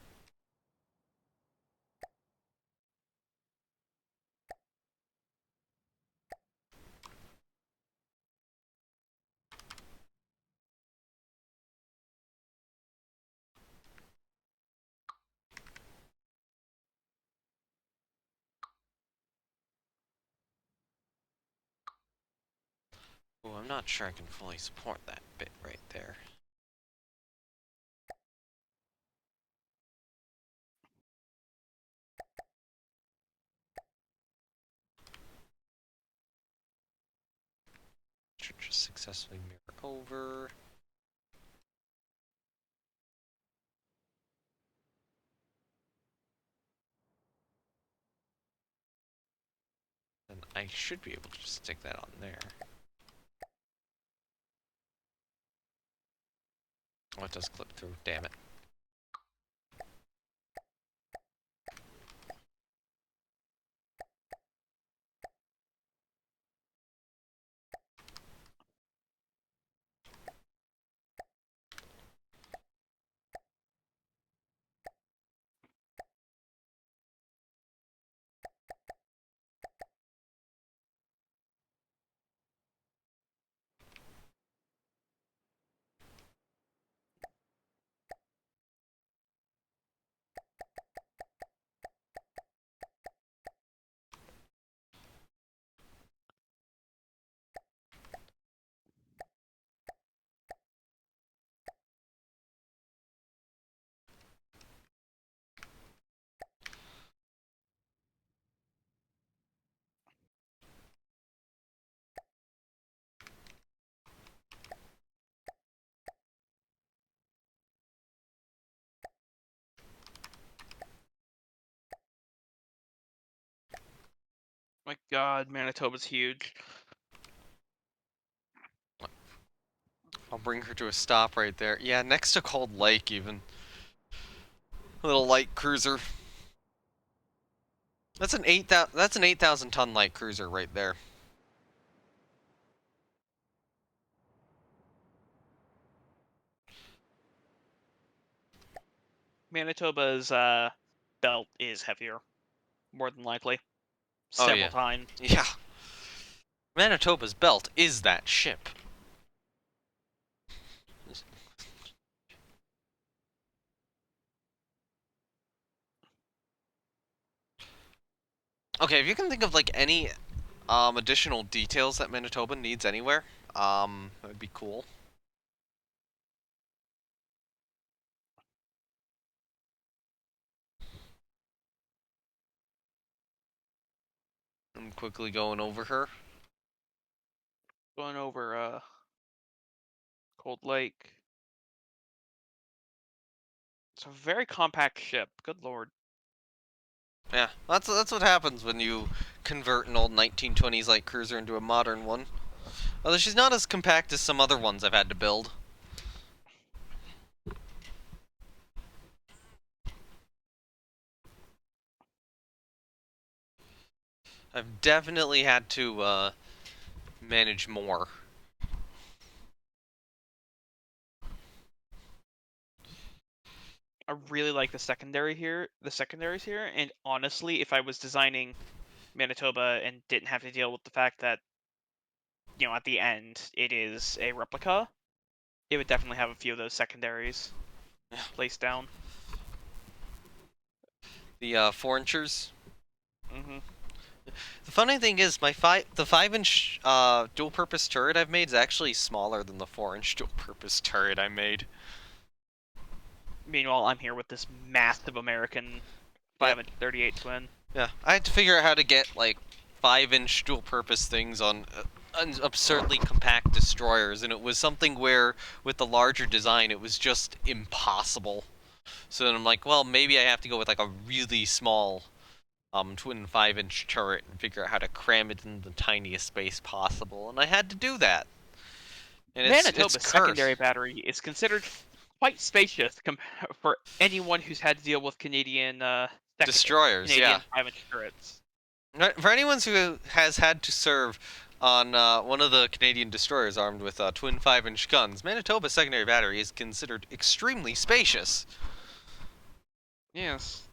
Oh, I'm not sure I can fully support that bit right there. Should just successfully mirror over. And I should be able to just stick that on there. Oh, it does clip through, damn it. My God, Manitoba's huge. I'll bring her to a stop right there. Yeah, next to Cold Lake even. A little light cruiser. That's an 8,000 ton light cruiser right there. Manitoba's belt is heavier, more than likely. Oh, Several yeah. times. Yeah. Manitoba's belt is that ship. Okay, if you can think of like any additional details that Manitoba needs anywhere, that would be cool. I'm quickly going over her. Going over Cold Lake. It's a very compact ship. Good lord. Yeah, that's what happens when you convert an old 1920s light cruiser into a modern one. Although she's not as compact as some other ones I've had to build. I've definitely had to manage more. I really like the secondaries here, and honestly, if I was designing Manitoba and didn't have to deal with the fact that, at the end it is a replica, it would definitely have a few of those secondaries placed down. The 4-inchers. Mm-hmm. The funny thing is, the 5-inch dual-purpose turret I've made is actually smaller than the 4-inch dual-purpose turret I made. Meanwhile, I'm here with this massive American 5-inch 38 twin. Yeah, I had to figure out how to get like 5-inch dual-purpose things on absurdly compact destroyers, and it was something where with the larger design it was just impossible. So then I'm like, well, maybe I have to go with like a really small twin 5-inch turret and figure out how to cram it in the tiniest space possible, and I had to do that. And it's Manitoba's secondary cursed. battery is considered quite spacious for anyone who's had to deal with Canadian Destroyers, yeah. Canadian 5-inch turrets. For anyone who has had to serve on one of the Canadian destroyers armed with twin 5-inch guns, Manitoba's secondary battery is considered extremely spacious. Yes.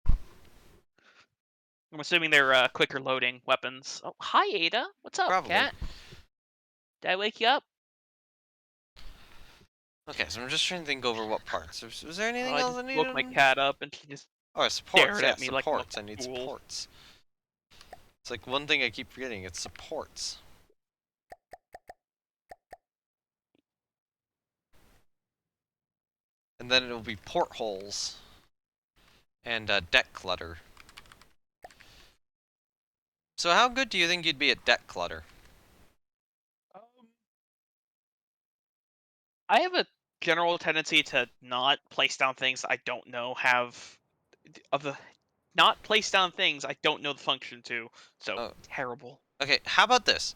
I'm assuming they're quicker loading weapons. Oh, hi Ada. What's up, Probably. cat? Did I wake you up? Okay, so I'm just trying to think over what parts. Was there anything I else just I needed? woke my cat up and she just Oh, supports. stared Yeah, at me like I'm a supports. I need fool. supports. It's like one thing I keep forgetting. It's supports. And then it'll be portholes. And deck clutter. So how good do you think you'd be at deck clutter? I have a general tendency to not place down things I don't know have of the not place down things I don't know the function to. So Oh. terrible. Okay, how about this?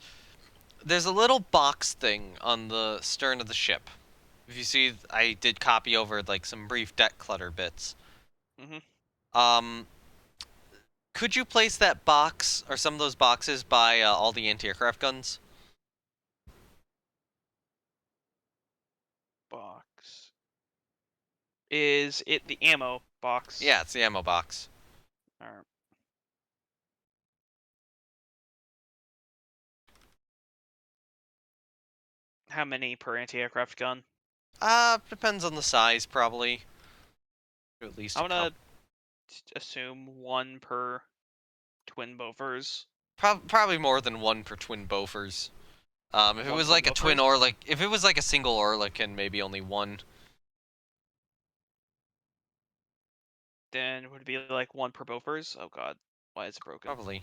There's a little box thing on the stern of the ship. If you see, I did copy over like some brief deck clutter bits. Mhm. Um, could you place that box or some of those boxes by all the anti-aircraft guns? Box. Is it the ammo box? Yeah, it's the ammo box. Or how many per anti-aircraft gun? Depends on the size, probably. At least a I'm couple. gonna assume one per twin Bofors. Probably more than one per twin Bofors. If it One was per like a twin Bofors? or if it was like a single Orlican, maybe only one. Then would it be like one per Bofors? Oh god, why is it broken? Probably.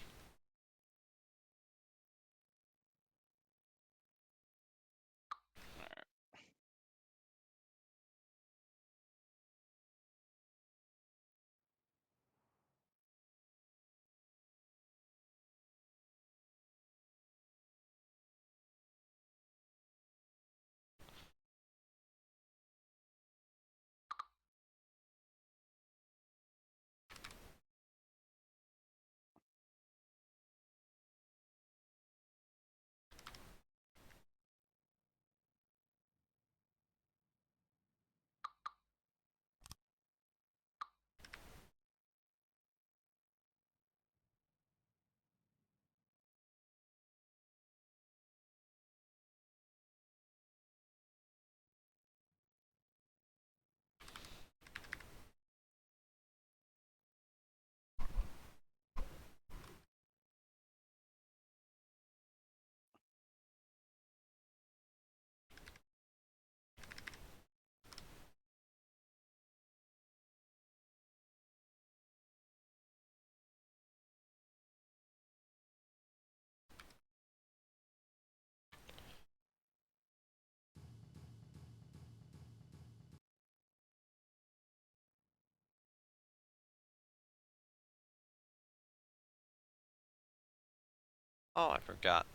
Oh, I forgot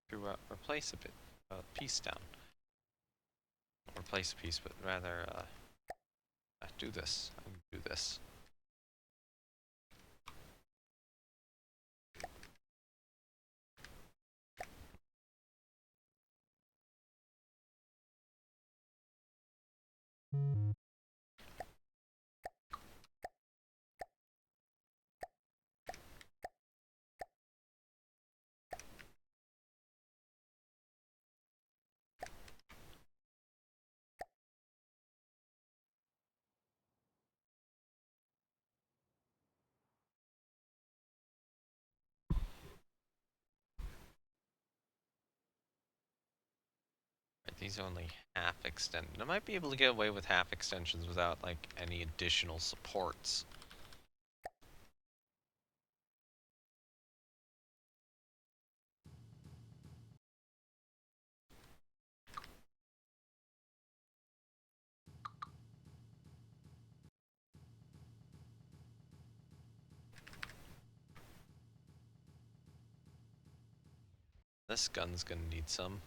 to replace a piece down. Not replace a piece, but rather do this. I'm gonna do this. Right, these are only half extended. I might be able to get away with half extensions without like any additional supports. This gun's gonna need some.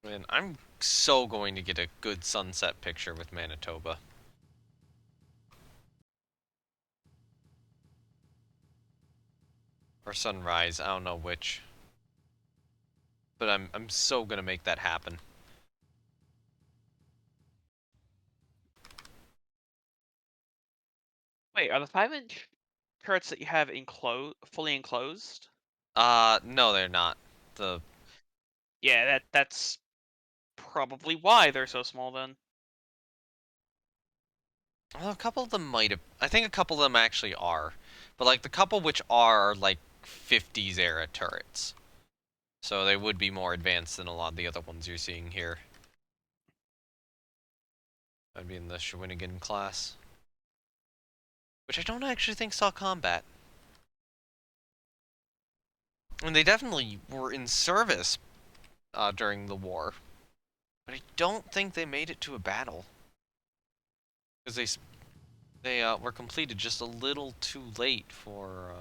And I'm so going to get a good sunset picture with Manitoba. Or sunrise, I don't know which. But I'm so gonna make that happen. Wait, are the 5-inch turrets that you have fully enclosed? No, they're not. The Yeah, that's probably why they're so small then. well, a couple of them might have. I think a couple of them actually are, but like the couple which are like 50s era turrets, so they would be more advanced than a lot of the other ones you're seeing here. I'd be in the Shawinigan class, which I don't actually think saw combat. And they definitely were in service during the war, but I don't think they made it to a battle because they were completed just a little too late for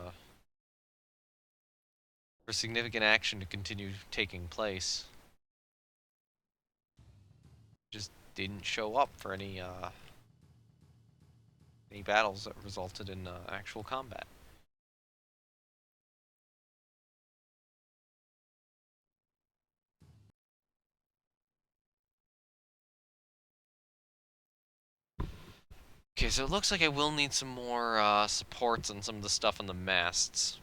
significant action to continue taking place. Just didn't show up for any battles that resulted in actual combat. Okay, so it looks like I will need some more supports on some of the stuff on the masts.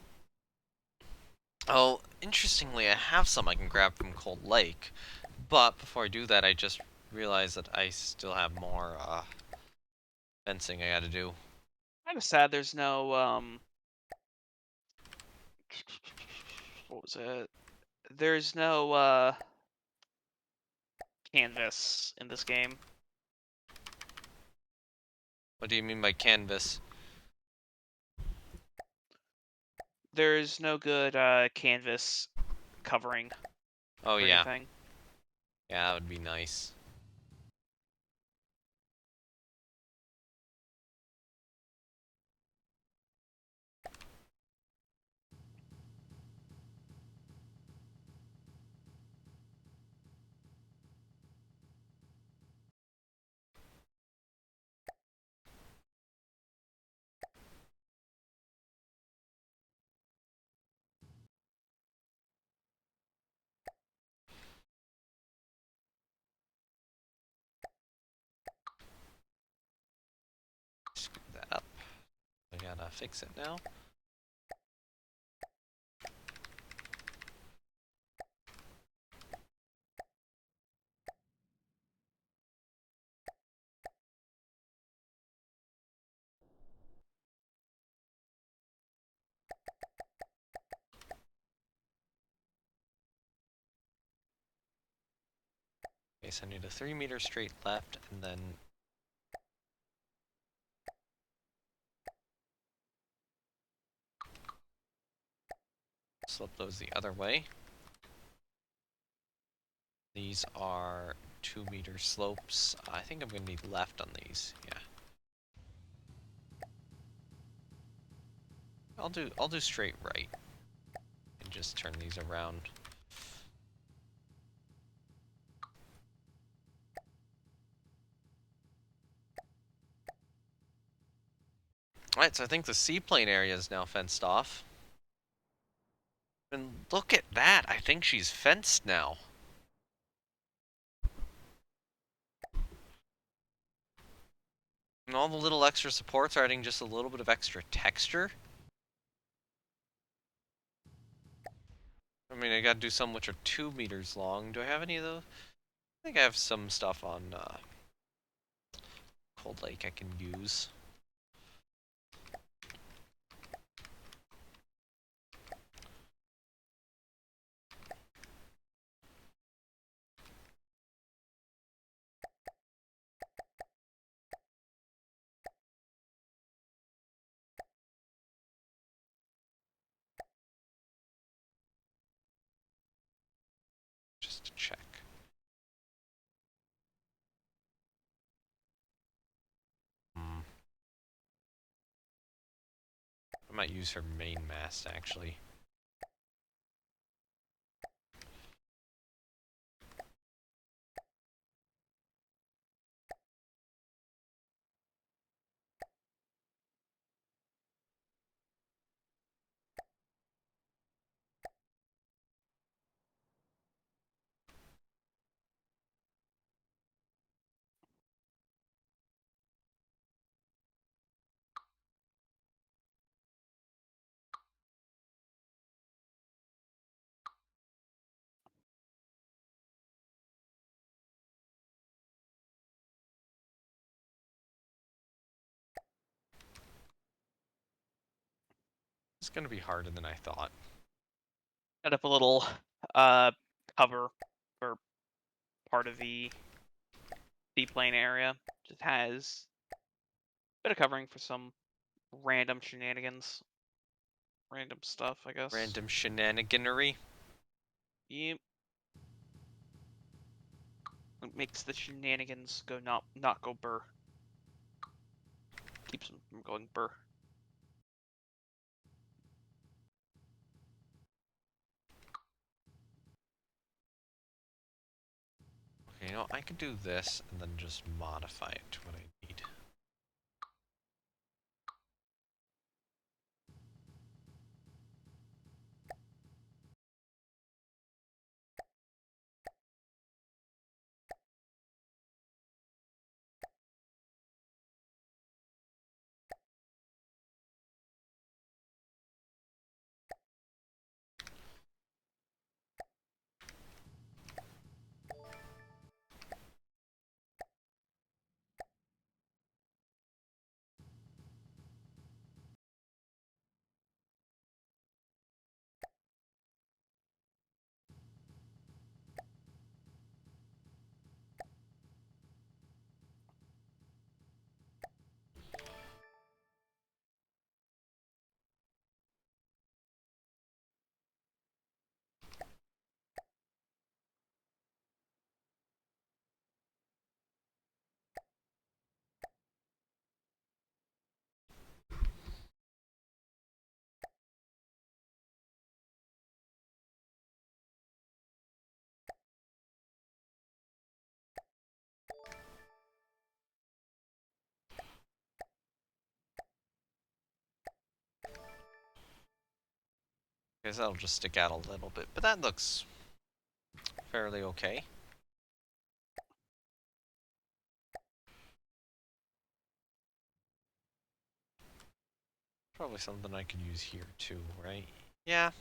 Oh, interestingly, I have some I can grab from Cold Lake, but before I do that, I just realized that I still have more fencing I gotta do. Kind of sad there's no what was it? There's no canvas in this game. What do you mean by canvas? There's no good canvas covering Oh for yeah, anything. yeah, that would be nice. Screw that up. I gotta fix it now. Okay, so I need a 3-meter straight left, and then slip those the other way. These are 2-meter slopes. I think I'm gonna need left on these. Yeah. I'll do straight right. And just turn these around. Alright, so I think the seaplane area is now fenced off. And look at that! I think she's fenced now. And all the little extra supports are adding just a little bit of extra texture. I mean, I gotta do some which are 2 meters long. Do I have any of those? I think I have some stuff on Cold Lake I can use. Just to check. I might use her main mast, actually. It's gonna be harder than I thought. Set up a little cover for part of the seaplane area. Just has a bit of covering for some random shenanigans. Random stuff, I guess. Random shenaniganery. Yep. It makes the shenanigans go not go burr. Keeps them from going burr. Okay, you know, I could do this and then just modify it to what I need. Guess that'll just stick out a little bit, but that looks fairly okay. Probably something I could use here too, right? Yeah.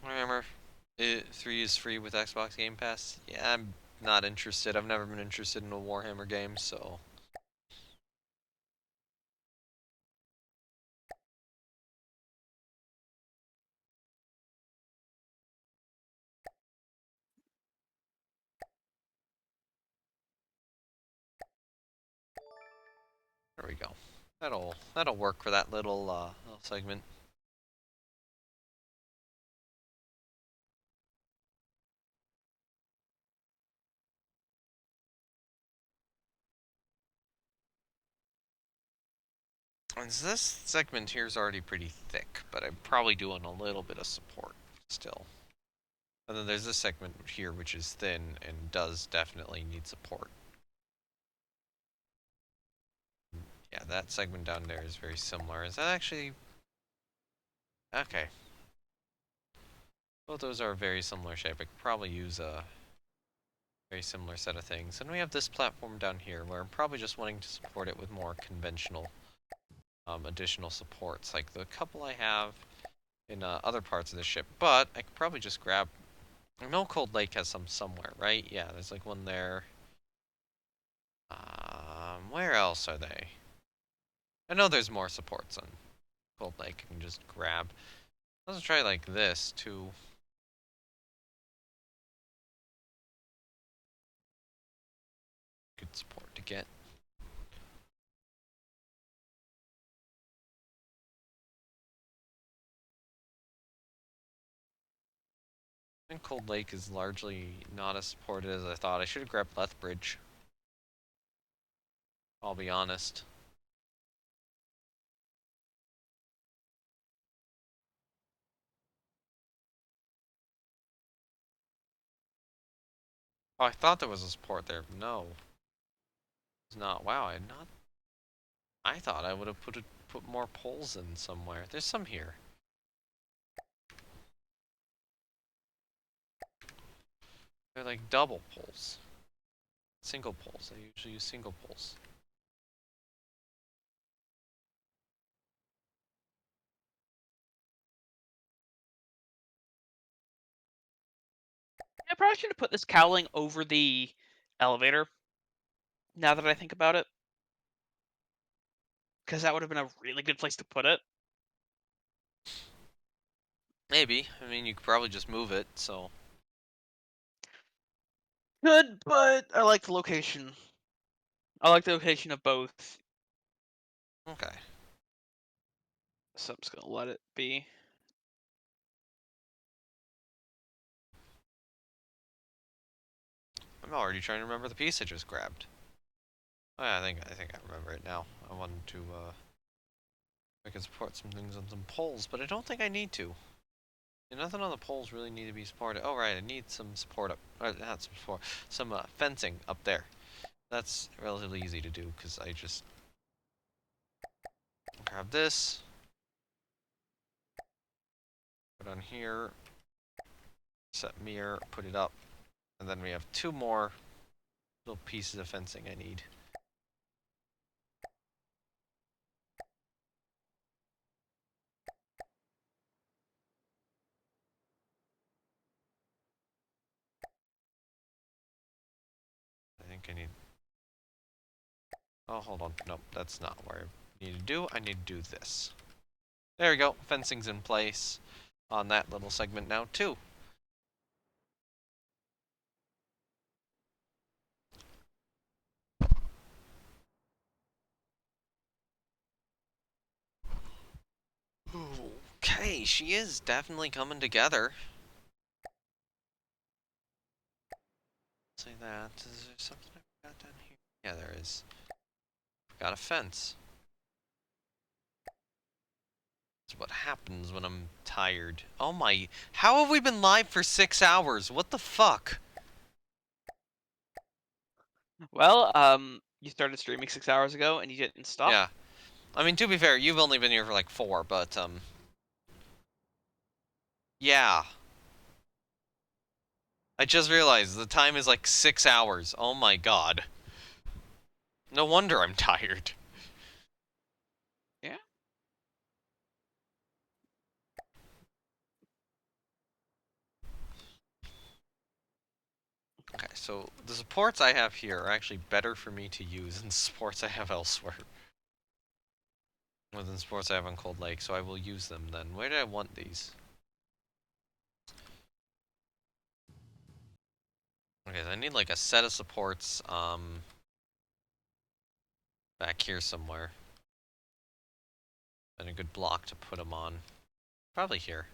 Remember, 3 is free with Xbox Game Pass. Yeah, I'm not interested. I've never been interested in a Warhammer game, so. There we go. That'll work for that little segment. And this segment here is already pretty thick, but I'm probably doing a little bit of support still. And then there's this segment here which is thin and does definitely need support. Yeah, that segment down there is very similar. Is that actually... Okay. Both those are very similar shape. I could probably use a very similar set of things. And we have this platform down here where I'm probably just wanting to support it with more conventional additional supports, like the couple I have in other parts of the ship. But I could probably just grab... I know Cold Lake has some somewhere, right? Yeah, there's like one there. Where else are they? I know there's more supports on Cold Lake I can just grab. Let's try like this too. Good support to get. I think Cold Lake is largely not as supported as I thought. I should have grabbed Lethbridge. I'll be honest. Oh, I thought there was a support there. No. It's not. Wow, I had not... I thought I would have put more poles in somewhere. There's some here. They're like double poles. Single poles. I usually use single poles. I probably should have put this cowling over the elevator. Now that I think about it, because that would have been a really good place to put it. Maybe. I mean, you could probably just move it, so... Good, but I like the location. I like the location of both. Okay. So I'm just gonna let it be. I'm already trying to remember the piece I just grabbed. Oh, yeah, I think I remember it now. I wanted to, I can support some things on some poles, but I don't think I need to. And nothing on the poles really need to be supported. Oh, right, I need some support up, not some support, some fencing up there. That's relatively easy to do, because I just grab this, put on here, set mirror, put it up, and then we have 2 more little pieces of fencing I need. I think I need... Oh, hold on. Nope, that's not where I need to do. I need to do this. There we go. Fencing's in place on that little segment now, too. Okay, she is definitely coming together. Say that. Is there something I forgot down here? Yeah, there is. Got a fence. That's what happens when I'm tired. Oh my... How have we been live for 6 hours? What the fuck? Well, you started streaming 6 hours ago and you didn't stop. Yeah. I mean, to be fair, you've only been here for like 4, but, yeah. I just realized the time is like 6 hours. Oh my god. No wonder I'm tired. Yeah. Okay, so the supports I have here are actually better for me to use than supports I have elsewhere. More than supports I have on Cold Lake, so I will use them then. Where do I want these? Okay, so I need like a set of supports, back here somewhere. And a good block to put them on. Probably here.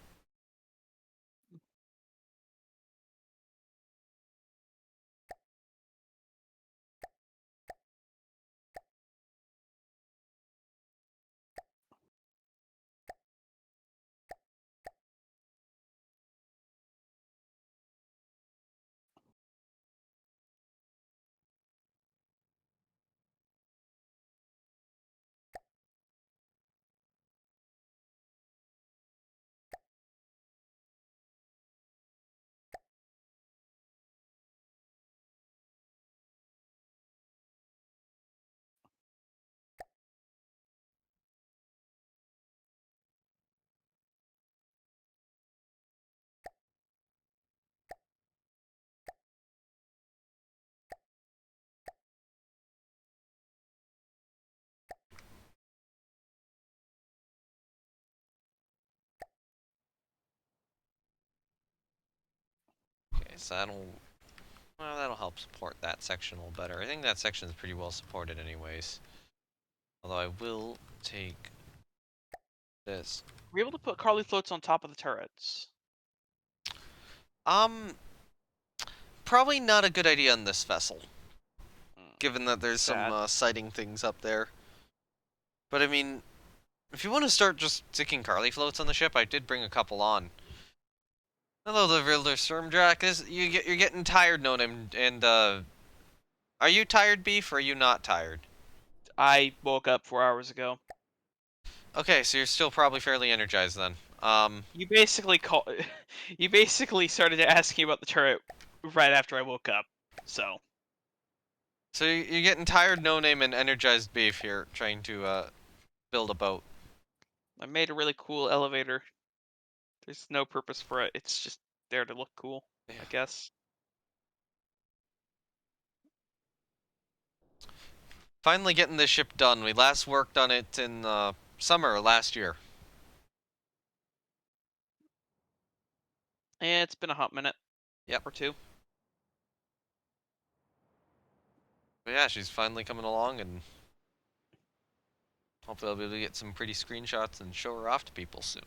Okay, so that'll help support that section a little better. I think that section is pretty well supported anyways. Although I will take this. We're able to put Carly floats on top of the turrets. Probably not a good idea on this vessel, given that there's Sad. some sighting things up there. But I mean, if you want to start just sticking Carly floats on the ship, I did bring a couple on. Hello, the Vilder Stormdrack. You're getting tired, knowing him, and are you tired, Beef, or are you not tired? I woke up 4 hours ago. Okay, so you're still probably fairly energized then. You basically you basically started asking about the turret right after I woke up. So So you're getting tired, no name, and energized Beef here, trying to build a boat. I made a really cool elevator. There's no purpose for it. It's just there to look cool, Yeah. I guess. Finally getting this ship done. We last worked on it in summer last year. And it's been a hot minute. Yep. Or two. But yeah, she's finally coming along, and hopefully I'll be able to get some pretty screenshots and show her off to people soon.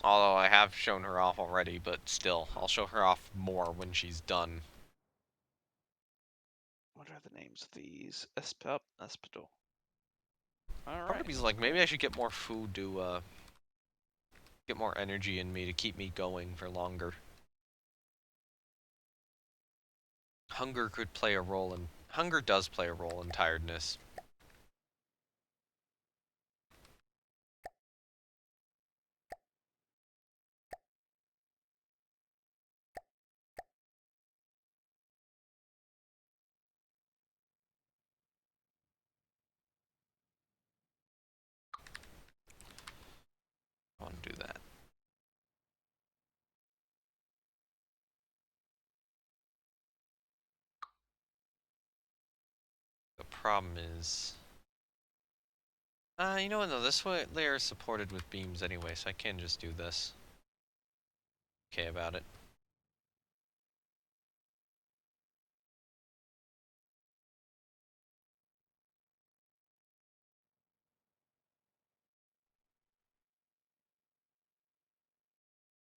Although I have shown her off already, but still, I'll show her off more when she's done. What are the names of these? Espidal. Part Alright. of me's like, maybe I should get more food to get more energy in me to keep me going for longer. Hunger could play a role in... Hunger does play a role in tiredness. I want to do that. The problem is... you know what, no, this layer is supported with beams anyway, so I can just do this. Okay about it.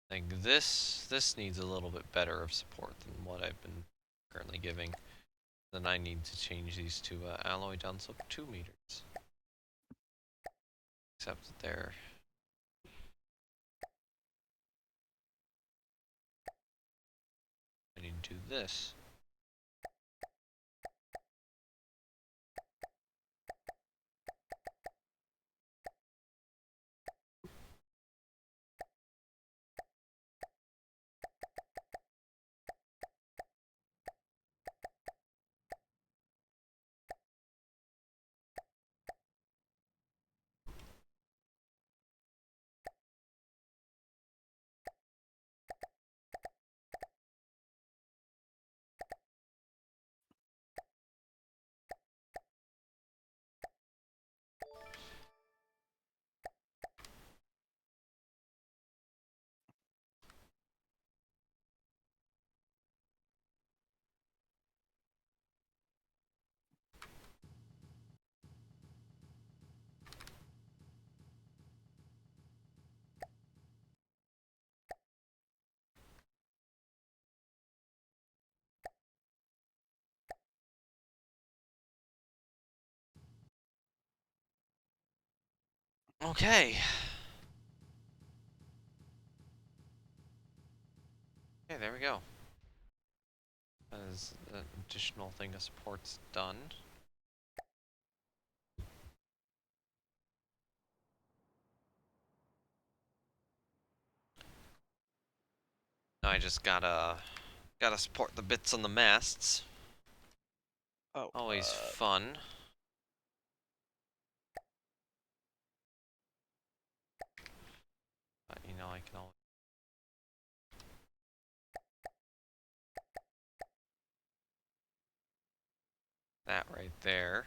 Like this needs a little bit better of support than what I've been currently giving. Then I need to change these to alloy downslope 2 meters. Except that they're... I need to do this. Okay. Okay, there we go. That is an additional thing of support's done. Now I just gotta support the bits on the masts. Oh, Always fun. But you know, I can always that right there.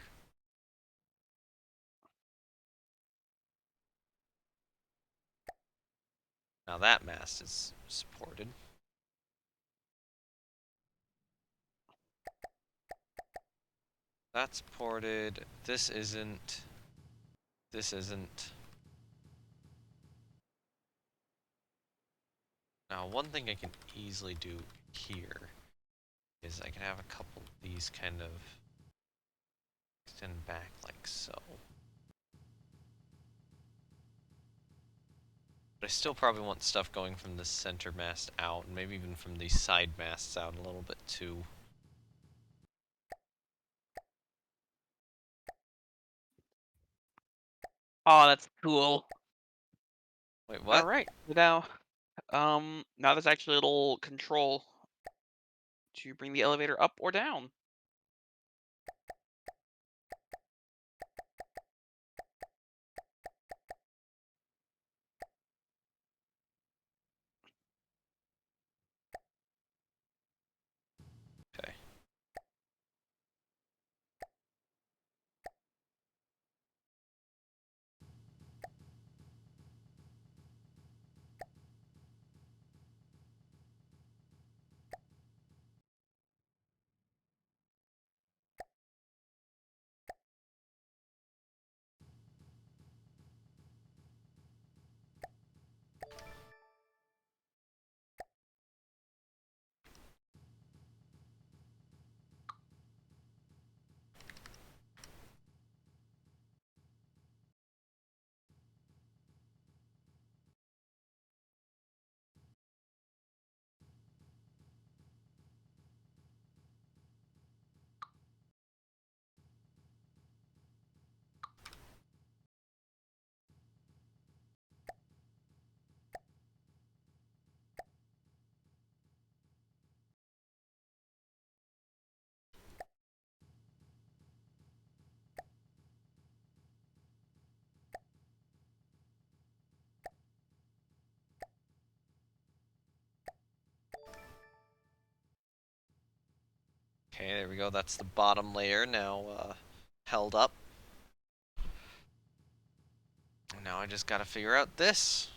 Now that mast is supported. That's supported. This isn't. This isn't. Now, one thing I can easily do here is I can have a couple of these kind of extend back like so. But I still probably want stuff going from the center mast out, and maybe even from these side masts out a little bit too. oh, that's cool. Wait, what? All right, now, now there's actually a little control to bring the elevator up or down. Okay. Okay, there we go. That's the bottom layer now held up. And now I just gotta figure out this.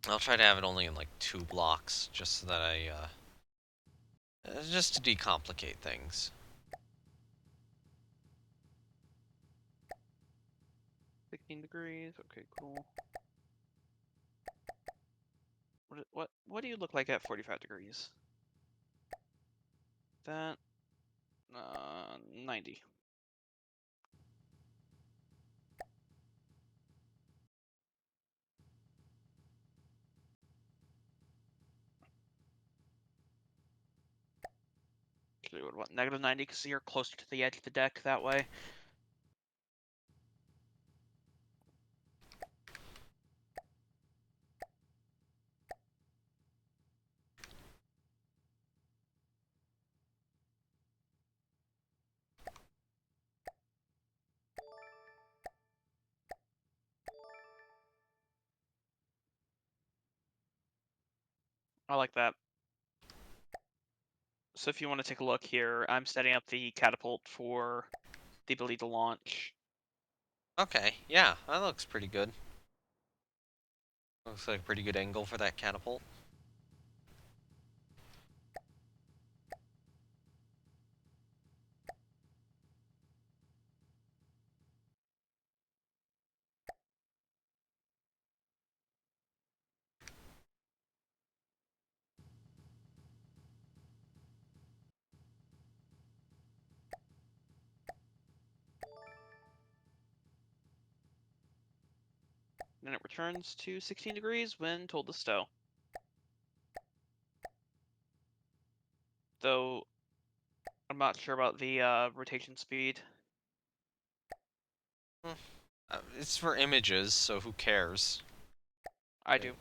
I'll try to have it only in like 2 blocks, just so that I, just to decomplicate things. 16 degrees. Okay, cool. What do you look like at 45 degrees? That 90. Actually, what negative 90 because you're closer to the edge of the deck that way. I like that. So if you want to take a look here, I'm setting up the catapult for the ability to launch. Okay, yeah, that looks pretty good. Looks like a pretty good angle for that catapult. and it returns to 16 degrees when told to stow. Though I'm not sure about the rotation speed. It's for images, so who cares? I do.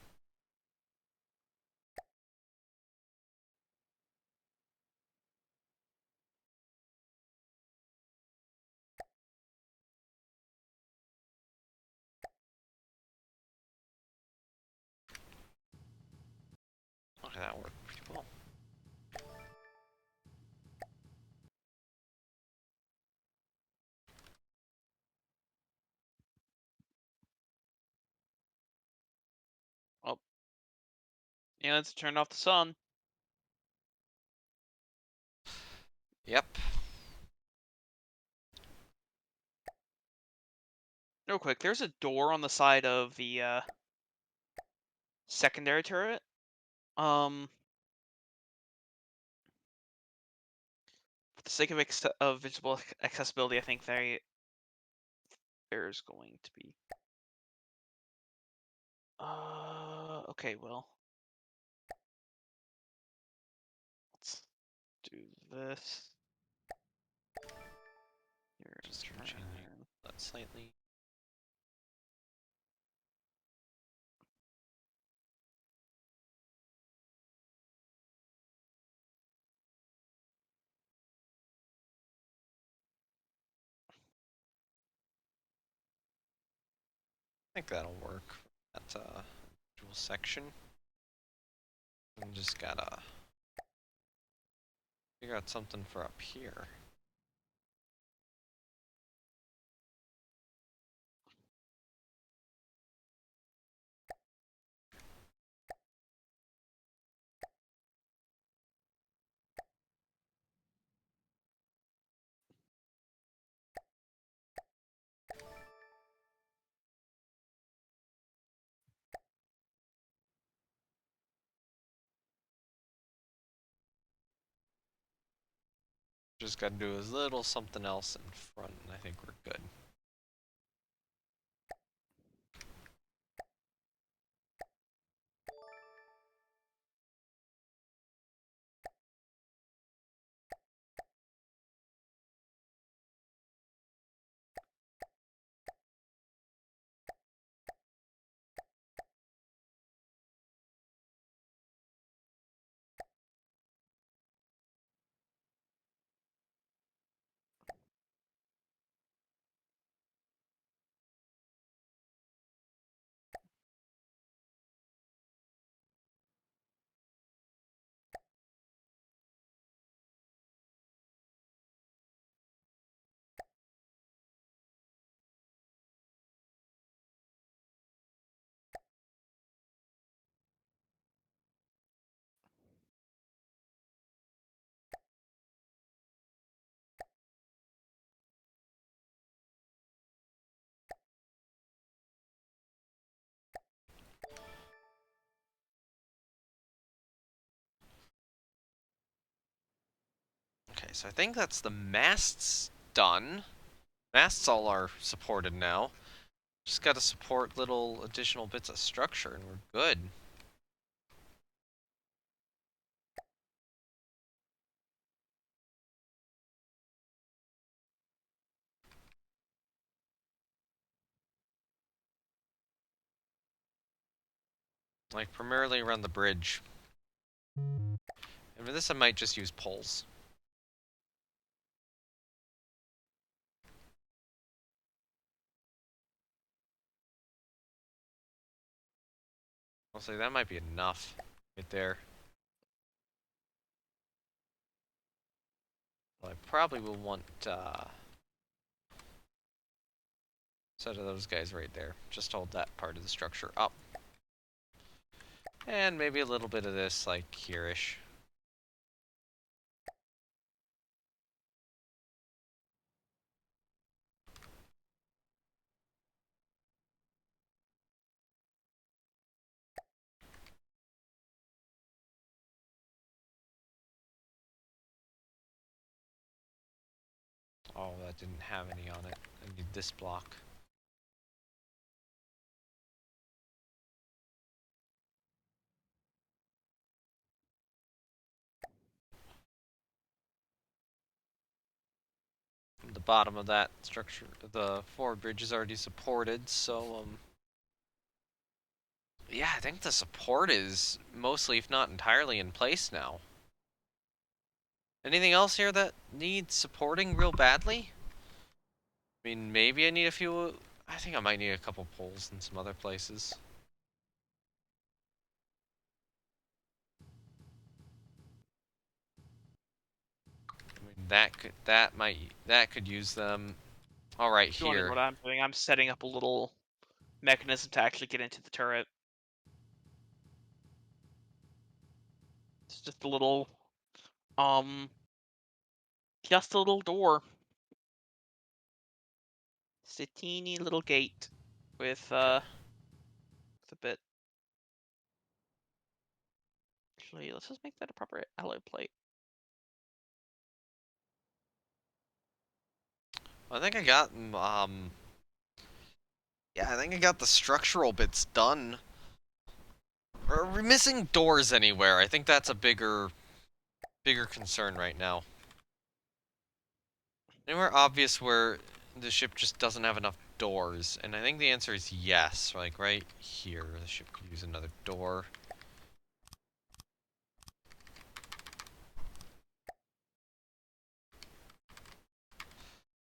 Okay, that worked pretty well. Well, yeah, let's turn off the sun. Yep. Real quick, there's a door on the side of the secondary turret. For the sake of visible accessibility, I think there's going to be. Okay, well, let's do this. Just gonna change that slightly. I think that'll work. That's a dual section. And just gotta figure out something for up here. Just gotta do a little something else in front, and I think we're good. Okay, so I think that's the masts done. Masts all are supported now. Just gotta support little additional bits of structure and we're good. Like, primarily around the bridge. And for this I might just use poles. I'll say that might be enough right there. Well, I probably will want a set of those guys right there. Just hold that part of the structure up. And maybe a little bit of this, like, here-ish. Oh, that didn't have any on it. I need this block. bottom of that structure, the forward bridge is already supported, so, yeah, I think the support is mostly, if not entirely, in place now. Anything else here that needs supporting real badly? I mean, maybe I need a few... I think I might need a couple poles in some other places. I mean, that could use them. All right, If you wondering here. what I'm doing, I'm setting up a little mechanism to actually get into the turret. It's just a little, just a little door. It's a teeny little gate with a bit. Actually, let's just make that a proper alloy plate. I think I got yeah, I think I got the structural bits done. Are we missing doors anywhere? I think that's a bigger concern right now. Anywhere obvious where the ship just doesn't have enough doors? And I think the answer is yes. Like right here, the ship could use another door.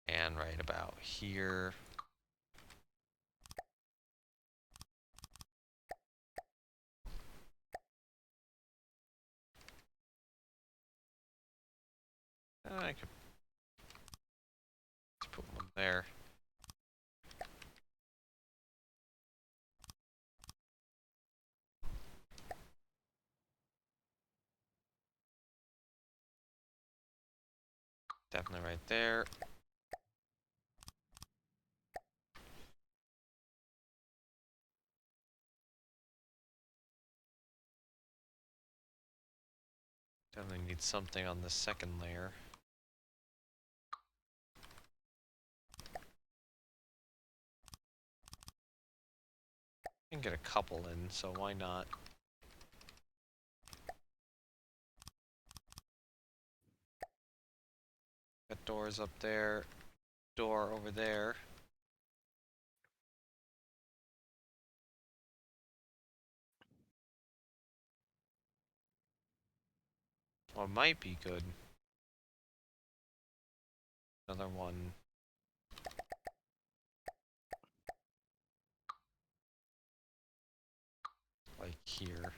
And right about here. I could put one there. Definitely right there. Definitely need something on the second layer. Can get a couple in, so why not? Got doors up there, door over there. Well, it might be good. Another one. Like here.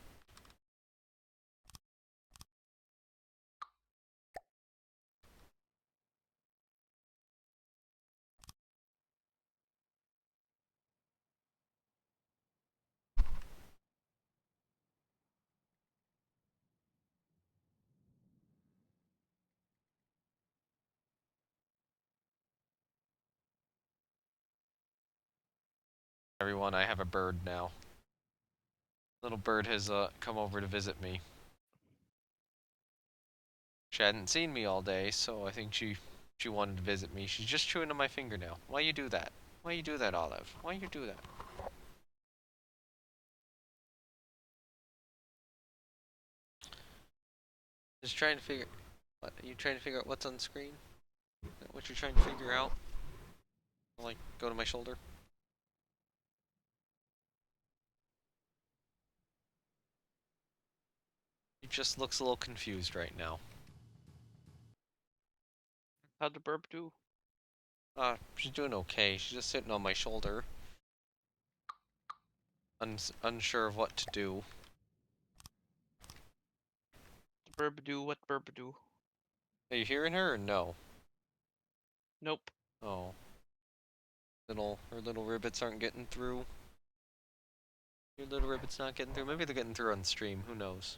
Everyone, I have a bird now. Little bird has come over to visit me. She hadn't seen me all day, so I think she wanted to visit me. She's just chewing on my fingernail. Why you do that? Why you do that, Olive? Why you do that? Just trying to figure... What, are you trying to figure out what's on screen? Is that what you're trying to figure out? Like, go to my shoulder? He just looks a little confused right now. How'd the burp do? She's doing okay. She's just sitting on my shoulder. Unsure of what to do. The burp do? What burp do? Are you hearing her or no? Nope. Oh. Her little ribbits aren't getting through. Your little ribbits not getting through? Maybe they're getting through on stream. Who knows?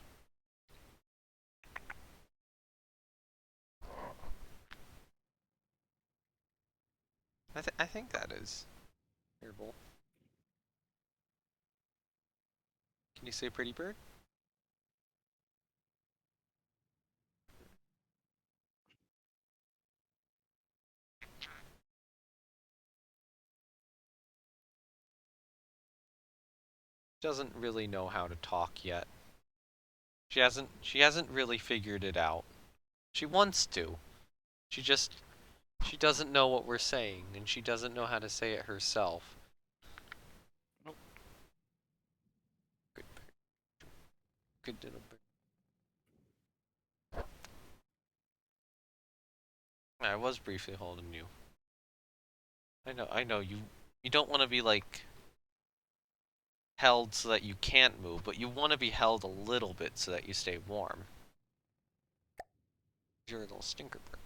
I think that is. Terrible. Can you say pretty bird? Doesn't really know how to talk yet. She hasn't really figured it out. She wants to. She just She doesn't know what we're saying, and she doesn't know how to say it herself. Nope. Good bird. Good little bird. I was briefly holding you. I know, you don't want to be, like, held so that you can't move, but you want to be held a little bit so that you stay warm. You're a little stinker bird.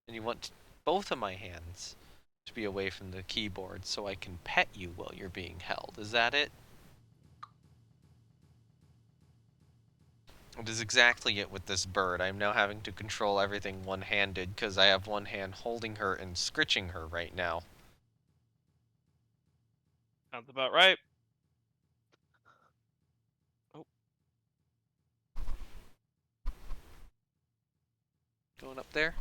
And you want both of my hands to be away from the keyboard so I can pet you while you're being held. Is that it? It is exactly it with this bird. I'm now having to control everything one-handed because I have one hand holding her and scritching her right now. Sounds about right. Oh, Going up there?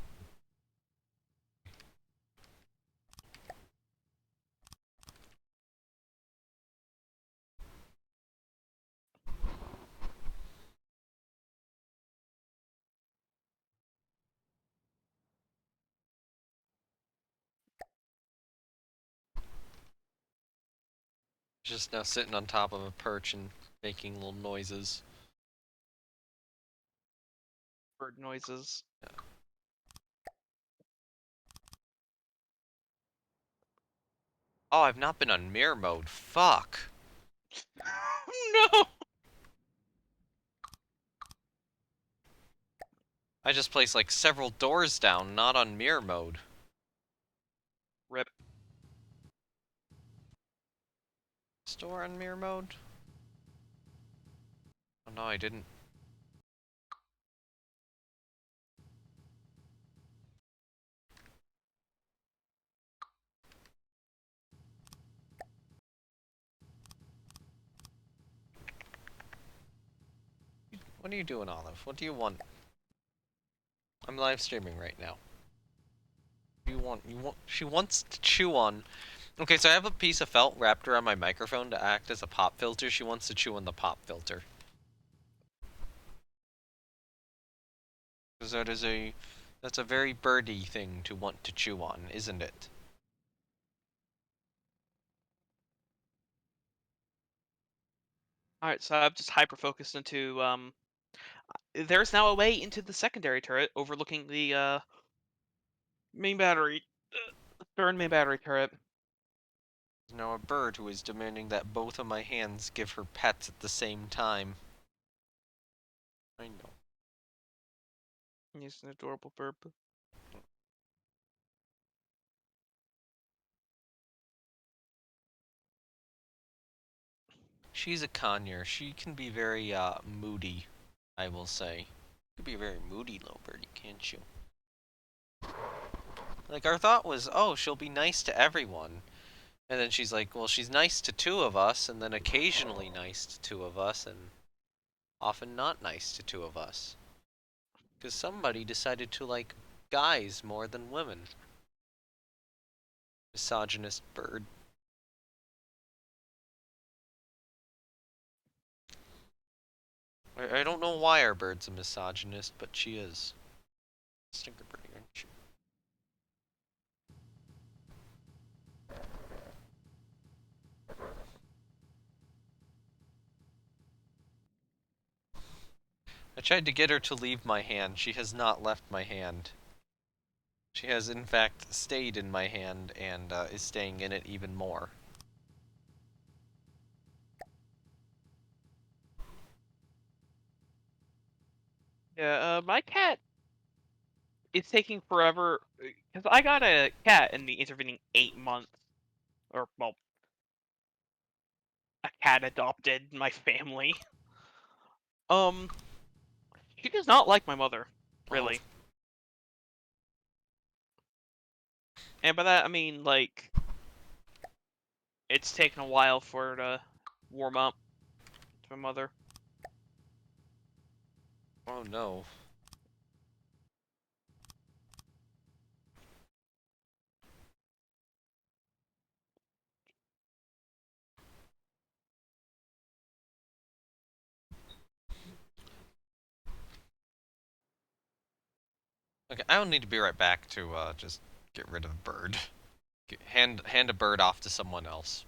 Just now sitting on top of a perch and making little noises. bird noises. Oh, I've not been on mirror mode. Fuck. No! I just placed like several doors down, not on mirror mode. Rip. Store on mirror mode? Oh no, I didn't. What are you doing, Olive? What do you want? I'm live streaming right now. You want? She wants to chew on. Okay, so I have a piece of felt wrapped around my microphone to act as a pop filter. She wants to chew on the pop filter. Because that's a very birdy thing to want to chew on, isn't it? Alright, so I've just hyper-focused into, there's now a way into the secondary turret overlooking the, main battery. Stern main battery turret. There's now a bird who is demanding that both of my hands give her pets at the same time. I know. He's an adorable bird. She's a conure. She can be very, moody, I will say. You could be a very moody little birdie, can't you? Like, our thought was, oh, she'll be nice to everyone. And then she's like, well, she's nice to two of us, and then occasionally nice to two of us, and often not nice to two of us. Because somebody decided to like guys more than women. Misogynist bird. I don't know why our bird's a misogynist, but she is. Stinker birdie, aren't you? I tried to get her to leave my hand. She has not left my hand. She has, in fact, stayed in my hand and is staying in it even more. Yeah, my cat is taking forever, because I got a cat in the intervening 8 months. Or, well, a cat adopted my family. She does not like my mother, really. Oh. And by that, I mean, like, it's taken a while for her to warm up to my mother. Oh no. Okay, I will need to be right back to just get rid of the bird. Hand a bird off to someone else.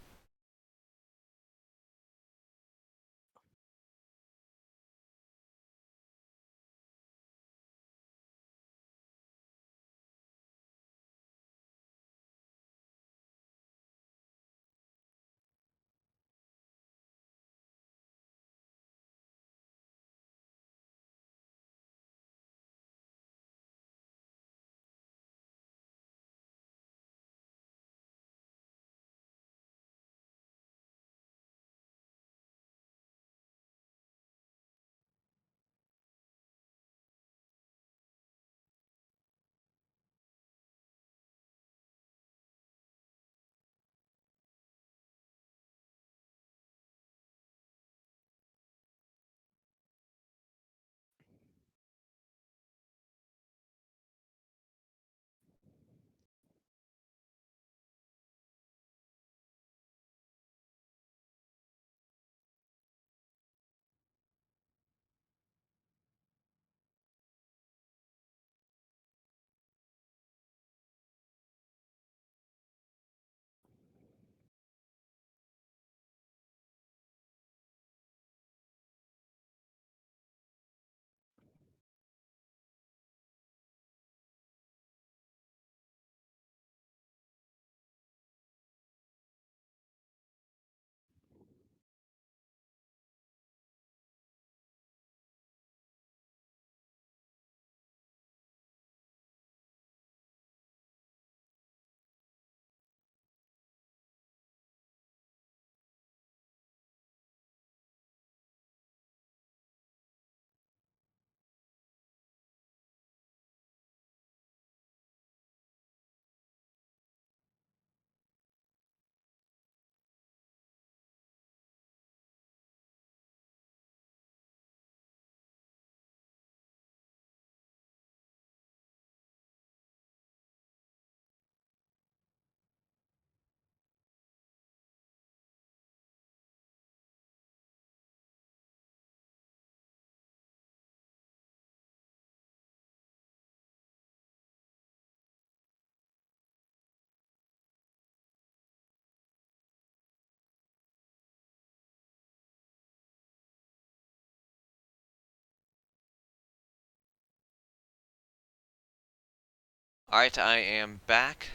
Alright, I am back.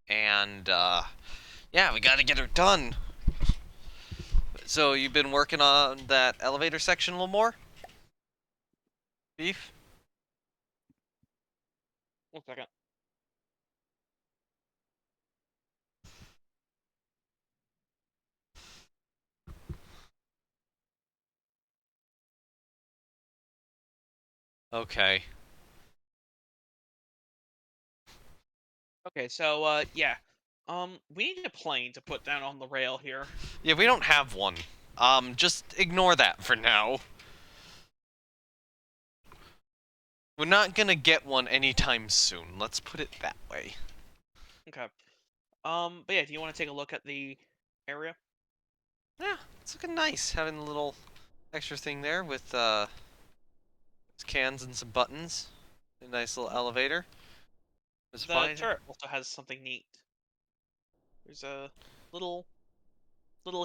And, yeah, we gotta get her done. So, you've been working on that elevator section a little more? Beef? 1 second. Okay. Okay, so yeah. We need a plane to put down on the rail here. Yeah, we don't have one. Just ignore that for now. We're not gonna get one anytime soon. Let's put it that way. Okay. But yeah, do you want to take a look at the area? Yeah, it's looking nice having a little extra thing there with cans and some buttons. A nice little elevator. It's The fine. turret also has something neat. There's a little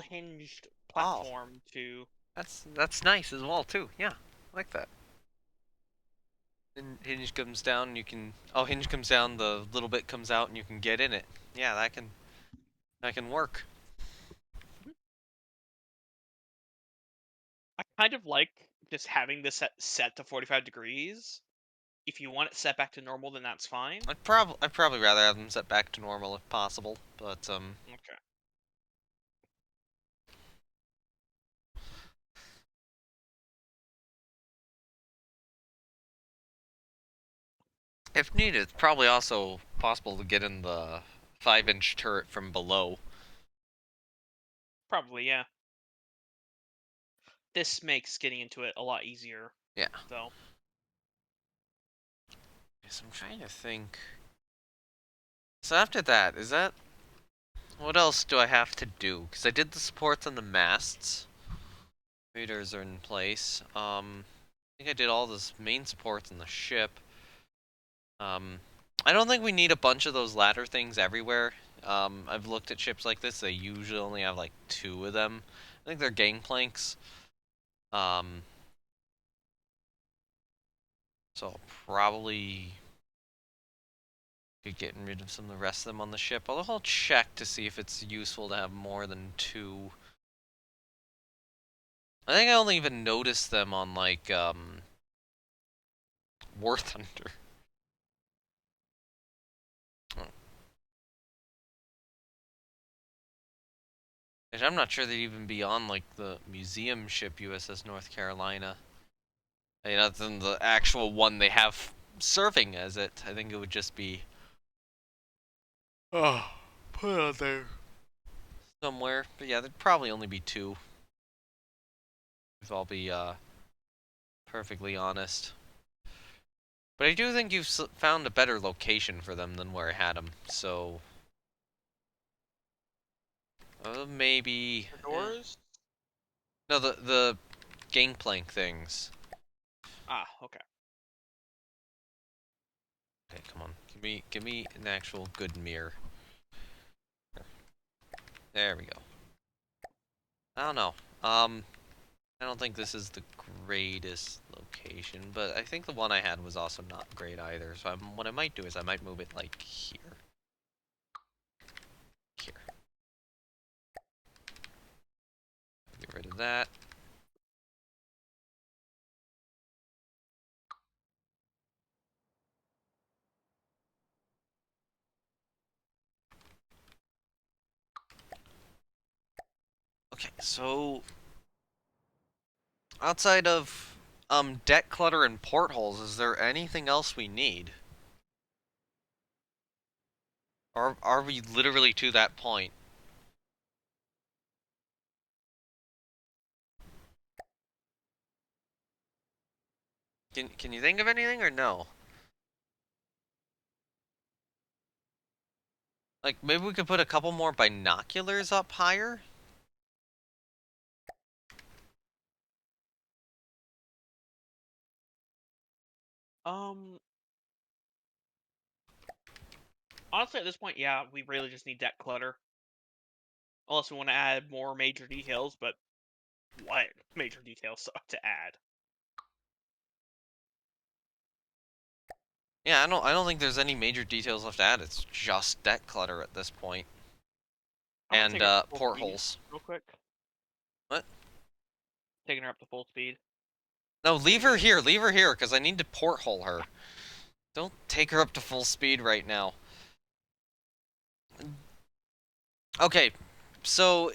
hinged Oh, platform to. that's nice as well too. Yeah, I like that. And hinge comes down, you can. Oh, hinge comes down. The little bit comes out, and you can get in it. Yeah, that can work. Mhm. I kind of like just having this set to 45 degrees. If you want it set back to normal, then that's fine. I'd probably rather have them set back to normal if possible, but Okay. if needed, it's probably also possible to get in the 5-inch turret from below. Probably, yeah. This makes getting into it a lot easier, Yeah. though. Yes, I'm trying to think. So after that, is that what else do I have to do? Because I did the supports on the masts. Radars are in place. I think I did all the main supports on the ship. I don't think we need a bunch of those ladder things everywhere. I've looked at ships like this. They usually only have like 2 of them. I think they're gangplanks. So I'll probably be getting rid of some of the rest of them on the ship. Although I'll check to see if it's useful to have more than 2. I think I only even noticed them on like War Thunder. And I'm not sure they'd even be on like the museum ship USS North Carolina. I mean, other than the actual one they have serving as it, I think it would just be put out there somewhere. But yeah, there'd probably only be 2. If I'll be perfectly honest. But I do think you've found a better location for them than where I had them. So maybe The doors? no, the gangplank things. Ah, okay. Okay, come on. Give me an actual good mirror. There we go. I don't know. I don't think this is the greatest location, but I think the one I had was also not great either. So what I might do is I might move it like here. Here. Get rid of that. Okay, so outside of deck clutter and portholes, is there anything else we need? Or are we literally to that point? Can you think of anything or no? Like maybe we could put a couple more binoculars up higher? Um, Honestly, at this point, yeah, we really just need deck clutter. Unless we want to add more major details, but what major details to add? Yeah, I don't think there's any major details left to add. It's just deck clutter at this point. I want to And take her up to full speed portholes. real quick. What? Taking her up to full speed. No, leave her here, because I need to porthole her. Don't take her up to full speed right now. Okay, so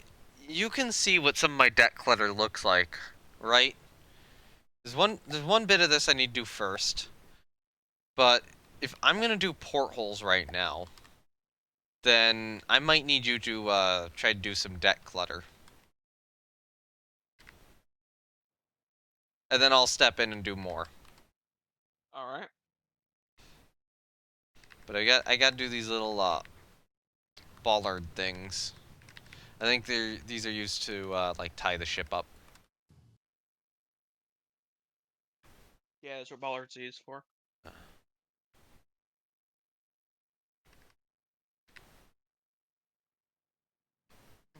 you can see what some of my deck clutter looks like, right? There's one bit of this I need to do first. But if I'm gonna do portholes right now, then I might need you to try to do some deck clutter. And then I'll step in and do more. Alright. But I got to do these little bollard things. I think these are used to like tie the ship up. Yeah, that's what bollards are used for. I'll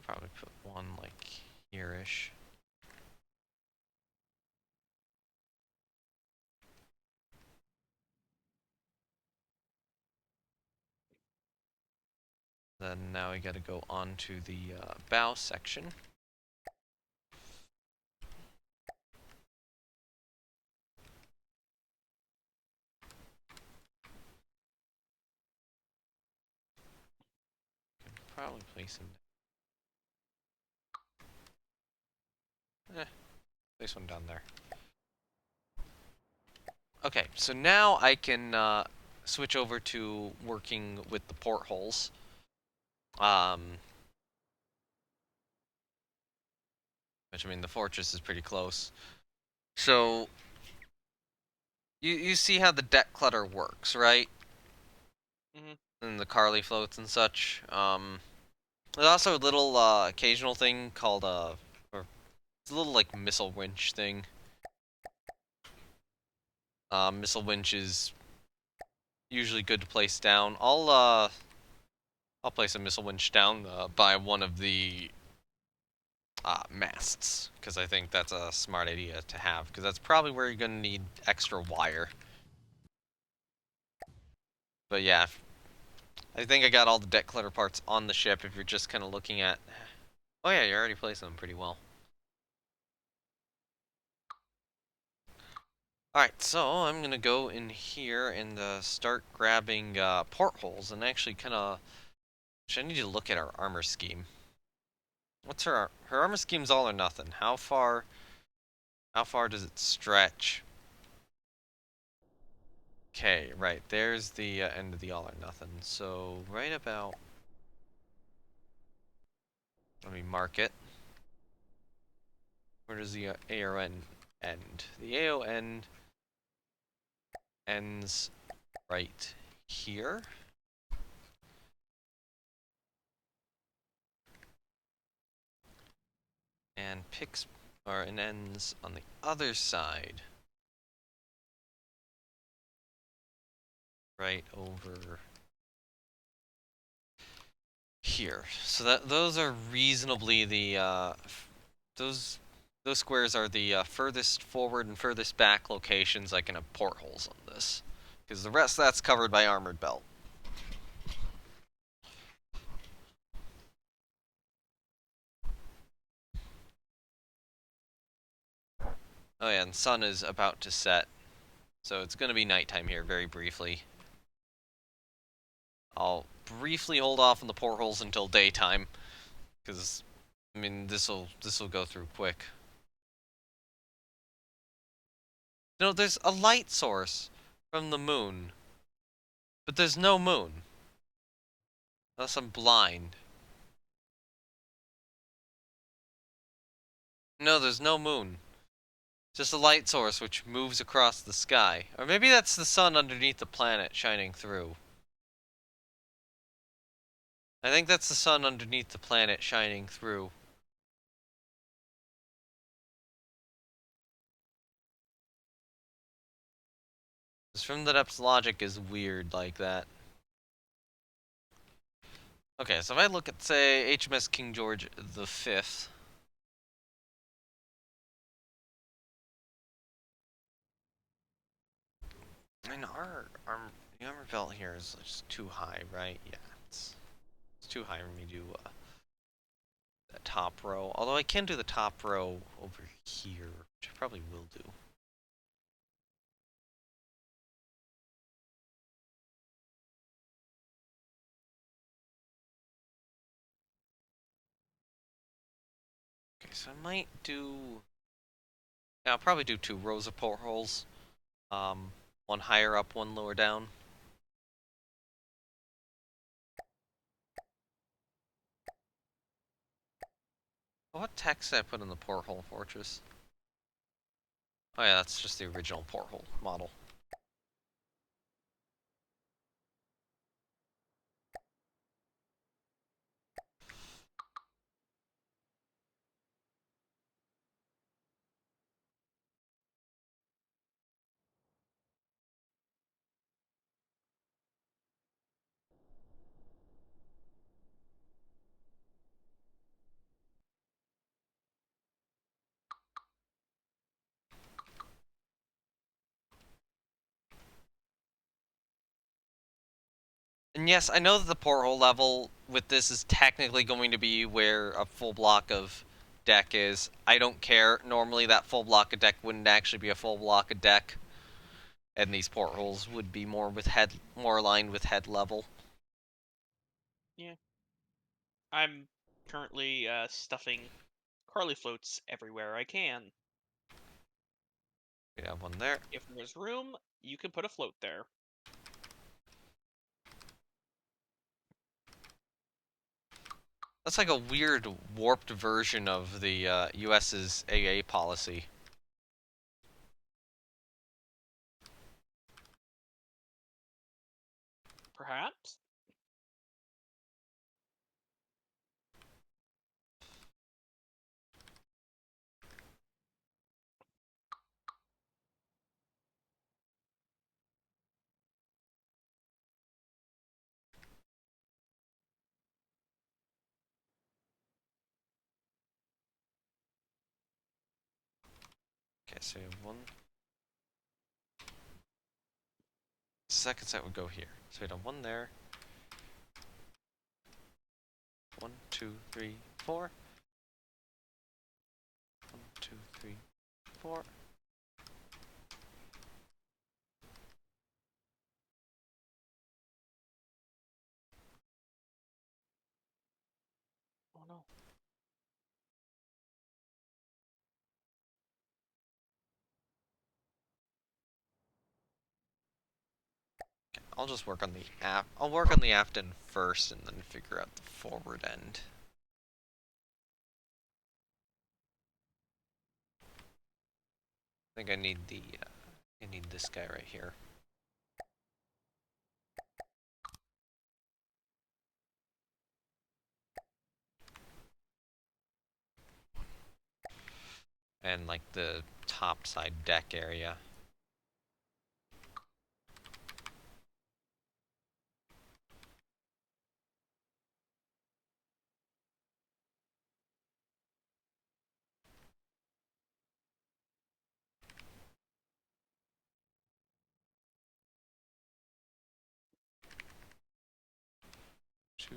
probably put one like here-ish. Then now we got to go on to the bow section. Probably place him. Place one down there. Okay, so now I can switch over to working with the portholes. Which I mean, the fortress is pretty close. So you see how the deck clutter works, right? Mhm. And the Carly floats and such. There's also a little occasional thing called or it's a little like missile winch thing. Missile winch is usually good to place down. I'll place a missile winch down by one of the masts, because I think that's a smart idea to have, because that's probably where you're going to need extra wire. But yeah, I think I got all the deck clutter parts on the ship if you're just kind of looking at... Oh yeah, you're already placing them pretty well. Alright, so I'm going to go in here and start grabbing portholes, and actually kind of... I need to look at our armor scheme. What's her armor scheme's all or nothing. How far does it stretch? Okay, right, there's the end of the all or nothing. So right about, let me mark it. Where does the AON end? The AON ends right here. And and ends on the other side. Right over here. So those are reasonably the those squares are the furthest forward and furthest back locations I can have portholes on this, because the rest that's covered by armored belt. Oh yeah, and the sun is about to set, so it's going to be nighttime here very briefly. I'll briefly hold off on the portholes until daytime, because I mean this'll go through quick. No, there's a light source from the moon, but there's no moon. Unless I'm blind. No, there's no moon. Just a light source which moves across the sky. Or maybe that's the sun underneath the planet shining through. I think that's the sun underneath the planet shining through. Because From the Depths logic is weird like that. Okay, so if I look at, say, HMS King George V. And our armor belt here is just too high, right? Yeah, it's too high for me to do the top row. Although I can do the top row over here, which I probably will do. Okay, so I might do... Yeah, I'll probably do 2 rows of portholes. One higher up, one lower down. What text did I put in the porthole fortress? Oh yeah, that's just the original porthole model. And yes, I know that the porthole level with this is technically going to be where a full block of deck is. I don't care. Normally that full block of deck wouldn't actually be a full block of deck. And these portholes would be more aligned with head level. Yeah. I'm currently stuffing Carly floats everywhere I can. We have one there. If there's room, you can put a float there. That's like a weird, warped version of the US's AA policy. Perhaps? Okay, so we have one. Second set would go here. So we'd have one there. 1, 2, 3, 4. 1, 2, 3, 4. Oh no. I'll just work on the aft. I'll work on the aft end first, and then figure out the forward end. I think I need the. I need this guy right here. And like the top side deck area. Two.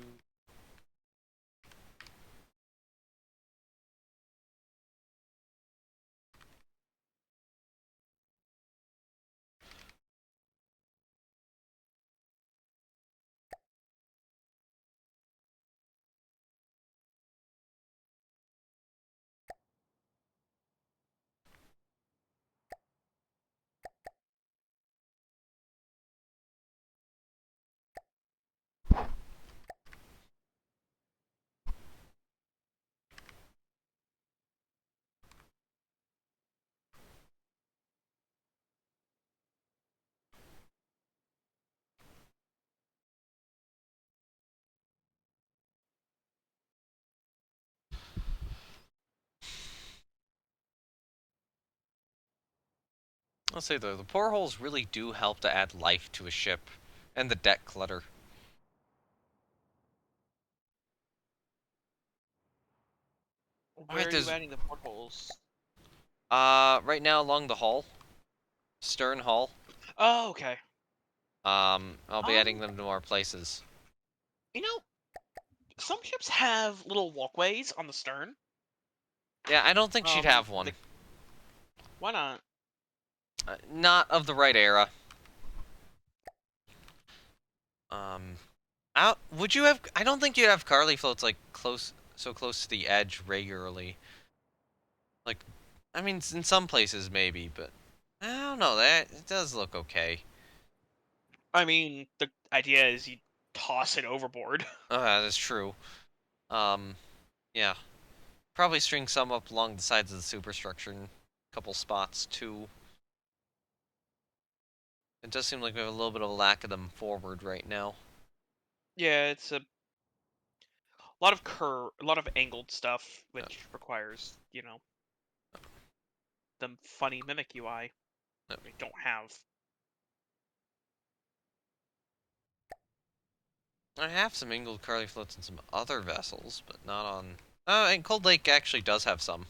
I'll say though, the portholes really do help to add life to a ship, and the deck clutter. Where are you There's adding the portholes? right now along the hull, stern hull. Oh, okay. I'll be adding them to more places. You know, some ships have little walkways on the stern. Yeah, I don't think she'd have one. Why not? Not of the right era. Would you have? I don't think you'd have Carly floats like so close to the edge regularly. Like, I mean, in some places maybe, but I don't know. That it does look okay. I mean, the idea is you toss it overboard. Oh, yeah, that's true. Yeah, probably string some up along the sides of the superstructure in a couple spots too. It does seem like we have a little bit of a lack of them forward right now. Yeah, it's a lot of a lot of angled stuff, which requires, the funny mimic UI Yep. we don't have. I have some angled Carly floats in some other vessels, but not on. And Cold Lake actually does have some.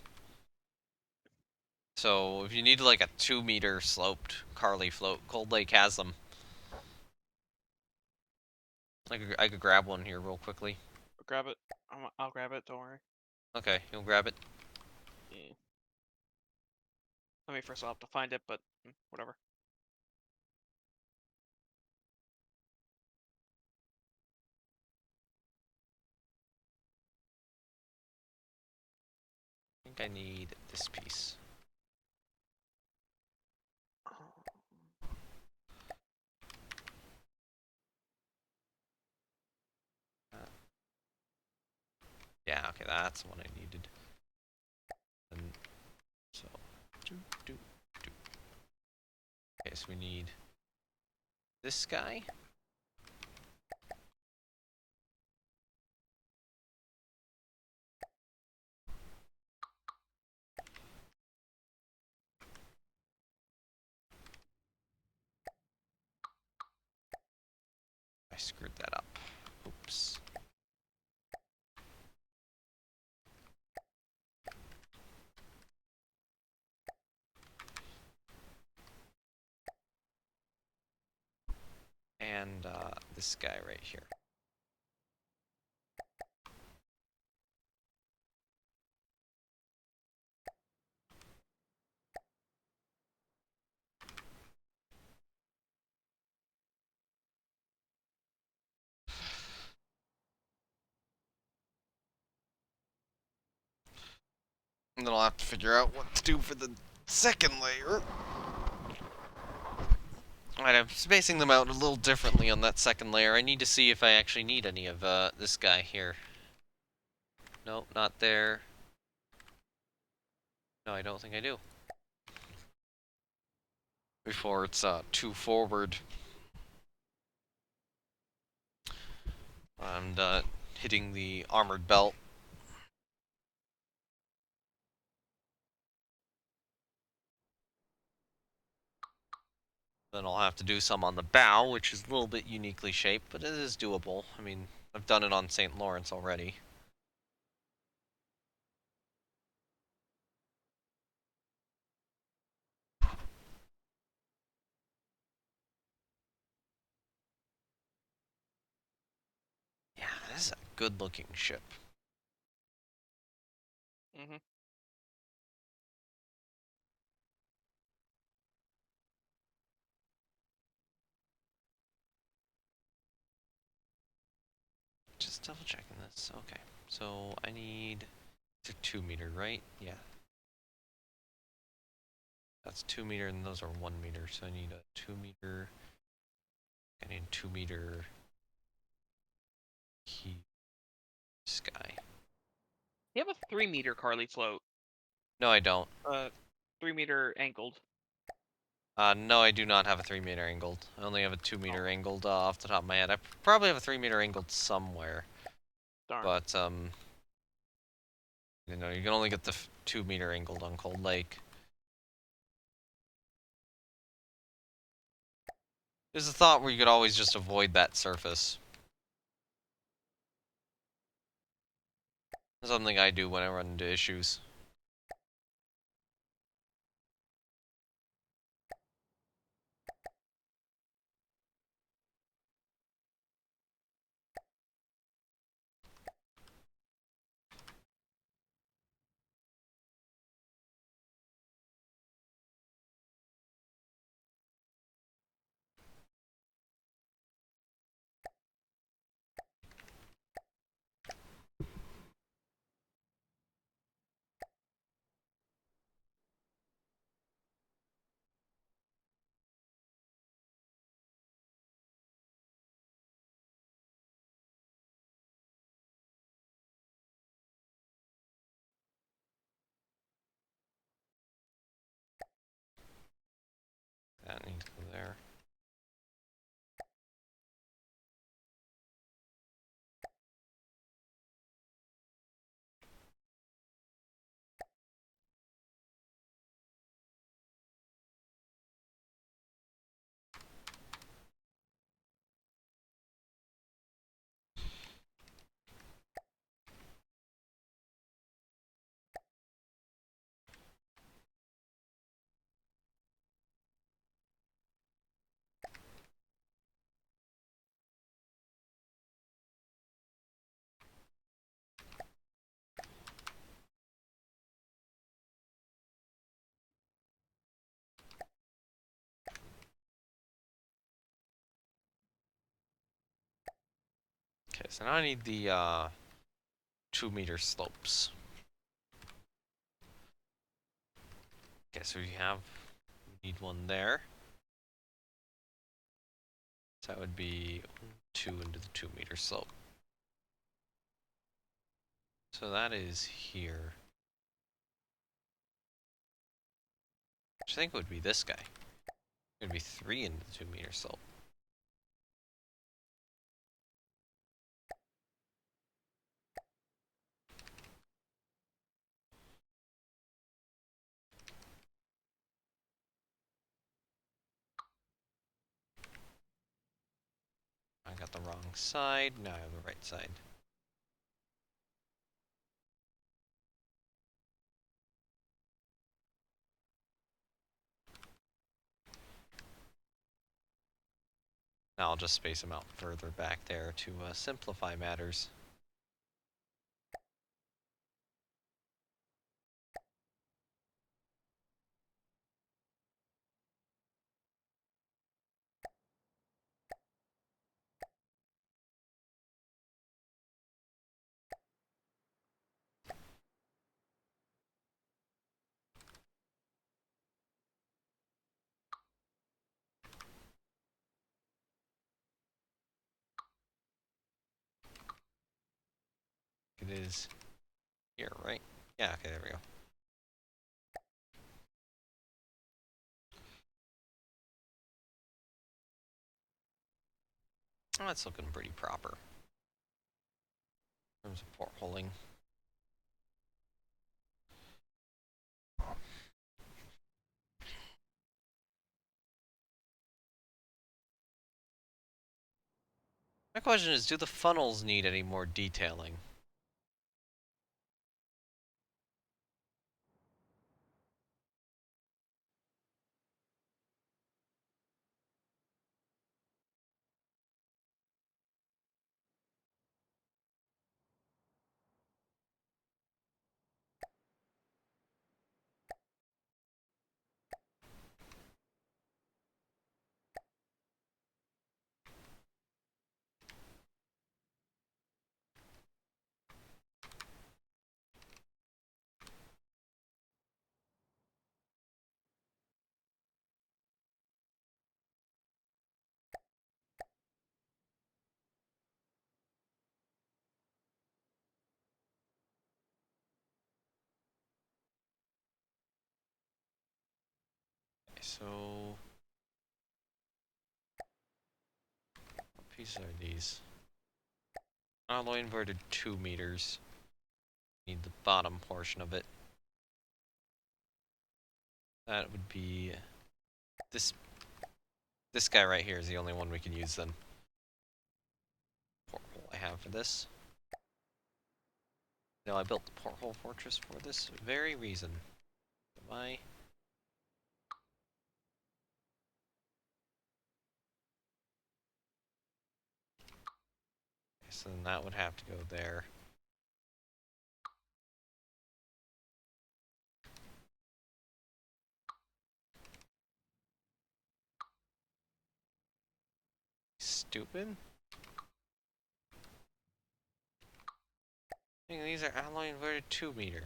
So if you need like a 2-meter sloped Carly float, Cold Lake has them. I could grab one here real quickly. Grab it. I'll grab it. Don't worry. Okay, you'll grab it. Yeah. I mean, first I'll have to find it, but whatever. I think I need this piece. Yeah, okay, that's the one I needed. And so, do. Okay, so we need this guy. I screwed that up. Oops. and this guy right here. And then I'll have to figure out what to do for the second layer. Alright, I'm spacing them out a little differently on that second layer. I need to see if I actually need any of this guy here. Nope, not there. No, I don't think I do. Before it's too forward. And hitting the armored belt. Then I'll have to do some on the bow, which is a little bit uniquely shaped, but it is doable. I mean, I've done it on St. Lawrence already. Yeah, this is a good-looking ship. Mm-hmm. Just double-checking this. Okay, so I need... It's a 2 meter, right? Yeah. That's 2 meter, and those are 1 meter, so I need a 2 meter... I need 2 meter... Key... Sky. You have a 3-meter Carly float. No, I don't. 3-meter angled. No, I do not have a 3 meter angled. I only have a 2 meter Oh. angled off the top of my head. I probably have a 3 meter angled somewhere. Darn. But, you know, you can only get the 2 meter angled on Cold Lake. There's a thought where you could always just avoid that surface. Something I do when I run into issues. That needs to go there. Okay, so now I need the 2 meter slopes. Okay, so we need one there. So that would be 2 into the 2 meter slope. So that is here. Which I think would be this guy. It would be 3 into the 2 meter slope. I got the wrong side, now I have the right side. Now I'll just space them out further back there to simplify matters. It is here, right? Yeah, okay, there we go. Oh, that's looking pretty proper. In terms of portholing. My question is, do the funnels need any more detailing? Okay, so what pieces are these? Alloy inverted 2 meters. Need the bottom portion of it. That would be this. This guy right here is the only one we can use then. Porthole I have for this. No, I built the porthole fortress for this very reason. Why? Okay, so then that would have to go there. Stupid. These are alloy inverted 2 meter.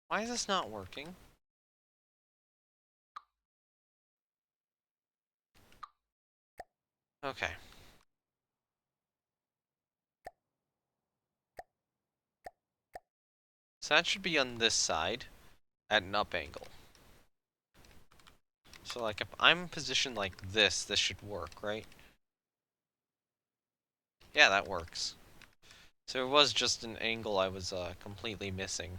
Why is this not working? Okay. So that should be on this side at an up angle. So like if I'm positioned like this should work, right? Yeah, that works. So it was just an angle I was completely missing.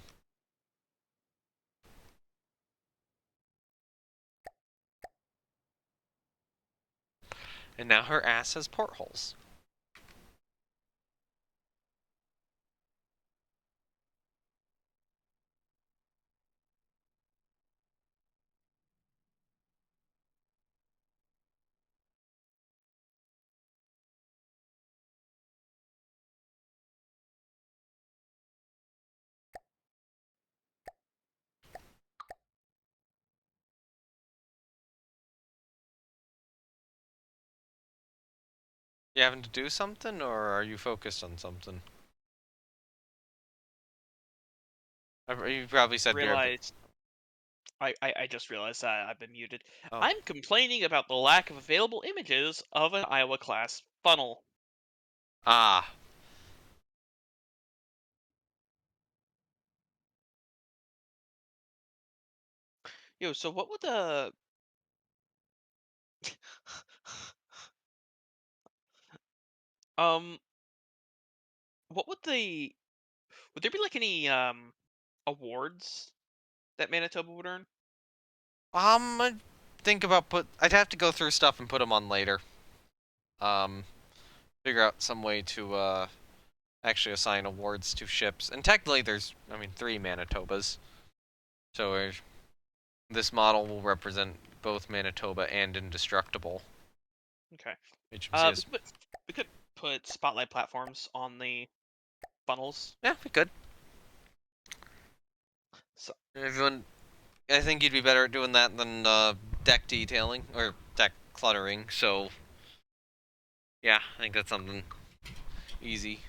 And now her ass has portholes. You having to do something, or are you focused on something? You probably said Realized. I just realized that I've been muted. Oh. I'm complaining about the lack of available images of an Iowa class funnel. Ah. Yo, so what would the what would there be like any awards that Manitoba would earn? I'd think about I'd have to go through stuff and put them on later. Figure out some way to actually assign awards to ships. And technically, there's 3 Manitobas. So this model will represent both Manitoba and Indestructible. Okay. HMCS. We could put spotlight platforms on the funnels. Yeah, we could. So Everyone, I think you'd be better at doing that than deck detailing or deck cluttering. So, yeah, I think that's something easy.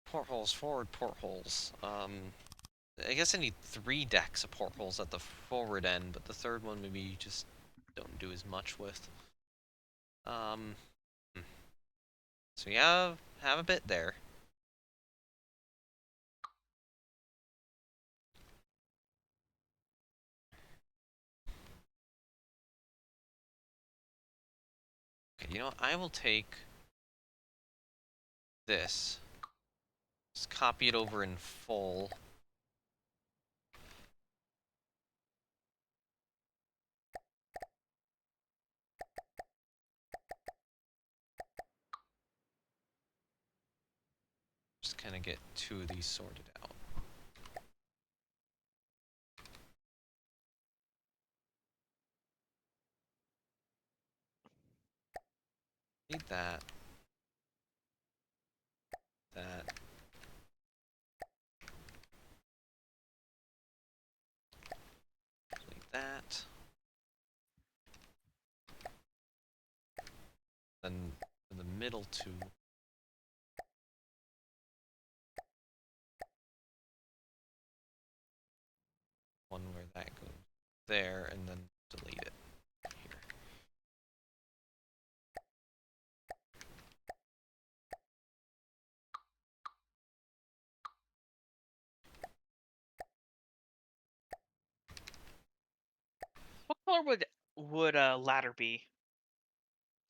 Portholes, forward portholes. I guess I need 3 decks of portholes at the forward end, but the third one maybe you just don't do as much with. So you have a bit there. Okay, you know what? I will take this. Just copy it over in full. Just kind of get 2 of these sorted out. Need that. That. Need that. Then for the middle 2. One where that goes there, and then delete it here. what color would a ladder be?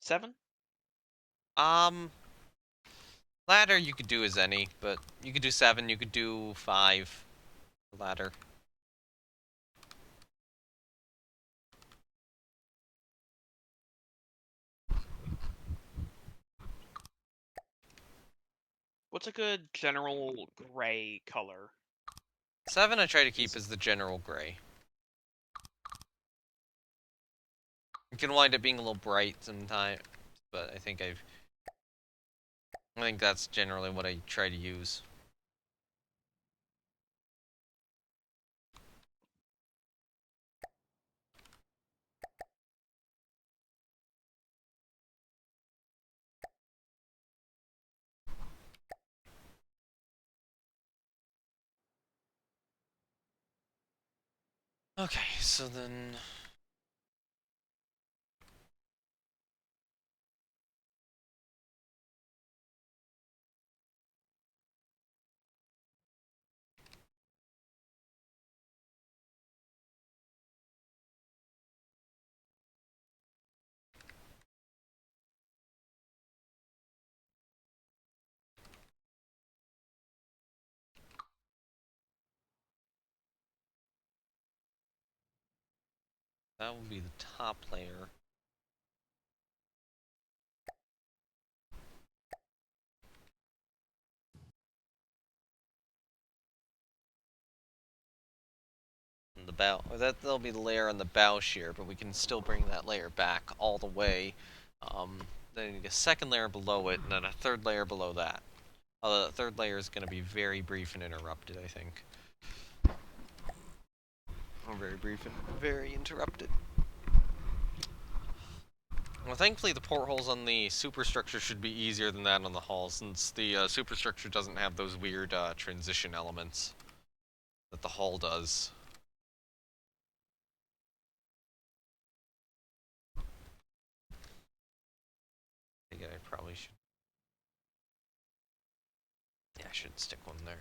7? Ladder you could do as any, but you could do 7, you could do 5 ladder. What's a good general gray color? 7 I try to keep as the general gray. It can wind up being a little bright sometimes, but I think that's generally what I try to use. Okay, so then that will be the top layer. And the bow, or that'll be the layer on the bow shear, but we can still bring that layer back all the way. Then you need a second layer below it, and then a third layer below that. Although the third layer is going to be very brief and interrupted, I think. Or very brief and very interrupted. Well, thankfully the portholes on the superstructure should be easier than that on the hull, since the superstructure doesn't have those weird transition elements that the hull does. I probably should. Yeah, I should stick one there.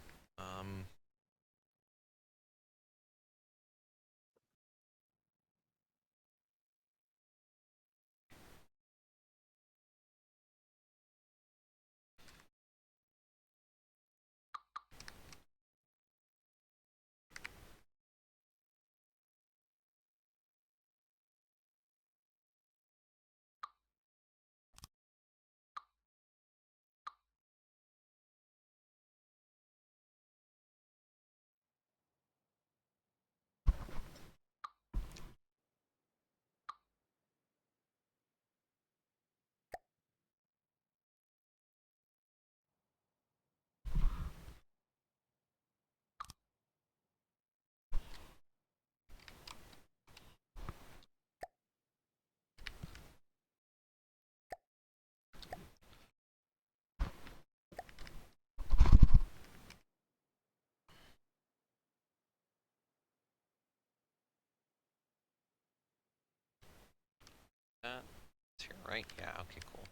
It's here, right? Yeah, okay, cool.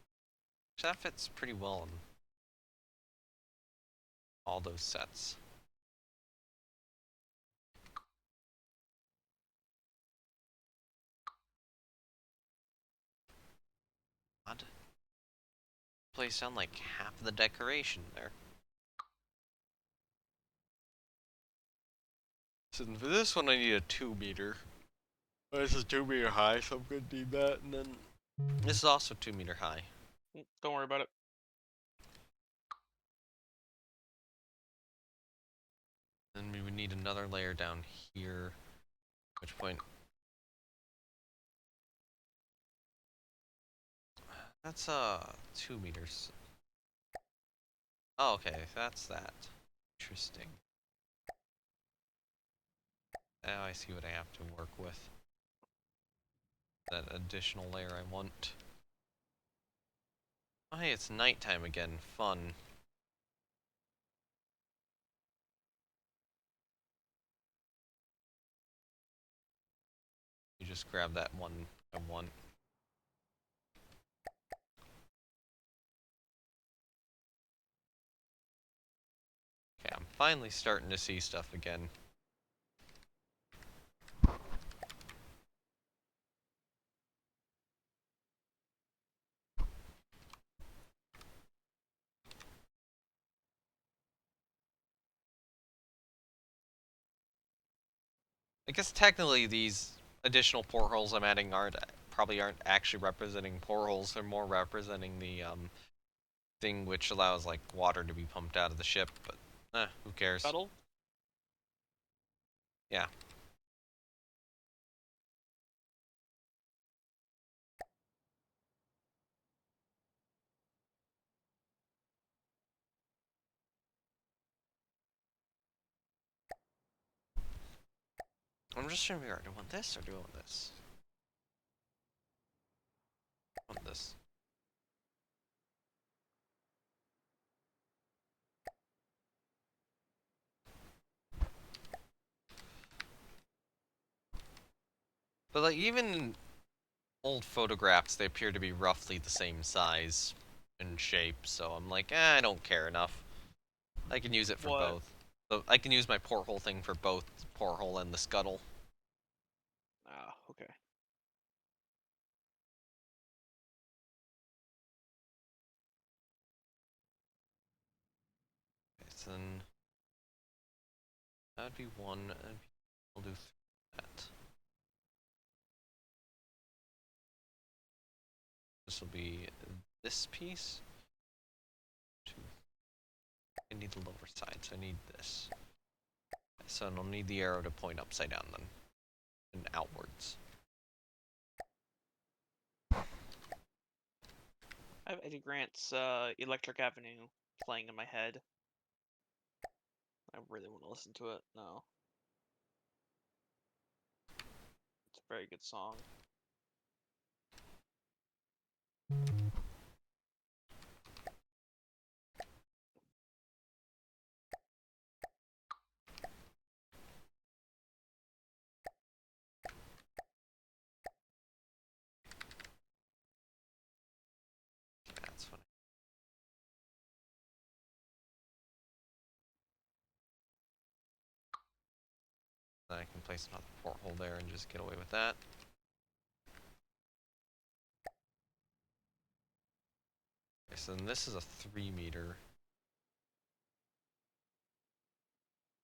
So that fits pretty well in all those sets. Odd. Place down like half of the decoration there. So for this one I need a 2 meter. This is 2 meter high, so I'm gonna need that, and then this is also 2 meter high. Don't worry about it. Then we would need another layer down here, at which point that's 2 meters. Oh, okay, that's that. Interesting. Now I see what I have to work with. That additional layer I want. Oh hey, it's nighttime again. Fun. You just grab that one I want. Okay, I'm finally starting to see stuff again. I guess technically these additional portholes I'm adding probably aren't actually representing portholes. They're more representing the thing which allows like water to be pumped out of the ship. But who cares? Battle? Yeah. I'm just trying to figure out, do I want this or do I want this? I want this. But like even in old photographs, they appear to be roughly the same size and shape, so I'm like, I don't care enough. I can use it for both. So I can use my porthole thing for both the porthole and the scuttle. Ah, okay. Okay, so then that'd be one. We'll do that. This will be this piece. Two. I need the lower side, so I need this. So I'll need the arrow to point upside down then, and outwards. I have Eddie Grant's Electric Avenue playing in my head. I really want to listen to it. No. It's a very good song. That's funny. Then I can place another porthole there and just get away with that. Okay, so then this is a 3 meter.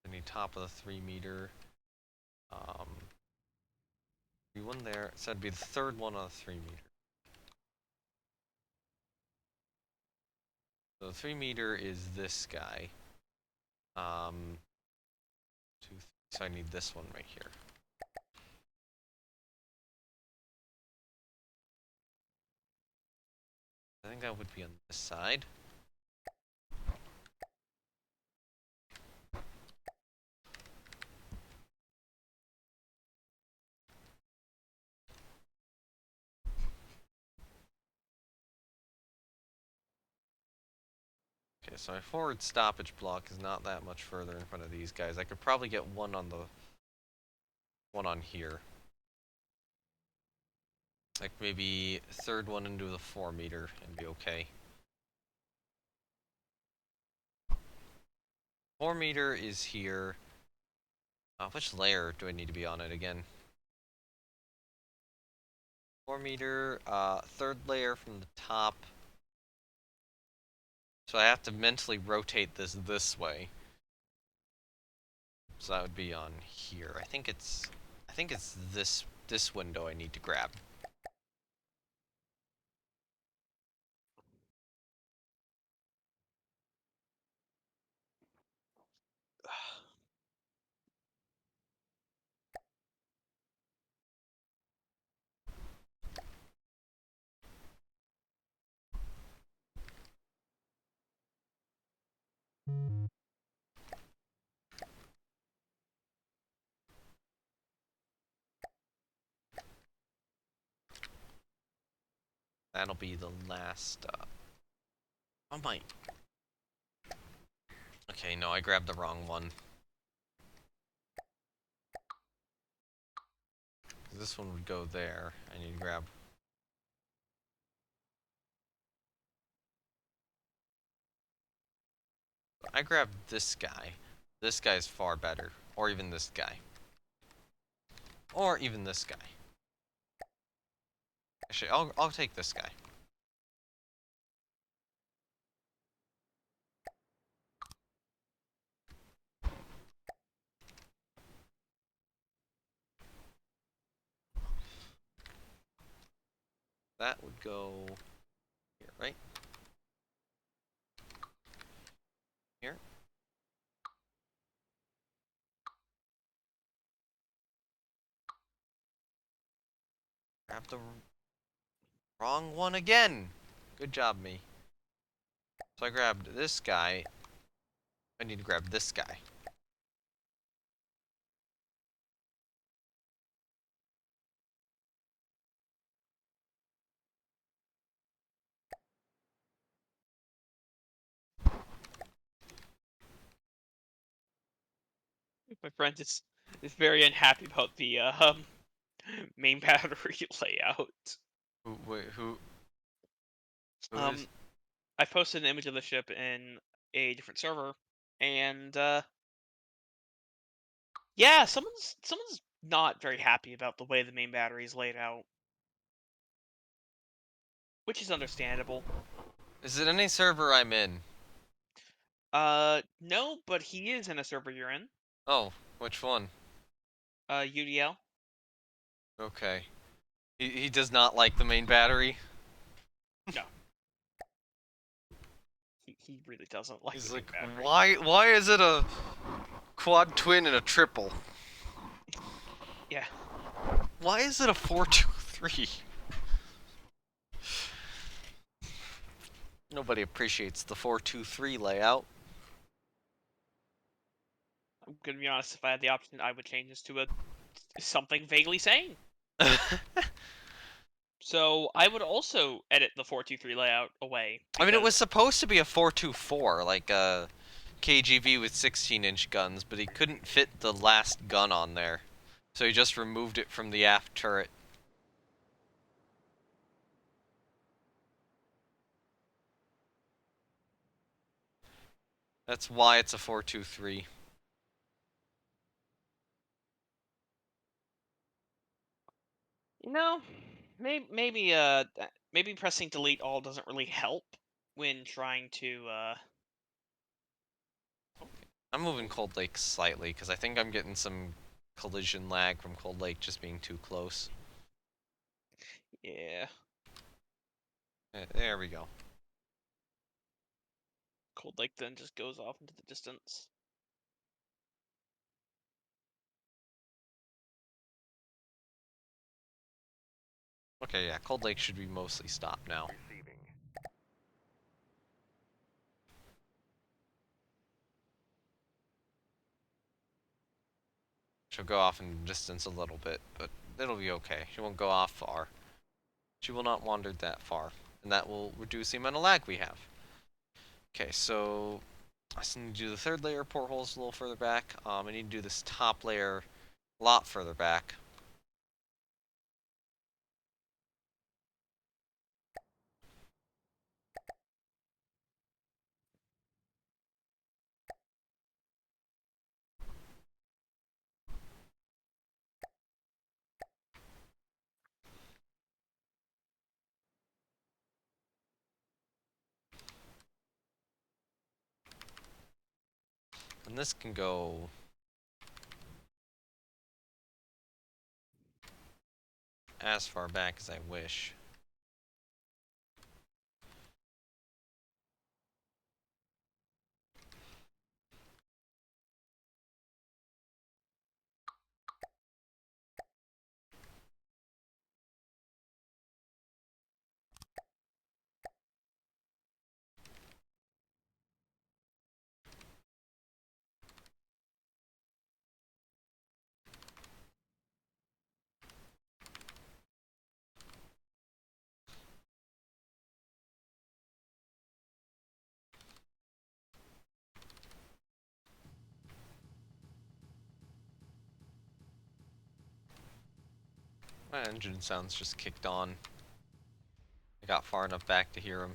I need top of the 3 meter. Be one there. So that'd be the third one on the 3 meter. So the 3 meter is this guy. 2, 3. So I need this one right here. I think that would be on this side. Okay, so my forward stoppage block is not that much further in front of these guys. I could probably get one on the one on here. Like maybe third one into the 4 meter and be okay. 4 meter is here. Which layer do I need to be on it again? 4 meter, third layer from the top. So I have to mentally rotate this way. So that would be on here. I think it's this window I need to grab. That'll be the last, oh my. Okay, no, I grabbed the wrong one. This one would go there. I need to grab. I grabbed this guy. This guy's far better. Or even this guy. Or even this guy. Actually, I'll take this guy. That would go here, right? Here. Grab the wrong one again. Good job, me. So I grabbed this guy. I need to grab this guy. My friend is very unhappy about the main battery layout. Wait, who is? I posted an image of the ship in a different server, and yeah, someone's not very happy about the way the main battery is laid out, which is understandable. Is it any server I'm in? No, but he is in a server you're in. Oh, which one? UDL. Okay. He does not like the main battery. No. He really doesn't like He's the main like, battery. why is it a quad twin and a triple? Yeah. Why is it a 423? Nobody appreciates the 423 layout. I'm gonna be honest, if I had the option, I would change this to a something vaguely sane. So I would also edit the 423 layout away. I mean, it was because- supposed to be a 424, like a KGV with 16-inch guns, but he couldn't fit the last gun on there. So he just removed it from the aft turret. That's why it's a 423. You know, maybe pressing delete all doesn't really help when trying to I'm moving Cold Lake slightly, because I think I'm getting some collision lag from Cold Lake just being too close. yeah. There we go. Cold Lake then just goes off into the distance. Okay, yeah, Cold Lake should be mostly stopped now. Receiving. She'll go off in distance a little bit, but it'll be okay. She won't go off far. She will not wander that far, and that will reduce the amount of lag we have. Okay, so I still need to do the third layer portholes a little further back. I need to do this top layer a lot further back. And this can go as far back as I wish. My engine sounds just kicked on. I got far enough back to hear them.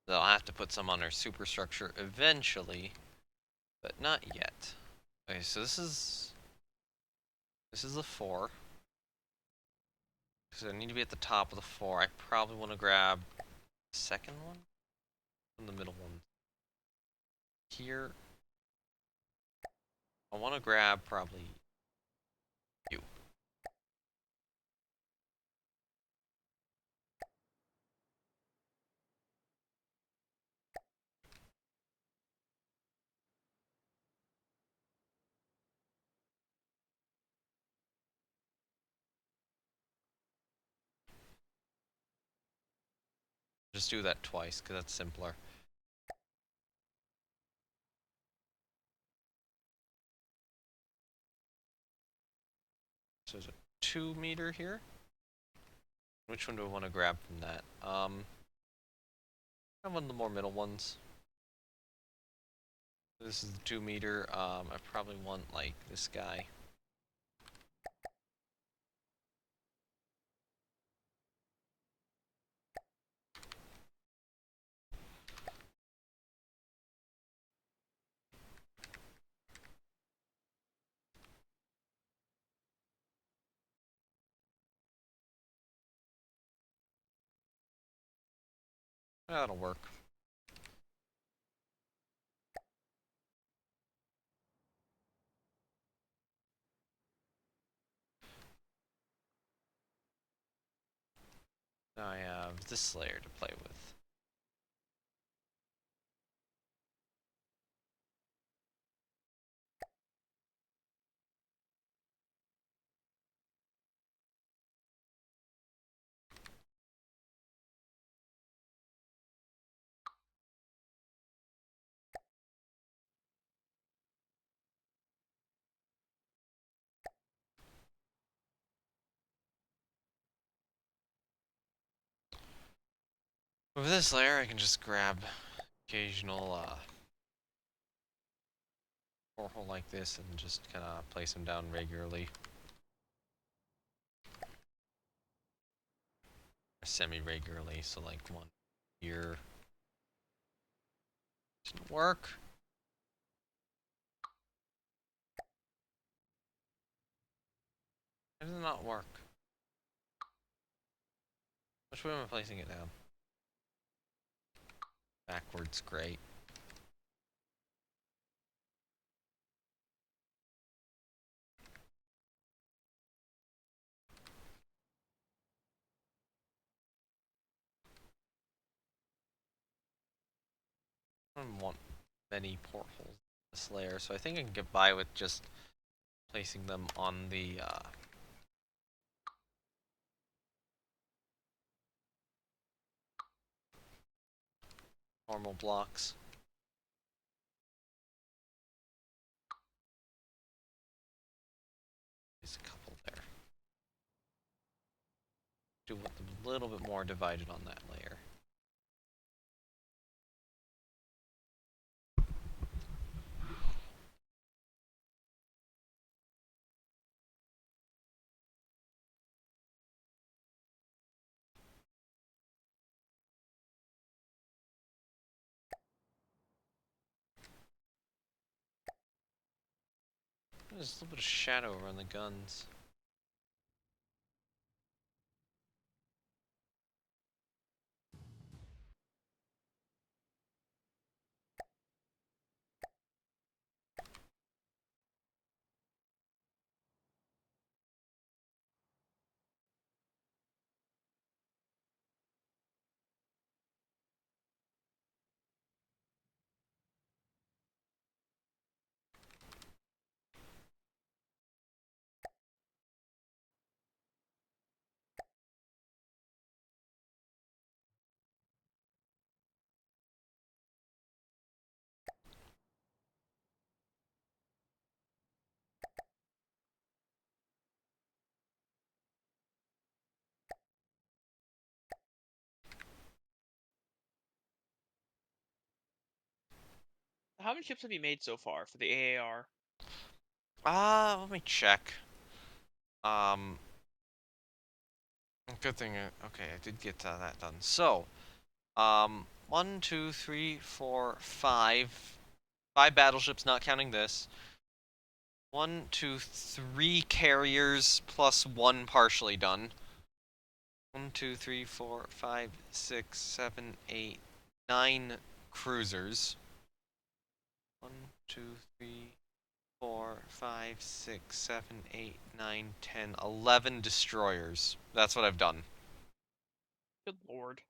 They'll have to put some on our superstructure eventually, but not yet. Okay, so this is the 4. So I need to be at the top of the 4. I probably want to grab the second one and the middle one. Here, I want to grab probably you. Just do that twice, because that's simpler. So there's a 2 meter here. Which one do I want to grab from that? I want the more middle ones. This is the 2 meter. I probably want like this guy. That'll work. Now I have this layer to play with. With this layer, I can just grab occasional porthole like this and just kind of place them down regularly. Semi-regularly, so like one here. Didn't work. How does it not work? Which way am I placing it now? Backwards, great. I don't want many portholes in this layer, so I think I can get by with just placing them on the normal blocks. There's a couple there. Do want them a little bit more divided on that layer. There's a little bit of shadow around the guns. How many ships have you made so far for the AAR? Let me check. Good thing. Okay, I did get that done. So, 1, 2, 3, 4, 5. 5 battleships, not counting this. 1, 2, 3 carriers plus 1 partially done. 1, 2, 3, 4, 5, 6, 7, 8, 9 cruisers. 1, 2, 3, 4, 5, 6, 7, 8, 9, 10, 11 destroyers. That's what I've done. Good lord.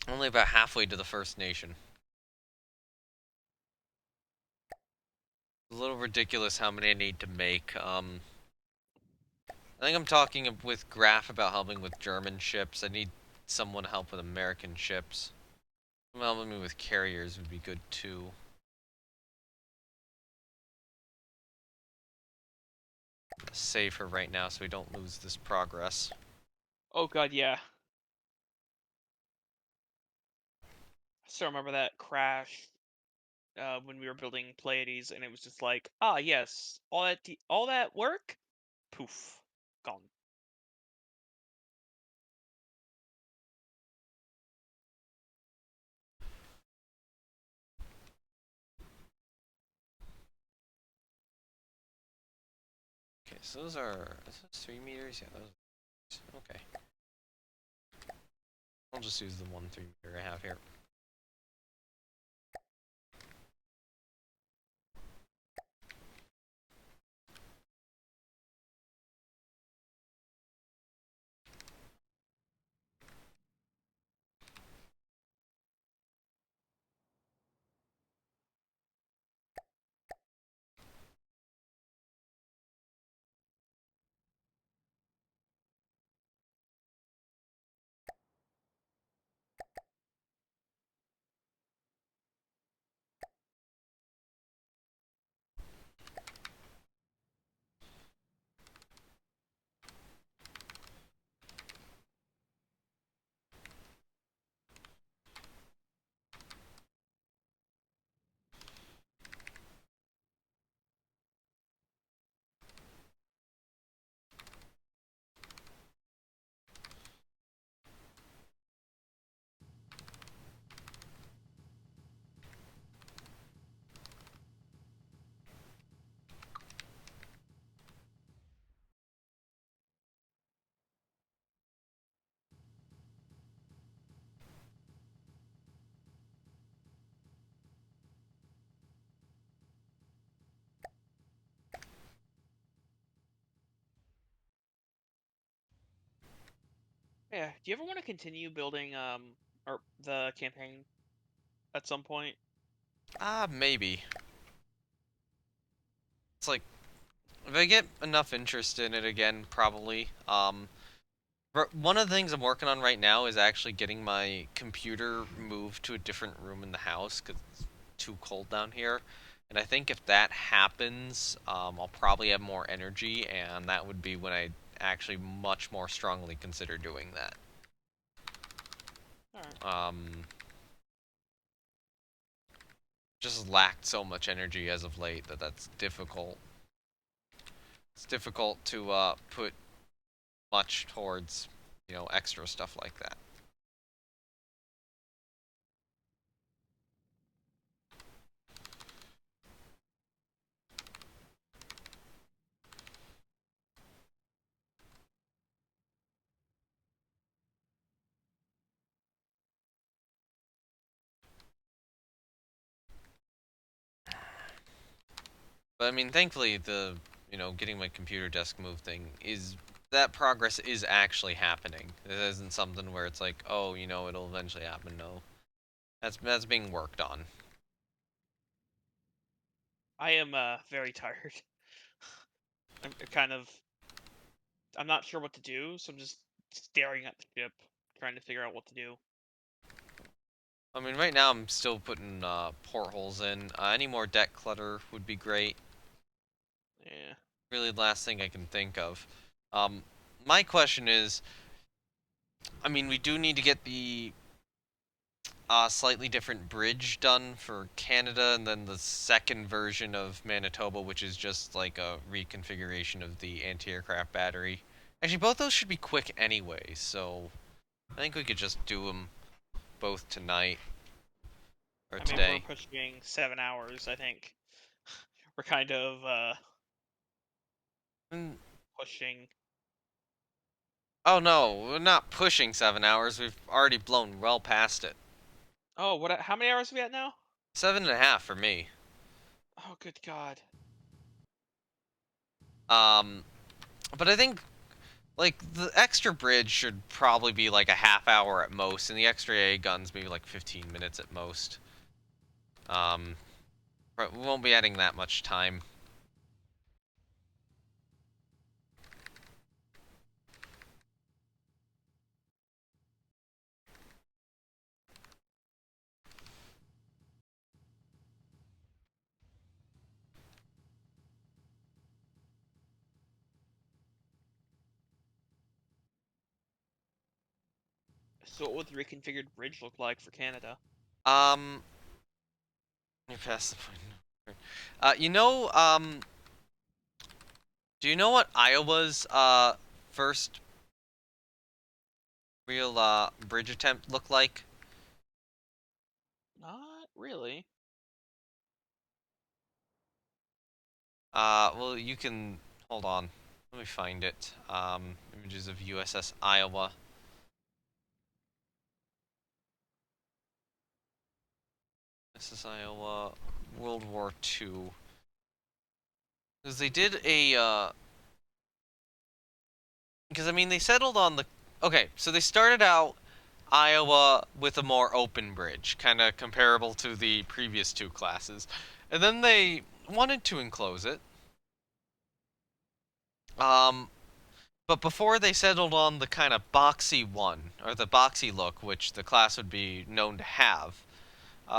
Only about halfway to the First Nation. A little ridiculous how many I need to make. I think I'm talking with Graf about helping with German ships. I need someone to help with American ships. Someone helping me with carriers would be good too. Save her right now so we don't lose this progress. Oh god, yeah. I still remember that crash when we were building Pleiades, and it was just like, ah, yes, all that work, poof, gone. Okay, so those are 3 meters. Yeah, those. Okay. I'll just use the 1 3-meter I have here. Yeah, do you ever want to continue building or the campaign at some point? Maybe. It's like, if I get enough interest in it again, probably. One of the things I'm working on right now is actually getting my computer moved to a different room in the house because it's too cold down here. And I think if that happens, I'll probably have more energy, and that would be when I actually much more strongly consider doing that. Alright. Just lacked so much energy as of late that that's difficult. It's difficult to put much towards, extra stuff like that. But I mean, thankfully, the getting my computer desk moved thing is that progress is actually happening. It isn't something where it's like, oh, it'll eventually happen. No, that's being worked on. I am very tired. I'm kind of. I'm not sure what to do, so I'm just staring at the ship, trying to figure out what to do. I mean, right now I'm still putting portholes in. Any more deck clutter would be great. Yeah. Really, the last thing I can think of. Um, my question is, I mean, we do need to get the slightly different bridge done for Canada, and then the second version of Manitoba, which is just like a reconfiguration of the anti-aircraft battery. Actually, both those should be quick anyway, so I think we could just do them both tonight or I mean, we're today. pushing 7 hours. I think we're kind of Mm, pushing. Oh no, we're not pushing 7 hours. We've already blown well past it. Oh, what? How many hours are we at now? 7.5 for me. Oh, good God. Um, but I think like the extra bridge should probably be like a half hour at most, and the extra A guns maybe like 15 minutes at most. But we won't be adding that much time. So, what would the reconfigured bridge look like for Canada? Um, you're past the point. Do you know what Iowa's first real bridge attempt looked like? Not really. Well, you can hold on. Let me find it. Images of USS Iowa. USS Iowa, World War II. Because they did a because I mean they settled on the okay, so they started out Iowa with a more open bridge, kind of comparable to the previous two classes. And then they wanted to enclose it. Um but before they settled on the kind of boxy one, or the boxy look, which the class would be known to have,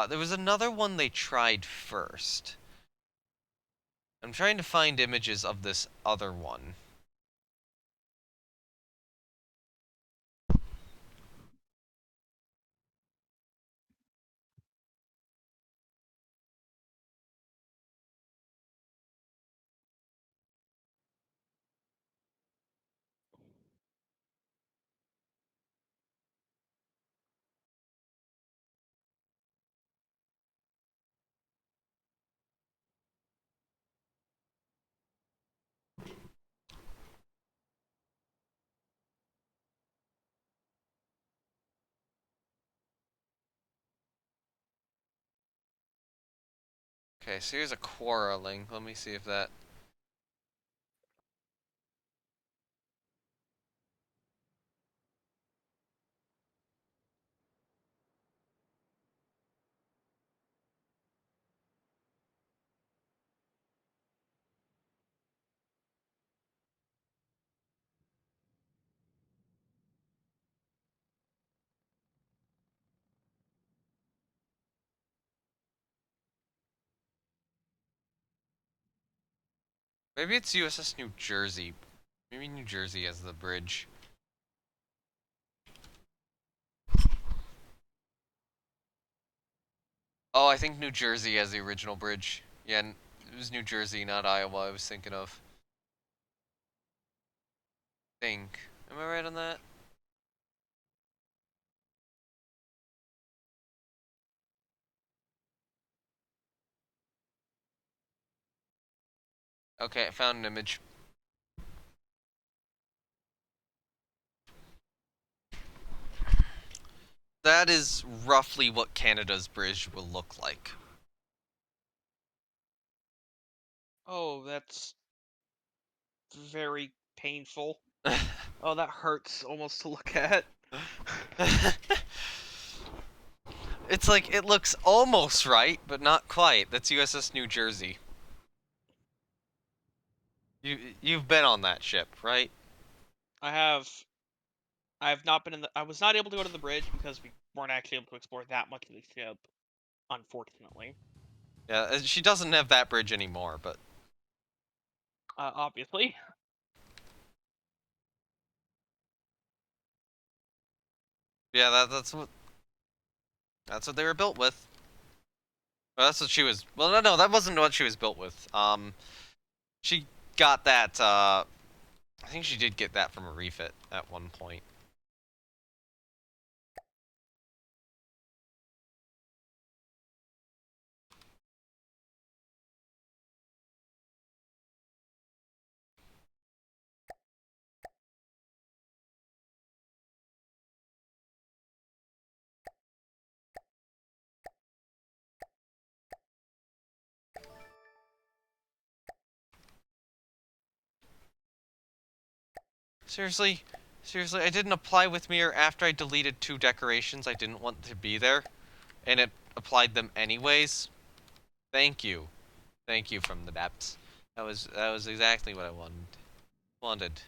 there was another one they tried first. I'm trying to find images of this other one. Okay, so here's a quarreling. Let me see if that. Maybe it's USS New Jersey. Maybe New Jersey has the bridge. Oh, I think New Jersey has the original bridge. Yeah, it was New Jersey, not Iowa I was thinking of. Think. Am I right on that? Okay, I found an image. That is roughly what Canada's bridge will look like. Oh, that's very painful. Oh, that hurts almost to look at. It's like, it looks almost right, but not quite. That's USS New Jersey. You've been on that ship, right? I have not been in the. I was not able to go to the bridge because we weren't actually able to explore that much of the ship, unfortunately. Yeah, she doesn't have that bridge anymore, but Obviously. yeah, that's what they were built with. Well, that's what she was. Well, no, that wasn't what she was built with. She got that. I think she did get that from a refit at one point. Seriously, I didn't apply with mirror after I deleted 2 decorations I didn't want to be there, and it applied them anyways. Thank you. Thank you from the depths. That was exactly what I wanted.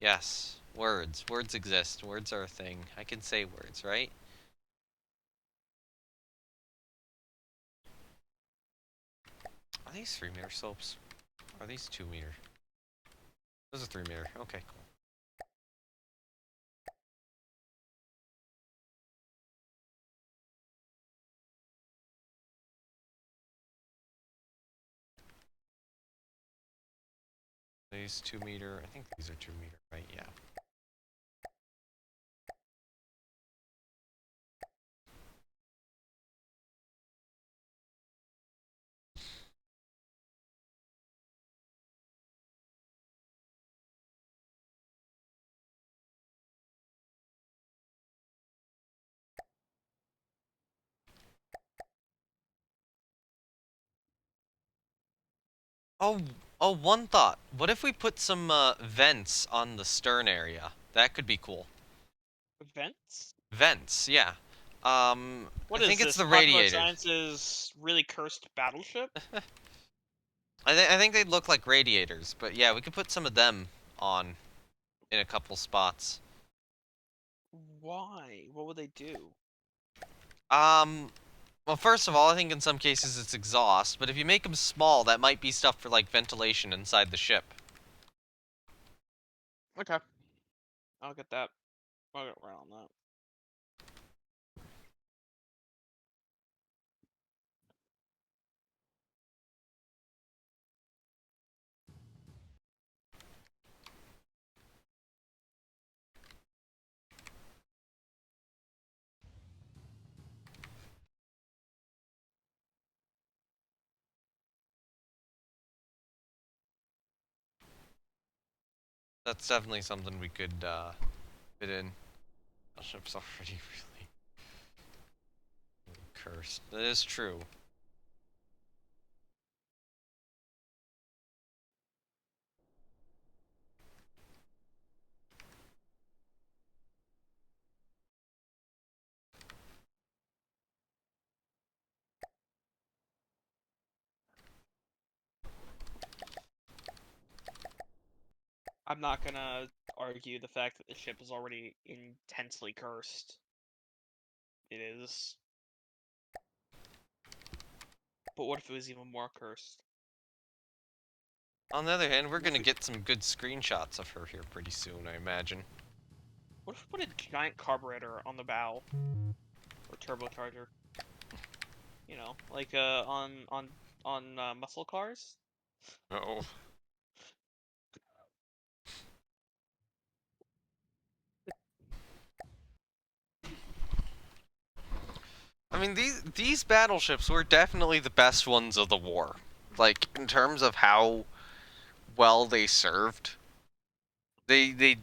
Yes, words. Words exist. Words are a thing. I can say words, right? Are these 3-meter slopes? Are these 2-meter? Those are 3-meter. Okay, cool. These 2-meter. I think these are 2-meter, right? Yeah. Oh, one thought. What if we put some vents on the stern area? That could be cool. Events? Vents, yeah. What I is think it's this? the Popular radiators. Science's really cursed battleship? I think they look like radiators, but yeah, we could put some of them on in a couple spots. Why? What would they do? Um, well, first of all, I think in some cases it's exhaust, but if you make them small, that might be stuff for like ventilation inside the ship. Okay. I'll get that. I'll get right on that. That's definitely something we could fit in. The ship's already really cursed. That is true. I'm not gonna argue the fact that the ship is already intensely cursed. It is. But what if it was even more cursed? On the other hand, we're What if gonna we, get some good screenshots of her here pretty soon, I imagine. what if we put a giant carburetor on the bow? Or turbocharger? You know, like on muscle cars? Oh. I mean, these battleships were definitely the best ones of the war. Like, in terms of how well they served, they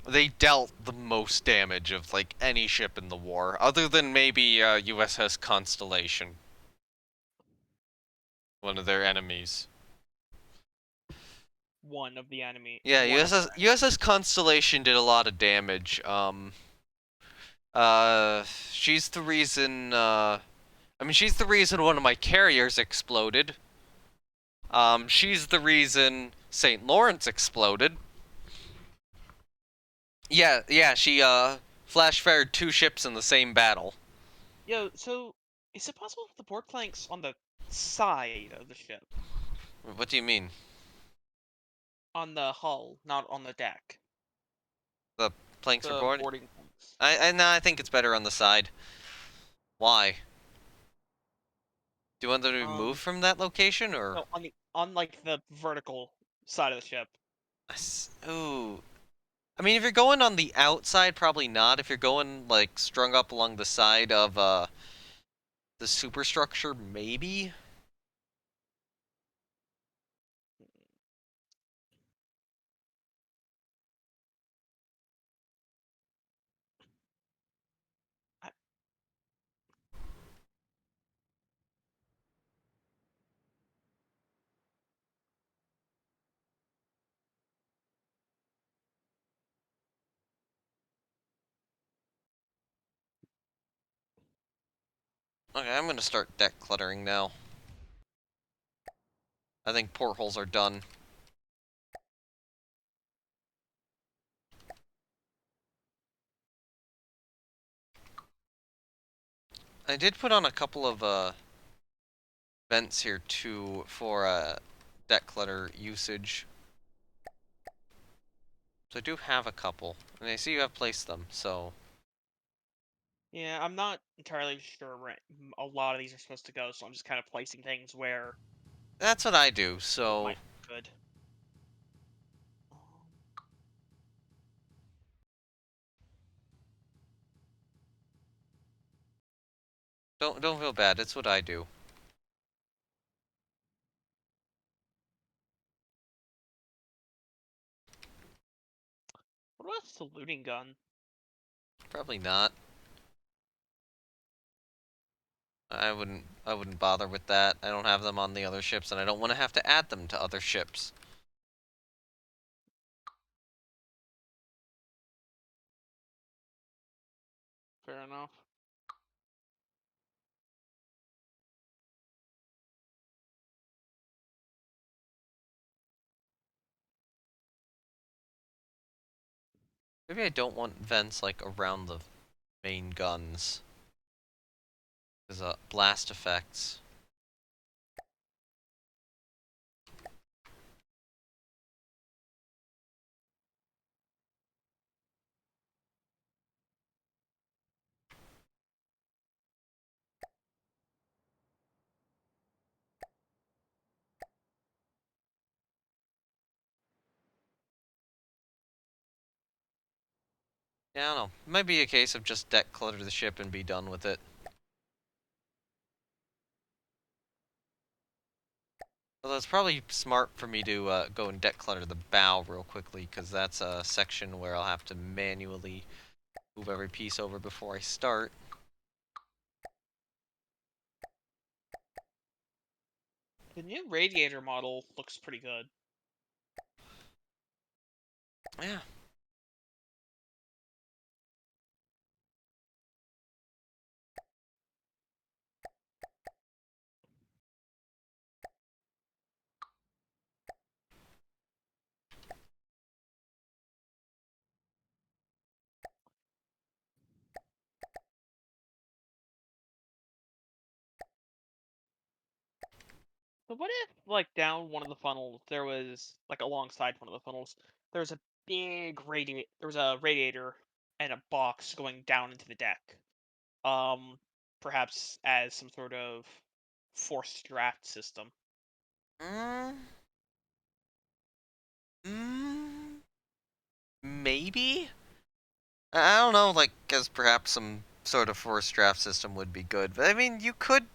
they dealt the most damage of like any ship in the war, other than maybe USS Constellation, one of their enemies. One of the enemy. Yeah, one of their USS Constellation did a lot of damage. She's the reason. I mean, she's the reason one of my carriers exploded. She's the reason St. Lawrence exploded. Yeah, she flash fired 2 ships in the same battle. Yo, so is it possible for the port planks on the side of the ship? What do you mean? On the hull, not on the deck. The planks are The boarded? boarding planks. No, I think it's better on the side. Why? Do you want them to be moved from that location, or? No, on like the vertical side of the ship. Ooh. I mean, if you're going on the outside, probably not. If you're going, like, strung up along the side of, the superstructure, maybe? I, Okay, I'm gonna start deck cluttering now. I think portholes are done. I did put on a couple of, vents here, too, for, deck clutter usage. So I do have a couple, and I see you have placed them, so... yeah, I'm not entirely sure where a lot of these are supposed to go, so I'm just kind of placing things where That's what I do, it so... might be good. Don't feel bad, it's what I do. What about a saluting gun? Probably not. I wouldn't bother with that. I don't have them on the other ships, and I don't want to have to add them to other ships. Fair enough. Maybe I don't want vents, like, around the main guns. There's, blast effects. Yeah, I don't know. It might be a case of just deck clutter the ship and be done with it. Although it's probably smart for me to go and deck clutter the bow real quickly, because that's a section where I'll have to manually move every piece over before I start. The new radiator model looks pretty good. Yeah. But what if, like, down one of the funnels, there was, like, alongside one of the funnels, there was a there was a radiator and a box going down into the deck. Perhaps as some sort of forced draft system. Mm, mm, maybe? I don't know, like, as perhaps some sort of forced draft system would be good. But I mean, you could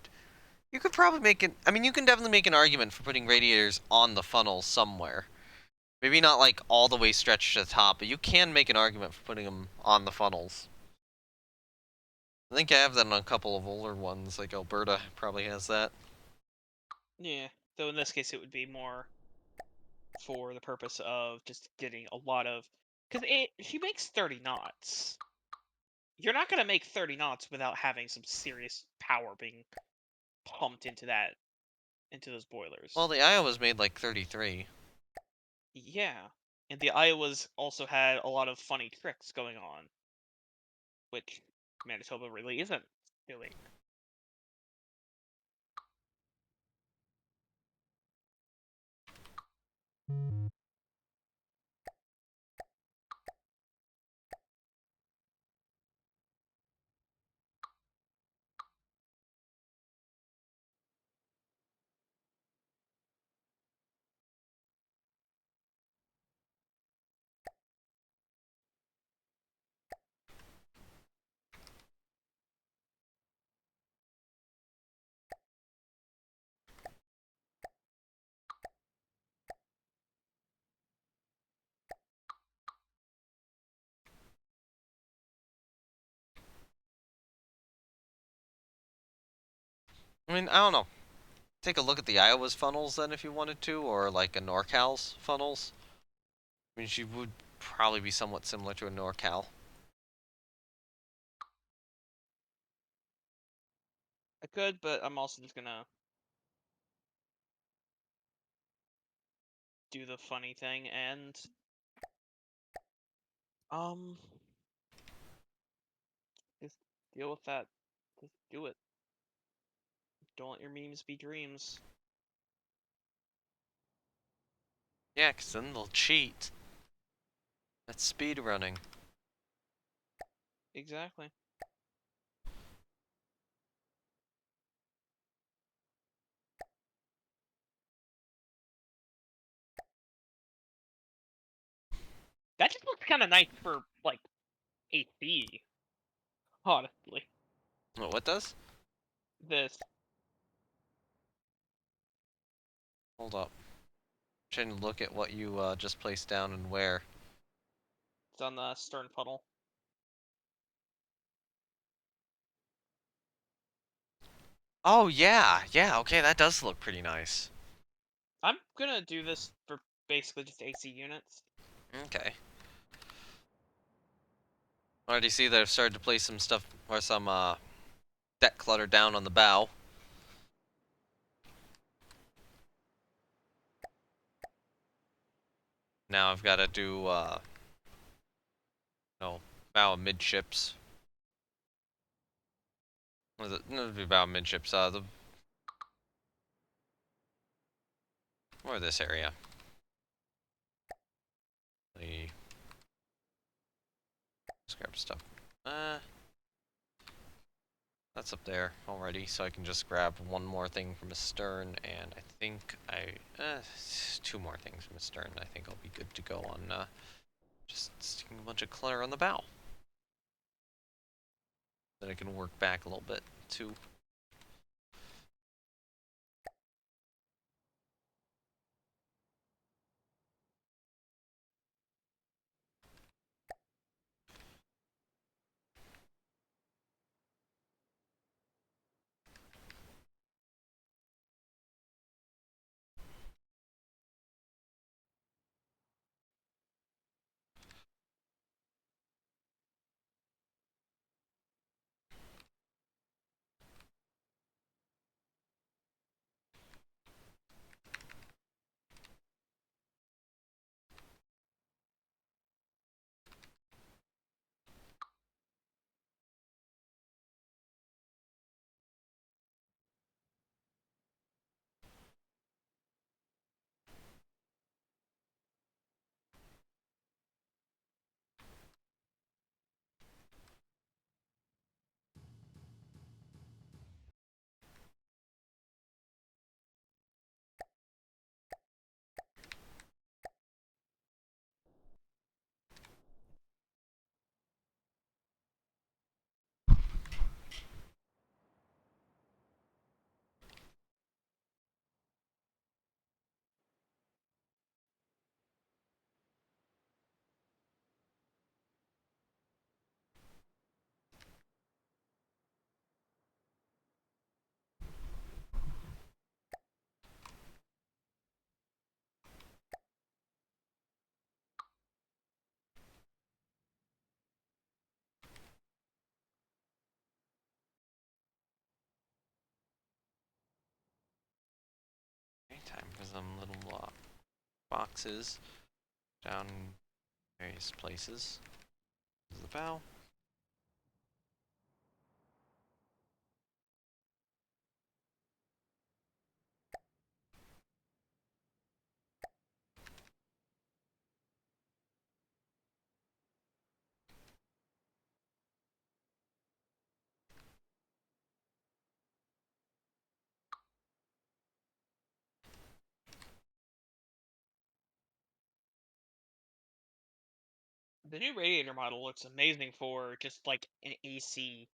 probably make it. I mean, you can definitely make an argument for putting radiators on the funnel somewhere. Maybe not like all the way stretched to the top, but you can make an argument for putting them on the funnels. I think I have that on a couple of older ones, like Alberta probably has that. Yeah. Though in this case, it would be more for the purpose of just getting a lot of... Because she makes 30 knots. You're not going to make 30 knots without having some serious power being pumped into those boilers. Well, the Iowa's made like 33. Yeah. And the Iowas also had a lot of funny tricks going on, which Manitoba really isn't doing. I mean, I don't know. Take a look at the Iowa's funnels then if you wanted to, or like a NorCal's funnels. I mean, she would probably be somewhat similar to a NorCal. I could, but I'm also just gonna do the funny thing and just deal with that. Just do it. Don't let your memes be dreams. Yeah, 'cause then they'll cheat. That's speed running. Exactly. That just looks kind of nice for, like, AC. Honestly. What does? This. Hold up. Trying to look at what you just placed down and where. It's on the stern funnel. Oh yeah, yeah. Okay, that does look pretty nice. I'm gonna do this for basically just AC units. Okay. Already see that I've started to place some stuff or some deck clutter down on the bow. Now I've got to do no, bow midships. What is it? No, it'd be bow midships. Or this area. Let's grab stuff. That's up there already, so I can just grab one more thing from a stern, and I think two more things from a stern. I think I'll be good to go on just sticking a bunch of clutter on the bow. Then I can work back a little bit too. boxes down various places. This is the bow. The new radiator model looks amazing for just like an AC.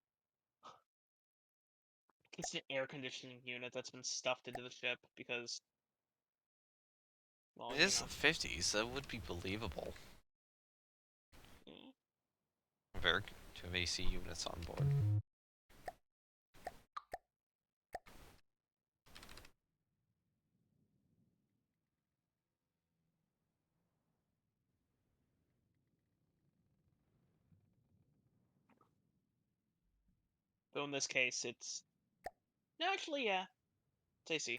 It's an air conditioning unit that's been stuffed into the ship because, well, It is the 50s, so it would be believable. Mm. Very to have AC units on board. Though in this case, it's no, actually, yeah, it's AC.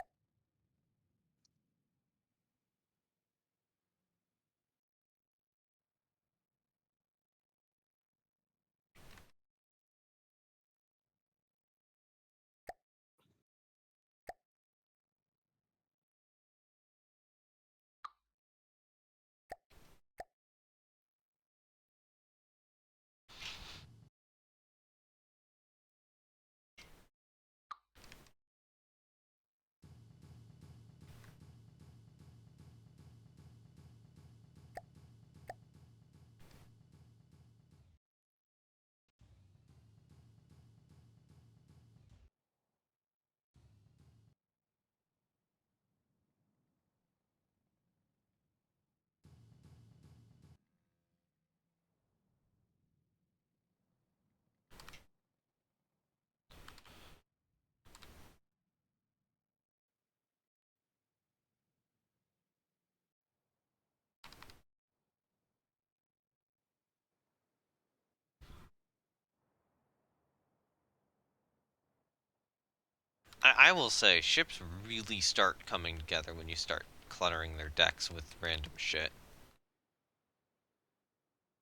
I will say, ships really start coming together when you start cluttering their decks with random shit.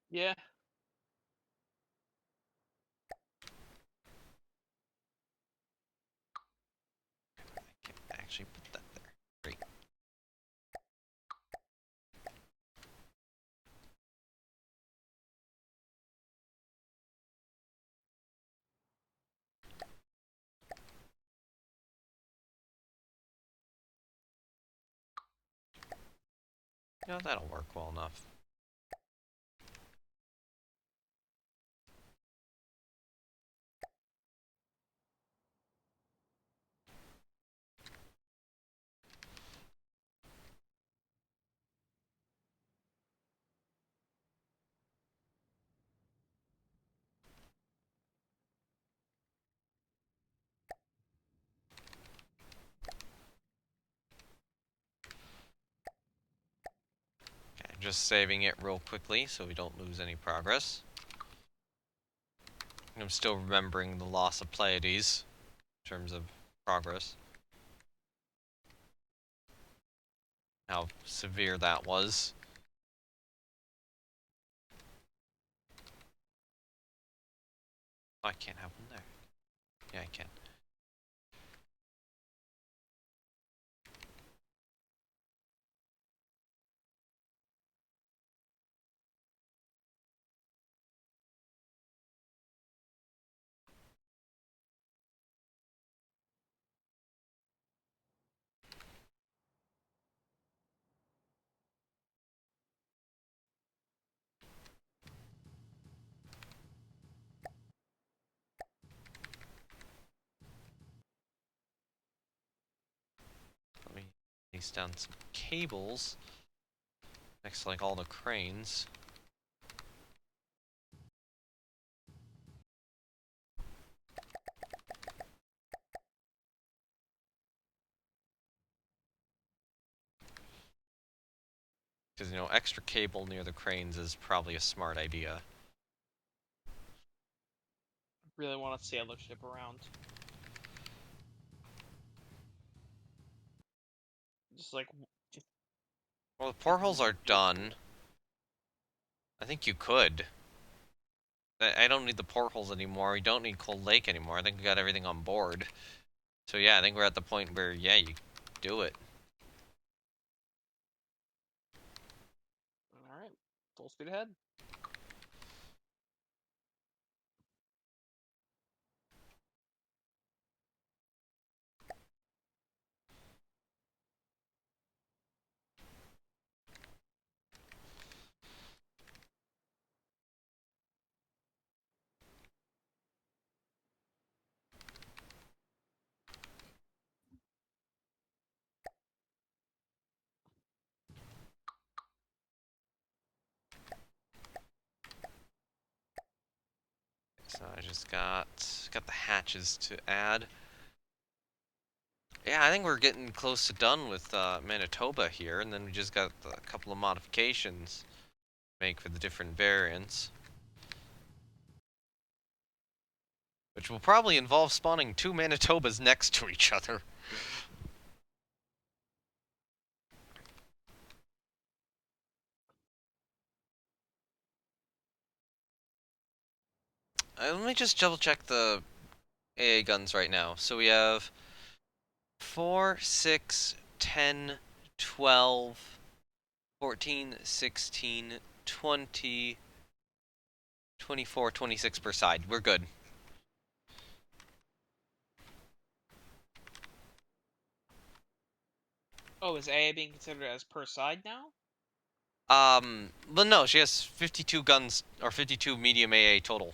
Yeah. I can actually put that there. Great. Yeah, that'll work well enough. Okay, just saving it real quickly so we don't lose any progress. I'm still remembering the loss of Pleiades in terms of progress. How severe that was. Oh, I can't have one there. Yeah, I can. Let me place down some cables next to like all the cranes. Because, you know, extra cable near the cranes is probably a smart idea. Really want to sail the ship around. Just like, just Well, the portholes are done. I think you could. I don't need the portholes anymore. We don't need Cold Lake anymore. I think we got everything on board. So yeah, I think we're at the point where, yeah, you do it. Alright, full speed ahead. So I just got the hatches to add. Yeah, I think we're getting close to done with Manitoba here, and then we just got a couple of modifications to make for the different variants. Which will probably involve spawning 2 Manitobas next to each other. Let me just double check the AA guns right now. So we have 4, 6, 10, 12, 14, 16, 20, 24, 26 per side. We're good. Oh, is AA being considered as per side now? Well, no, she has 52 guns, or 52 medium AA total.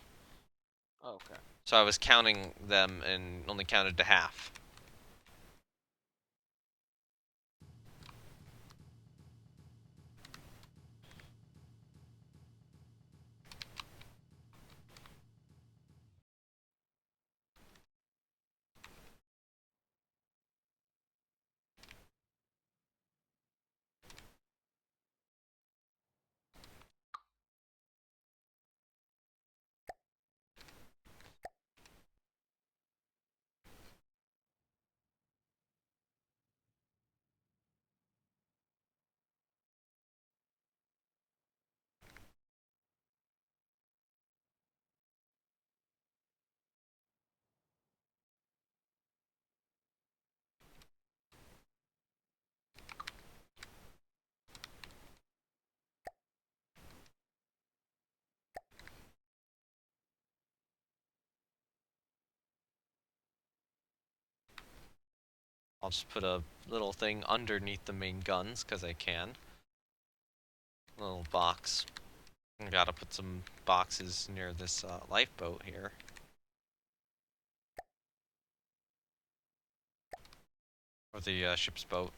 Oh, okay. So I was counting them and only counted to half. I'll just put a little thing underneath the main guns, because I can. A little box. I gotta put some boxes near this lifeboat here. Or the ship's boat.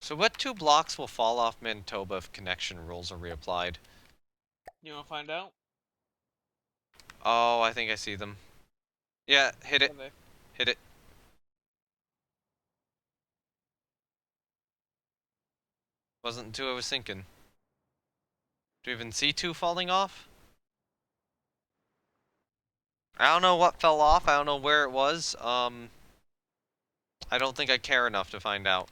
So what 2 blocks will fall off Manitoba if connection rules are reapplied? You wanna find out? Oh, I think I see them. Yeah, hit it. Are they? Hit it. Wasn't 2 I was thinking. Do you even see 2 falling off? I don't know what fell off. I don't know where it was. I don't think I care enough to find out.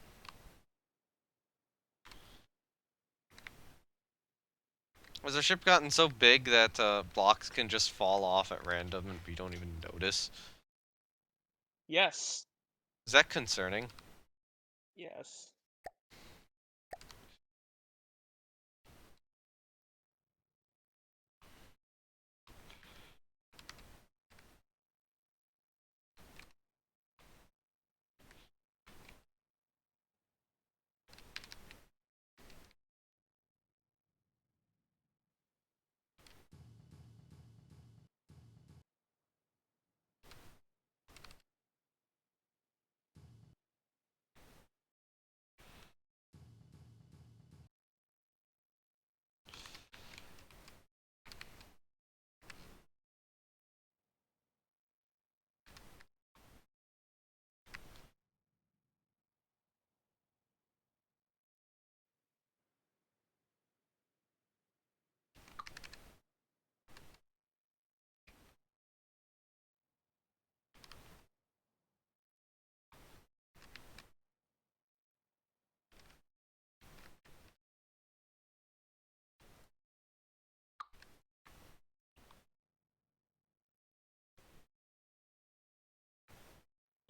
Has our ship gotten so big that blocks can just fall off at random and we don't even notice? Yes. Is that concerning? Yes.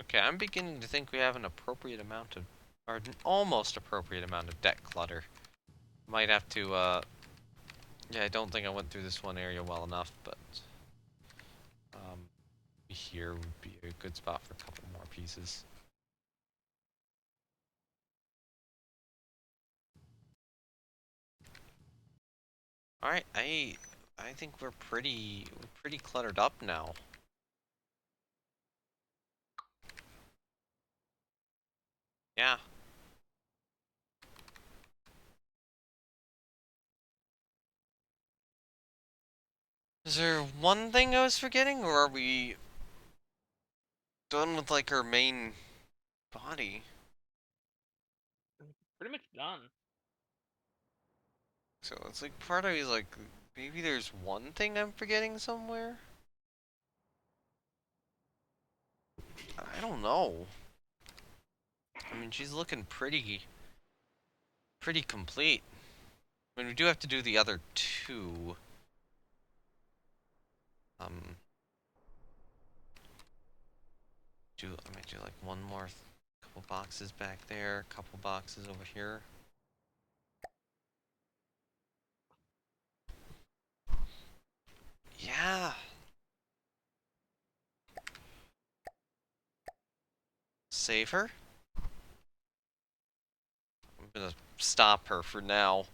Okay, I'm beginning to think we have an appropriate amount of, or an almost appropriate amount of deck clutter. Might have to, yeah, I don't think I went through this one area well enough, but, here would be a good spot for a couple more pieces. Alright, I think we're pretty cluttered up now. Yeah. Is there one thing I was forgetting, or are we done with, like, our main body? Pretty much done. So it's like part of me is like, maybe there's one thing I'm forgetting somewhere? I don't know. I mean, she's looking pretty complete. I mean, we do have to do the other two. I might do like one more, couple boxes back there, couple boxes over here. Yeah. Save her. I'm gonna stop her for now.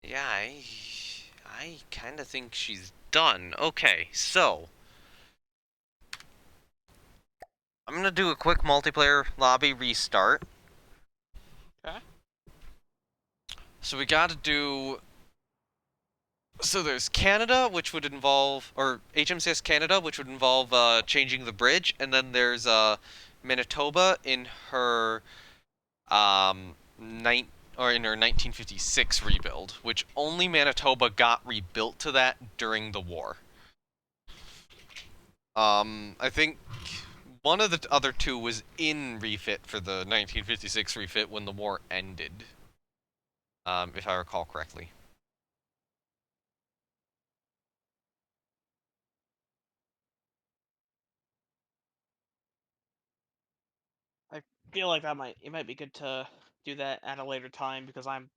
Yeah, I kind of think she's done. Okay, so I'm gonna do a quick multiplayer lobby restart. Okay. So we gotta do... So there's Canada, which would involve... Or HMCS Canada, which would involve changing the bridge. And then there's Manitoba in her... in her 1956 rebuild, which only Manitoba got rebuilt to that during the war. I think one of the other two was in refit for the 1956 refit when the war ended. If I recall correctly. I feel like it might be good to do that at a later time because I'm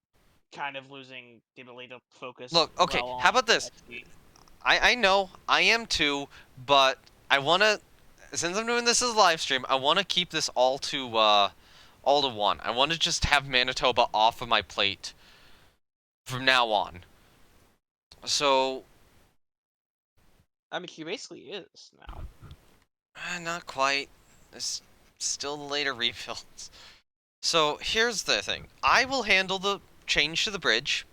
kind of losing the ability to focus Look, okay, well how on about this? XP. I know, I am too, but I wanna, since I'm doing this as a live stream, I wanna keep this all to one. I wanna just have Manitoba off of my plate from now on. So... I mean, he basically is now. Not quite. It's still the later rebuilds. So, here's the thing. I will handle the change to the bridge.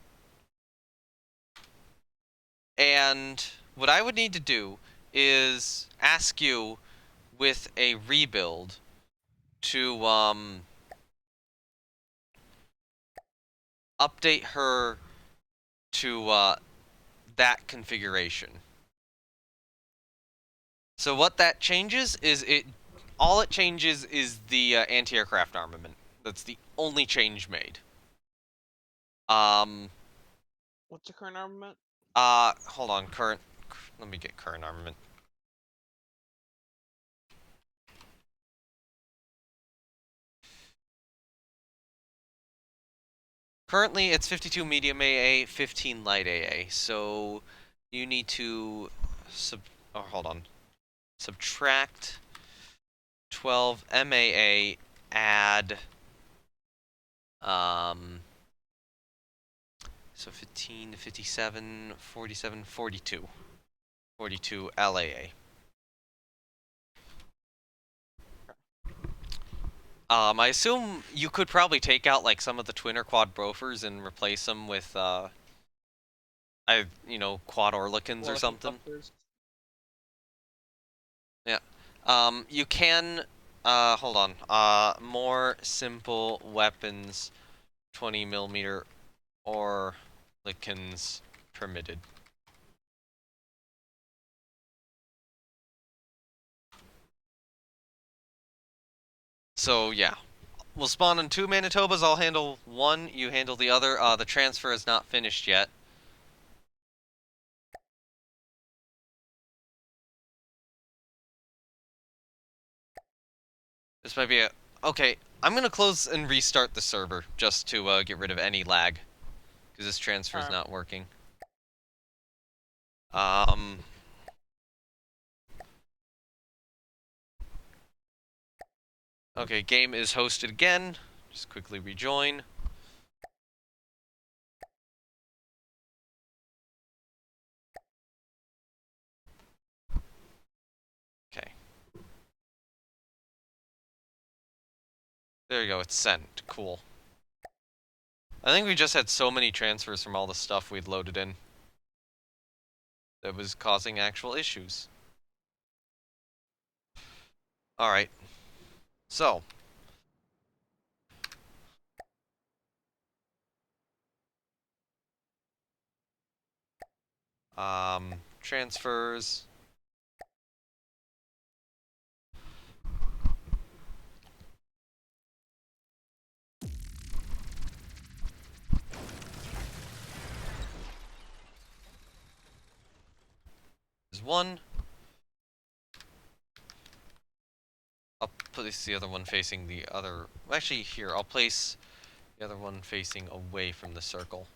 And what I would need to do is ask you with a rebuild to update her to that configuration. So what that changes is all it changes is the anti-aircraft armament. That's the only change made. What's the current armament? Hold on, let me get current armament. Currently, it's 52 medium AA, 15 light AA. So you need to hold on. Subtract 12 MAA, add so 15 to 57, 47, 42. 42 LAA. I assume you could probably take out like some of the twin or quad brofers and replace them with quad Orlikins or something. Yeah. You can hold on. More simple weapons, 20mm Orlikins permitted. So yeah, we'll spawn in 2 Manitobas. I'll handle one. You handle the other. The transfer is not finished yet. This might be a... Okay, I'm gonna close and restart the server just to get rid of any lag. Because this transfer is not working. Okay, game is hosted again. Just quickly rejoin. Okay. There you go, it's sent. Cool. I think we just had so many transfers from all the stuff we'd loaded in that was causing actual issues. Alright. So. Transfers. There's one. I'll place the other one facing the other... Actually, here, I'll place the other one facing away from the circle.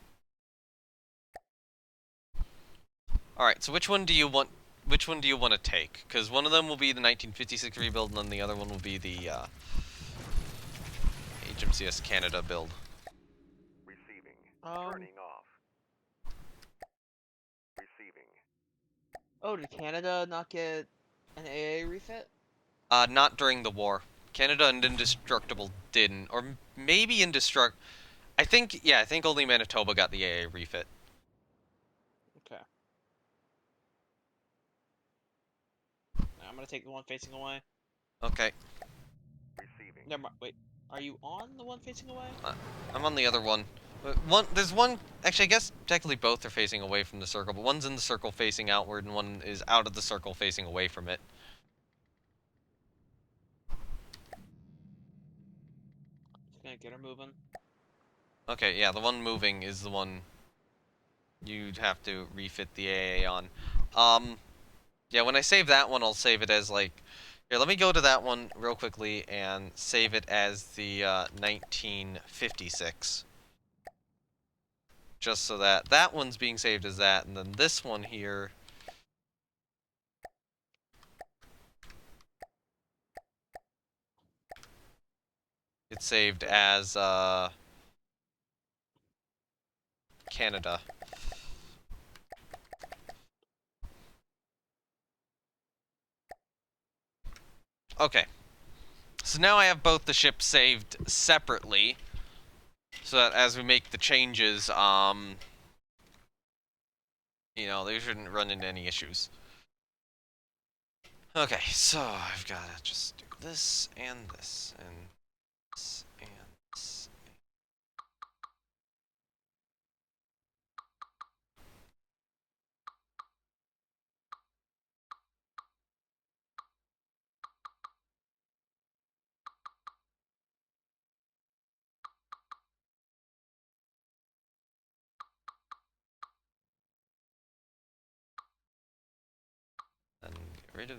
Alright, so which one do you want... Which one do you want to take? Because one of them will be the 1956 rebuild, and then the other one will be the HMCS Canada build. Receiving. Turning off. Receiving. Oh, did Canada not get an AA refit? Not during the war. Canada and Indestructible didn't. Or maybe I think only Manitoba got the AA refit. Okay. I'm gonna take the one facing away. Okay. Receiving. Never mind. Wait, are you on the one facing away? I'm on the other one. There's one... Actually, I guess technically both are facing away from the circle, but one's in the circle facing outward, and one is out of the circle facing away from it. Just gonna get her moving. Okay, yeah, the one moving is the one you'd have to refit the AA on. Yeah, when I save that one, I'll save it as, like... Here, let me go to that one real quickly and save it as the 1956. Just so that that one's being saved as that, and then this one here... It's saved as, Canada. Okay. So now I have both the ships saved separately, so that as we make the changes, you know, they shouldn't run into any issues. Okay, so I've got to just do this and this and this and this. And get rid of...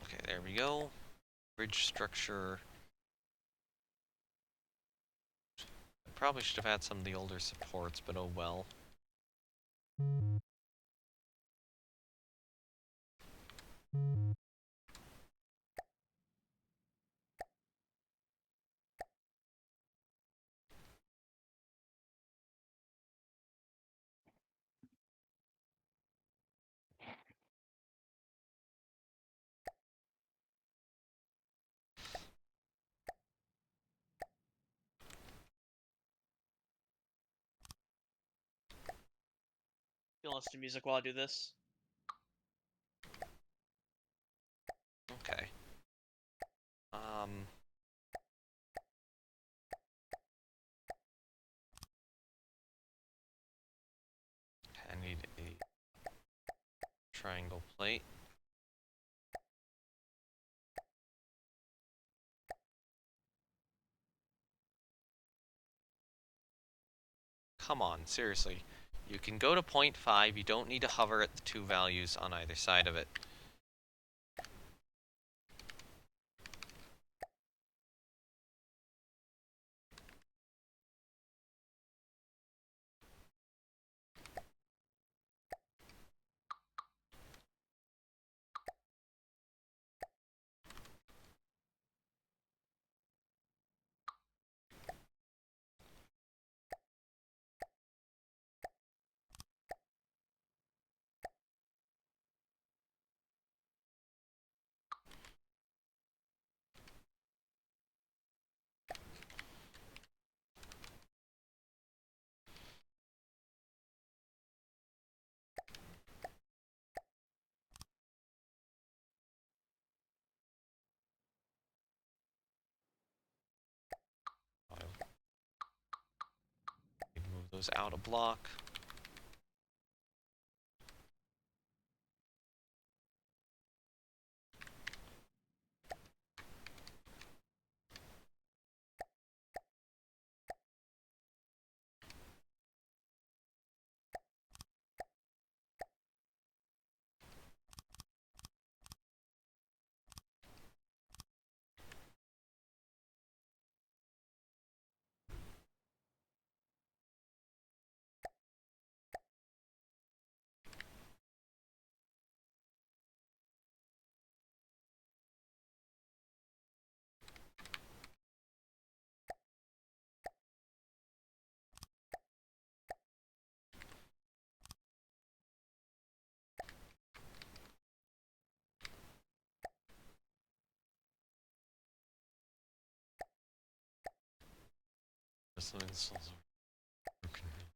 Okay, there we go. Bridge structure. I probably should have had some of the older supports, but oh well. gonna listen to music while I do this. Okay. I need a triangle plate. Come on, seriously. You can go to 0.5, you don't need to hover at the two values on either side of it. Move those out a block.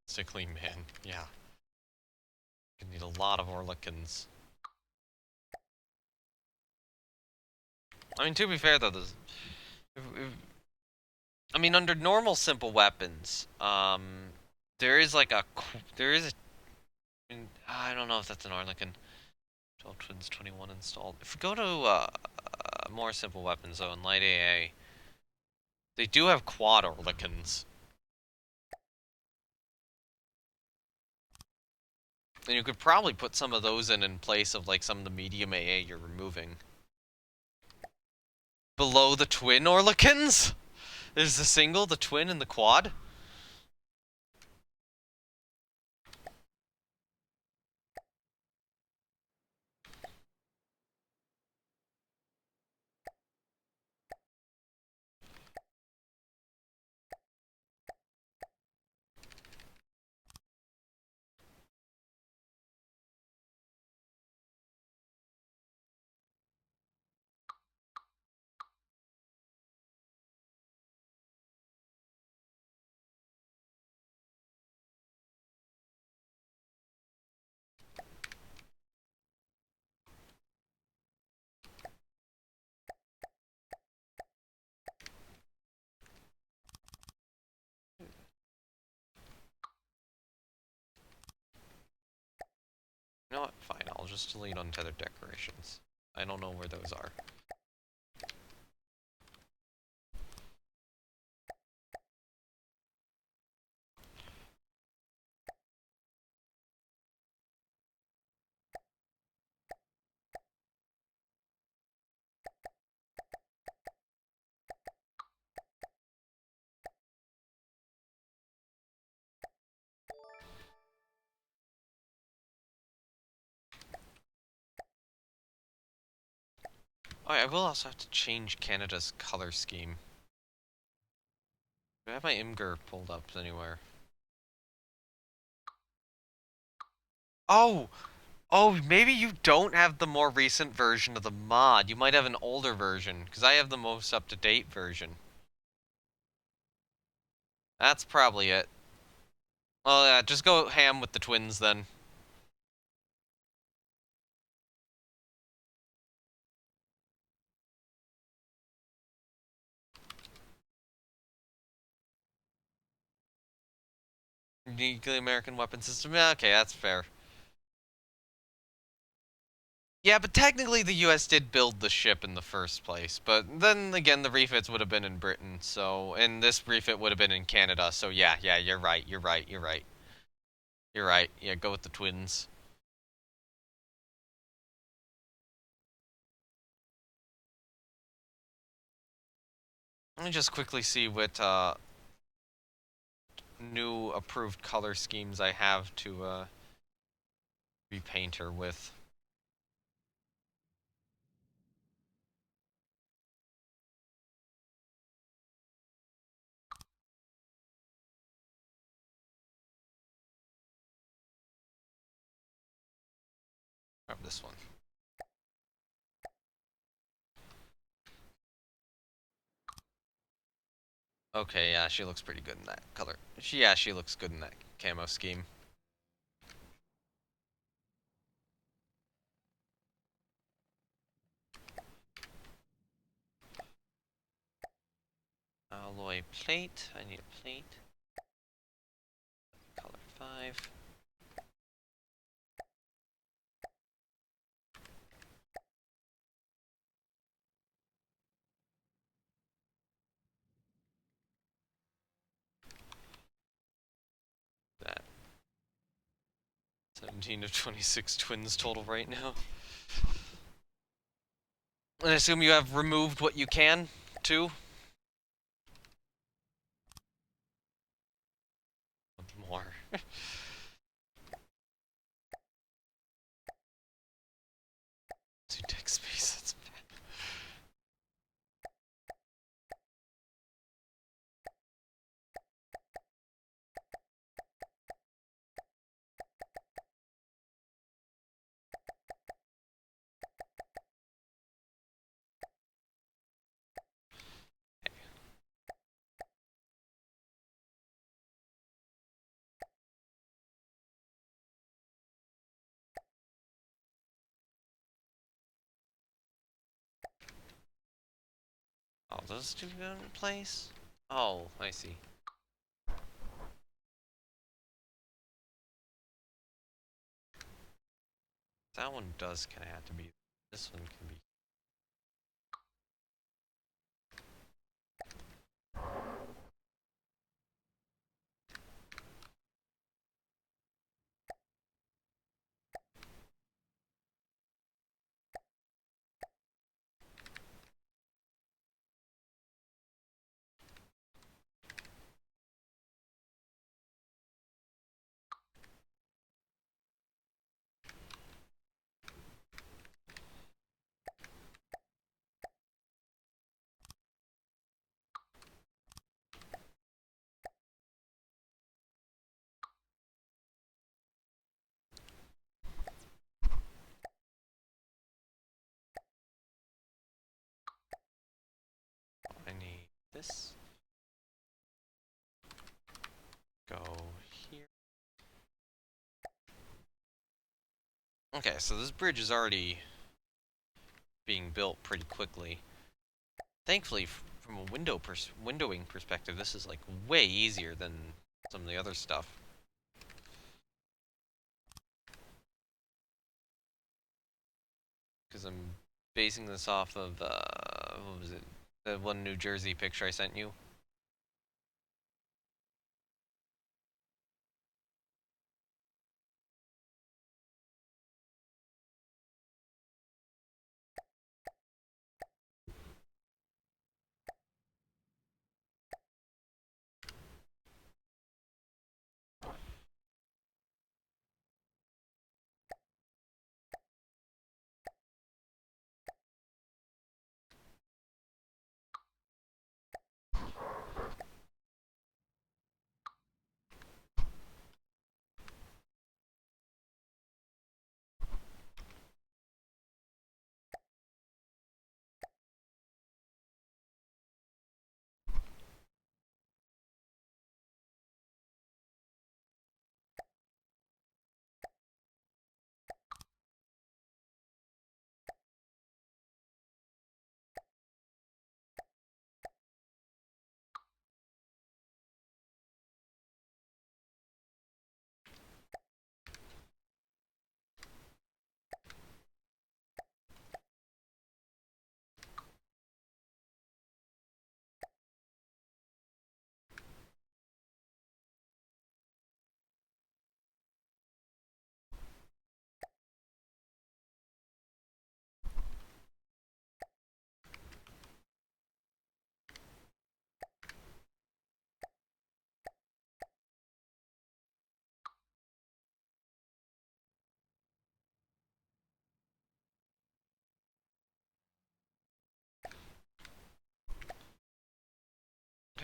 Sickly man, yeah. You need a lot of Orlikins. I mean, to be fair though, I mean, under normal simple weapons, there is like I don't know if that's an Orlikin. 12 Twins 21 installed. If we go to more simple weapons though, in light AA, they do have quad Orlikins. And you could probably put some of those in place of like some of the medium AA you're removing. Below the twin Orlikins? There's the single, the twin, and the quad? You know what? Fine, I'll just delete untethered decorations. I don't know where those are. Oh, I will also have to change Canada's color scheme. Do I have my Imgur pulled up anywhere? Oh! Oh, maybe you don't have the more recent version of the mod. You might have an older version, because I have the most up-to-date version. That's probably it. Well, yeah, just go ham with the twins then. Uniquely American weapon system. Yeah, okay, that's fair. Yeah, but technically the U.S. did build the ship in the first place. But then again, the refits would have been in Britain, so and this refit would have been in Canada. So yeah, you're right. You're right. You're right. You're right. Yeah, go with the twins. Let me just quickly see what new approved color schemes I have to repaint her with. Grab this one. Okay, yeah, she looks pretty good in that color. She looks good in that camo scheme. Alloy plate. I need a plate. Color 5. That 17 of 26 twins total right now. And I assume you have removed what you can, too? More. Two deck space, that's bad. Oh, those two go in place? Oh, I see. That one does kind of have to be. This one can be. I need this. Go here. Okay, so this bridge is already being built pretty quickly. Thankfully, from a windowing perspective, this is like way easier than some of the other stuff. Because I'm basing this off of, what was it? The one New Jersey picture I sent you.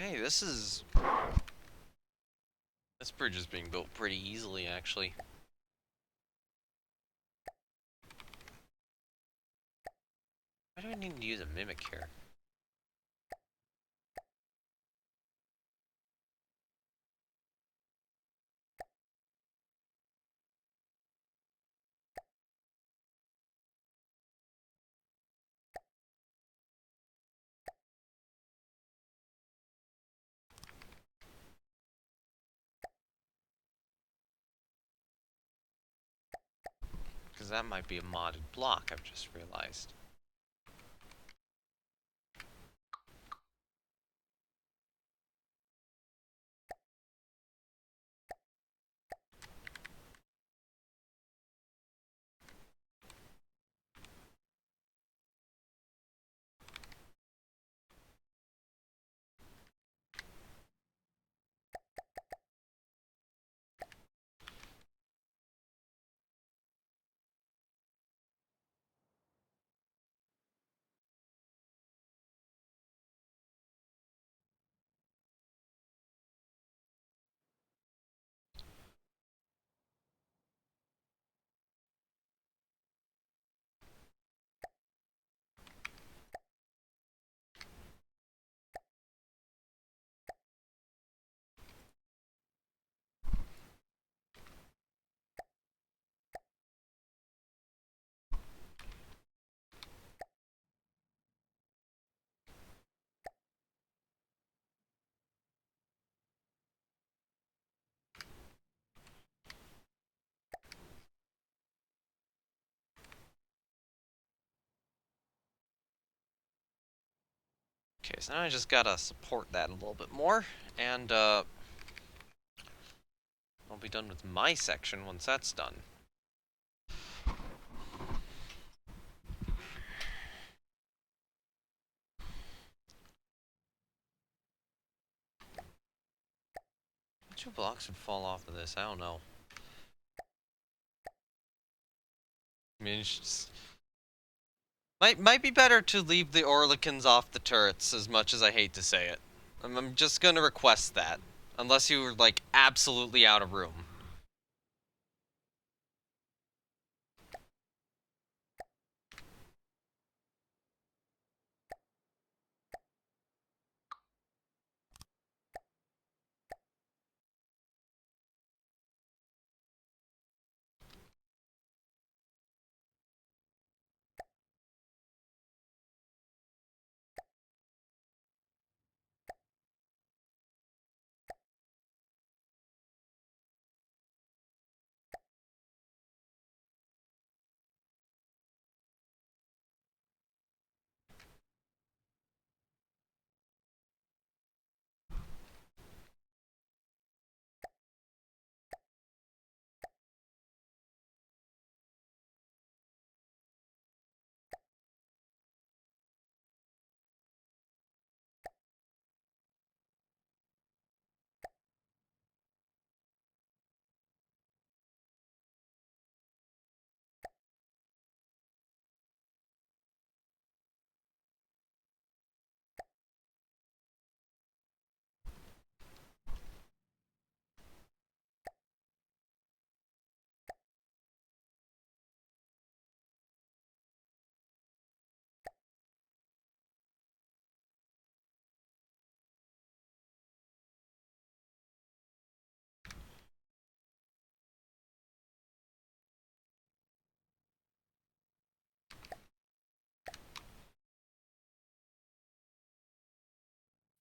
Okay, this bridge is being built pretty easily, actually. Why do I need to use a mimic here? Because that might be a modded block, I've just realized. Okay, so now I just gotta support that a little bit more, and I'll be done with my section once that's done. Which blocks would fall off of this? I don't know. I mean, it's just... Might be better to leave the Orlikins off the turrets, as much as I hate to say it. I'm just gonna request that. Unless you were, like, absolutely out of room.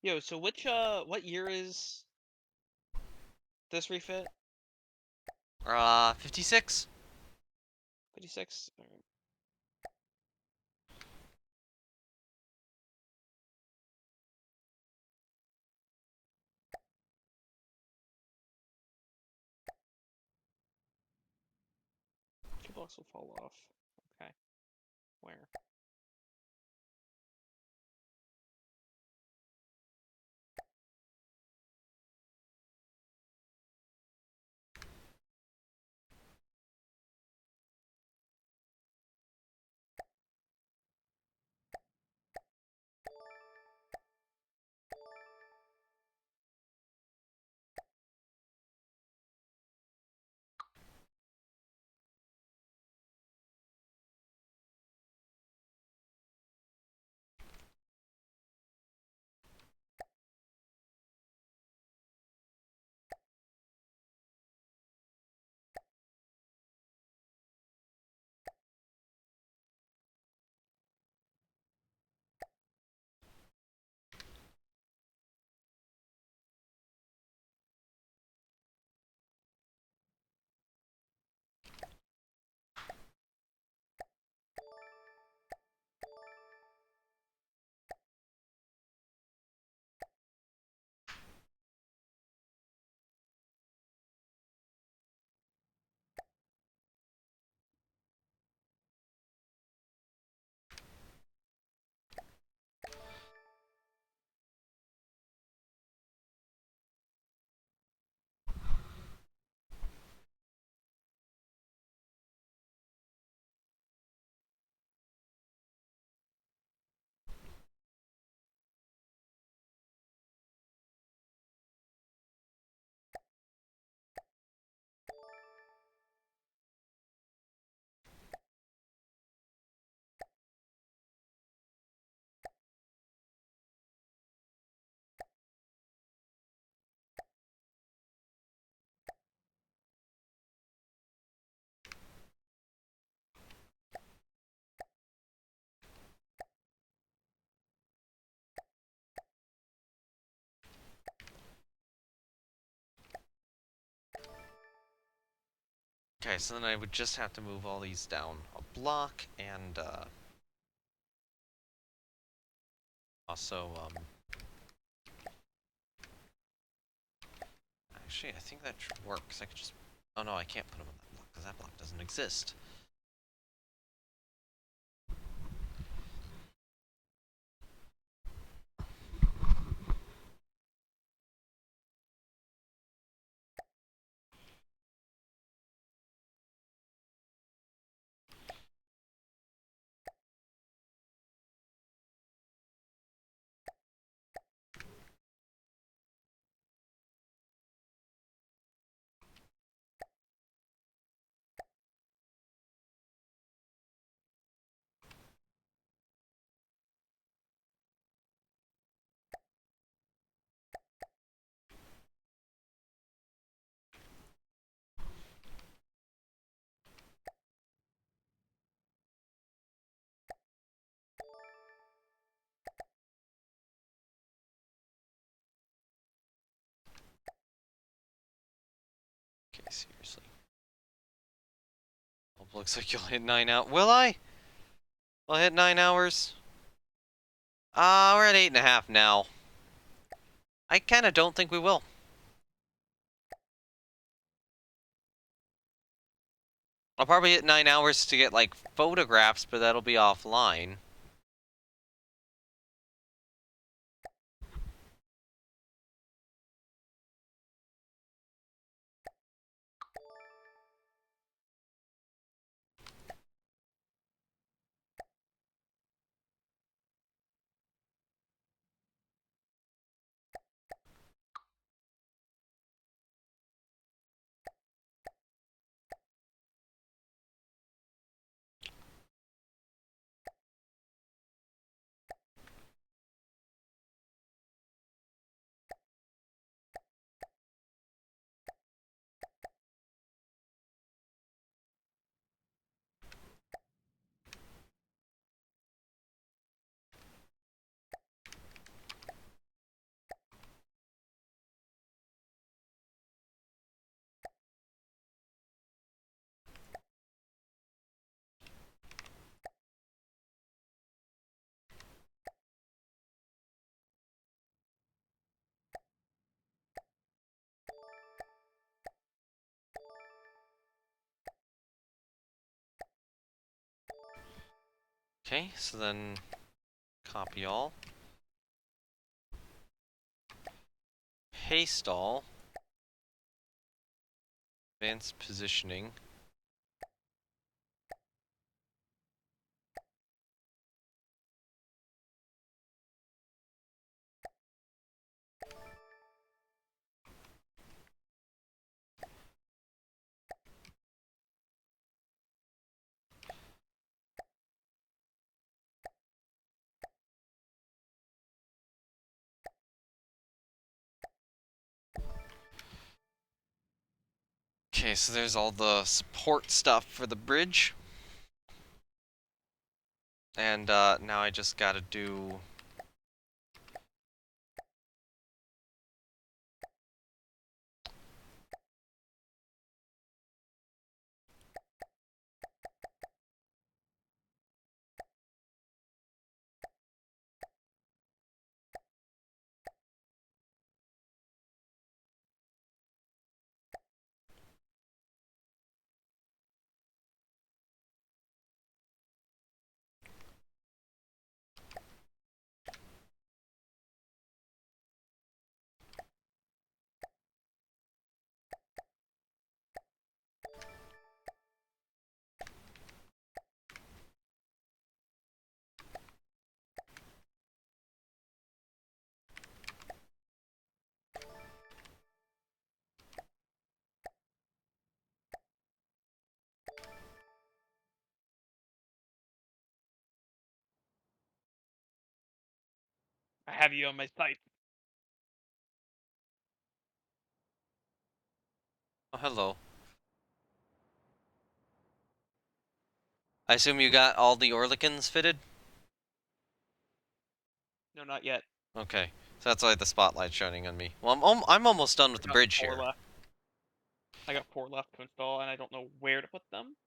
Yo, so what year is this refit? 56? 56? Alright. Two blocks will fall off. Okay. Where? Okay, so then I would just have to move all these down a block and also actually I think that should work because I could just oh no I can't put them on that block because that block doesn't exist. Okay, seriously. Well, looks like you'll hit 9 out. Will I? Will I hit 9 hours? We're at 8.5 now. I kinda don't think we will. I'll probably hit 9 hours to get, like, photographs, but that'll be offline. Okay, so then copy all. Paste all. Advanced positioning. Okay, so there's all the support stuff for the bridge. And now I just gotta do... I have you on my sight. Oh, hello. I assume you got all the Orlikins fitted? No, not yet. Okay, so that's why the spotlight's shining on me. Well, I'm almost done with the I got bridge 4 here. left. I got 4 left to install, and I don't know where to put them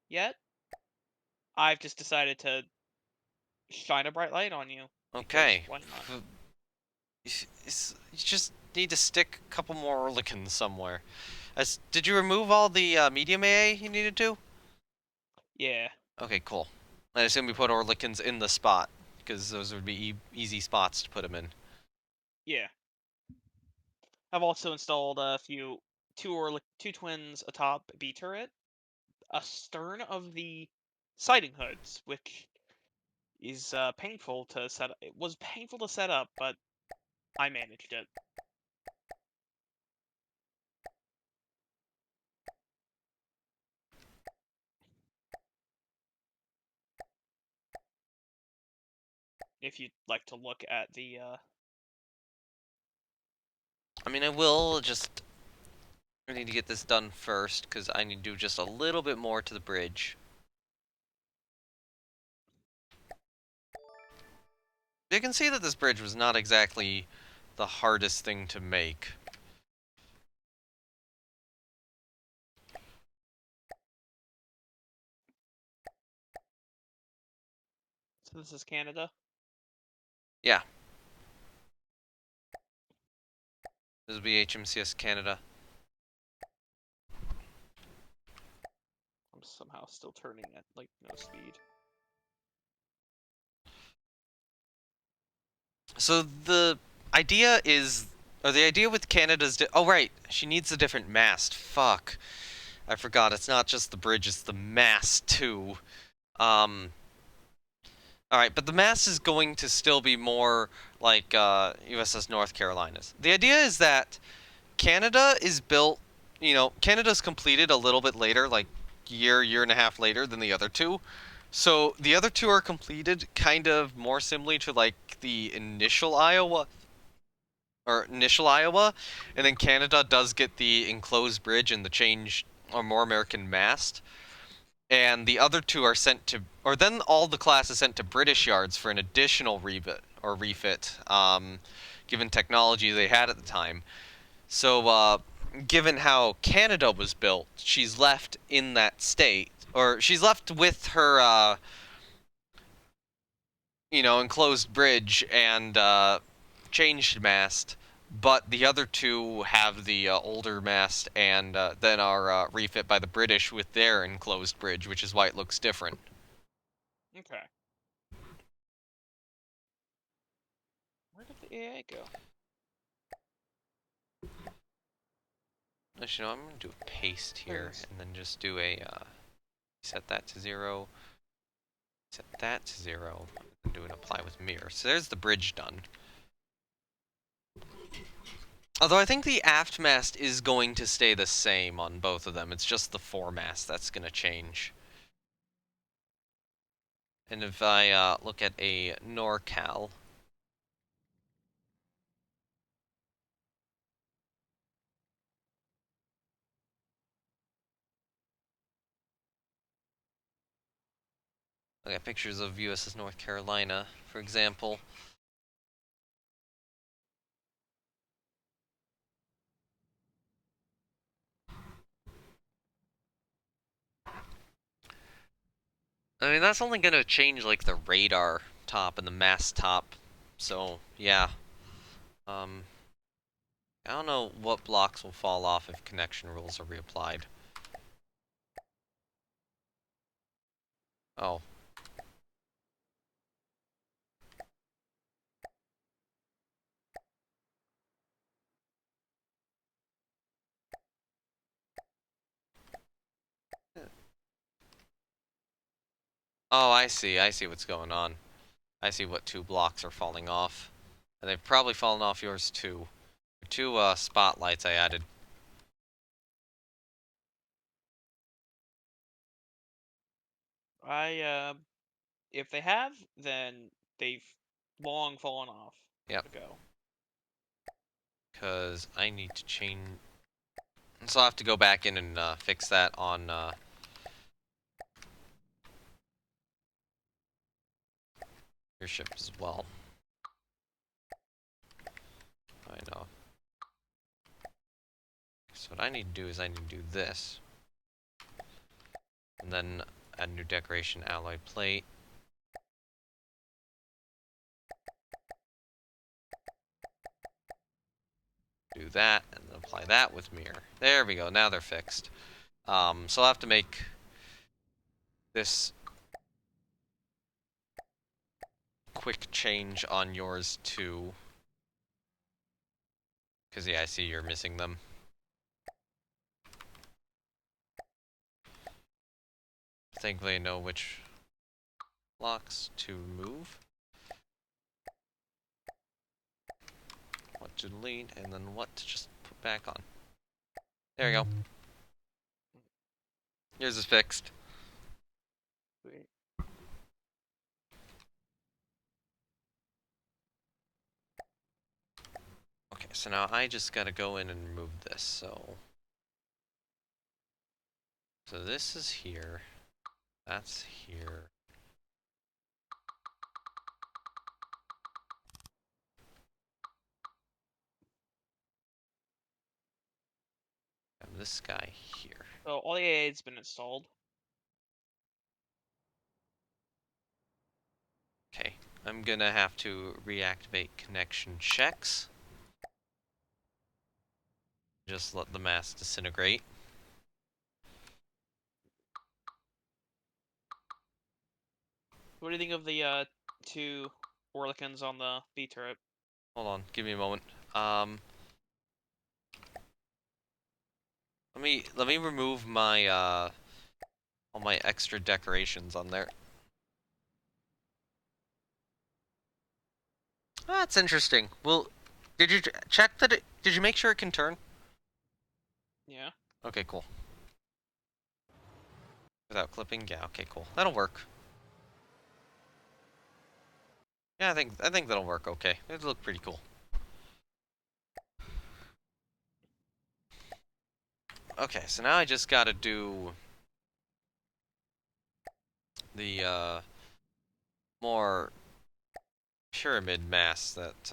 yet. I've just decided to shine a bright light on you. Okay. Why not? You just need to stick a couple more Orlicans somewhere. Did you remove all the medium AA you needed to? Yeah. Okay, cool. I assume we put Orlicans in the spot, because those would be easy spots to put them in. Yeah. I've also installed a few two twins atop B turret, astern of the sighting hoods, which is painful to set up. It was painful to set up, but I managed it. If you'd like to look at the I mean, I will just... I need to get this done first, because I need to do just a little bit more to the bridge. You can see that this bridge was not exactly the hardest thing to make. so this is Canada. Yeah. This will be HMCS Canada. I'm somehow still turning at like no speed. So the idea is... Or the idea with Canada's... Oh, right. She needs a different mast. Fuck. I forgot. It's not just the bridge, it's the mast, too. Alright, but the mast is going to still be more like USS North Carolina's. The idea is that Canada is built... You know, Canada's completed a little bit later, like year and a half later than the other two. So the other two are completed kind of more similarly to like the initial Iowa, and then Canada does get the enclosed bridge and the change or more American mast, and the other two are sent to, or then all the class is sent to British yards for an additional refit, given technology they had at the time. So, given how Canada was built, she's left in that state, or she's left with her, enclosed bridge and changed mast, but the other two have the older mast and then are refit by the British with their enclosed bridge, which is why it looks different. Okay. Where did the AA go? Actually, no, I'm going to do a paste There it here, is. and then just do a, set that to 0, set that to 0, and do an apply with mirror. So there's the bridge done. Although I think the aft mast is going to stay the same on both of them. It's just the foremast that's going to change. And if I look at a NorCal, look at pictures of USS North Carolina, for example. I mean, that's only going to change, like, the radar top and the mast top. So, yeah. I don't know what blocks will fall off if connection rules are reapplied. Oh. Oh, I see what's going on. I see what 2 blocks are falling off. And they've probably fallen off yours, too. 2 spotlights I added. If they have, then they've long fallen off. Yep. Ago. Because I need to change... So I'll have to go back in and fix that on... your ship as well. I know. So what I need to do is I need to do this. And then add new decoration alloy plate. Do that, and then apply that with mirror. There we go, now they're fixed. So I'll have to make this quick change on yours too. Because, yeah, I see you're missing them. Thankfully I know which blocks to remove. What to delete, and then what to just put back on. There we go. Yours is fixed. Sweet. Okay, so now I just gotta go in and remove this, so this is here. That's here. And this guy here. So all the AA's been installed. Okay, I'm gonna have to reactivate connection checks. Just let the mass disintegrate. What do you think of the 2 Orlicans on the B turret? Hold on, give me a moment. Let me remove my all my extra decorations on there. That's interesting. Well, did you check that did you make sure it can turn? Yeah. Okay, cool. Without clipping? Yeah, okay, cool. That'll work. Yeah, I think that'll work okay. It'll look pretty cool. Okay, so now I just gotta do the more pyramid mass that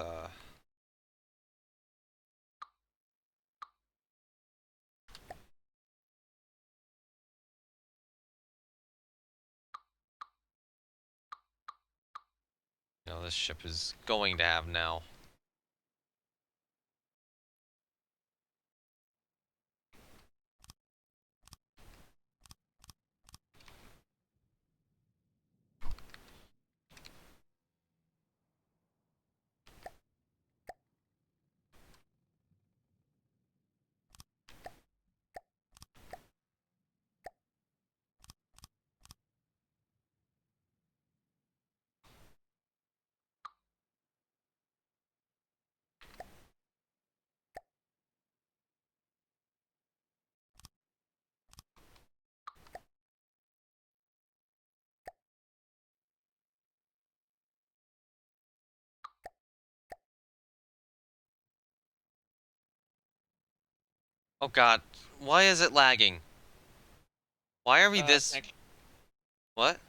you know, this ship is going to have now. Oh god, why is it lagging? Why are we this... Connection. What?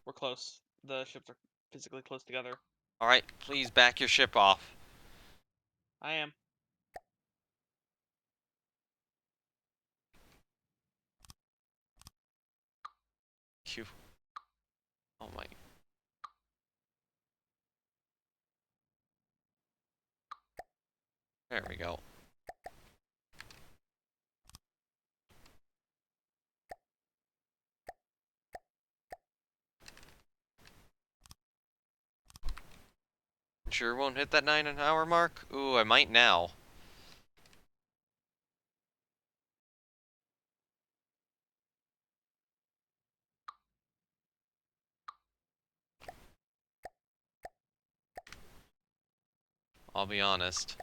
We're close. The ships are physically close together. Alright, please back your ship off. I am. Q. Oh my... There we go. Sure won't hit that 9-hour mark? Ooh, I might now. I'll be honest.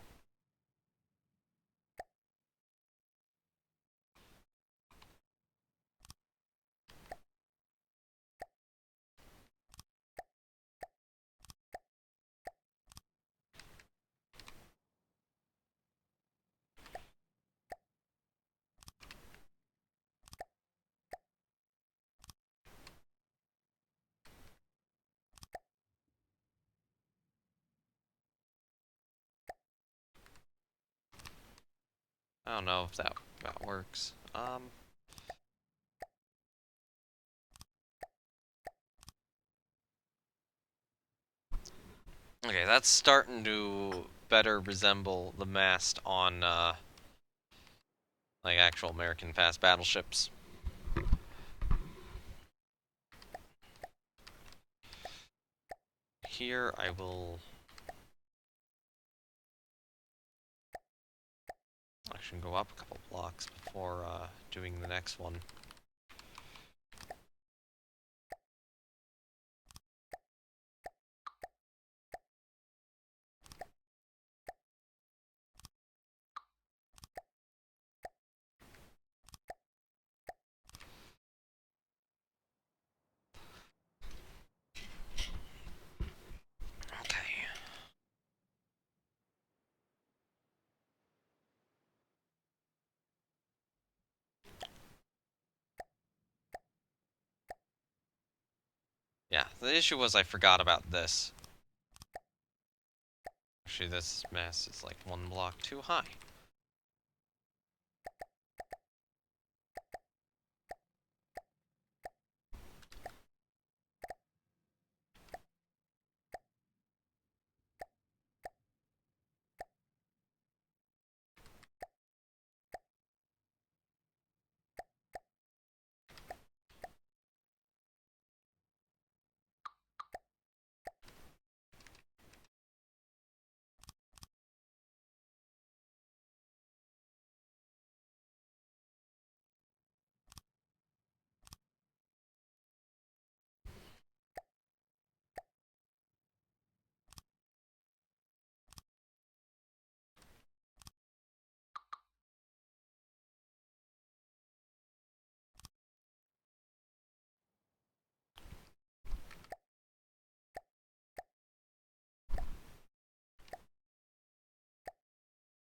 I don't know if that works. Okay, that's starting to better resemble the mast on like actual American fast battleships. Here I will actually go up a couple blocks before doing the next one. Okay. Yeah, the issue was I forgot about this. Actually, this mast is like one block too high.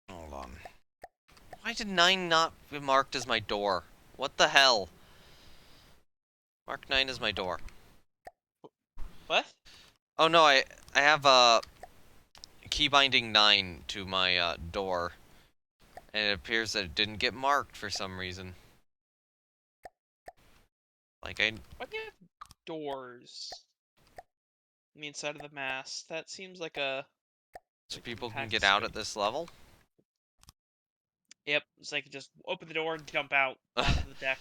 Hold on. Why did 9 not be marked as my door? What the hell? Mark 9 as my door. What? Oh no, I have key binding 9 to my door, and it appears that it didn't get marked for some reason. Like Why do you have doors on the inside of the mast? That seems like a so like people can compact get out space. at this level. Yep, so I can just open the door and jump out onto the deck.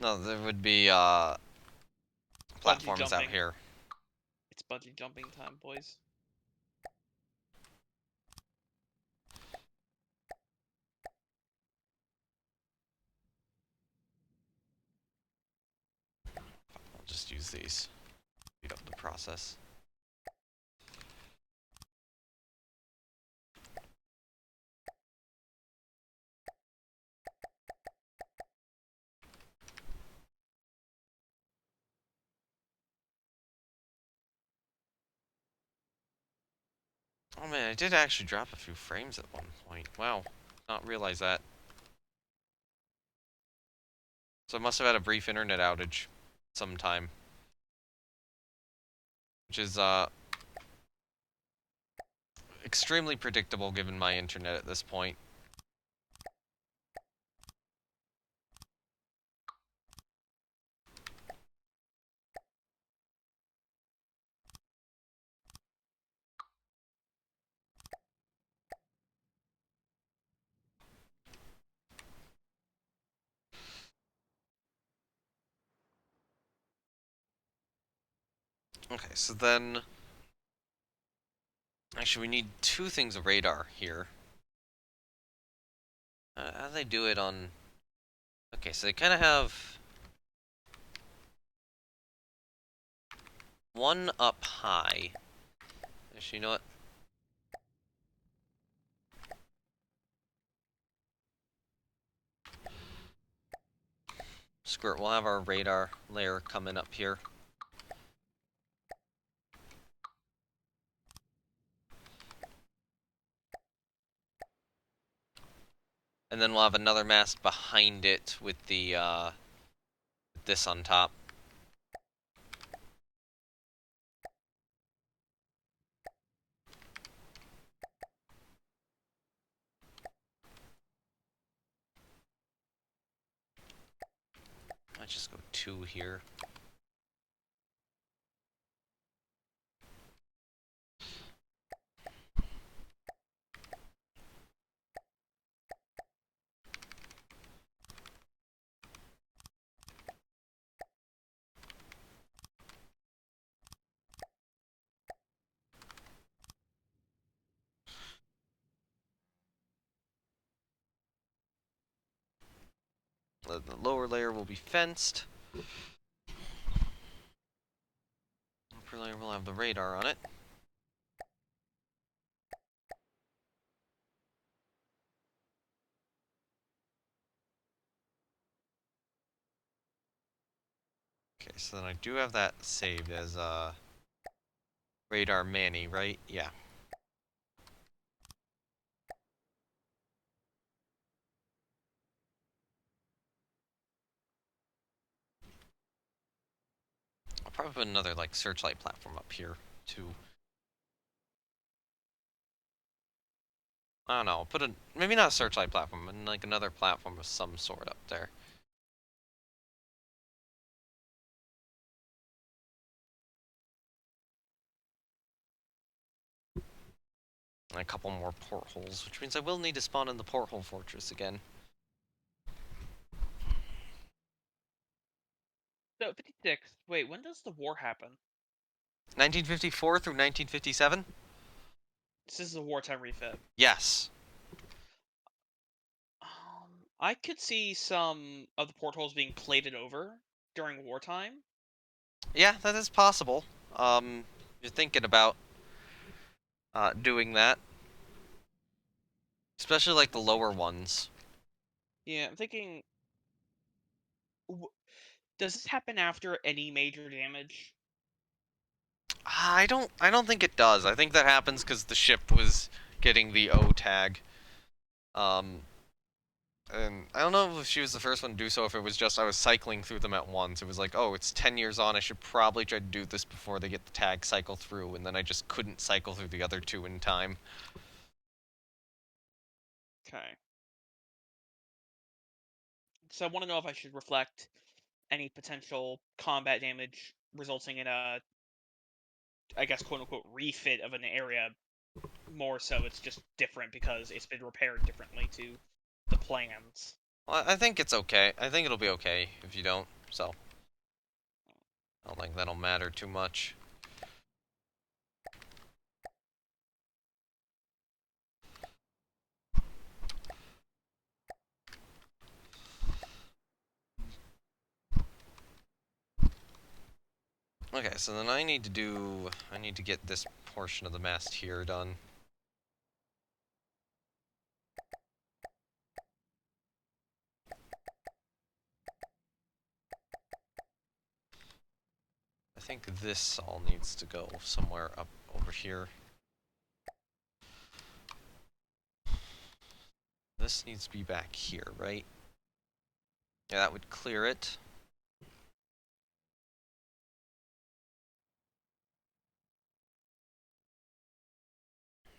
No, there would be Bungee platforms out jumping. here. It's bungee jumping time, boys. I'll just use these. Speed up the process. Oh man, I did actually drop a few frames at one point. Wow, not realize that. So I must have had a brief internet outage sometime. Which is extremely predictable given my internet at this point. Okay, so then actually we need 2 things of radar here. How do they do it on... Okay, so they kind of have one up high. Actually, you know what? Screw it, we'll have our radar layer coming up here. And then we'll have another mast behind it with the this on top. just go 2 here. The lower layer will be fenced. Upper layer will have the radar on it. Okay, so then I do have that saved as radar Manny, right? Yeah. I'll probably put another like searchlight platform up here too. I don't know. I'll put maybe not a searchlight platform, but like another platform of some sort up there. And a couple more portholes, which means I will need to spawn in the porthole fortress again. So 56. Wait, when does the war happen? 1954 through 1957? This is a wartime refit. Yes. I could see some of the portholes being plated over during wartime. Yeah, that is possible. You're thinking about doing that. Especially like the lower ones. Yeah, I'm thinking. Does this happen after any major damage? I don't think it does. I think that happens because the ship was getting the O tag. And I don't know if she was the first one to do so, if it was just I was cycling through them at once. It was like, oh, it's 10 years on, I should probably try to do this before they get the tag cycle through, and then I just couldn't cycle through the other 2 in time. Okay. So I want to know if I should reflect any potential combat damage resulting in a, I guess, quote unquote, refit of an area. More so, it's just different because it's been repaired differently to the plans. Well, I think it's okay. I think it'll be okay if you don't, so. I don't think that'll matter too much. Okay, so then I need to get this portion of the mast here done. I think this all needs to go somewhere up over here. This needs to be back here, right? Yeah, that would clear it.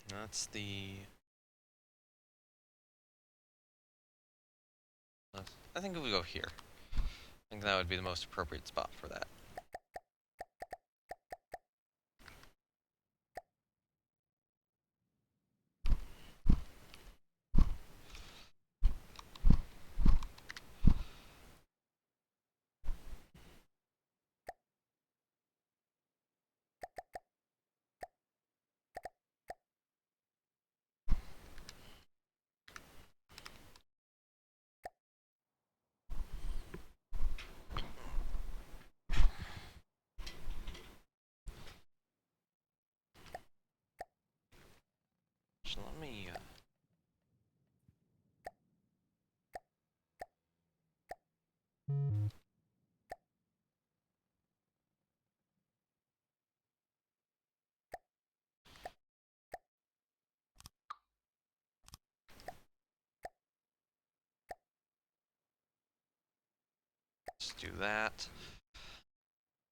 That's the... I think if we go here. I think that would be the most appropriate spot for that. So let me... Let's do that.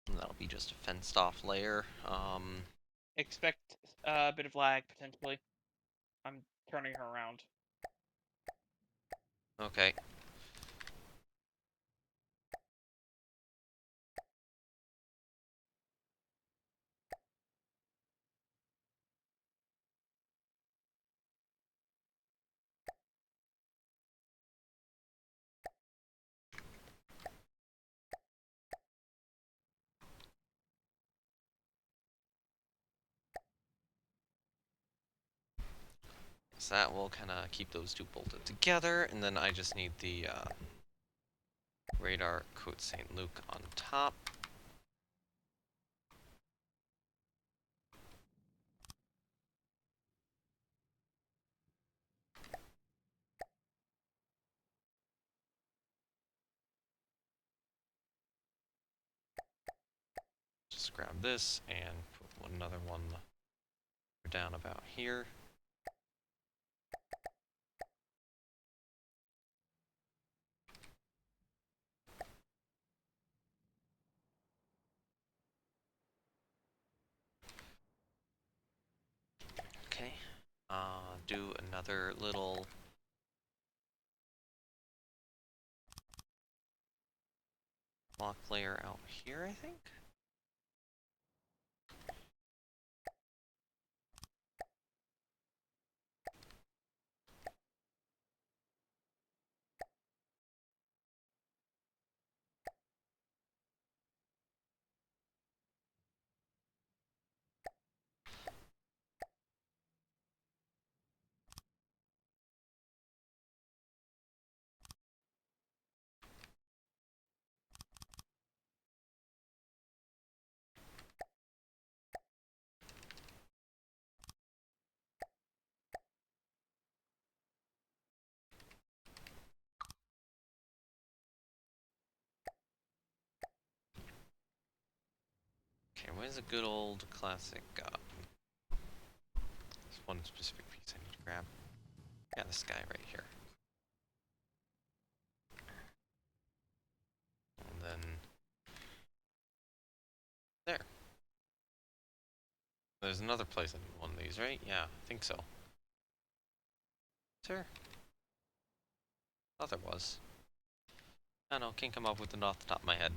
And that'll be just a fenced off layer. Expect a bit of lag, potentially. I'm turning her around. Okay. So that will kind of keep those two bolted together, and then I just need the radar coat St. Luke on top. Just grab this and put another one down about here. Okay. Do another little block layer out here, I think. Okay, where's a good old classic, there's one specific piece I need to grab. Yeah, this guy right here. And then there. There's another place I need one of these, right? Yeah, I think so. Sure. Thought there was. I don't know, can't come up with it off the top of my head.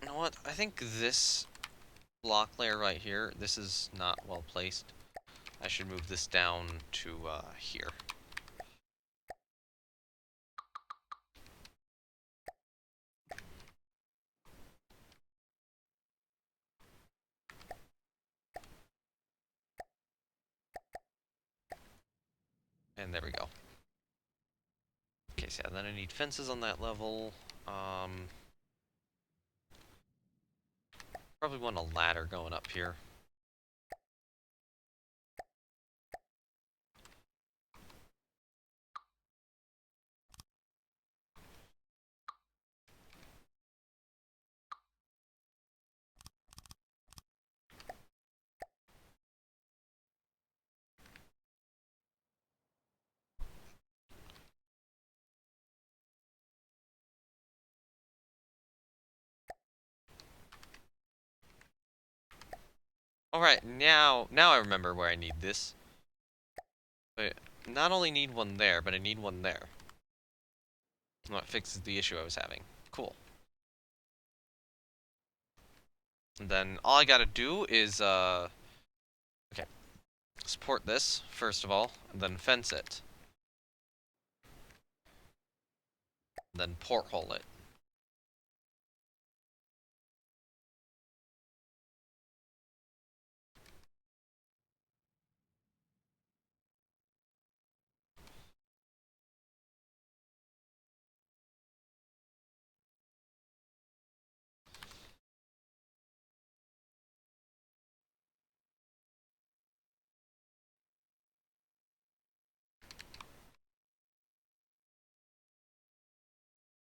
You know what? I think this block layer right here, this is not well placed. I should move this down to here. And there we go. Okay, so yeah, then I need fences on that level. Probably want a ladder going up here. Alright, now I remember where I need this. But not only need one there, but I need one there. And that fixes the issue I was having. Cool. And then all I gotta do is, okay, support this, first of all, and then fence it. And then porthole it.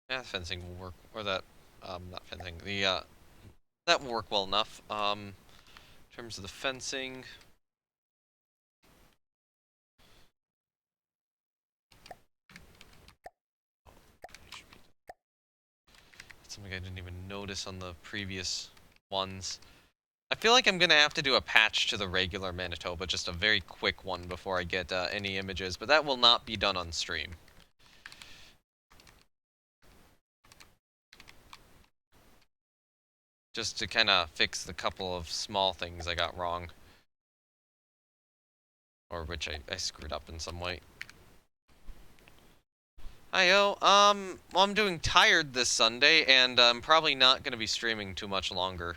Yeah, the fencing will work, or that, not fencing, that will work well enough. In terms of the fencing, that's something I didn't even notice on the previous ones. I feel like I'm gonna have to do a patch to the regular Manitoba, just a very quick one before I get any images, but that will not be done on stream. Just to kind of fix the couple of small things I got wrong. Or which I screwed up in some way. Hi-yo, well, I'm doing Tired this Sunday, and I'm probably not going to be streaming too much longer.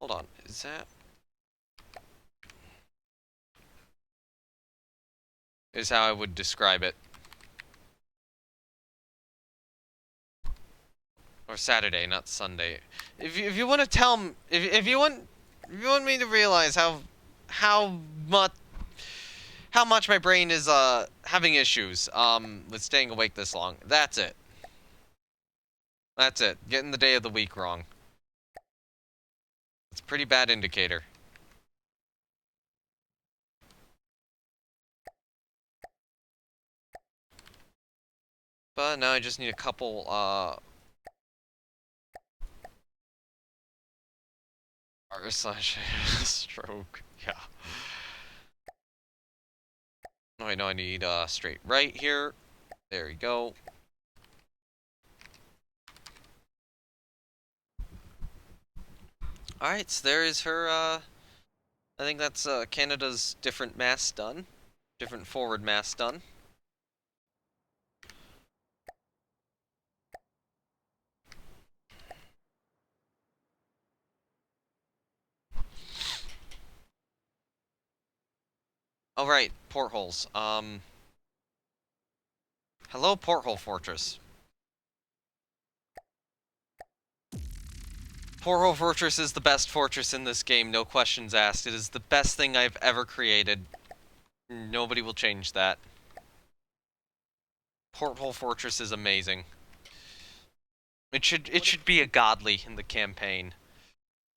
Hold on, is that... is how I would describe it. Or Saturday, not Sunday. If you want to tell me, if you want me to realize how much my brain is having issues with staying awake this long, that's it. That's it. Getting the day of the week wrong. It's a pretty bad indicator. But now I just need a couple R/stroke. Yeah. Oh, I know I need straight right here. There we go. Alright, so there is her, I think that's Canada's different mast done. Different forward mast done. Alright, portholes. Hello, Porthole Fortress. Porthole Fortress is the best fortress in this game, no questions asked. It is the best thing I've ever created. Nobody will change that. Porthole Fortress is amazing. It should be a godly in the campaign.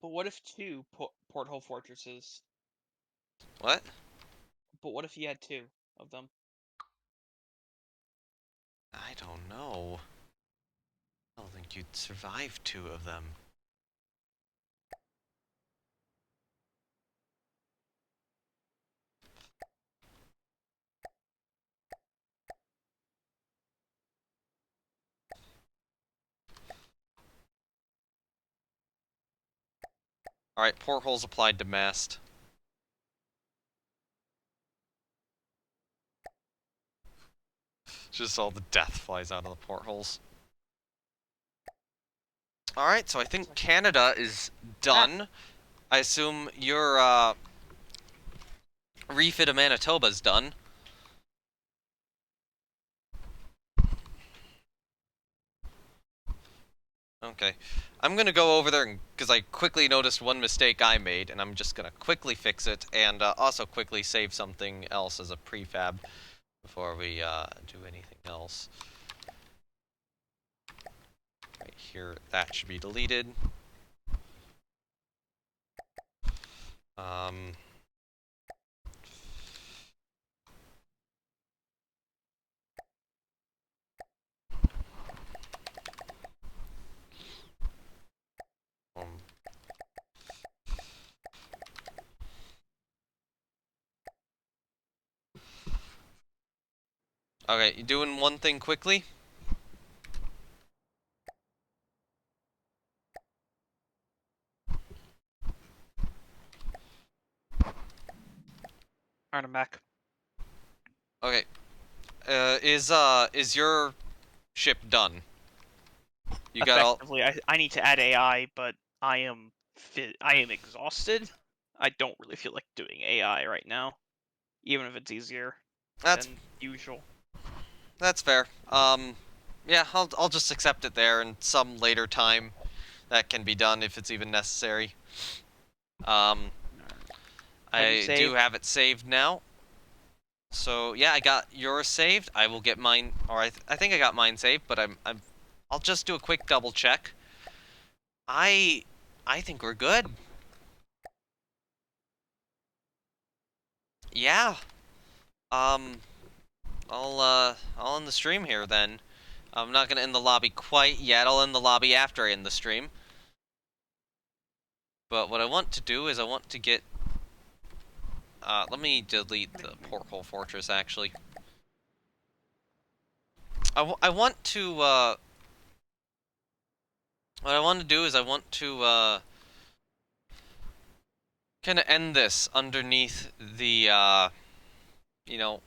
But what if two porthole fortresses? What? But what if you had two of them? I don't know. I don't think you'd survive two of them. Alright, portholes applied to mast. Just all the death flies out of the portholes. Alright, so I think Canada is done. I assume your refit of Manitoba is done. Okay. I'm gonna go over there because I quickly noticed one mistake I made, and I'm just gonna quickly fix it, and also quickly save something else as a prefab before we do anything else. Right here, that should be deleted. Okay, you doing one thing quickly? Alright, I'm back. Okay. Is your ship done? You got all... Effectively, I need to add AI, but I am exhausted. I don't really feel like doing AI right now, even if it's easier than usual. That's fair. Yeah, I'll just accept it there, and some later time that can be done if it's even necessary. I do have it saved now. So yeah, I got yours saved. I will get mine, or I think I got mine saved, but I'll just do a quick double check. I think we're good. Yeah. I'll end the stream here then. I'm not gonna end the lobby quite yet. I'll end the lobby after I end the stream. But what I want to do is I want to get... let me delete the Porthole Fortress, actually. I want to, what I want to do is I want to, kind of end this underneath the, you know...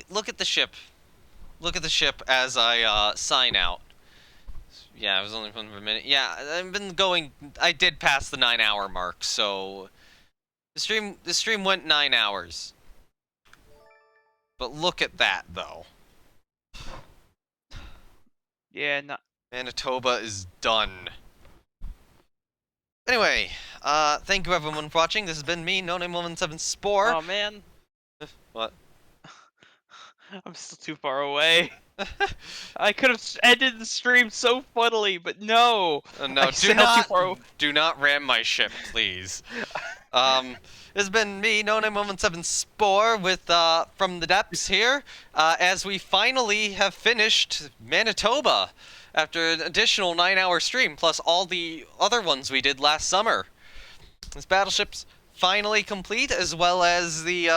Look at the ship. Look at the ship as I, sign out. Yeah, it was only fun for a minute. Yeah, I've been going. I did pass the 9-hour mark, so the stream went 9 hours. But look at that, though. Yeah, not. Manitoba is done. Anyway, thank you everyone for watching. This has been me, No Name Woman 7 Spore. Oh man, What? I'm still too far away. I could have ended the stream so funnily, but no. No, Too do not ram my ship, please. This has been me, No Name Woman 7 Spore, with from the depths here, as we finally have finished Manitoba after an additional 9-hour stream, plus all the other ones we did last summer. This battleship's finally complete, as well as the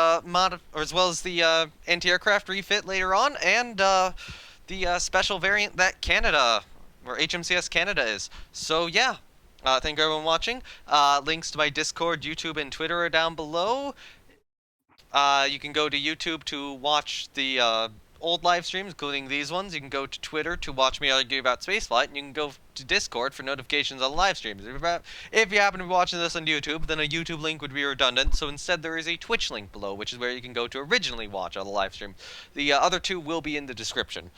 anti-aircraft refit later on, and the special variant that Canada, or HMCS Canada is. So yeah, thank you everyone for watching. Links to my Discord, YouTube, and Twitter are down below. You can go to YouTube to watch the old live streams, including these ones. You can go to Twitter to watch me argue about spaceflight, and you can go to Discord for notifications on live streams. If you happen to be watching this on YouTube, then a YouTube link would be redundant, so instead there is a Twitch link below, which is where you can go to originally watch all the live stream. The other two will be in the description.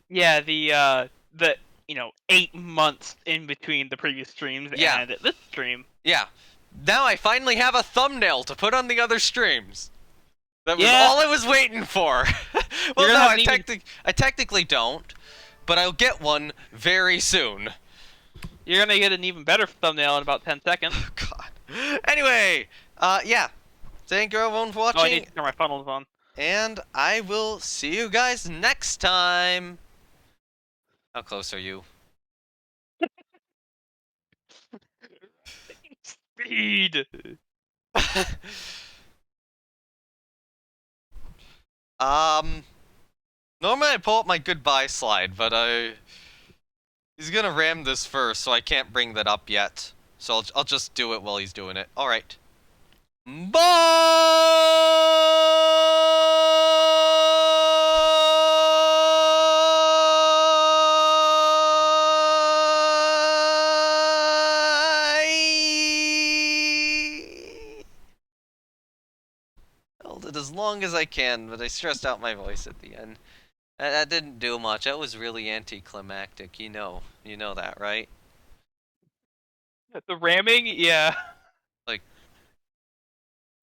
Yeah, the 8 months in between the previous streams and this stream. Yeah. Now I finally have a thumbnail to put on the other streams. That was all I was waiting for. Well, no, I technically don't, but I'll get one very soon. You're gonna get an even better thumbnail in about 10 seconds. Oh, God. Anyway, yeah. Thank you everyone for watching. Oh, I need to turn my funnels on. And I will see you guys next time. How close are you? Speed! Normally I pull up my goodbye slide, but he's gonna ram this first, so I can't bring that up yet. So I'll just do it while he's doing it. Alright. Held it as long as I can, but I stressed out my voice at the end. That didn't do much. That was really anticlimactic. You know that, right? The ramming? Yeah. Like,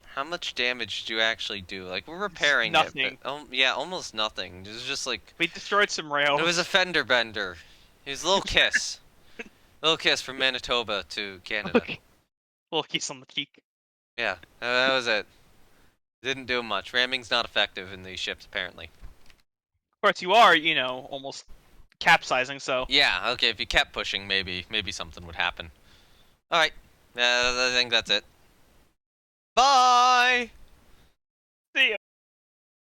how much damage do you actually do? Like, we're repairing nothing. it, but yeah, almost nothing. It was just like... We destroyed some rails. It was a fender bender. It was a little kiss. Little kiss from Manitoba to Canada. Okay. Little kiss on the cheek. Yeah, that was it. Didn't do much. Ramming's not effective in these ships, apparently. Of course, you are, almost capsizing, so... Yeah, okay, if you kept pushing, maybe something would happen. Alright, I think that's it. Bye!